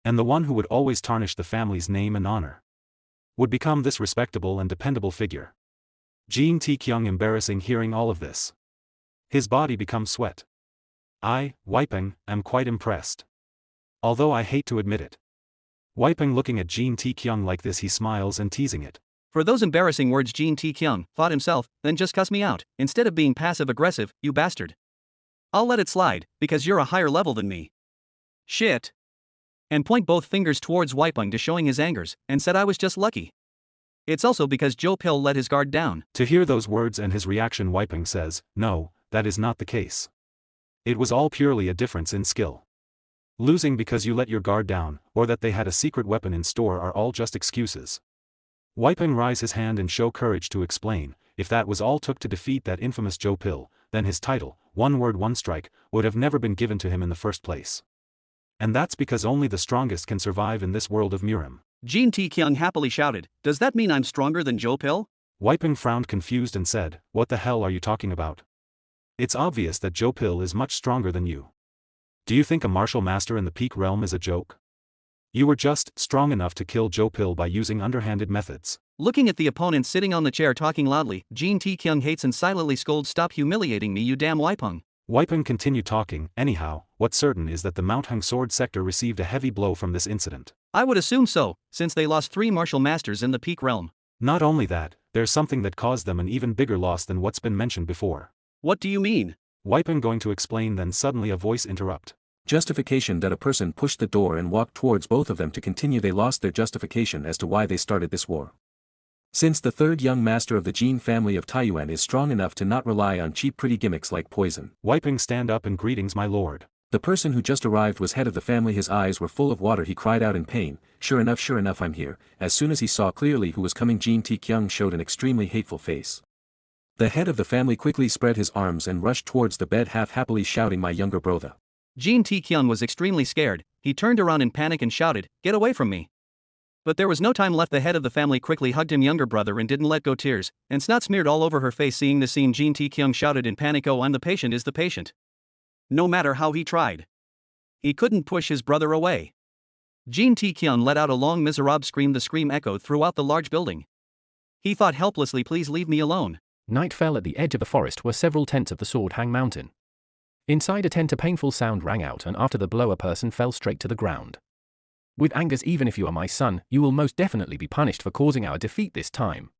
[SPEAKER 2] And the one who would always tarnish the family's name and honor. Would become this respectable and dependable figure. Jin Tae-kyung embarrassing hearing all of this. His body becomes sweat. I, Wei Pang, am quite impressed. Although I hate to admit it. Wei Pang looking at Jin Tae-kyung like this, he smiles and teasing it.
[SPEAKER 1] For those embarrassing words, Jin Tae-kyung thought himself, then just cuss me out, instead of being passive-aggressive, you bastard. I'll let it slide, because you're a higher level than me. Shit. And point both fingers towards Wei Pang to showing his angers, and said I was just lucky. It's also because Joe Pill let his guard down.
[SPEAKER 2] To hear those words and his reaction, Wei Pang says, no, that is not the case. It was all purely a difference in skill. Losing because you let your guard down, or that they had a secret weapon in store are all just excuses. Wei Pang raise his hand and show courage to explain, if that was all took to defeat that infamous Joe Pill, then his title, one word one strike, would have never been given to him in the first place. And that's because only the strongest can survive in this world of Murim.
[SPEAKER 1] Jin Tae-kyung happily shouted, does that mean I'm stronger than Joe Pill?
[SPEAKER 2] Wei Pang frowned confused and said, what the hell are you talking about? It's obvious that Joe Pill is much stronger than you. Do you think a martial master in the peak realm is a joke? You were just strong enough to kill Joe Pill by using underhanded methods.
[SPEAKER 1] Looking at the opponent sitting on the chair talking loudly, Jin Tae-kyung hates and silently scolds, stop humiliating me, you damn Wei Pang.
[SPEAKER 2] Wei Pang continued talking, anyhow, what's certain is that the Mount Hung Sword sector received a heavy blow from this incident.
[SPEAKER 1] I would assume so, since they lost 3 martial masters in the peak realm.
[SPEAKER 2] Not only that, there's something that caused them an even bigger loss than what's been mentioned before.
[SPEAKER 1] What do you mean?
[SPEAKER 2] Wei Pang going to explain, then suddenly a voice interrupt.
[SPEAKER 6] Justification that a person pushed the door and walked towards both of them to continue. They lost their justification as to why they started this war. Since the third young master of the Jin family of Taiyuan is strong enough to not rely on cheap pretty gimmicks like poison.
[SPEAKER 2] Wei Pang stand up and greetings my lord.
[SPEAKER 6] The person who just arrived was head of the family. His eyes were full of water. He cried out in pain, sure enough I'm here. As soon as he saw clearly who was coming, Jin Tae-kyung showed an extremely hateful face. The head of the family quickly spread his arms and rushed towards the bed, half happily shouting, my younger brother.
[SPEAKER 1] Jin Tae-kyung was extremely scared. He turned around in panic and shouted, get away from me. But there was no time left. The head of the family quickly hugged him younger brother and didn't let go. Tears and snot smeared all over her face. Seeing the scene, Jin Tae-kyung shouted in panic, oh, I'm the patient is the patient. No matter how he tried, he couldn't push his brother away. Jin Tae-kyung let out a long miserable scream. The scream echoed throughout the large building. He thought helplessly, please leave me alone.
[SPEAKER 12] Night fell. At the edge of the forest were several tents of the Sword Hang Mountain. Inside a tent a painful sound rang out, and after the blow a person fell straight to the ground. With angers, even if you are my son, you will most definitely be punished for causing our defeat this time.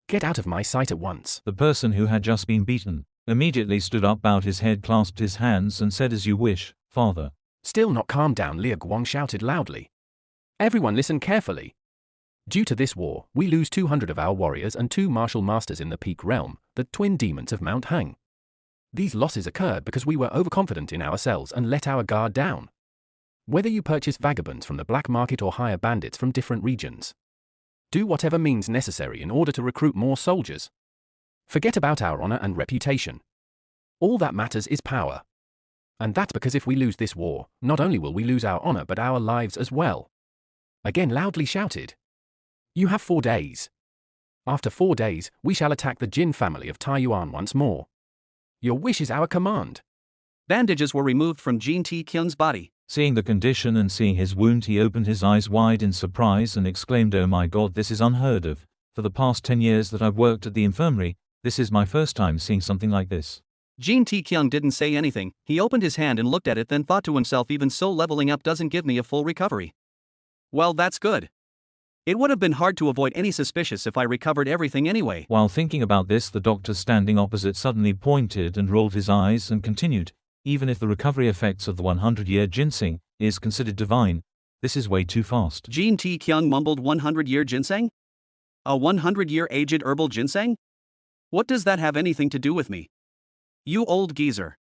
[SPEAKER 12] Get out of my sight at once.
[SPEAKER 23] The person who had just been beaten immediately stood up, bowed his head, clasped his hands and said, as you wish, father.
[SPEAKER 12] Still not calmed down, Liu Guang shouted loudly. Everyone listen carefully. Due to this war, we lose 200 of our warriors and 2 martial masters in the peak realm, the twin demons of Mount Hang. These losses occurred because we were overconfident in ourselves and let our guard down. Whether you purchase vagabonds from the black market or hire bandits from different regions, do whatever means necessary in order to recruit more soldiers. Forget about our honor and reputation. All that matters is power. And that's because if we lose this war, not only will we lose our honor but our lives as well. Again loudly shouted. You have 4 days. After 4 days, we shall attack the Jin family of Taiyuan once more. Your wish is our command.
[SPEAKER 1] Bandages were removed from Jin Tae-kyung's body.
[SPEAKER 23] Seeing the condition and seeing his wound, he opened his eyes wide in surprise and exclaimed, "Oh my God, this is unheard of. For the past 10 years that I've worked at the infirmary, this is my first time seeing something like this."
[SPEAKER 1] Jin Tae-kyung didn't say anything. He opened his hand and looked at it, then thought to himself, even so, leveling up doesn't give me a full recovery. Well, that's good. It would have been hard to avoid any suspicious if I recovered everything anyway.
[SPEAKER 23] While thinking about this, the doctor standing opposite suddenly pointed and rolled his eyes and continued, "Even if the recovery effects of the 100-year ginseng is considered divine, this is way too fast."
[SPEAKER 1] Jin Tae-kyung mumbled, 100-year ginseng? A 100-year aged herbal ginseng? What does that have anything to do with me? You old geezer.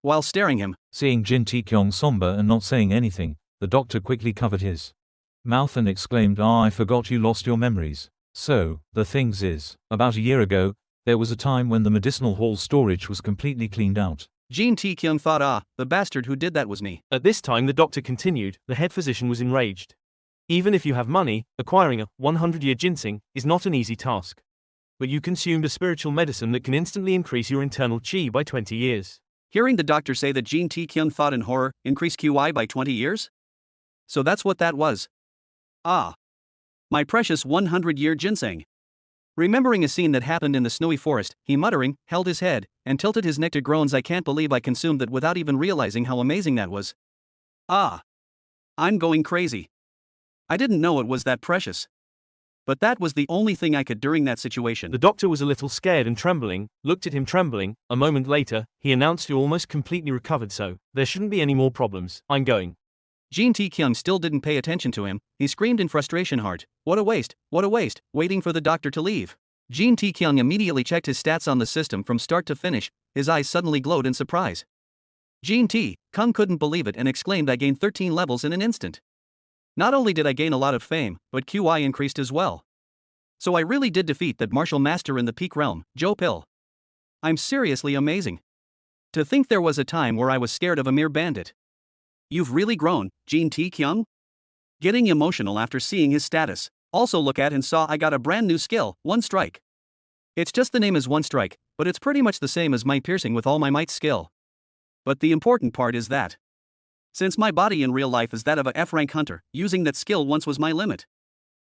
[SPEAKER 1] While staring him,
[SPEAKER 23] seeing Jin Tae-kyung somber and not saying anything, the doctor quickly covered his mouth and exclaimed, "Ah, I forgot you lost your memories. So, the things is, about a year ago, there was a time when the medicinal hall storage was completely cleaned out."
[SPEAKER 1] Jin Tae-kyung thought, the bastard who did that was me.
[SPEAKER 5] At this time the doctor continued, the head physician was enraged. Even if you have money, acquiring a 100-year ginseng is not an easy task. But you consumed a spiritual medicine that can instantly increase your internal chi by 20 years.
[SPEAKER 1] Hearing the doctor say that, Jin Tae-kyung thought in horror, increase QI by 20 years? So that's what that was. Ah. My precious 100-year ginseng. Remembering a scene that happened in the snowy forest, he muttering, held his head, and tilted his neck to groans. I can't believe I consumed that without even realizing how amazing that was. Ah. I'm going crazy. I didn't know it was that precious. But that was the only thing I could during that situation.
[SPEAKER 5] The doctor was a little scared and trembling, looked at him trembling. A moment later, he announced, "You're almost completely recovered, so there shouldn't be any more problems. I'm going."
[SPEAKER 1] Jin Tae-kyung still didn't pay attention to him. He screamed in frustration, what a waste, waiting for the doctor to leave. Jin Tae-kyung immediately checked his stats on the system from start to finish. His eyes suddenly glowed in surprise. Jin Tae-kyung couldn't believe it and exclaimed, "I gained 13 levels in an instant. Not only did I gain a lot of fame, but QI increased as well. So I really did defeat that martial master in the peak realm, Jo Pil. I'm seriously amazing. To think there was a time where I was scared of a mere bandit." You've really grown, Jin Tae-kyung? Getting emotional after seeing his status. Also look at and saw I got a brand new skill, One Strike. It's just the name is One Strike, but it's pretty much the same as my piercing with all my might skill. But the important part is that, since my body in real life is that of a F-rank hunter, using that skill once was my limit.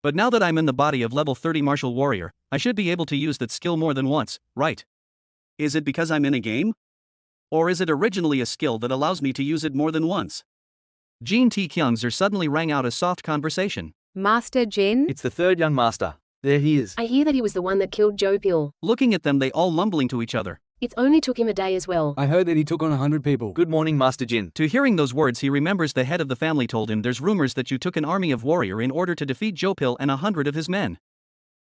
[SPEAKER 1] But now that I'm in the body of level 30 martial warrior, I should be able to use that skill more than once, right? Is it because I'm in a game? Or is it originally a skill that allows me to use it more than once? Jin Tae-kyung's ear suddenly rang out a soft conversation.
[SPEAKER 14] Master Jin?
[SPEAKER 15] It's the third young master. There he is.
[SPEAKER 14] I hear that he was the one that killed Jo Pil.
[SPEAKER 1] Looking at them, they all mumbling to each other.
[SPEAKER 14] It only took him a day as well.
[SPEAKER 15] I heard that he took on 100 people. Good morning, Master Jin.
[SPEAKER 1] To hearing those words, he remembers the head of the family told him, "There's rumors that you took an army of warrior in order to defeat Jo Pil and 100 of his men.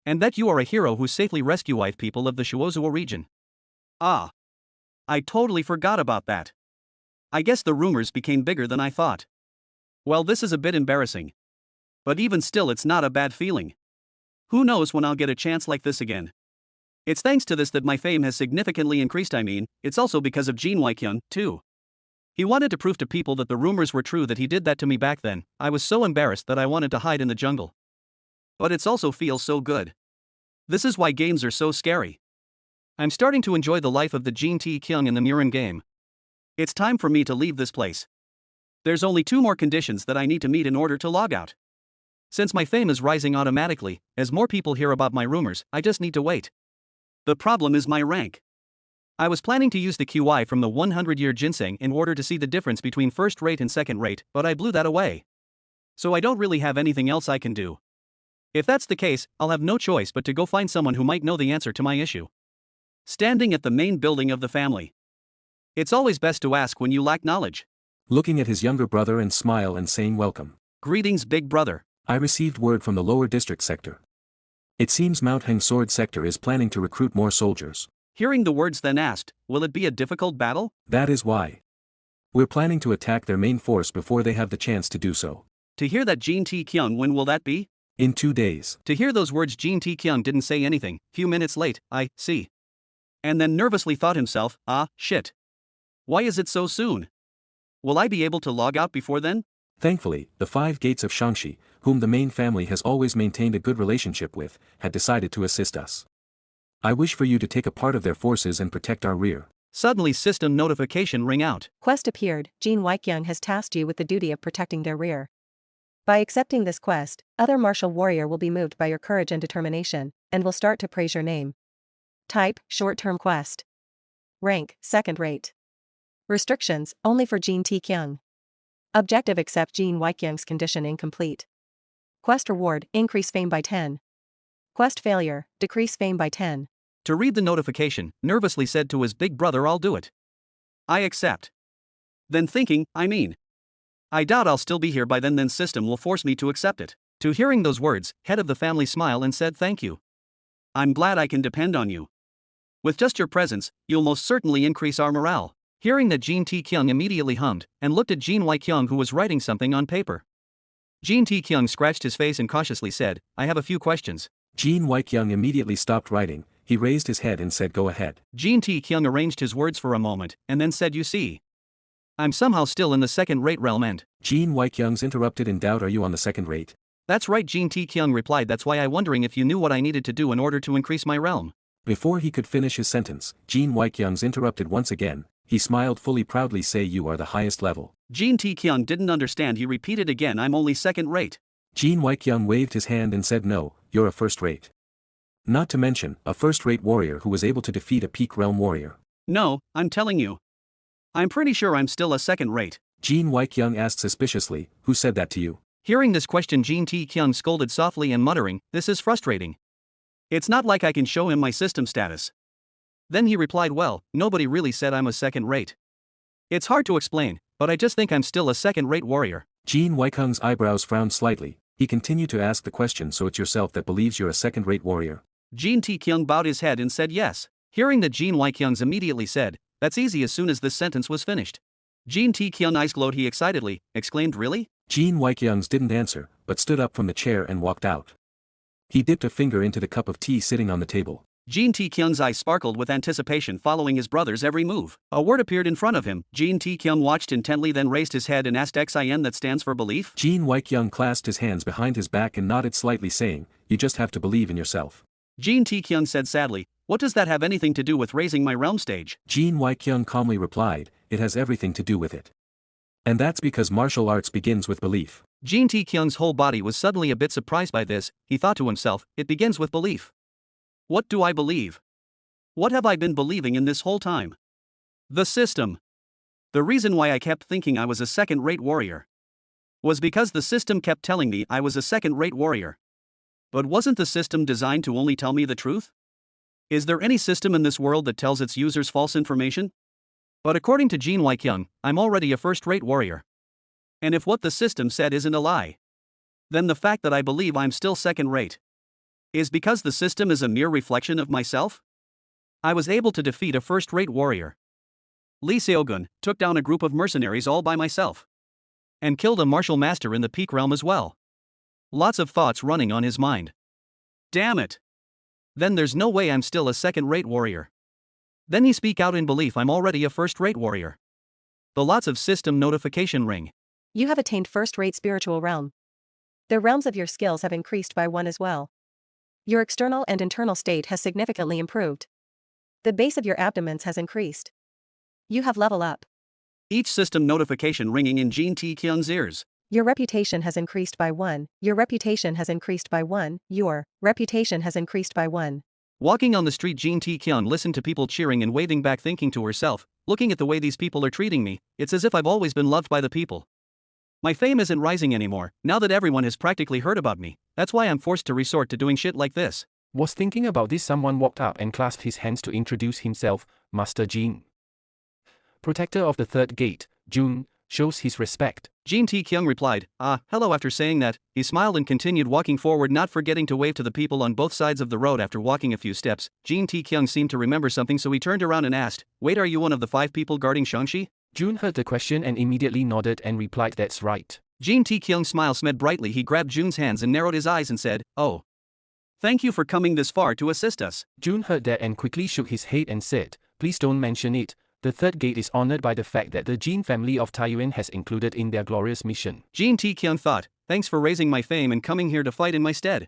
[SPEAKER 1] And that you are a hero who safely rescued people of the Shuozuo region." Ah. I totally forgot about that. I guess the rumors became bigger than I thought. Well, this is a bit embarrassing. But even still, it's not a bad feeling. Who knows when I'll get a chance like this again. It's thanks to this that my fame has significantly increased. I mean, it's also because of Jin Tae-kyung, too. He wanted to prove to people that the rumors were true, that he did that to me back then. I was so embarrassed that I wanted to hide in the jungle. But it also feels so good. This is why games are so scary. I'm starting to enjoy the life of the Jin Tae-kyung in the Murim game. It's time for me to leave this place. There's only 2 more conditions that I need to meet in order to log out. Since my fame is rising automatically, as more people hear about my rumors, I just need to wait. The problem is my rank. I was planning to use the QI from the 100-year ginseng in order to see the difference between first rate and second rate, but I blew that away. So I don't really have anything else I can do. If that's the case, I'll have no choice but to go find someone who might know the answer to my issue. Standing at the main building of the family. It's always best to ask when you lack knowledge.
[SPEAKER 6] Looking at his younger brother and smile and saying welcome.
[SPEAKER 1] Greetings, big brother.
[SPEAKER 6] I received word from the lower district sector. It seems Mount Heng Sword sector is planning to recruit more soldiers.
[SPEAKER 1] Hearing the words, then asked, will it be a difficult battle?
[SPEAKER 6] That is why. We're planning to attack their main force before they have the chance to do so.
[SPEAKER 1] To hear that, Jin Tae-kyung, when will that be?
[SPEAKER 6] In 2 days.
[SPEAKER 1] To hear those words, Jin Tae-kyung didn't say anything. Few minutes late, I see. And then nervously thought himself, shit. Why is it so soon? Will I be able to log out before then?
[SPEAKER 6] Thankfully, the 5 gates of Shangxi, whom the main family has always maintained a good relationship with, had decided to assist us. I wish for you to take a part of their forces and protect our rear.
[SPEAKER 1] Suddenly system notification ring out.
[SPEAKER 3] Quest appeared. Jin Waikyung has tasked you with the duty of protecting their rear. By accepting this quest, other martial warrior will be moved by your courage and determination, and will start to praise your name. Type, short-term quest. Rank, second rate. Restrictions, only for Jin Tae-kyung. Objective, accept Jin Waikyung's condition incomplete. Quest reward, increase fame by 10. Quest failure, decrease fame by 10.
[SPEAKER 1] To read the notification, nervously said to his big brother, I'll do it. I accept. Then thinking, I doubt I'll still be here by then system will force me to accept it. To hearing those words, head of the family smiled and said thank you. I'm glad I can depend on you. With just your presence, you'll most certainly increase our morale. Hearing that, Jin Tae-kyung immediately hummed, and looked at Jin Waikyung, who was writing something on paper. Jin Tae-kyung scratched his face and cautiously said, I have a few questions.
[SPEAKER 6] Jin Waikyung immediately stopped writing. He raised his head and said, go ahead.
[SPEAKER 1] Jin Tae-kyung arranged his words for a moment, and then said, you see, I'm somehow still in the second-rate realm and…
[SPEAKER 6] Jin Waikyung's interrupted in doubt, are you on the second rate?
[SPEAKER 1] That's right, Jin Tae-kyung replied, that's why I'm wondering if you knew what I needed to do in order to increase my realm.
[SPEAKER 6] Before he could finish his sentence, Jin Waikyung's interrupted once again. He smiled fully proudly, say you are the highest level.
[SPEAKER 1] Jin Tae-kyung didn't understand, he repeated again, I'm only second rate.
[SPEAKER 6] Jin Waikyung waved his hand and said no, you're a first rate. Not to mention, a first-rate warrior who was able to defeat a peak realm warrior.
[SPEAKER 1] No, I'm telling you. I'm pretty sure I'm still a second rate.
[SPEAKER 6] Jin Waikyung asked suspiciously, who said that to you?
[SPEAKER 1] Hearing this question, Jin Tae-kyung scolded softly and muttering, this is frustrating. It's not like I can show him my system status. Then he replied, well, nobody really said I'm a second rate. It's hard to explain, but I just think I'm still a second-rate warrior.
[SPEAKER 6] Jin Waikyung's eyebrows frowned slightly. He continued to ask the question, so it's yourself that believes you're a second-rate warrior?
[SPEAKER 1] Jin Tae-kyung bowed his head and said yes. Hearing that, Jin Waikyung's immediately said, that's easy. As soon as this sentence was finished, Jin Tae-kyung's eyes glowed. He excitedly exclaimed, really?
[SPEAKER 6] Jin Waikyung's didn't answer, but stood up from the chair and walked out. He dipped a finger into the cup of tea sitting on the table.
[SPEAKER 1] Jin Tae-kyung's eyes sparkled with anticipation, following his brother's every move. A word appeared in front of him. Jin Tae-kyung watched intently, then raised his head and asked, XIN, that stands for belief?
[SPEAKER 6] Jin Waikyung clasped his hands behind his back and nodded slightly, saying, you just have to believe in yourself.
[SPEAKER 1] Jin Tae-kyung said sadly, what does that have anything to do with raising my realm stage?
[SPEAKER 6] Jin Waikyung calmly replied, it has everything to do with it. And that's because martial arts begins with belief.
[SPEAKER 1] Jin Tae-kyung's whole body was suddenly a bit surprised by this. He thought to himself, it begins with belief. What do I believe? What have I been believing in this whole time? The system. The reason why I kept thinking I was a second-rate warrior was because the system kept telling me I was a second-rate warrior. But wasn't the system designed to only tell me the truth? Is there any system in this world that tells its users false information? But according to Jin Waikyung, I'm already a first-rate warrior. And if what the system said isn't a lie, then the fact that I believe I'm still second-rate is because the system is a mere reflection of myself? I was able to defeat a first-rate warrior. Lee Seogun took down a group of mercenaries all by myself. And killed a martial master in the peak realm as well. Lots of thoughts running on his mind. Damn it! Then there's no way I'm still a second-rate warrior. Then he speak out in belief, I'm already a first-rate warrior. The lots of system notification ring.
[SPEAKER 3] You have attained first-rate spiritual realm. The realms of your skills have increased by 1 as well. Your external and internal state has significantly improved. The base of your abdomens has increased. You have level up.
[SPEAKER 1] Each system notification ringing in Jin Tae-kyung's ears.
[SPEAKER 3] Your reputation has increased by 1. Your reputation has increased by 1. Your reputation has increased by 1.
[SPEAKER 1] Walking on the street, Jin Tae-kyung listened to people cheering and waving back, thinking to herself, looking at the way these people are treating me, it's as if I've always been loved by the people. My fame isn't rising anymore, now that everyone has practically heard about me. That's why I'm forced to resort to doing shit like this.
[SPEAKER 22] Was thinking about this, someone walked up and clasped his hands to introduce himself, Master Jin. Protector of the third gate, Jun, shows his respect.
[SPEAKER 1] Jin Tae-kyung replied, hello. After saying that, he smiled and continued walking forward, not forgetting to wave to the people on both sides of the road. After walking a few steps, Jin Tae-kyung seemed to remember something, so he turned around and asked, wait, are you one of the 5 people guarding Shangxi?
[SPEAKER 22] Jun heard the question and immediately nodded and replied, that's right.
[SPEAKER 1] Jin Tae-kyung's smile spread brightly. He grabbed Jun's hands and narrowed his eyes and said, oh. Thank you for coming this far to assist us.
[SPEAKER 22] Jun heard that and quickly shook his head and said, please don't mention it. The third gate is honored by the fact that the Jin family of Taiyuan has included in their glorious mission.
[SPEAKER 1] Jin Tae-kyung thought, thanks for raising my fame and coming here to fight in my stead.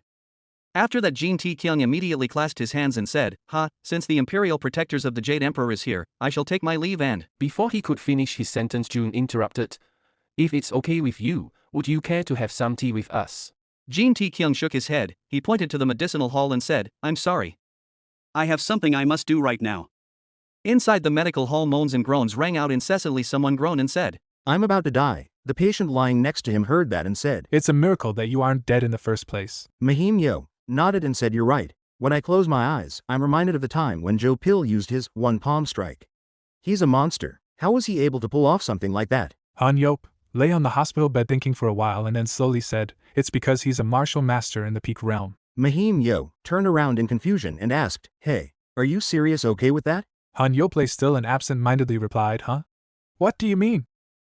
[SPEAKER 1] After that, Jin Taekyung immediately clasped his hands and said, since the Imperial Protectors of the Jade Emperor is here, I shall take my leave and…
[SPEAKER 22] Before he could finish his sentence, June interrupted. If it's okay with you, would you care to have some tea with us?
[SPEAKER 1] Jin Taekyung shook his head, he pointed to the medicinal hall and said, I'm sorry. I have something I must do right now. Inside the medical hall, moans and groans rang out incessantly. Someone groaned and said,
[SPEAKER 9] I'm about to die. The patient lying next to him heard that and said,
[SPEAKER 13] It's a miracle that you aren't dead in the first place.
[SPEAKER 9] Mahim Yo nodded and said, You're right. When I close my eyes, I'm reminded of the time when Joe Pil used his one palm strike. He's a monster. How was he able to pull off something like that?
[SPEAKER 13] Han Yop lay on the hospital bed thinking for a while and then slowly said, It's because he's a martial master in the Peak Realm.
[SPEAKER 9] Mahim Yo turned around in confusion and asked, Hey, are you serious? Okay with that?
[SPEAKER 13] Han Yop lay still and absent-mindedly replied, What do you mean?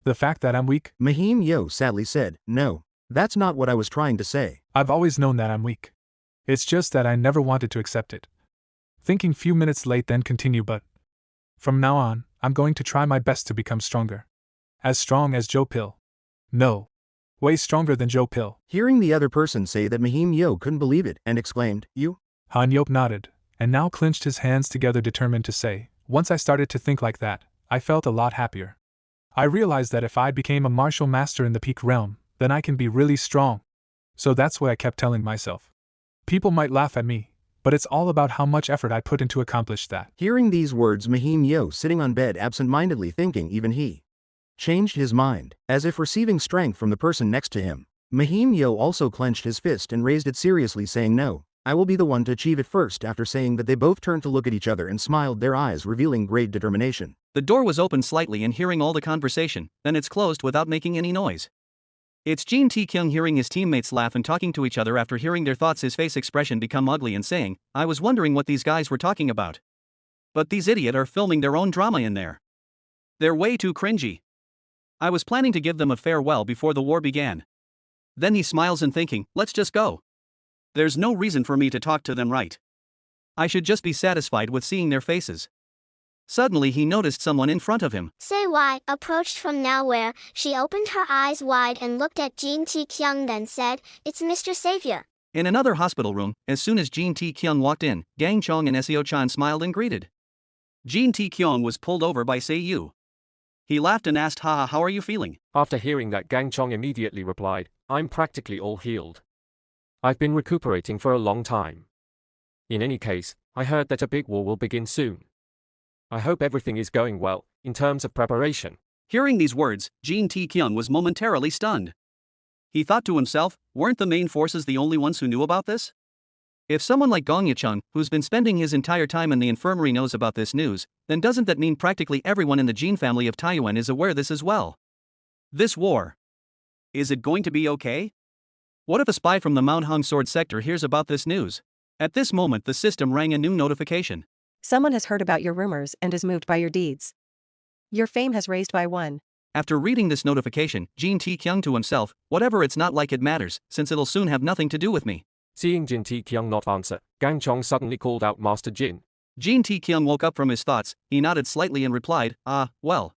[SPEAKER 13] The fact that I'm weak?
[SPEAKER 9] Mahim Yo sadly said, No, that's not what I was trying to say.
[SPEAKER 13] I've always known that I'm weak. It's just that I never wanted to accept it. Thinking few minutes late, then continue, but from now on, I'm going to try my best to become stronger. As strong as Joe Pil. No. Way stronger than Joe Pil.
[SPEAKER 9] Hearing the other person say that, Mahim Yo couldn't believe it and exclaimed, You?
[SPEAKER 13] Han Yop nodded, and now clenched his hands together, determined to say, Once I started to think like that, I felt a lot happier. I realized that if I became a martial master in the Peak Realm, then I can be really strong. So that's what I kept telling myself. People might laugh at me, but it's all about how much effort I put in to accomplish that.
[SPEAKER 9] Hearing these words, Mahim Yo, sitting on bed absent-mindedly thinking, even he changed his mind, as if receiving strength from the person next to him. Mahim Yo also clenched his fist and raised it seriously, saying, No, I will be the one to achieve it first. After saying that, they both turned to look at each other and smiled, their eyes revealing great determination.
[SPEAKER 1] The door was opened slightly and hearing all the conversation, then it's closed without making any noise. It's Jin Taekyung hearing his teammates laugh and talking to each other. After hearing their thoughts, his face expression become ugly and saying, I was wondering what these guys were talking about. But these idiots are filming their own drama in there. They're way too cringy. I was planning to give them a farewell before the war began. Then he smiles and thinking, let's just go. There's no reason for me to talk to them, right? I should just be satisfied with seeing their faces. Suddenly he noticed someone in front of him.
[SPEAKER 19] Say why, approached from nowhere. She opened her eyes wide and looked at Jin Taekyung, then said, It's Mr. Savior.
[SPEAKER 1] In another hospital room, as soon as Jin Taekyung walked in, Gang Chong and Seo-chan smiled and greeted. Jin Taekyung was pulled over by Seiyu. He laughed and asked, how are you feeling?
[SPEAKER 20] After hearing that, Gang Chong immediately replied, I'm practically all healed. I've been recuperating for a long time. In any case, I heard that a big war will begin soon. I hope everything is going well, in terms of preparation.
[SPEAKER 1] Hearing these words, Jin Taekyung was momentarily stunned. He thought to himself, weren't the main forces the only ones who knew about this? If someone like Gong Yachung, who's been spending his entire time in the infirmary, knows about this news, then doesn't that mean practically everyone in the Jin family of Taiyuan is aware this as well? This war. Is it going to be okay? What if a spy from the Mount Hung Sword sector hears about this news? At this moment, the system rang a new notification.
[SPEAKER 3] Someone has heard about your rumors and is moved by your deeds. Your fame has raised by 1.
[SPEAKER 1] After reading this notification, Jin Taekyung to himself, whatever, it's not like it matters, since it'll soon have nothing to do with me.
[SPEAKER 20] Seeing Jin Taekyung not answer, Gang Chong suddenly called out, Master Jin.
[SPEAKER 1] Jin Taekyung woke up from his thoughts, he nodded slightly and replied, well.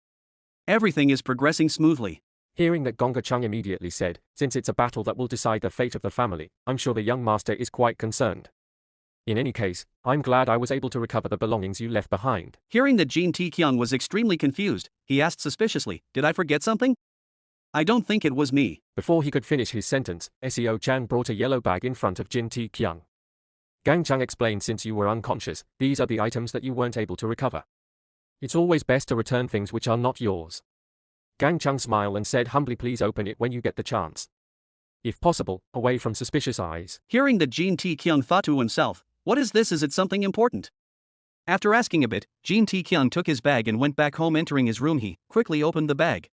[SPEAKER 1] Everything is progressing smoothly.
[SPEAKER 20] Hearing that, Gong Chung immediately said, Since it's a battle that will decide the fate of the family, I'm sure the young master is quite concerned. In any case, I'm glad I was able to recover the belongings you left behind.
[SPEAKER 1] Hearing that, Jin Taekyung was extremely confused. He asked suspiciously, Did I forget something? I don't think it was me.
[SPEAKER 20] Before he could finish his sentence, Seo-chan brought a yellow bag in front of Jin Taekyung. Gang Chung explained, Since you were unconscious, these are the items that you weren't able to recover. It's always best to return things which are not yours. Gang Chung smiled and said humbly, Please open it when you get the chance. If possible, away from suspicious eyes.
[SPEAKER 1] Hearing that, Jin Taekyung thought to himself, what is this? Is it something important? After asking a bit, Jin Taekyung took his bag and went back home. Entering his room, he quickly opened the bag.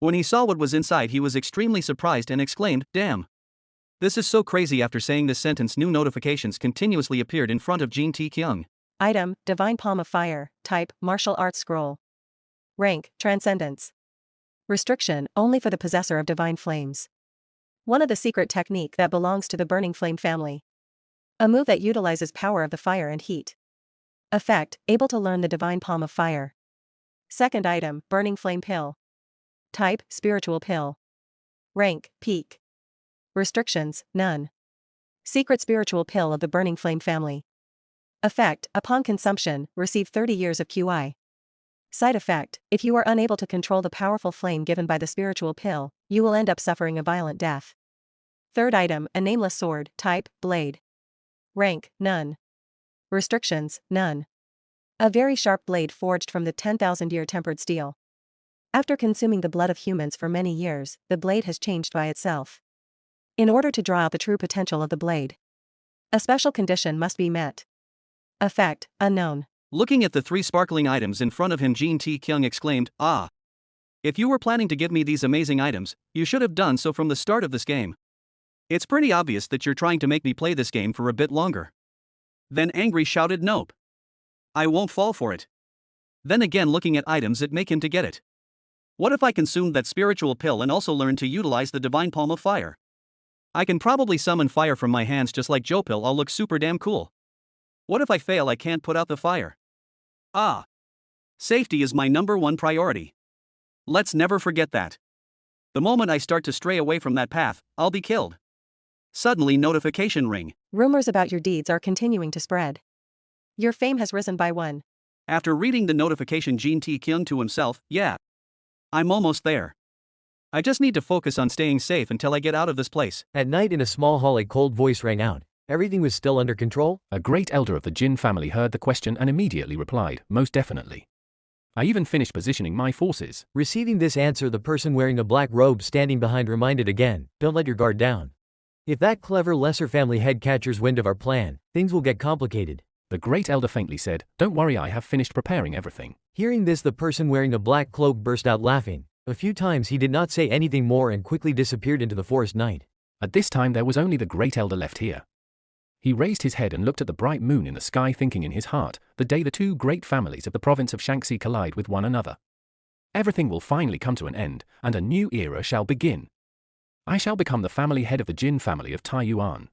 [SPEAKER 1] When he saw what was inside, he was extremely surprised and exclaimed, Damn! This is so crazy. After saying this sentence, new notifications continuously appeared in front of Jin Taekyung.
[SPEAKER 3] Item, Divine Palm of Fire. Type, Martial Arts Scroll. Rank, Transcendence. Restriction, only for the possessor of Divine Flames. One of the secret technique that belongs to the Burning Flame family. A move that utilizes power of the fire and heat. Effect, able to learn the Divine Palm of Fire. Second item, Burning Flame Pill. Type, Spiritual Pill. Rank, Peak. Restrictions, none. Secret spiritual pill of the burning flame family. Effect, upon consumption, receive 30 years of QI. Side effect, if you are unable to control the powerful flame given by the spiritual pill, you will end up suffering a violent death. Third item, a nameless sword, type, blade. Rank, none. Restrictions, none. A very sharp blade forged from the 10,000-year tempered steel. After consuming the blood of humans for many years, the blade has changed by itself. In order to draw out the true potential of the blade, a special condition must be met. Effect, unknown.
[SPEAKER 1] Looking at the 3 sparkling items in front of him, Jin Tae-kyung exclaimed, "Ah! If you were planning to give me these amazing items, you should have done so from the start of this game. It's pretty obvious that you're trying to make me play this game for a bit longer." Then angry shouted, "Nope. I won't fall for it." Then again looking at items that make him to get it. What if I consumed that spiritual pill and also learned to utilize the divine palm of fire? I can probably summon fire from my hands just like Joe Pill. I'll look super damn cool. What if I fail? I can't put out the fire. Ah. Safety is my #1 priority. Let's never forget that. The moment I start to stray away from that path, I'll be killed. Suddenly notification ring.
[SPEAKER 3] Rumors about your deeds are continuing to spread. Your fame has risen by 1.
[SPEAKER 1] After reading the notification, Jin Tae-kyung to himself, yeah. I'm almost there. I just need to focus on staying safe until I get out of this place.
[SPEAKER 10] At night in a small hall, a cold voice rang out. Everything was still under control?
[SPEAKER 22] A great elder of the Jin family heard the question and immediately replied, most definitely. I even finished positioning my forces.
[SPEAKER 10] Receiving this answer, the person wearing a black robe standing behind reminded again, don't let your guard down. If that clever lesser family head catches wind of our plan, things will get complicated.
[SPEAKER 22] The great elder faintly said, don't worry, I have finished preparing everything.
[SPEAKER 10] Hearing this, the person wearing a black cloak burst out laughing. A few times he did not say anything more and quickly disappeared into the forest night.
[SPEAKER 22] At this time there was only the great elder left here. He raised his head and looked at the bright moon in the sky, thinking in his heart, the day the 2 great families of the province of Shaanxi collide with one another. Everything will finally come to an end, and a new era shall begin. I shall become the family head of the Jin family of Taiyuan.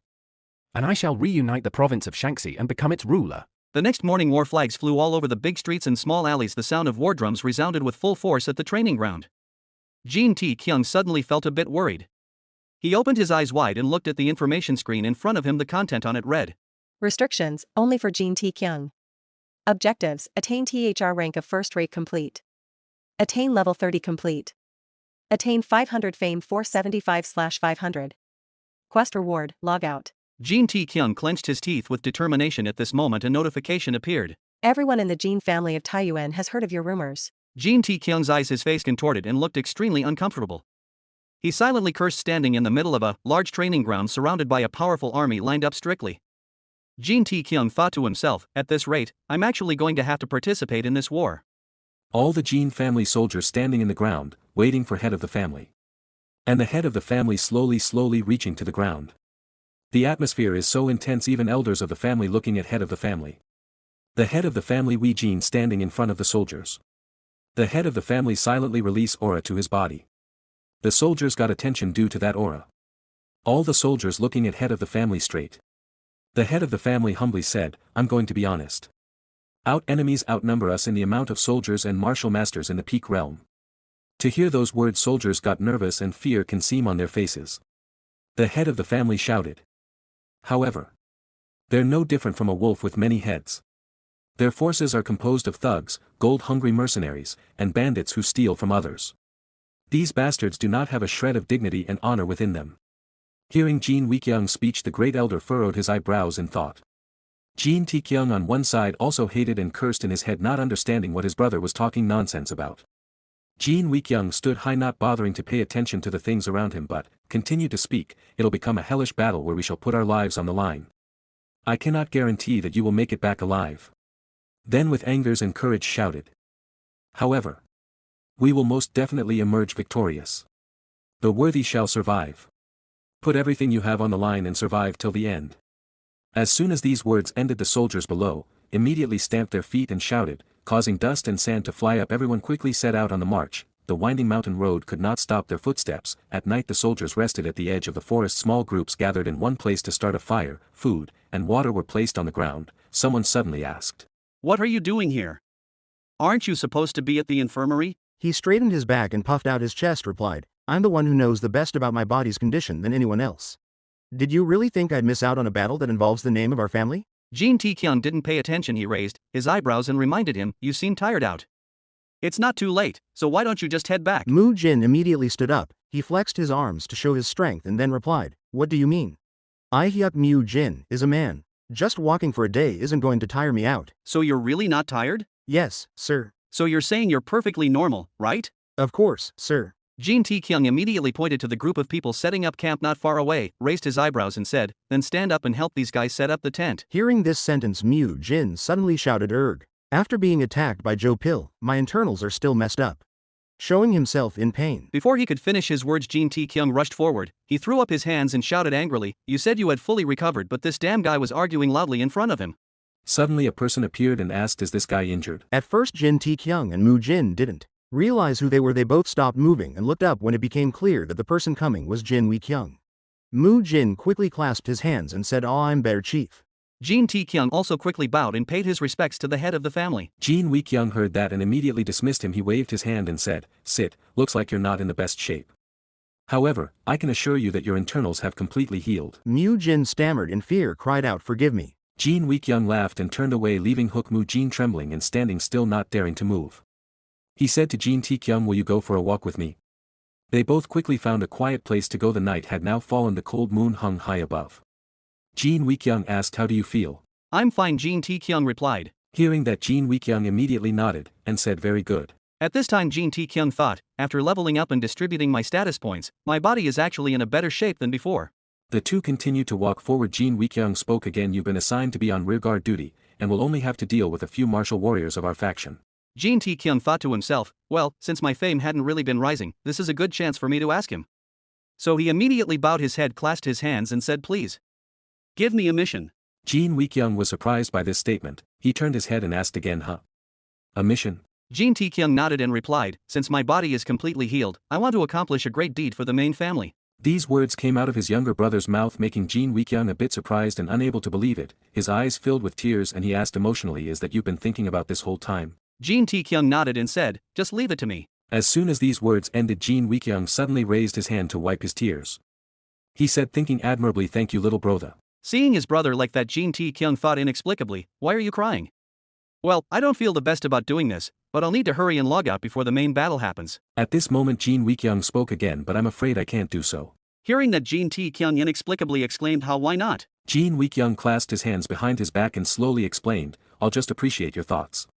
[SPEAKER 22] And I shall reunite the province of Shaanxi and become its ruler.
[SPEAKER 1] The next morning war flags flew all over the big streets and small alleys. The sound of war drums resounded with full force at the training ground. Jin Tae-kyung suddenly felt a bit worried. He opened his eyes wide and looked at the information screen in front of him. The content on it read,
[SPEAKER 3] Restrictions, only for Jin Tae-kyung. Objectives, attain THR rank of first rate complete. Attain level 30 complete. Attain 500 fame 475/500. Quest reward, log out.
[SPEAKER 1] Jin Tae-kyung clenched his teeth with determination. At this moment a notification appeared.
[SPEAKER 3] Everyone in the Jin family of Taiyuan has heard of your rumors.
[SPEAKER 1] Jin Tae-kyung's eyes, his face contorted and looked extremely uncomfortable. He silently cursed, standing in the middle of a large training ground surrounded by a powerful army lined up strictly. Jin Tae-kyung thought to himself, at this rate, I'm actually going to have to participate in this war.
[SPEAKER 6] All the Jin family soldiers standing in the ground, waiting for head of the family. And the head of the family slowly reaching to the ground. The atmosphere is so intense, even elders of the family looking at head of the family. The head of the family Wee Jin standing in front of the soldiers. The head of the family silently release aura to his body. The soldiers got attention due to that aura. All the soldiers looking at head of the family straight. The head of the family humbly said, I'm going to be honest. Enemies outnumber us in the amount of soldiers and martial masters in the peak realm. To hear those words, soldiers got nervous and fear can seem on their faces. The head of the family shouted. However, they're no different from a wolf with many heads. Their forces are composed of thugs, gold-hungry mercenaries, and bandits who steal from others. These bastards do not have a shred of dignity and honor within them. Hearing Jin Tae-kyung's speech, the great elder furrowed his eyebrows in thought. Jin Tae-kyung on one side also hated and cursed in his head, not understanding what his brother was talking nonsense about. Jin Tae-kyung stood high, not bothering to pay attention to the things around him, but continued to speak, it'll become a hellish battle where we shall put our lives on the line. I cannot guarantee that you will make it back alive. Then with angers and courage shouted. However, we will most definitely emerge victorious. The worthy shall survive. Put everything you have on the line and survive till the end. As soon as these words ended, the soldiers below immediately stamped their feet and shouted, causing dust and sand to fly up. Everyone quickly set out on the march. The winding mountain road could not stop their footsteps. At night the soldiers rested at the edge of the forest. Small groups gathered in one place to start a fire. Food and water were placed on the ground. Someone suddenly asked,
[SPEAKER 1] What are you doing here? Aren't you supposed to be at the infirmary?
[SPEAKER 9] He straightened his back and puffed out his chest, replied, I'm the one who knows the best about my body's condition than anyone else. Did you really think I'd miss out on a battle that involves the name of our family?
[SPEAKER 1] Jin Taekyung didn't pay attention. He raised his eyebrows and reminded him, you seem tired out. It's not too late, so why don't you just head back?
[SPEAKER 9] Mu Jin immediately stood up. He flexed his arms to show his strength and then replied, what do you mean? I Hyuk Mu Jin is a man. Just walking for a day isn't going to tire me out.
[SPEAKER 1] So you're really not tired?
[SPEAKER 9] Yes, sir.
[SPEAKER 1] So you're saying you're perfectly normal, right?
[SPEAKER 9] Of course, sir.
[SPEAKER 1] Jin Taekyung immediately pointed to the group of people setting up camp not far away, raised his eyebrows and said, then stand up and help these guys set up the tent.
[SPEAKER 9] Hearing this sentence, Mu Jin suddenly shouted, Erg. After being attacked by Joe Pil, my internals are still messed up. Showing himself in pain.
[SPEAKER 1] Before he could finish his words, Jin Taekyung rushed forward. He threw up his hands and shouted angrily, you said you had fully recovered, but this damn guy was arguing loudly in front of him.
[SPEAKER 6] Suddenly a person appeared and asked, is this guy injured?
[SPEAKER 9] At first Jin Taekyung and Mu Jin didn't realize who they were. They both stopped moving and looked up when it became clear that the person coming was Jin Wee-kyung. Mu Jin quickly clasped his hands and said, I'm bear chief.
[SPEAKER 1] Jin Taekyung also quickly bowed and paid his respects to the head of the family.
[SPEAKER 6] Jin Wee-kyung heard that and immediately dismissed him. He waved his hand and said, sit, looks like you're not in the best shape. However, I can assure you that your internals have completely healed.
[SPEAKER 9] Mu Jin stammered in fear, cried out, forgive me.
[SPEAKER 6] Jin Wee-kyung laughed and turned away, leaving Hook Mu Jin trembling and standing still, not daring to move. He said to Jin Taekyung, will you go for a walk with me? They both quickly found a quiet place to go. The night had now fallen, the cold moon hung high above. Jin Wee-kyung asked, how do you feel?
[SPEAKER 1] I'm fine, Jin Taekyung replied.
[SPEAKER 6] Hearing that, Jin Wee-kyung immediately nodded and said, very good.
[SPEAKER 1] At this time Jin Taekyung thought, after leveling up and distributing my status points, my body is actually in a better shape than before.
[SPEAKER 6] The two continued to walk forward. Jin Wee-kyung spoke again, you've been assigned to be on rearguard duty, and will only have to deal with a few martial warriors of our faction.
[SPEAKER 1] Jin Taekyung thought to himself, well, since my fame hadn't really been rising, this is a good chance for me to ask him. So he immediately bowed his head, clasped his hands and said, please. Give me a mission.
[SPEAKER 6] Jin Wee-kyung was surprised by this statement. He turned his head and asked again, huh? A mission?
[SPEAKER 1] Jin Taekyung nodded and replied, since my body is completely healed, I want to accomplish a great deed for the main family.
[SPEAKER 6] These words came out of his younger brother's mouth, making Jin Wee-kyung a bit surprised and unable to believe it. His eyes filled with tears and he asked emotionally, is that you've been thinking about this whole time?
[SPEAKER 1] Jin Taekyung nodded and said, just leave it to me.
[SPEAKER 6] As soon as these words ended, Jin Wee-kyung suddenly raised his hand to wipe his tears. He said, thinking admirably, thank you little brother.
[SPEAKER 1] Seeing his brother like that, Jin Taekyung thought inexplicably, why are you crying? Well, I don't feel the best about doing this, but I'll need to hurry and log out before the main battle happens.
[SPEAKER 6] At this moment Jin Wee-kyung spoke again, but I'm afraid I can't do so.
[SPEAKER 1] Hearing that, Jin Taekyung inexplicably exclaimed, how, why not?
[SPEAKER 6] Jin Wee-kyung clasped his hands behind his back and slowly explained, I'll just appreciate your thoughts.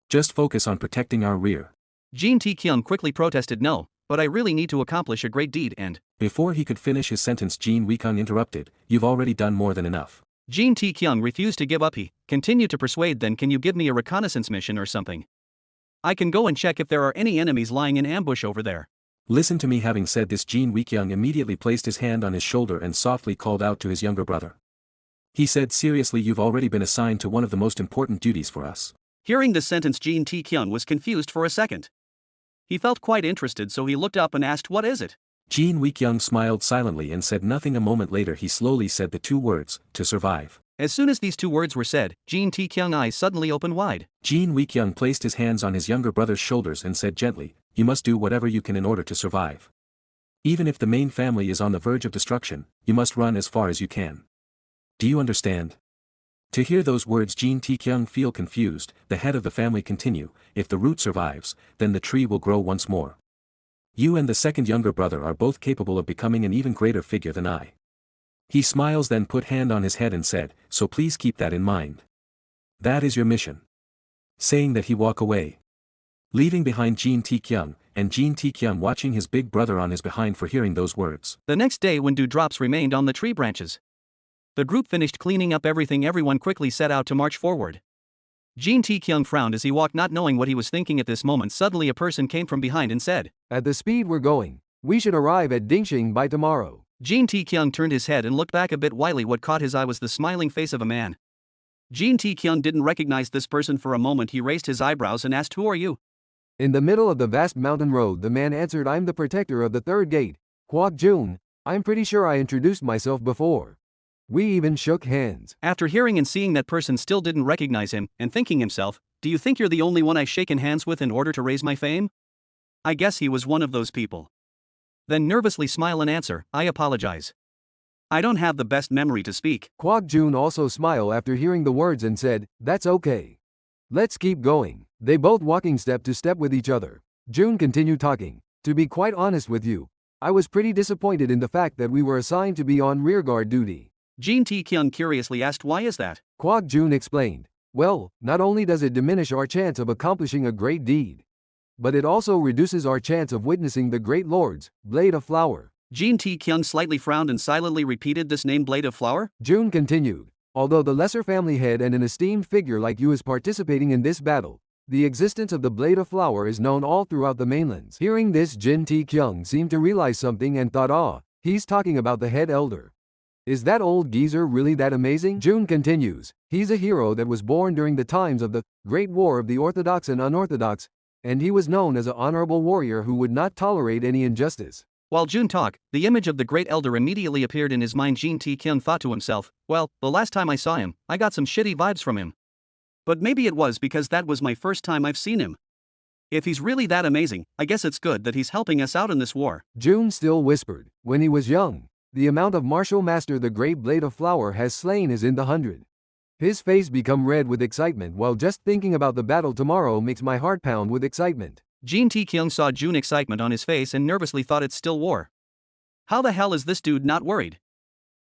[SPEAKER 6] Just focus on protecting our rear.
[SPEAKER 1] Jin Taekyung quickly protested, no, but I really need to accomplish a great deed and…
[SPEAKER 6] Before he could finish his sentence, Jin Wee-kyung interrupted, you've already done more than enough.
[SPEAKER 1] Jin Taekyung refused to give up. He continued to persuade, then can you give me a reconnaissance mission or something? I can go and check if there are any enemies lying in ambush over there.
[SPEAKER 6] Listen to me. Having said this, Jin Wee-kyung immediately placed his hand on his shoulder and softly called out to his younger brother. He said, seriously, you've already been assigned to one of the most important duties for us.
[SPEAKER 1] Hearing this sentence, Jin Taekyung was confused for a second. He felt quite interested, so he looked up and asked, what is it?
[SPEAKER 6] Jin Wee-kyung smiled silently and said nothing. A moment later he slowly said the two words, to survive.
[SPEAKER 1] As soon as these two words were said, Jin Taekyung's eyes suddenly opened wide.
[SPEAKER 6] Jin Wee-kyung placed his hands on his younger brother's shoulders and said gently, you must do whatever you can in order to survive. Even if the main family is on the verge of destruction, you must run as far as you can. Do you understand? To hear those words, Jin Taekyung feel confused. The head of the family continue, if the root survives, then the tree will grow once more. You and the second younger brother are both capable of becoming an even greater figure than I. He smiles, then put hand on his head and said, so please keep that in mind. That is your mission. Saying that he walk away, leaving behind Jin Taekyung, and Jin Taekyung watching his big brother on his behind for hearing those words.
[SPEAKER 1] The next day, when dewdrops remained on the tree branches, the group finished cleaning up everything. Everyone quickly set out to march forward. Jin Taekyung frowned as he walked, not knowing what he was thinking. At this moment, suddenly a person came from behind and said,
[SPEAKER 8] at the speed we're going, we should arrive at Dingxing by tomorrow.
[SPEAKER 1] Jin Taekyung turned his head and looked back a bit wildly. What caught his eye was the smiling face of a man. Jin Taekyung didn't recognize this person for a moment. He raised his eyebrows and asked, who are you?
[SPEAKER 8] In the middle of the vast mountain road, the man answered, I'm the protector of the third gate, Kwok Jun. I'm pretty sure I introduced myself before. We even shook hands.
[SPEAKER 1] After hearing and seeing that person still didn't recognize him, and thinking himself, do you think you're the only one I've shaken hands with in order to raise my fame? I guess he was one of those people. Then nervously smile and answer, I apologize. I don't have the best memory to speak.
[SPEAKER 8] Kwok Jun also smiled after hearing the words and said, "That's okay. Let's keep going." They both walking step to step with each other. Jun continued talking. "To be quite honest with you, I was pretty disappointed in the fact that we were assigned to be on rearguard duty."
[SPEAKER 1] Jin Tae-kyung curiously asked, "Why is that?"
[SPEAKER 8] Kwok Jun explained, "Well, not only does it diminish our chance of accomplishing a great deed, but it also reduces our chance of witnessing the Great Lord's Blade of Flower."
[SPEAKER 1] Jin Tae-kyung slightly frowned and silently repeated this name, Blade of Flower?
[SPEAKER 8] Jun continued, "Although the lesser family head and an esteemed figure like you is participating in this battle, the existence of the Blade of Flower is known all throughout the mainlands." Hearing this, Jin Tae-kyung seemed to realize something and thought, he's talking about the head elder. Is that old geezer really that amazing? Jun continues, "He's a hero that was born during the times of the Great War of the Orthodox and Unorthodox, and he was known as an honorable warrior who would not tolerate any injustice."
[SPEAKER 1] While Jun talked, the image of the great elder immediately appeared in his mind. Jin Tae-kyung thought to himself, well, the last time I saw him, I got some shitty vibes from him. But maybe it was because that was my first time I've seen him. If he's really that amazing, I guess it's good that he's helping us out in this war.
[SPEAKER 8] Jun still whispered, "When he was young, the amount of martial master the great Blade of Flower has slain is in the hundred." His face become red with excitement, while just thinking about the battle tomorrow makes my heart pound with excitement.
[SPEAKER 1] Jin Tae-kyung saw Jun excitement on his face and nervously thought it's still war. How the hell is this dude not worried?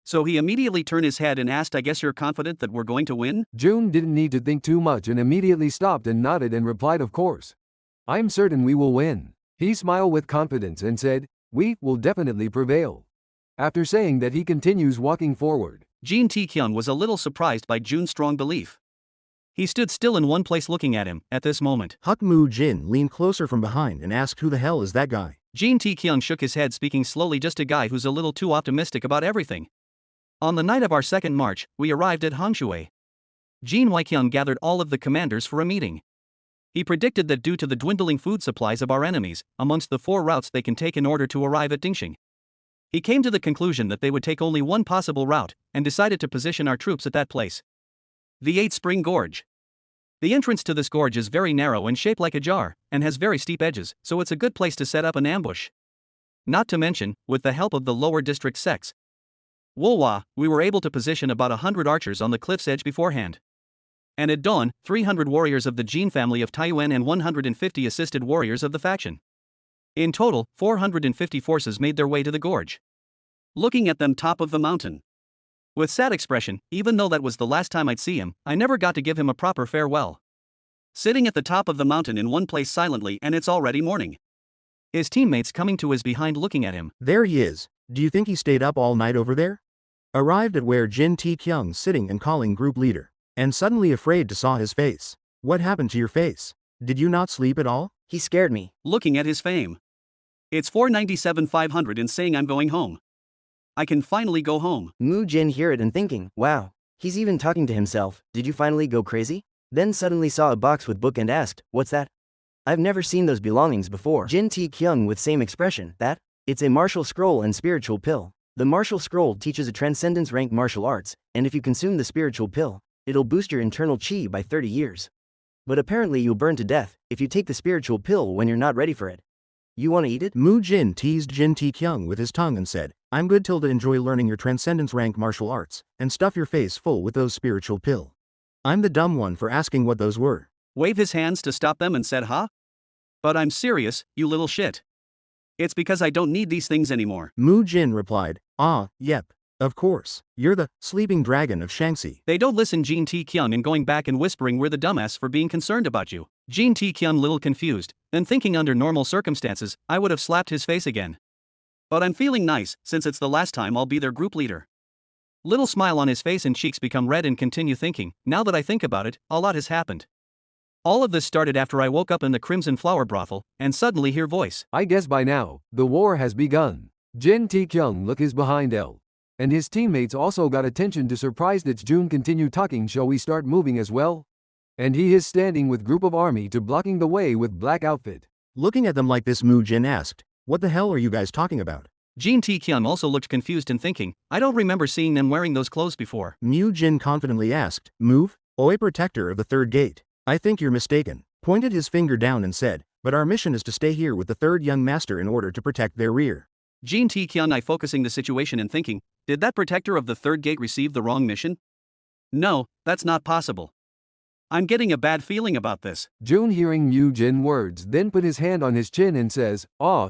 [SPEAKER 1] So he immediately turned his head and asked, "I guess you're confident that we're going to win?"
[SPEAKER 8] Jun didn't need to think too much and immediately stopped and nodded and replied, "Of course. I'm certain we will win." He smiled with confidence and said, "We will definitely prevail." After saying that, he continues walking forward.
[SPEAKER 1] Jin Tae-kyung was a little surprised by Jun's strong belief. He stood still in one place looking at him. At this moment,
[SPEAKER 9] Huk Moo Jin leaned closer from behind and asked, "Who the hell is that guy?"
[SPEAKER 1] Jin Tae-kyung shook his head, speaking slowly, "Just a guy who's a little too optimistic about everything." On the night of our second march, we arrived at Hongshue. Jin Waikyung gathered all of the commanders for a meeting. He predicted that due to the dwindling food supplies of our enemies, amongst the 4 routes they can take in order to arrive at Dingxing, he came to the conclusion that they would take only one possible route, and decided to position our troops at that place. The 8 Spring Gorge. The entrance to this gorge is very narrow and shaped like a jar, and has very steep edges, so it's a good place to set up an ambush. Not to mention, with the help of the lower district sects, Wolwa, we were able to position about 100 archers on the cliff's edge beforehand. And at dawn, 300 warriors of the Jin family of Taiyuan and 150 assisted warriors of the faction. In total, 450 forces made their way to the gorge. Looking at them top of the mountain. With sad expression, even though that was the last time I'd see him, I never got to give him a proper farewell. Sitting at the top of the mountain in one place silently, and it's already morning. His teammates coming to his behind looking at him.
[SPEAKER 9] "There he is. Do you think he stayed up all night over there?" Arrived at where Jin Tae-kyung sitting and calling group leader, and suddenly afraid to saw his face. "What happened to your face? Did you not sleep at all?"
[SPEAKER 11] He scared me.
[SPEAKER 1] Looking at his fame. It's 497,500 and saying I'm going home. I can finally go home.
[SPEAKER 11] Moo Jin hear it and thinking, wow, he's even talking to himself. Did you finally go crazy? Then suddenly saw a box with book and asked, "What's that?" I've never seen those belongings before. Jin Tae-kyung with same expression, "That? It's a martial scroll and spiritual pill. The martial scroll teaches a transcendence rank martial arts, and if you consume the spiritual pill, it'll boost your internal chi by 30 years. But apparently you'll burn to death if you take the spiritual pill when you're not ready for it. You wanna eat it?"
[SPEAKER 9] Moo Jin teased Jin Tae-kyung with his tongue and said, "I'm good till to enjoy learning your transcendence rank martial arts, and stuff your face full with those spiritual pill. I'm the dumb one for asking what those were."
[SPEAKER 1] Waved his hands to stop them and said, "Huh? But I'm serious, you little shit. It's because I don't need these things anymore."
[SPEAKER 9] Moo Jin replied, "Yep. Of course. You're the sleeping dragon of Shaanxi."
[SPEAKER 1] They don't listen. Jin Tae-kyung and going back and whispering, "We're the dumbass for being concerned about you." Jin Tae-kyung little confused, then thinking under normal circumstances, I would have slapped his face again. But I'm feeling nice, since it's the last time I'll be their group leader. Little smile on his face and cheeks become red and continue thinking, now that I think about it, a lot has happened. All of this started after I woke up in the Crimson Flower brothel, and suddenly hear voice.
[SPEAKER 8] "I guess by now, the war has begun." Jin Tae-kyung look his behind L. And his teammates also got attention to surprise that Jun continued talking, "Shall we start moving as well?" And he is standing with group of army to blocking the way with black outfit.
[SPEAKER 9] Looking at them like this, Moo Jin asked, "What the hell are you guys talking about?"
[SPEAKER 1] Jin Tae-kyung also looked confused and thinking, I don't remember seeing them wearing those clothes before.
[SPEAKER 9] Moo Jin confidently asked, "Move, Oi protector of the third gate. I think you're mistaken." Pointed his finger down and said, "But our mission is to stay here with the third young master in order to protect their rear.
[SPEAKER 1] Jin Tae-kyung eye focusing the situation and thinking, did that protector of the third gate receive the wrong mission? No, that's not possible. I'm getting a bad feeling about this.
[SPEAKER 8] June, hearing Mu Jin words, then put his hand on his chin and says,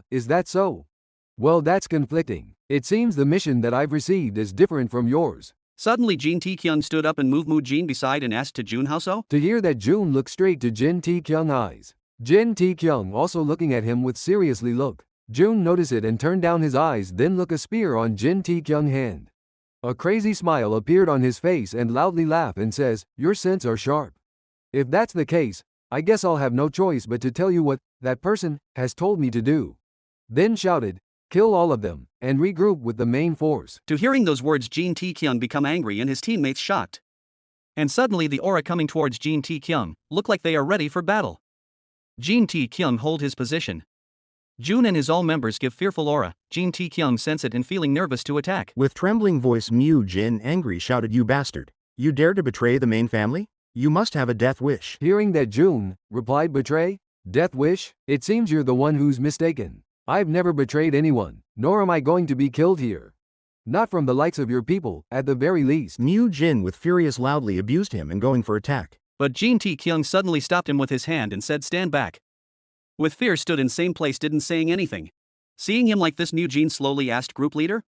[SPEAKER 8] is that so? Well, that's conflicting. It seems the mission that I've received is different from yours.
[SPEAKER 1] Suddenly Jin Tae-kyung stood up and moved Mu Jin beside and asked to Jun how so?
[SPEAKER 8] To hear that, June looked straight to Jin Tae-kyung's eyes. Jin Tae-kyung also looking at him with seriously look. June noticed it and turned down his eyes, then look a spear on Jin Tae-kyung's hand. A crazy smile appeared on his face and loudly laughed and says, your scents are sharp. If that's the case, I guess I'll have no choice but to tell you what that person has told me to do. Then shouted, kill all of them, and regroup with the main force.
[SPEAKER 1] To hearing those words, Jin Tae-kyung become angry and his teammates shocked. And suddenly the aura coming towards Jin Tae-kyung look like they are ready for battle. Jin Tae-kyung hold his position. Jun and his all members give fearful aura. Jin Tae-kyung sense it and feeling nervous to attack.
[SPEAKER 9] With trembling voice, Mu Jin angry shouted, you bastard. You dare to betray the main family? You must have a death wish.
[SPEAKER 8] Hearing that, June replied, betray? Death wish? It seems you're the one who's mistaken. I've never betrayed anyone, nor am I going to be killed here. Not from the likes of your people, at the very least.
[SPEAKER 9] Mu Jin with furious loudly abused him and going for attack.
[SPEAKER 1] But Jin Tae-kyung suddenly stopped him with his hand and said, stand back. With fear stood in same place, didn't saying anything. Seeing him like this, Mu Jin slowly asked group leader,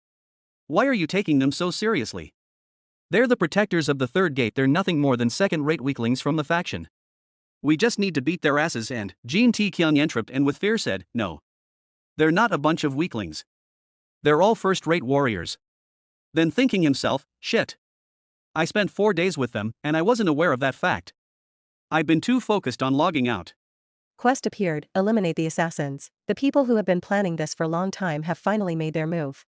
[SPEAKER 1] why are you taking them so seriously? They're the protectors of the third gate, they're nothing more than second-rate weaklings from the faction. We just need to beat their asses. And Jin Tae-kyung entrapped and with fear said, no. They're not a bunch of weaklings. They're all first-rate warriors. Then thinking himself, shit. I spent 4 days with them, and I wasn't aware of that fact. I've been too focused on logging out.
[SPEAKER 3] Quest appeared, eliminate the assassins. The people who have been planning this for a long time have finally made their move.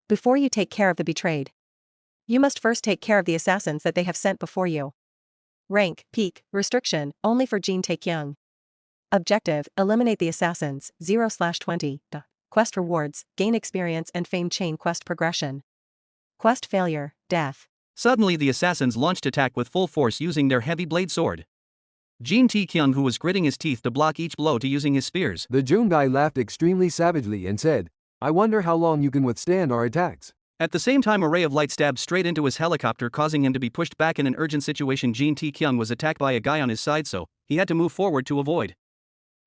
[SPEAKER 3] Before you take care of the betrayed, you must first take care of the assassins that they have sent before you. Rank, peak, restriction, only for Jin Tae-kyung. Objective, eliminate the assassins, 0/20. Quest rewards, gain experience and fame chain quest progression. Quest failure, death.
[SPEAKER 1] Suddenly the assassins launched attack with full force using their heavy blade sword. Jin Tae-kyung, who was gritting his teeth to block each blow to using his spears.
[SPEAKER 8] The June guy laughed extremely savagely and said, I wonder how long you can withstand our attacks.
[SPEAKER 1] At the same time, a ray of light stabbed straight into his helicopter, causing him to be pushed back. In an urgent situation, Jin Tae-kyung was attacked by a guy on his side, so he had to move forward to avoid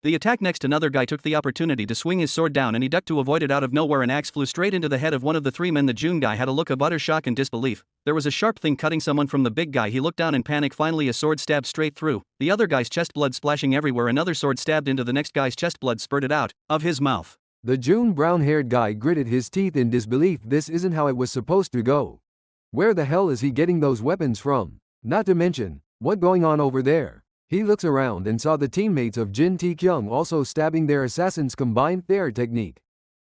[SPEAKER 1] the attack. Next, another guy took the opportunity to swing his sword down and he ducked to avoid it. Out of nowhere, an axe flew straight into the head of one of the 3 men. The June guy had a look of utter shock and disbelief. There was a sharp thing cutting someone from the big guy. He looked down in panic. Finally, a sword stabbed straight through the other guy's chest, blood splashing everywhere. Another sword stabbed into the next guy's chest, blood spurted out of his mouth.
[SPEAKER 8] The June brown-haired guy gritted his teeth in disbelief. This isn't how it was supposed to go. Where the hell is he getting those weapons from? Not to mention, what's going on over there? He looks around and saw the teammates of Jin Tae-kyung also stabbing their assassins, combined their technique.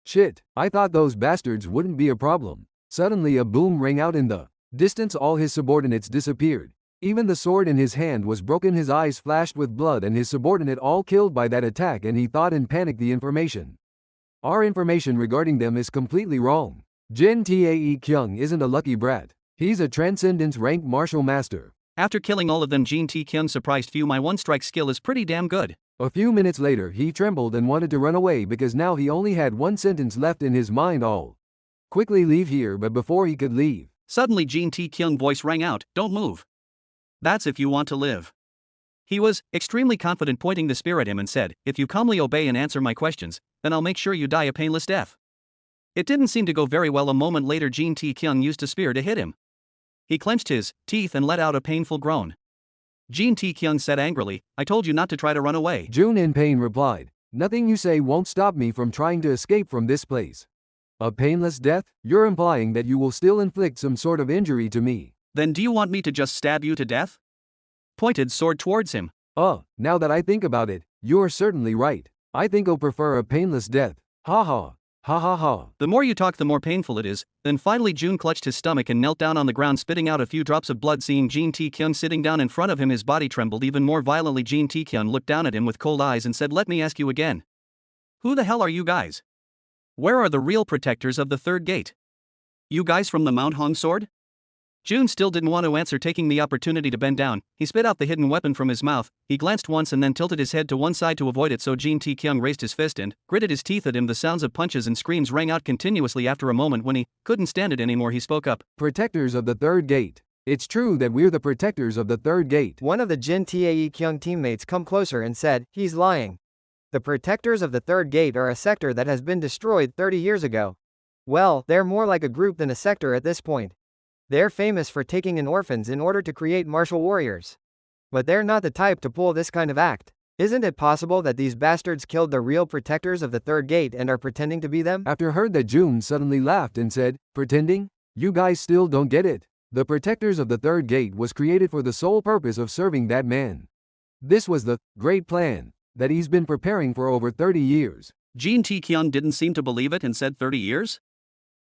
[SPEAKER 8] Shit, I thought those bastards wouldn't be a problem. Suddenly a boom rang out in the distance. All his subordinates disappeared. Even the sword in his hand was broken. His eyes flashed with blood and his subordinate all killed by that attack, and he thought in panic, the information. Our information regarding them is completely wrong. Jin Tae-kyung isn't a lucky brat. He's a transcendence rank martial master.
[SPEAKER 1] After killing all of them, Jin Tae-kyung surprised few. My one-strike skill is pretty damn good.
[SPEAKER 8] A few minutes later, he trembled and wanted to run away because now he only had one sentence left in his mind: all quickly leave here. But before he could leave,
[SPEAKER 1] suddenly Jin Tae-kyung's voice rang out, don't move. That's if you want to live. He was extremely confident, pointing the spear at him and said, if you calmly obey and answer my questions, then I'll make sure you die a painless death. It didn't seem to go very well. A moment later, Jin Tae-kyung used a spear to hit him. He clenched his teeth and let out a painful groan. Jin Tae-kyung said angrily, I told you not to try to run away.
[SPEAKER 8] June in pain replied, nothing you say won't stop me from trying to escape from this place. A painless death? You're implying that you will still inflict some sort of injury to me.
[SPEAKER 1] Then do you want me to just stab you to death? Pointed sword towards him.
[SPEAKER 8] Now that I think about it, you're certainly right. I think I'll prefer a painless death. Ha ha. Ha ha ha.
[SPEAKER 1] The more you talk, the more painful it is. Then finally June clutched his stomach and knelt down on the ground, spitting out a few drops of blood. Seeing Jin Tae-kyung sitting down in front of him, his body trembled even more violently. Jin Tae-kyung looked down at him with cold eyes and said, let me ask you again. Who the hell are you guys? Where are the real protectors of the third gate? You guys from the Mount Hong sword? June still didn't want to answer. Taking the opportunity to bend down, he spit out the hidden weapon from his mouth. He glanced once and then tilted his head to one side to avoid it, so Jin Tae-kyung raised his fist and gritted his teeth at him. The sounds of punches and screams rang out continuously. After a moment, when he couldn't stand it anymore, he spoke up.
[SPEAKER 8] Protectors of the third gate. It's true that we're the protectors of the third gate.
[SPEAKER 7] One of the Jin Tae-kyung teammates come closer and said, he's lying. The protectors of the third gate are a sector that has been destroyed 30 years ago. Well, they're more like a group than a sector at this point. They're famous for taking in orphans in order to create martial warriors. But they're not the type to pull this kind of act. Isn't it possible that these bastards killed the real protectors of the third gate and are pretending to be them?
[SPEAKER 8] After heard that, June suddenly laughed and said, pretending? You guys still don't get it. The protectors of the third gate was created for the sole purpose of serving that man. This was the great plan that he's been preparing for over 30 years.
[SPEAKER 1] Jin Tae-kyung didn't seem to believe it and said 30 years?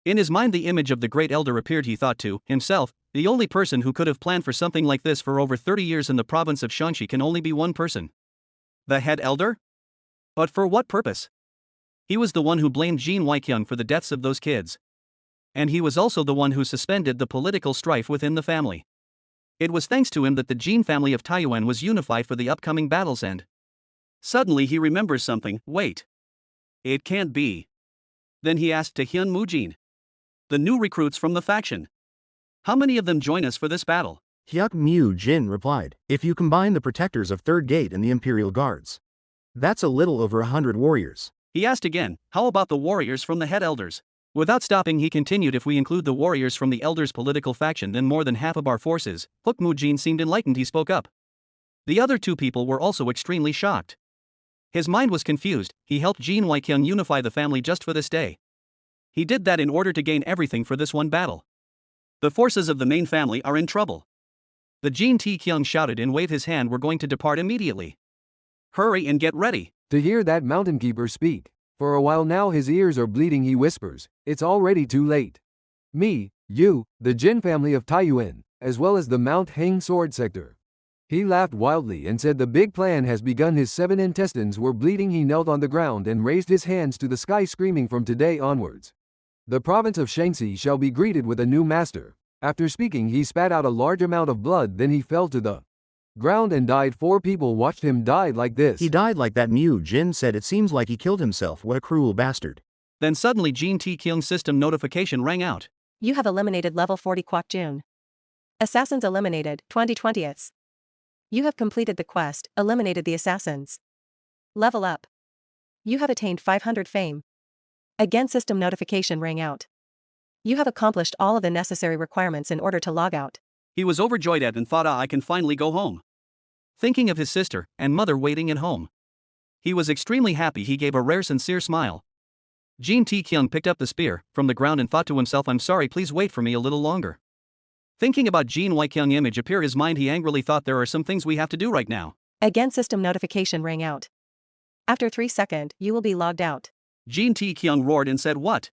[SPEAKER 1] In his mind the image of the great elder appeared. He thought to himself, the only person who could have planned for something like this for over 30 years in the province of Shaanxi can only be one person. The head elder? But for what purpose? He was the one who blamed Jin Tae-kyung for the deaths of those kids. And he was also the one who suspended the political strife within the family. It was thanks to him that the Jin family of Taiyuan was unified for the upcoming battles. And suddenly he remembers something. Wait. It can't be. Then he asked Taehyun Mujin, the new recruits from the faction, how many of them join us for this battle?
[SPEAKER 9] Hyuk Mu Jin replied, if you combine the protectors of Third Gate and the Imperial Guards, that's a little over 100 warriors.
[SPEAKER 1] He asked again, how about the warriors from the head elders? Without stopping he continued, if we include the warriors from the elders' political faction, then more than half of our forces. Hyuk Mujin seemed enlightened. He spoke up. The other two people were also extremely shocked. His mind was confused. He helped Jin Tae-kyung unify the family just for this day. He did that in order to gain everything for this one battle. The forces of the main family are in trouble. The Jin Tae-kyung shouted and waved his hand. We're going to depart immediately. Hurry and get ready.
[SPEAKER 8] To hear that mountain keeper speak, for a while now his ears are bleeding, he whispers, it's already too late. Me, you, the Jin family of Taiyuan, as well as the Mount Hang sword sector. He laughed wildly and said the big plan has begun. His 7 intestines were bleeding. He knelt on the ground and raised his hands to the sky, screaming, from today onwards, the province of Shaanxi shall be greeted with a new master. After speaking, he spat out a large amount of blood. Then he fell to the ground and died. 4 people watched him die like this.
[SPEAKER 9] He died like that, Mu Jin said. It seems like he killed himself. What a cruel bastard.
[SPEAKER 1] Then suddenly Jin Tae-kyung's system notification rang out.
[SPEAKER 3] You have eliminated level 40 Kwak Jun. Assassins eliminated, 20/20ths. You have completed the quest, eliminated the assassins. Level up. You have attained 500 fame. Again, system notification rang out. You have accomplished all of the necessary requirements in order to log out.
[SPEAKER 1] He was overjoyed at and thought, I can finally go home. Thinking of his sister and mother waiting at home. He was extremely happy. He gave a rare sincere smile. Jin Tae-kyung picked up the spear from the ground and thought to himself, I'm sorry, please wait for me a little longer. Thinking about Jin Tae-kyung image appear his mind, he angrily thought, there are some things we have to do right now.
[SPEAKER 3] Again, system notification rang out. After 3 seconds, you will be logged out.
[SPEAKER 1] Jin Tae-kyung roared and said, what?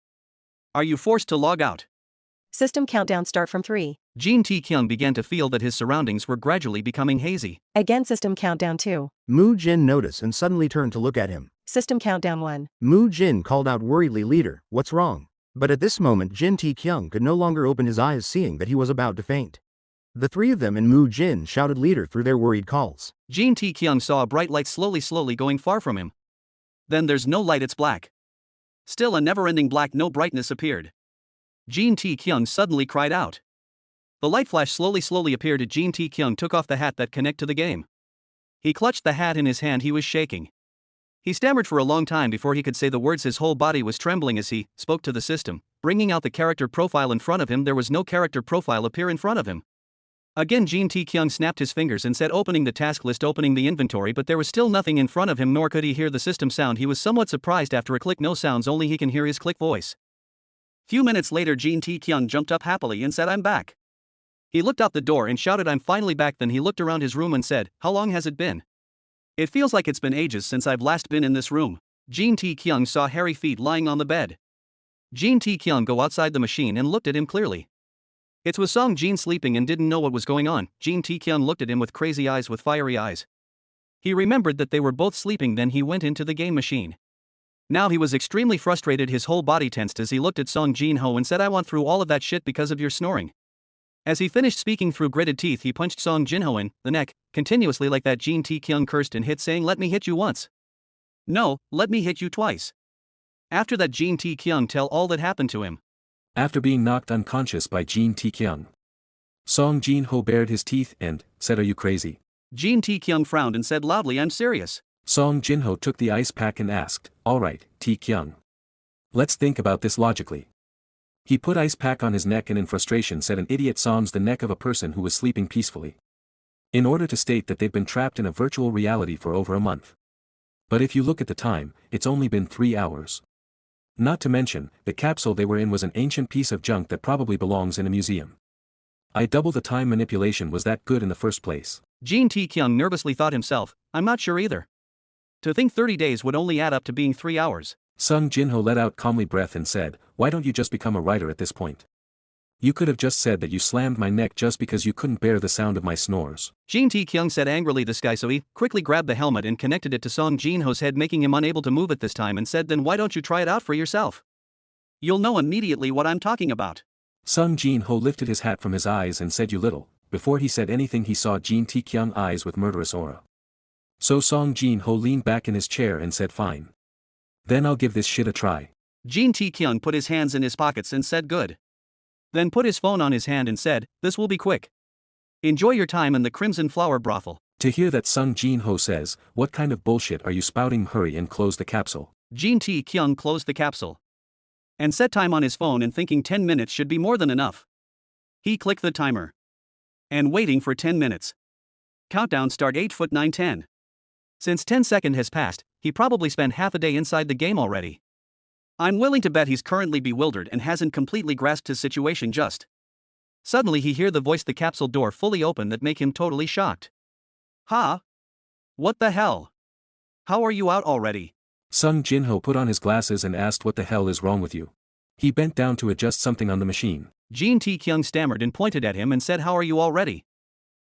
[SPEAKER 1] Are you forced to log out?
[SPEAKER 3] System countdown start from 3.
[SPEAKER 1] Jin Tae-kyung began to feel that his surroundings were gradually becoming hazy.
[SPEAKER 3] Again, system countdown 2.
[SPEAKER 9] Mu Jin noticed and suddenly turned to look at him.
[SPEAKER 3] System countdown 1.
[SPEAKER 9] Mu Jin called out worriedly, leader, what's wrong? But at this moment Jin Tae-kyung could no longer open his eyes, seeing that he was about to faint. The 3 of them and Mu Jin shouted leader through their worried calls.
[SPEAKER 1] Jin Tae-kyung saw a bright light slowly going far from him. Then there's no light, it's black. Still a never-ending black, no brightness appeared. Jin Tae-kyung suddenly cried out. The light flash slowly appeared. Jin Tae-kyung took off the hat that connect to the game. He clutched the hat in his hand. He was shaking. He stammered for a long time before he could say the words. His whole body was trembling as he spoke to the system, bringing out the character profile in front of him. There was no character profile appear in front of him. Again Jin Tae-kyung snapped his fingers and said, opening the task list, opening the inventory, but there was still nothing in front of him, nor could he hear the system sound. He was somewhat surprised. After a click, no sounds, only he can hear his click voice. Few minutes later Jin Tae-kyung jumped up happily and said, I'm back. He looked out the door and shouted, I'm finally back. Then he looked around his room and said, how long has it been? It feels like it's been ages since I've last been in this room. Jin Tae-kyung saw hairy feet lying on the bed. Jin Tae-kyung go outside the machine and looked at him clearly. It was Song Jin sleeping and didn't know what was going on. Jin Tae-kyung looked at him with crazy eyes, with fiery eyes. He remembered that they were both sleeping. Then he went into the game machine. Now he was extremely frustrated. His whole body tensed as he looked at Song Jin Ho and said, I went through all of that shit because of your snoring. As he finished speaking through gritted teeth, he punched Song Jinho in the neck, continuously like that. Jin Tae-kyung cursed and hit, saying, "Let me hit you once. No, let me hit you twice." After that, Jin Tae-kyung tell all that happened to him.
[SPEAKER 6] After being knocked unconscious by Jin Tae-kyung, Song Jin-ho bared his teeth and said, "Are you crazy?"
[SPEAKER 1] Jin Tae-kyung frowned and said loudly, "I'm serious."
[SPEAKER 6] Song Jin-ho took the ice pack and asked, "All right, Tae-kyung. Let's think about this logically." He put ice pack on his neck and in frustration said, "An idiot songs the neck of a person who was sleeping peacefully." In order to state that they've been trapped in a virtual reality for over a month. But if you look at the time, it's only been 3 hours. Not to mention, the capsule they were in was an ancient piece of junk that probably belongs in a museum. I double the time manipulation was that good in the first place.
[SPEAKER 1] Jin Tae-kyung nervously thought himself, "I'm not sure either. To think 30 days would only add up to being 3 hours.
[SPEAKER 6] Sung Jin-ho let out calmly breath and said, "Why don't you just become a writer at this point? You could have just said that you slammed my neck just because you couldn't bear the sound of my snores."
[SPEAKER 1] Jin Tae-kyung said angrily this guy, so he quickly grabbed the helmet and connected it to Song Jin-ho's head, making him unable to move at this time, and said, "Then why don't you try it out for yourself? You'll know immediately what I'm talking about."
[SPEAKER 6] Sung Jin-ho lifted his hat from his eyes and said, "You little." Before he said anything, he saw Jin Tae-kyung's eyes with murderous aura. So Song Jin-ho leaned back in his chair and said, "Fine. Then I'll give this shit a try."
[SPEAKER 1] Jin Tae-kyung put his hands in his pockets and said, "Good." Then put his phone on his hand and said, "This will be quick. Enjoy your time in the Crimson Flower Brothel."
[SPEAKER 6] To hear that, Sung Jin-ho says, "What kind of bullshit are you spouting? Hurry and close the capsule."
[SPEAKER 1] Jin Tae-kyung closed the capsule and set time on his phone, and thinking 10 minutes should be more than enough, he clicked the timer and waiting for 10 minutes. Countdown start 8:09:10. Since 10 seconds has passed, he probably spent half a day inside the game already. I'm willing to bet he's currently bewildered and hasn't completely grasped his situation just. Suddenly he hear the voice, the capsule door fully open, that make him totally shocked. "Huh? What the hell? How are you out already?"
[SPEAKER 6] Sung Jin-ho put on his glasses and asked, "What the hell is wrong with you?" He bent down to adjust something on the machine.
[SPEAKER 1] Jin Tae-kyung stammered and pointed at him and said, "How are you already?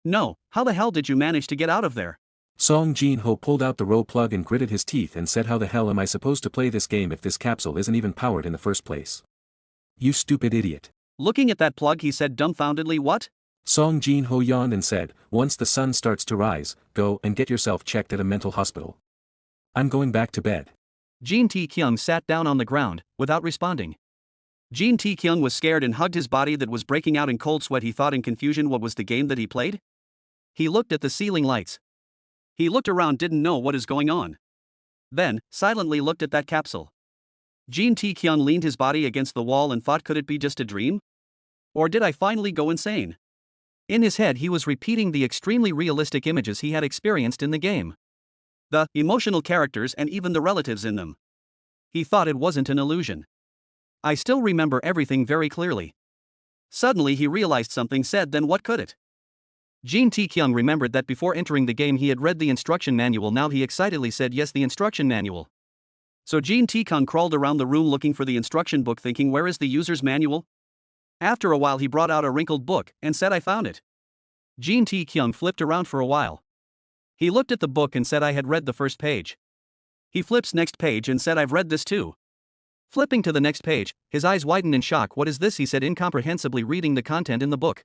[SPEAKER 1] No, how the hell did you manage to get out of there?"
[SPEAKER 6] Song Jin-ho pulled out the roll plug and gritted his teeth and said, "How the hell am I supposed to play this game if this capsule isn't even powered in the first place? You stupid idiot."
[SPEAKER 1] Looking at that plug, he said dumbfoundedly, "What?"
[SPEAKER 6] Song Jin-ho yawned and said, "Once the sun starts to rise, go and get yourself checked at a mental hospital. I'm going back to bed."
[SPEAKER 1] Jin Tae-kyung sat down on the ground, without responding. Jin Tae-kyung was scared and hugged his body that was breaking out in cold sweat. He thought in confusion, what was the game that he played? He looked at the ceiling lights. He looked around, didn't know what is going on. Then, silently looked at that capsule. Jin Tae-kyung leaned his body against the wall and thought, could it be just a dream? Or did I finally go insane? In his head he was repeating the extremely realistic images he had experienced in the game. The emotional characters and even the relatives in them. He thought it wasn't an illusion. I still remember everything very clearly. Suddenly he realized something, said, "Then what could it?" Jin Tae-kyung remembered that before entering the game he had read the instruction manual. Now he excitedly said, "Yes, the instruction manual." So Jin Tae-kyung crawled around the room looking for the instruction book, thinking, where is the user's manual? After a while he brought out a wrinkled book and said, "I found it." Jin Tae-kyung flipped around for a while. He looked at the book and said, "I had read the first page." He flips next page and said, "I've read this too." Flipping to the next page, his eyes widened in shock. "What is this?" he said, incomprehensibly reading the content in the book.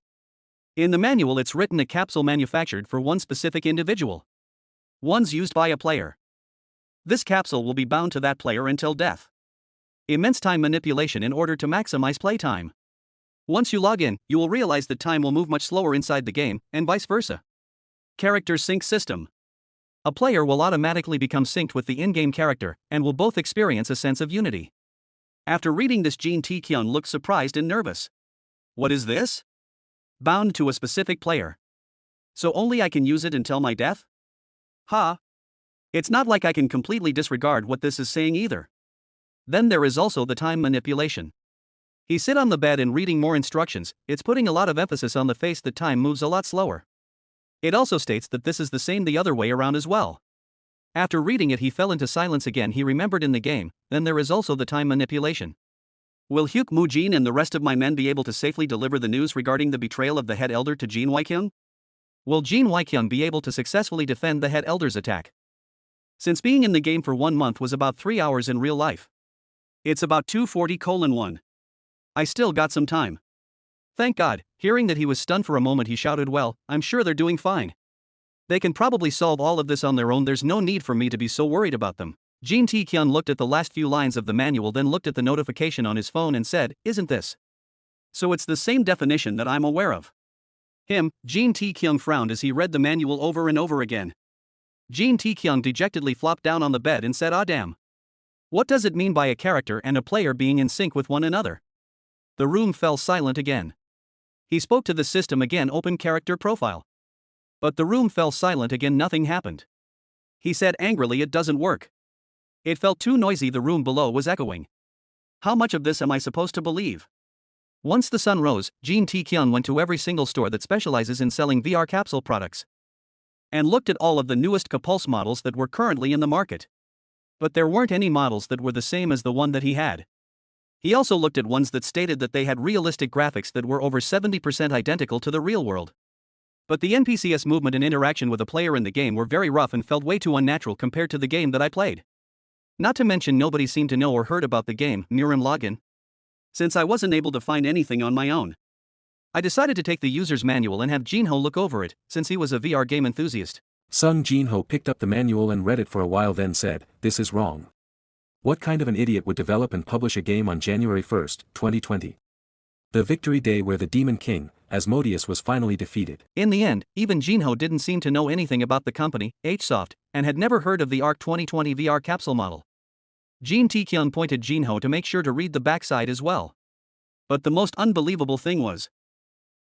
[SPEAKER 1] In the manual it's written, a capsule manufactured for one specific individual. One's used by a player. This capsule will be bound to that player until death. Immense time manipulation in order to maximize playtime. Once you log in, you will realize that time will move much slower inside the game, and vice versa. Character sync system. A player will automatically become synced with the in-game character, and will both experience a sense of unity. After reading this, Jin Tae-kyung looked surprised and nervous. What is this? Bound to a specific player. So only I can use it until my death? Ha! It's not like I can completely disregard what this is saying either. Then there is also the time manipulation. He sit on the bed and reading more instructions. It's putting a lot of emphasis on the face that time moves a lot slower. It also states that this is the same the other way around as well. After reading it he fell into silence again. He remembered in the game, then there is also the time manipulation. Will Hyuk Moo-jin and the rest of my men be able to safely deliver the news regarding the betrayal of the head elder to Jin Wai-kyung? Will Jin Wai-kyung be able to successfully defend the head elder's attack? Since being in the game for 1 month was about 3 hours in real life. It's about 2:40:1. I still got some time. Thank God, Hearing that he was stunned for a moment, he shouted, "Well, I'm sure they're doing fine. They can probably solve all of this on their own. There's no need for me to be so worried about them." Jin Tae-kyun looked at the last few lines of the manual, then looked at the notification on his phone and said, "Isn't this? So it's the same definition that I'm aware of." Jin Tae-kyun frowned as he read the manual over and over again. Jin Tae-kyun dejectedly flopped down on the bed and said, "Ah damn. What does it mean by a character and a player being in sync with one another?" The room fell silent again. He spoke to the system again, "Open character profile." But the room fell silent again, nothing happened. He said angrily, "It doesn't work." It felt too noisy, the room below was echoing. How much of this am I supposed to believe? Once the sun rose, Jin Tae-kyun went to every single store that specializes in selling VR capsule products and looked at all of the newest Capulse models that were currently in the market. But there weren't any models that were the same as the one that he had. He also looked at ones that stated that they had realistic graphics that were over 70% identical to the real world. But the NPCs movement and interaction with a player in the game were very rough and felt way too unnatural compared to the game that I played. Not to mention, nobody seemed to know or heard about the game, Murim login. Since I wasn't able to find anything on my own, I decided to take the user's manual and have Jinho look over it, since he was a VR game enthusiast.
[SPEAKER 6] Sung Jinho picked up the manual and read it for a while, then said, "This is wrong. What kind of an idiot would develop and publish a game on January 1st, 2020? The victory day where the Demon King, Asmodeus, was finally defeated."
[SPEAKER 1] In the end, even Jinho didn't seem to know anything about the company, Hsoft, and had never heard of the ARC 2020 VR capsule model. Jin Tae-kyun pointed Jinho to make sure to read the backside as well. But the most unbelievable thing was,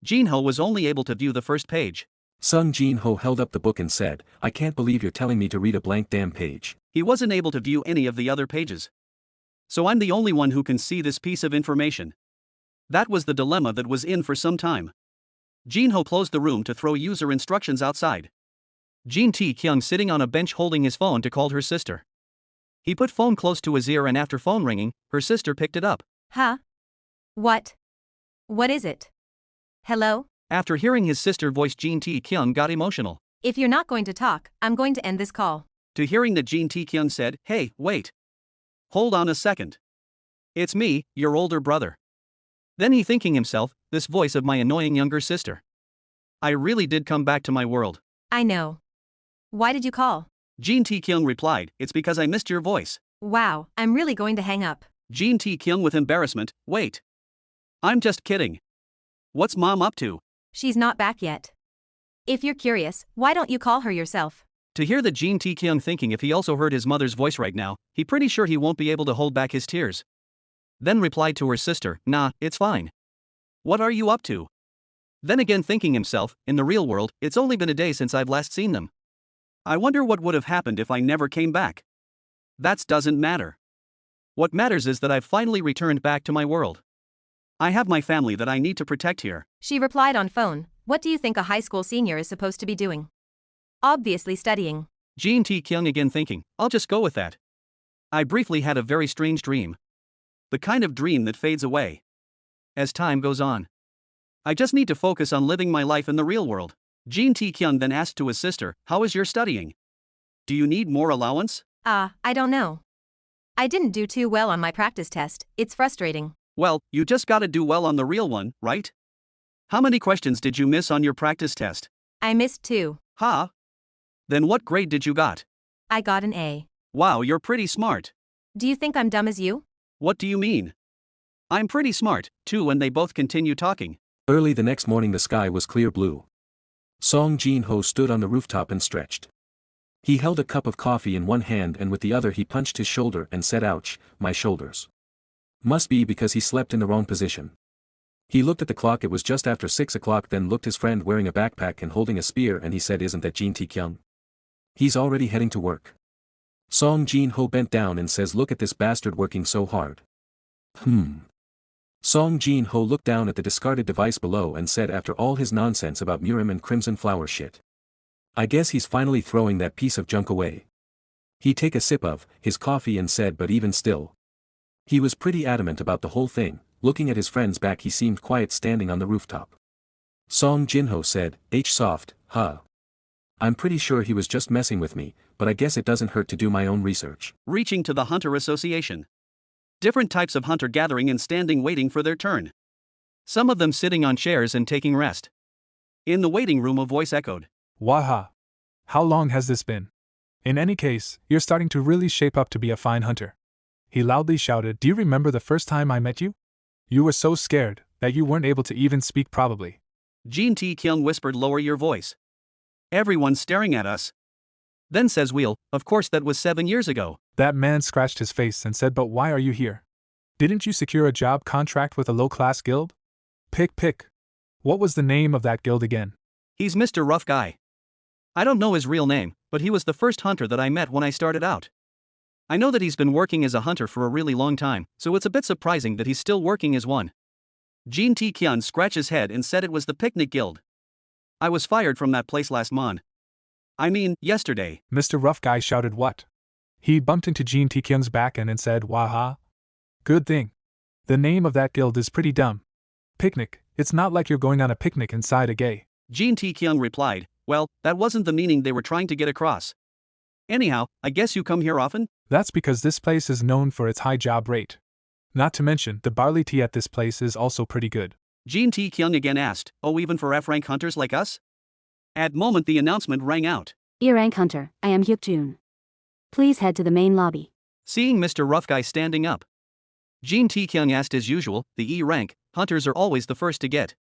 [SPEAKER 1] Jinho was only able to view the first page.
[SPEAKER 6] Sung Jinho held up the book and said, "I can't believe you're telling me to read a blank damn page."
[SPEAKER 1] He wasn't able to view any of the other pages. So I'm the only one who can see this piece of information. That was the dilemma that was in for some time. Jinho closed the room to throw user instructions outside. Jin Tae-kyun sitting on a bench holding his phone to call her sister. He put phone close to his ear, and after phone ringing, her sister picked it up.
[SPEAKER 16] Huh? What? What is it? Hello?
[SPEAKER 1] After hearing his sister voice, Jin Tae-kyun got emotional.
[SPEAKER 16] If you're not going to talk, I'm going to end this call.
[SPEAKER 1] To hearing that, Jin Tae-kyun said, "Hey, wait. Hold on a second. It's me, your older brother." Then he thinking himself, this voice of my annoying younger sister. I really did come back to my world.
[SPEAKER 16] I know. Why did you call?
[SPEAKER 1] Jin Tae-kyun replied, "It's because I missed your voice."
[SPEAKER 16] Wow, I'm really going to hang up.
[SPEAKER 1] Jin Tae-kyun with embarrassment, "Wait. I'm just kidding. What's mom up to?"
[SPEAKER 16] She's not back yet. If you're curious, why don't you call her yourself?
[SPEAKER 1] To hear that, Jin Tae-kyun thinking if he also heard his mother's voice right now, he pretty sure he won't be able to hold back his tears. Then replied to her sister, "Nah, it's fine. What are you up to?" Then again thinking himself, in the real world, it's only been a day since I've last seen them. I wonder what would have happened if I never came back. That doesn't matter. What matters is that I've finally returned back to my world. I have my family that I need to protect here.
[SPEAKER 16] She replied on phone, "What do you think a high school senior is supposed to be doing? Obviously studying."
[SPEAKER 1] Jin Tae-kyun again thinking, I'll just go with that. I briefly had a very strange dream. The kind of dream that fades away as time goes on. I just need to focus on living my life in the real world. Jin Tae-kyun then asked to his sister, "How is your studying? Do you need more allowance?"
[SPEAKER 16] I don't know. I didn't do too well on my practice test, it's frustrating.
[SPEAKER 1] Well, you just gotta do well on the real one, right? How many questions did you miss on your practice test?
[SPEAKER 16] I missed 2.
[SPEAKER 1] Huh? Then what grade did you got?
[SPEAKER 16] I got an A.
[SPEAKER 1] Wow, you're pretty smart.
[SPEAKER 16] Do you think I'm dumb as you?
[SPEAKER 1] What do you mean? I'm pretty smart, too, and they both continue talking.
[SPEAKER 6] Early the next morning, the sky was clear blue. Song Jinho stood on the rooftop and stretched. He held a cup of coffee in one hand and with the other he punched his shoulder and said, "Ouch, my shoulders." Must be because he slept in the wrong position. He looked at the clock, it was just after 6 o'clock, then looked his friend wearing a backpack and holding a spear and he said, "Isn't that Jin Tae-kyun? He's already heading to work." Song Jinho bent down and says, "Look at this bastard working so hard." Song Jinho looked down at the discarded device below and said, after all his nonsense about Murim and Crimson Flower shit, I guess he's finally throwing that piece of junk away. He take a sip of his coffee and said, but even still, he was pretty adamant about the whole thing. Looking at his friend's back, he seemed quiet standing on the rooftop. Song Jinho said, "Soft, huh? I'm pretty sure he was just messing with me, but I guess it doesn't hurt to do my own research."
[SPEAKER 1] Reaching to the Hunter Association. Different types of hunter gathering and standing waiting for their turn. Some of them sitting on chairs and taking rest. In the waiting room, a voice echoed.
[SPEAKER 13] Waha! How long has this been? In any case, you're starting to really shape up to be a fine hunter. He loudly shouted, Do you remember the first time I met you? You were so scared that you weren't able to even speak probably.
[SPEAKER 1] Jin Tae-kyung whispered, Lower your voice. Everyone's staring at us. Then says Wheel, Of course that was 7 years ago.
[SPEAKER 13] That man scratched his face and said, But why are you here? Didn't you secure a job contract with a low-class guild? Pick. What was the name of that guild again?
[SPEAKER 1] He's Mr. Rough Guy. I don't know his real name, but he was the first hunter that I met when I started out. I know that he's been working as a hunter for a really long time, so it's a bit surprising that he's still working as one. Jin Tae-kyung scratched his head and said it was the Picnic Guild. I was fired from that place last month. I mean, yesterday.
[SPEAKER 13] Mr. Rough Guy shouted what? He bumped into Jin Tae-kyung's back and said, Waha. Good thing. The name of that guild is pretty dumb. Picnic, it's not like you're going on a picnic inside a gay.
[SPEAKER 1] Jin Tae-kyung replied, Well, that wasn't the meaning they were trying to get across. Anyhow, I guess you come here often?
[SPEAKER 13] That's because this place is known for its high job rate. Not to mention, the barley tea at this place is also pretty good.
[SPEAKER 1] Jin Tae-kyung again asked, Oh, even for F-rank hunters like us? At moment the announcement rang out.
[SPEAKER 4] E-rank hunter, I am Hyuk-jun. Please head to the main lobby.
[SPEAKER 1] Seeing Mr. Rough Guy standing up, Jin Tae-kyung asked as usual, the E-rank hunters are always the first to get.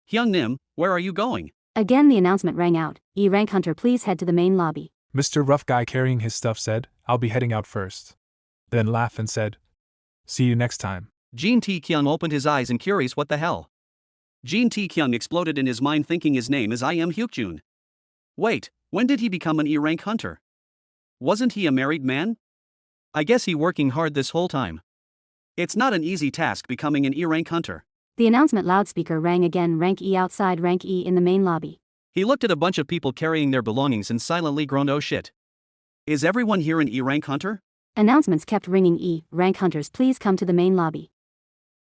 [SPEAKER 1] Hyung-nim, where are you going?
[SPEAKER 4] Again the announcement rang out, E-rank hunter please head to the main lobby.
[SPEAKER 13] Mr. Rough Guy carrying his stuff said, I'll be heading out first. Then laughed and said, See you next time.
[SPEAKER 1] Jin Tae-kyung opened his eyes and curious what the hell. Jin Tae-kyung exploded in his mind thinking his name is I am Hyuk-jun. Wait, when did he become an E-rank hunter? Wasn't he a married man? I guess he working hard this whole time. It's not an easy task becoming an E-rank hunter.
[SPEAKER 4] The announcement loudspeaker rang again, rank E outside, rank E in the main lobby.
[SPEAKER 1] He looked at a bunch of people carrying their belongings and silently groaned, Oh shit. Is everyone here an E-rank hunter?
[SPEAKER 4] Announcements kept ringing, E-rank hunters please come to the main lobby.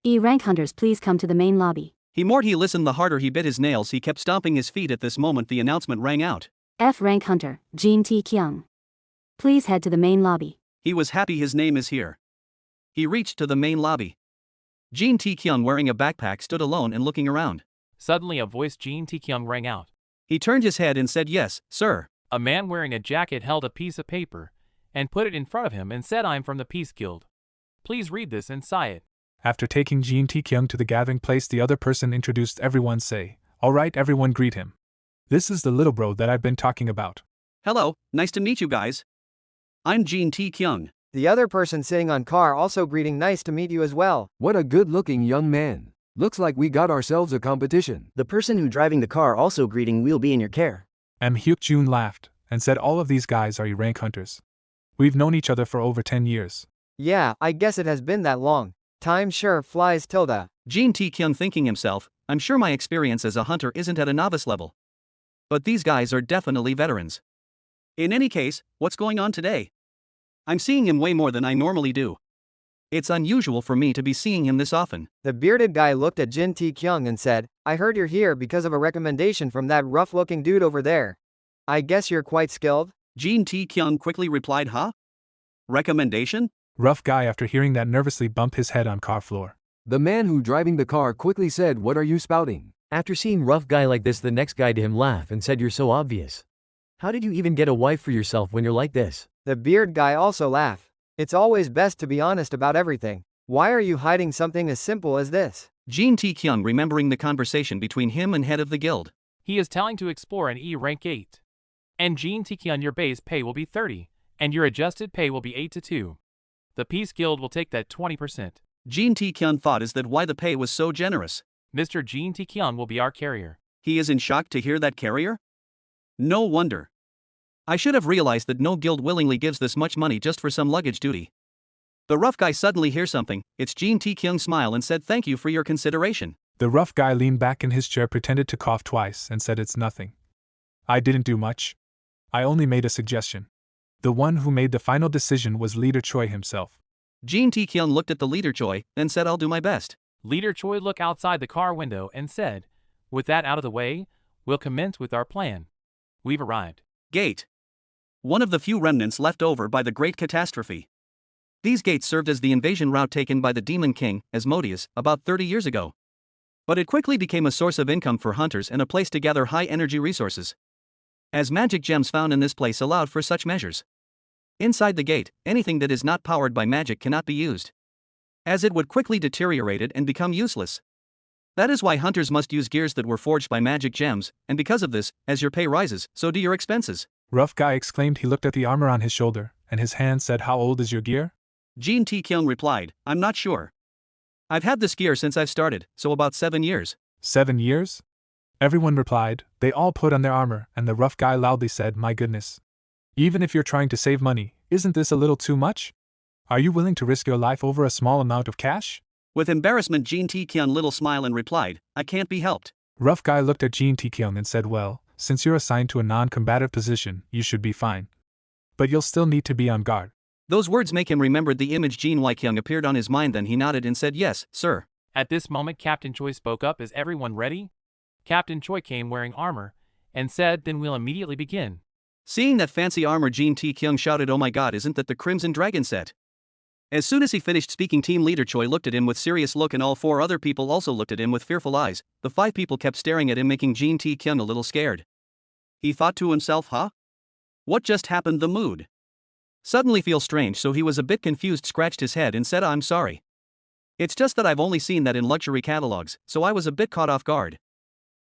[SPEAKER 4] E-rank hunters please come to the main lobby.
[SPEAKER 1] He listened, the harder he bit his nails he kept stomping his feet. At this moment the announcement rang out.
[SPEAKER 4] F-rank hunter, Jin Tae-kyung. Please head to the main lobby.
[SPEAKER 1] He was happy his name is here. He reached to the main lobby. Jin Tae-kyung wearing a backpack stood alone and looking around.
[SPEAKER 12] Suddenly a voice Jin Tae-kyung rang out.
[SPEAKER 1] He turned his head and said, Yes, sir.
[SPEAKER 12] A man wearing a jacket held a piece of paper and put it in front of him and said, I'm from the Peace Guild. Please read this and sign it.
[SPEAKER 13] After taking Jin Tae-kyung to the gathering place, the other person introduced everyone, say, Alright everyone, greet him. This is the little bro that I've been talking about.
[SPEAKER 1] Hello, nice to meet you guys. I'm Jin Tae-kyung.
[SPEAKER 7] The other person sitting on car also greeting, Nice to meet you as well.
[SPEAKER 8] What a good-looking young man. Looks like we got ourselves a competition.
[SPEAKER 11] The person who driving the car also greeting, We'll be in your care.
[SPEAKER 13] Hyuk-jun laughed and said, All of these guys are E-rank hunters. We've known each other for over 10 years.
[SPEAKER 7] Yeah, I guess it has been that long. Time sure flies, tilde.
[SPEAKER 1] Jin Tae-kyung thinking himself, I'm sure my experience as a hunter isn't at a novice level. But these guys are definitely veterans. In any case, what's going on today? I'm seeing him way more than I normally do. It's unusual for me to be seeing him this often.
[SPEAKER 7] The bearded guy looked at Jin Tae-kyung and said, I heard you're here because of a recommendation from that rough-looking dude over there. I guess you're quite skilled?
[SPEAKER 1] Jin Tae-kyung quickly replied, Huh? Recommendation?
[SPEAKER 13] Rough Guy after hearing that nervously bumped his head on car floor.
[SPEAKER 8] The man who driving the car quickly said, What are you spouting?
[SPEAKER 10] After seeing Rough Guy like this, the next guy to him laughed and said, You're so obvious. How did you even get a wife for yourself when you're like this?
[SPEAKER 7] The beard guy also laughed. It's always best to be honest about everything. Why are you hiding something as simple as this?
[SPEAKER 1] Jin Tae-kyung remembering the conversation between him and head of the guild.
[SPEAKER 12] He is telling to explore an E rank 8. And Jin Tae-kyung, your base pay will be 30, and your adjusted pay will be 8 to 2. The Peace Guild will take that 20%.
[SPEAKER 1] Jin Tae-kyung thought is that why the pay was so generous.
[SPEAKER 12] Mr. Jin Tae-kyung will be our carrier.
[SPEAKER 1] He is in shock to hear that carrier? No wonder. I should have realized that no guild willingly gives this much money just for some luggage duty. The rough guy suddenly hears something. It's Jin Tae-kyung smile and said, Thank you for your consideration.
[SPEAKER 13] The rough guy leaned back in his chair, pretended to cough twice and said, It's nothing. I didn't do much. I only made a suggestion. The one who made the final decision was Leader Choi himself.
[SPEAKER 1] Jin Tae-kyung looked at the Leader Choi, then said, I'll do my best.
[SPEAKER 12] Leader Choi looked outside the car window and said, With that out of the way, we'll commence with our plan. We've arrived.
[SPEAKER 1] Gate. One of the few remnants left over by the Great Catastrophe. These gates served as the invasion route taken by the Demon King, Asmodeus, about 30 years ago. But it quickly became a source of income for hunters and a place to gather high-energy resources, as magic gems found in this place allowed for such measures. Inside the gate, anything that is not powered by magic cannot be used, as it would quickly deteriorate it and become useless. That is why hunters must use gears that were forged by magic gems, and because of this, as your pay rises, so do your expenses.
[SPEAKER 13] Rough guy exclaimed. He looked at the armor on his shoulder, and his hand said, "How old is your gear?"
[SPEAKER 1] Jin Tae-kyung replied, "I'm not sure. I've had this gear since I've started, so about 7 years.
[SPEAKER 13] 7 years? Everyone replied. They all put on their armor, and the rough guy loudly said, "My goodness. Even if you're trying to save money, isn't this a little too much? Are you willing to risk your life over a small amount of cash?"
[SPEAKER 1] With embarrassment, Jin Tae-kyung little smile and replied, "I can't be helped."
[SPEAKER 13] Rough guy looked at Jin Tae-kyung and said, "Well, since you're assigned to a non-combative position, you should be fine. But you'll still need to be on guard."
[SPEAKER 1] Those words make him remember the image Jin Tae-kyung appeared on his mind. Then he nodded and said, "Yes, sir."
[SPEAKER 12] At this moment Captain Choi spoke up. "Is everyone ready?" Captain Choi came wearing armor, and said, "Then we'll immediately begin."
[SPEAKER 1] Seeing that fancy armor, Jin Tae-kyung shouted, "Oh my god, isn't that the Crimson Dragon set?" As soon as he finished speaking, team leader Choi looked at him with serious look, and all 4 other people also looked at him with fearful eyes. The 5 people kept staring at him, making Jin Tae-kyung a little scared. He thought to himself, huh? What just happened? The mood suddenly feels strange, so he was a bit confused, scratched his head and said, "I'm sorry. It's just that I've only seen that in luxury catalogs, so I was a bit caught off guard.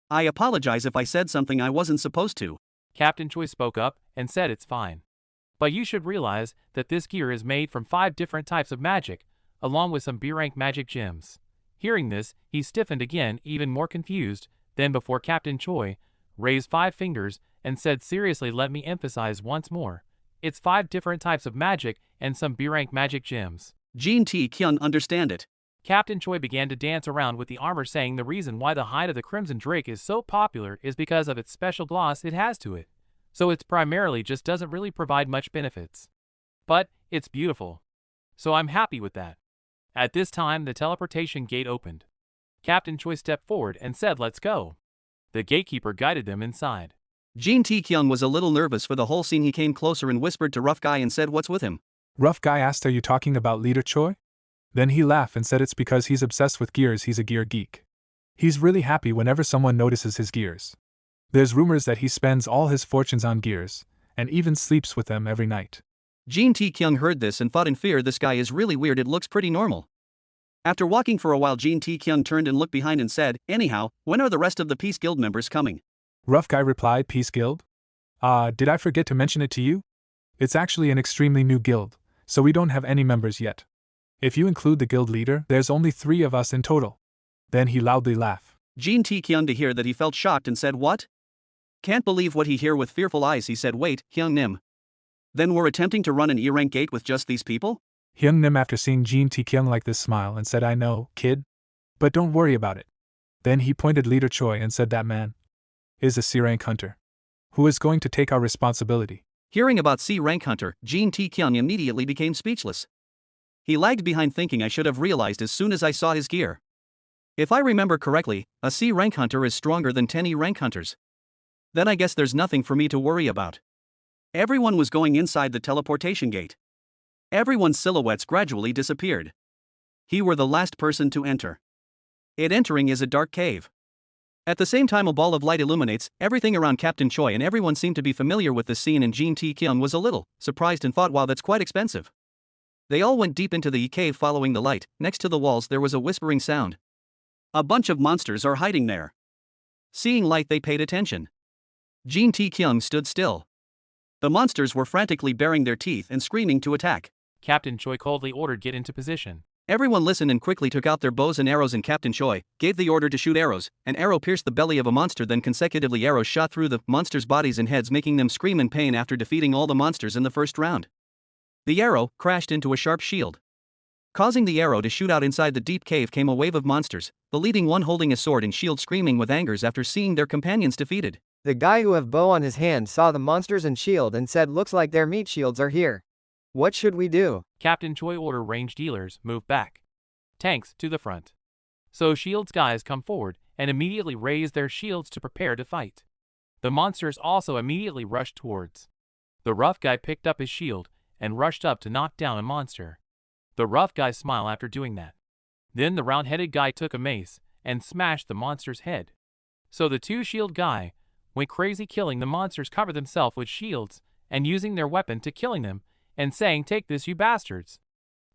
[SPEAKER 1] I apologize if I said something I wasn't supposed to."
[SPEAKER 12] Captain Choi spoke up and said, "It's fine. But you should realize that this gear is made from 5 different types of magic, along with some B-rank magic gems." Hearing this, he stiffened again, even more confused than before. Captain Choi raised 5 fingers and said, "Seriously, let me emphasize once more. It's 5 different types of magic and some B-rank magic gems."
[SPEAKER 1] Jin Tae-kyung understand it.
[SPEAKER 12] Captain Choi began to dance around with the armor, saying the reason why the hide of the Crimson Drake is so popular is because of its special gloss it has to it. So it's primarily just doesn't really provide much benefits. But it's beautiful. So I'm happy with that. At this time the teleportation gate opened. Captain Choi stepped forward and said, "Let's go." The gatekeeper guided them inside.
[SPEAKER 1] Jin Tae-kyung was a little nervous for the whole scene. He came closer and whispered to Rough Guy and said, "What's with him?"
[SPEAKER 13] Rough guy asked, "Are you talking about Leader Choi?" Then he laughed and said, "It's because he's obsessed with gears. He's a gear geek. He's really happy whenever someone notices his gears. There's rumors that he spends all his fortunes on gears, and even sleeps with them every night."
[SPEAKER 1] Jin Tae-kyung heard this and thought in fear, this guy is really weird. It looks pretty normal. After walking for a while, Jin Tae-kyung turned and looked behind and said, "Anyhow, when are the rest of the Peace Guild members coming?"
[SPEAKER 13] Rough guy replied, "Peace Guild? Did I forget to mention it to you? It's actually an extremely new guild, so we don't have any members yet. If you include the guild leader, there's only 3 of us in total." Then he loudly laughed.
[SPEAKER 1] Jin Tae-kyung to hear that he felt shocked and said, "What? Can't believe what he hear." With fearful eyes he said, "Wait, Hyung Nim. Then we're attempting to run an E-rank gate with just these people?"
[SPEAKER 13] Hyung Nim, after seeing Jin Tae-kyung like this, smiled and said, "I know, kid. But don't worry about it." Then he pointed Leader Choi and said, "That man is a C-rank hunter who is going to take our responsibility."
[SPEAKER 1] Hearing about C-rank hunter, Jin Tae-kyung immediately became speechless. He lagged behind, thinking, "I should have realized as soon as I saw his gear. If I remember correctly, a C-rank hunter is stronger than 10 E-rank hunters. Then I guess there's nothing for me to worry about." Everyone was going inside the teleportation gate. Everyone's silhouettes gradually disappeared. He were the last person to enter. It entering is a dark cave. At the same time a ball of light illuminates everything around Captain Choi, and everyone seemed to be familiar with the scene, and Jin Tae-kyung was a little surprised and thought, "Wow, that's quite expensive." They all went deep into the cave following the light. Next to the walls there was a whispering sound. A bunch of monsters are hiding there. Seeing light they paid attention. Jin Tae-kyung stood still. The monsters were frantically baring their teeth and screaming to attack.
[SPEAKER 12] Captain Choi coldly ordered, "Get into position."
[SPEAKER 1] Everyone listened and quickly took out their bows and arrows, and Captain Choi gave the order to shoot arrows. An arrow pierced the belly of a monster, then consecutively arrows shot through the monsters' bodies and heads, making them scream in pain after defeating all the monsters in the first round. The arrow crashed into a sharp shield. Causing the arrow to shoot out. Inside the deep cave came a wave of monsters, the leading one holding a sword and shield, screaming with angers after seeing their companions defeated.
[SPEAKER 7] The guy who have bow on his hand saw the monsters and shield and said, "Looks like their meat shields are here. What should we do?"
[SPEAKER 12] Captain Choi ordered range dealers, "Move back. Tanks to the front." So shields guys come forward and immediately raise their shields to prepare to fight. The monsters also immediately rushed towards. The rough guy picked up his shield and rushed up to knock down a monster. The rough guy smiled after doing that. Then the round-headed guy took a mace and smashed the monster's head. So the two shield guy went crazy, killing the monsters, covered themselves with shields and using their weapon to killing them and saying, "Take this, you bastards."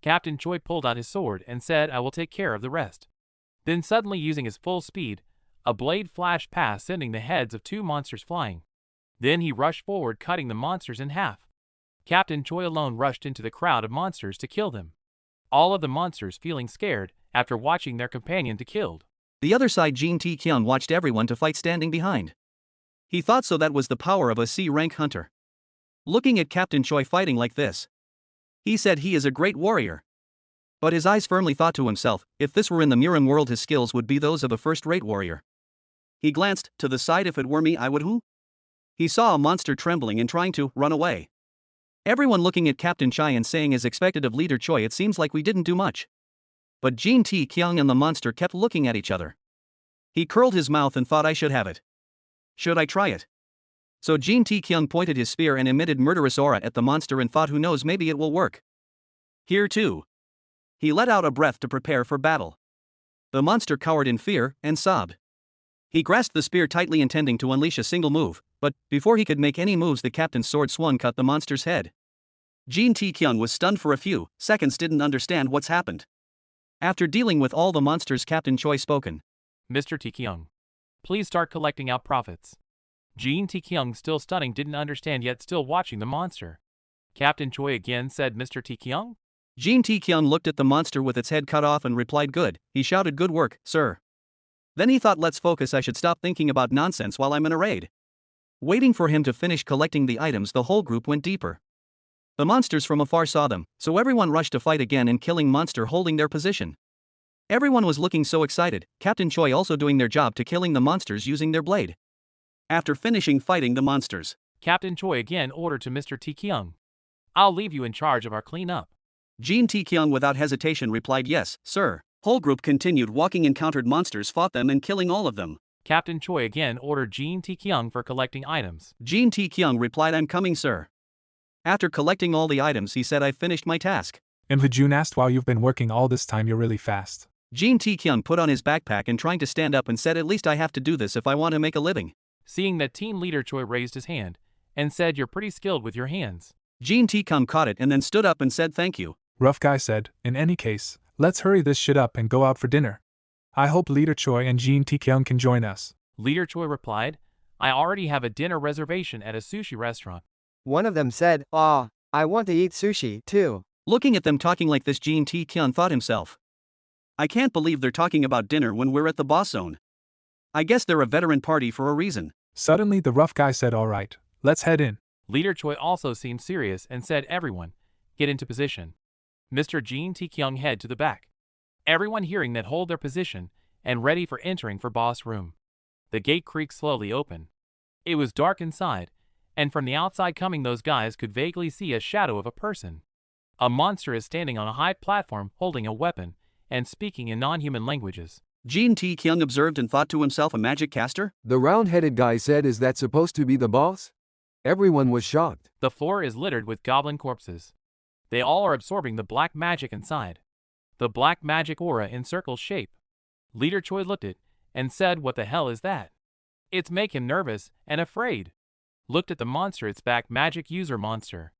[SPEAKER 12] Captain Choi pulled out his sword and said, "I will take care of the rest." Then suddenly, using his full speed, a blade flashed past, sending the heads of two monsters flying. Then he rushed forward, cutting the monsters in half. Captain Choi alone rushed into the crowd of monsters to kill them. All of the monsters feeling scared after watching their companion to killed.
[SPEAKER 1] The other side, Jin Tae-kyung watched everyone to fight standing behind. He thought so that was the power of a C-rank hunter. Looking at Captain Choi fighting like this, he said he is a great warrior. But his eyes firmly thought to himself, if this were in the Murim world, his skills would be those of a first-rate warrior. He glanced to the side. If it were me, I would who? He saw a monster trembling and trying to run away. Everyone looking at Captain Choi and saying, as expected of Leader Choi, it seems like we didn't do much. But Jin Tae-kyung and the monster kept looking at each other. He curled his mouth and thought, I should have it. Should I try it? So Jin Tae-kyung pointed his spear and emitted murderous aura at the monster and thought, who knows, maybe it will work. Here too. He let out a breath to prepare for battle. The monster cowered in fear and sobbed. He grasped the spear tightly, intending to unleash a single move, but before he could make any moves, the captain's sword swung, cut the monster's head. Jin Tae-kyung was stunned for a few seconds, didn't understand what's happened. After dealing with all the monsters, Captain Choi spoken.
[SPEAKER 12] Mr. Tae-kyung, please start collecting out profits. Jin Tae-kyung, still stunning, didn't understand yet, still watching the monster. Captain Choi again said, Mr. Tae-kyung?
[SPEAKER 1] Jin Tae-kyung looked at the monster with its head cut off and replied, good. He shouted, good work, sir. Then he thought, let's focus, I should stop thinking about nonsense while I'm in a raid. Waiting for him to finish collecting the items, the whole group went deeper. The monsters from afar saw them, so everyone rushed to fight again and killing monster holding their position. Everyone was looking so excited, Captain Choi also doing their job to killing the monsters using their blade. After finishing fighting the monsters,
[SPEAKER 12] Captain Choi again ordered to Mr. Tae-kyung, I'll leave you in charge of our cleanup.
[SPEAKER 1] Jin Tae-kyung without hesitation replied, yes, sir. Whole group continued walking, encountered monsters, fought them and killing all of them.
[SPEAKER 12] Captain Choi again ordered Jin Tae-kyung for collecting items.
[SPEAKER 1] Jin Tae-kyung replied, I'm coming, sir. After collecting all the items, he said, I've finished my task.
[SPEAKER 13] Jun asked, wow, you've been working all this time, you're really fast.
[SPEAKER 1] Jin Tae-kyung put on his backpack and trying to stand up and said, at least I have to do this if I want to make a living.
[SPEAKER 12] Seeing that, Team Leader Choi raised his hand and said, you're pretty skilled with your hands.
[SPEAKER 1] Jin Tae-kyung caught it and then stood up and said, thank you.
[SPEAKER 13] Rough guy said, in any case, let's hurry this shit up and go out for dinner. I hope Leader Choi and Jin Tae-kyung can join us.
[SPEAKER 12] Leader Choi replied, I already have a dinner reservation at a sushi restaurant.
[SPEAKER 7] One of them said, I want to eat sushi, too.
[SPEAKER 1] Looking at them talking like this, Jin Tae-kyung thought himself, I can't believe they're talking about dinner when we're at the boss zone. I guess they're a veteran party for a reason.
[SPEAKER 13] Suddenly the rough guy said, alright, let's head in.
[SPEAKER 12] Leader Choi also seemed serious and said, everyone, get into position. Mr. Jin Tae-kyung head to the back. Everyone hearing that hold their position and ready for entering for boss room. The gate creaked slowly open. It was dark inside, and from the outside coming those guys could vaguely see a shadow of a person. A monster is standing on a high platform holding a weapon and speaking in non-human languages.
[SPEAKER 1] Jin Tae-kyung observed and thought to himself, a magic caster?
[SPEAKER 8] The round-headed guy said, is that supposed to be the boss? Everyone was shocked.
[SPEAKER 12] The floor is littered with goblin corpses. They all are absorbing the black magic inside. The black magic aura encircles shape. Leader Choi looked at and said, what the hell is that? It's make him nervous and afraid. Looked at the monster, its back magic user monster.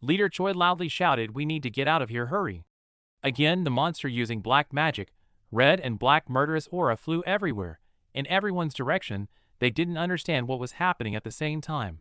[SPEAKER 12] Leader Choi loudly shouted, we need to get out of here, hurry. Again, the monster using black magic, red and black murderous aura flew everywhere, in everyone's direction. They didn't understand what was happening at the same time.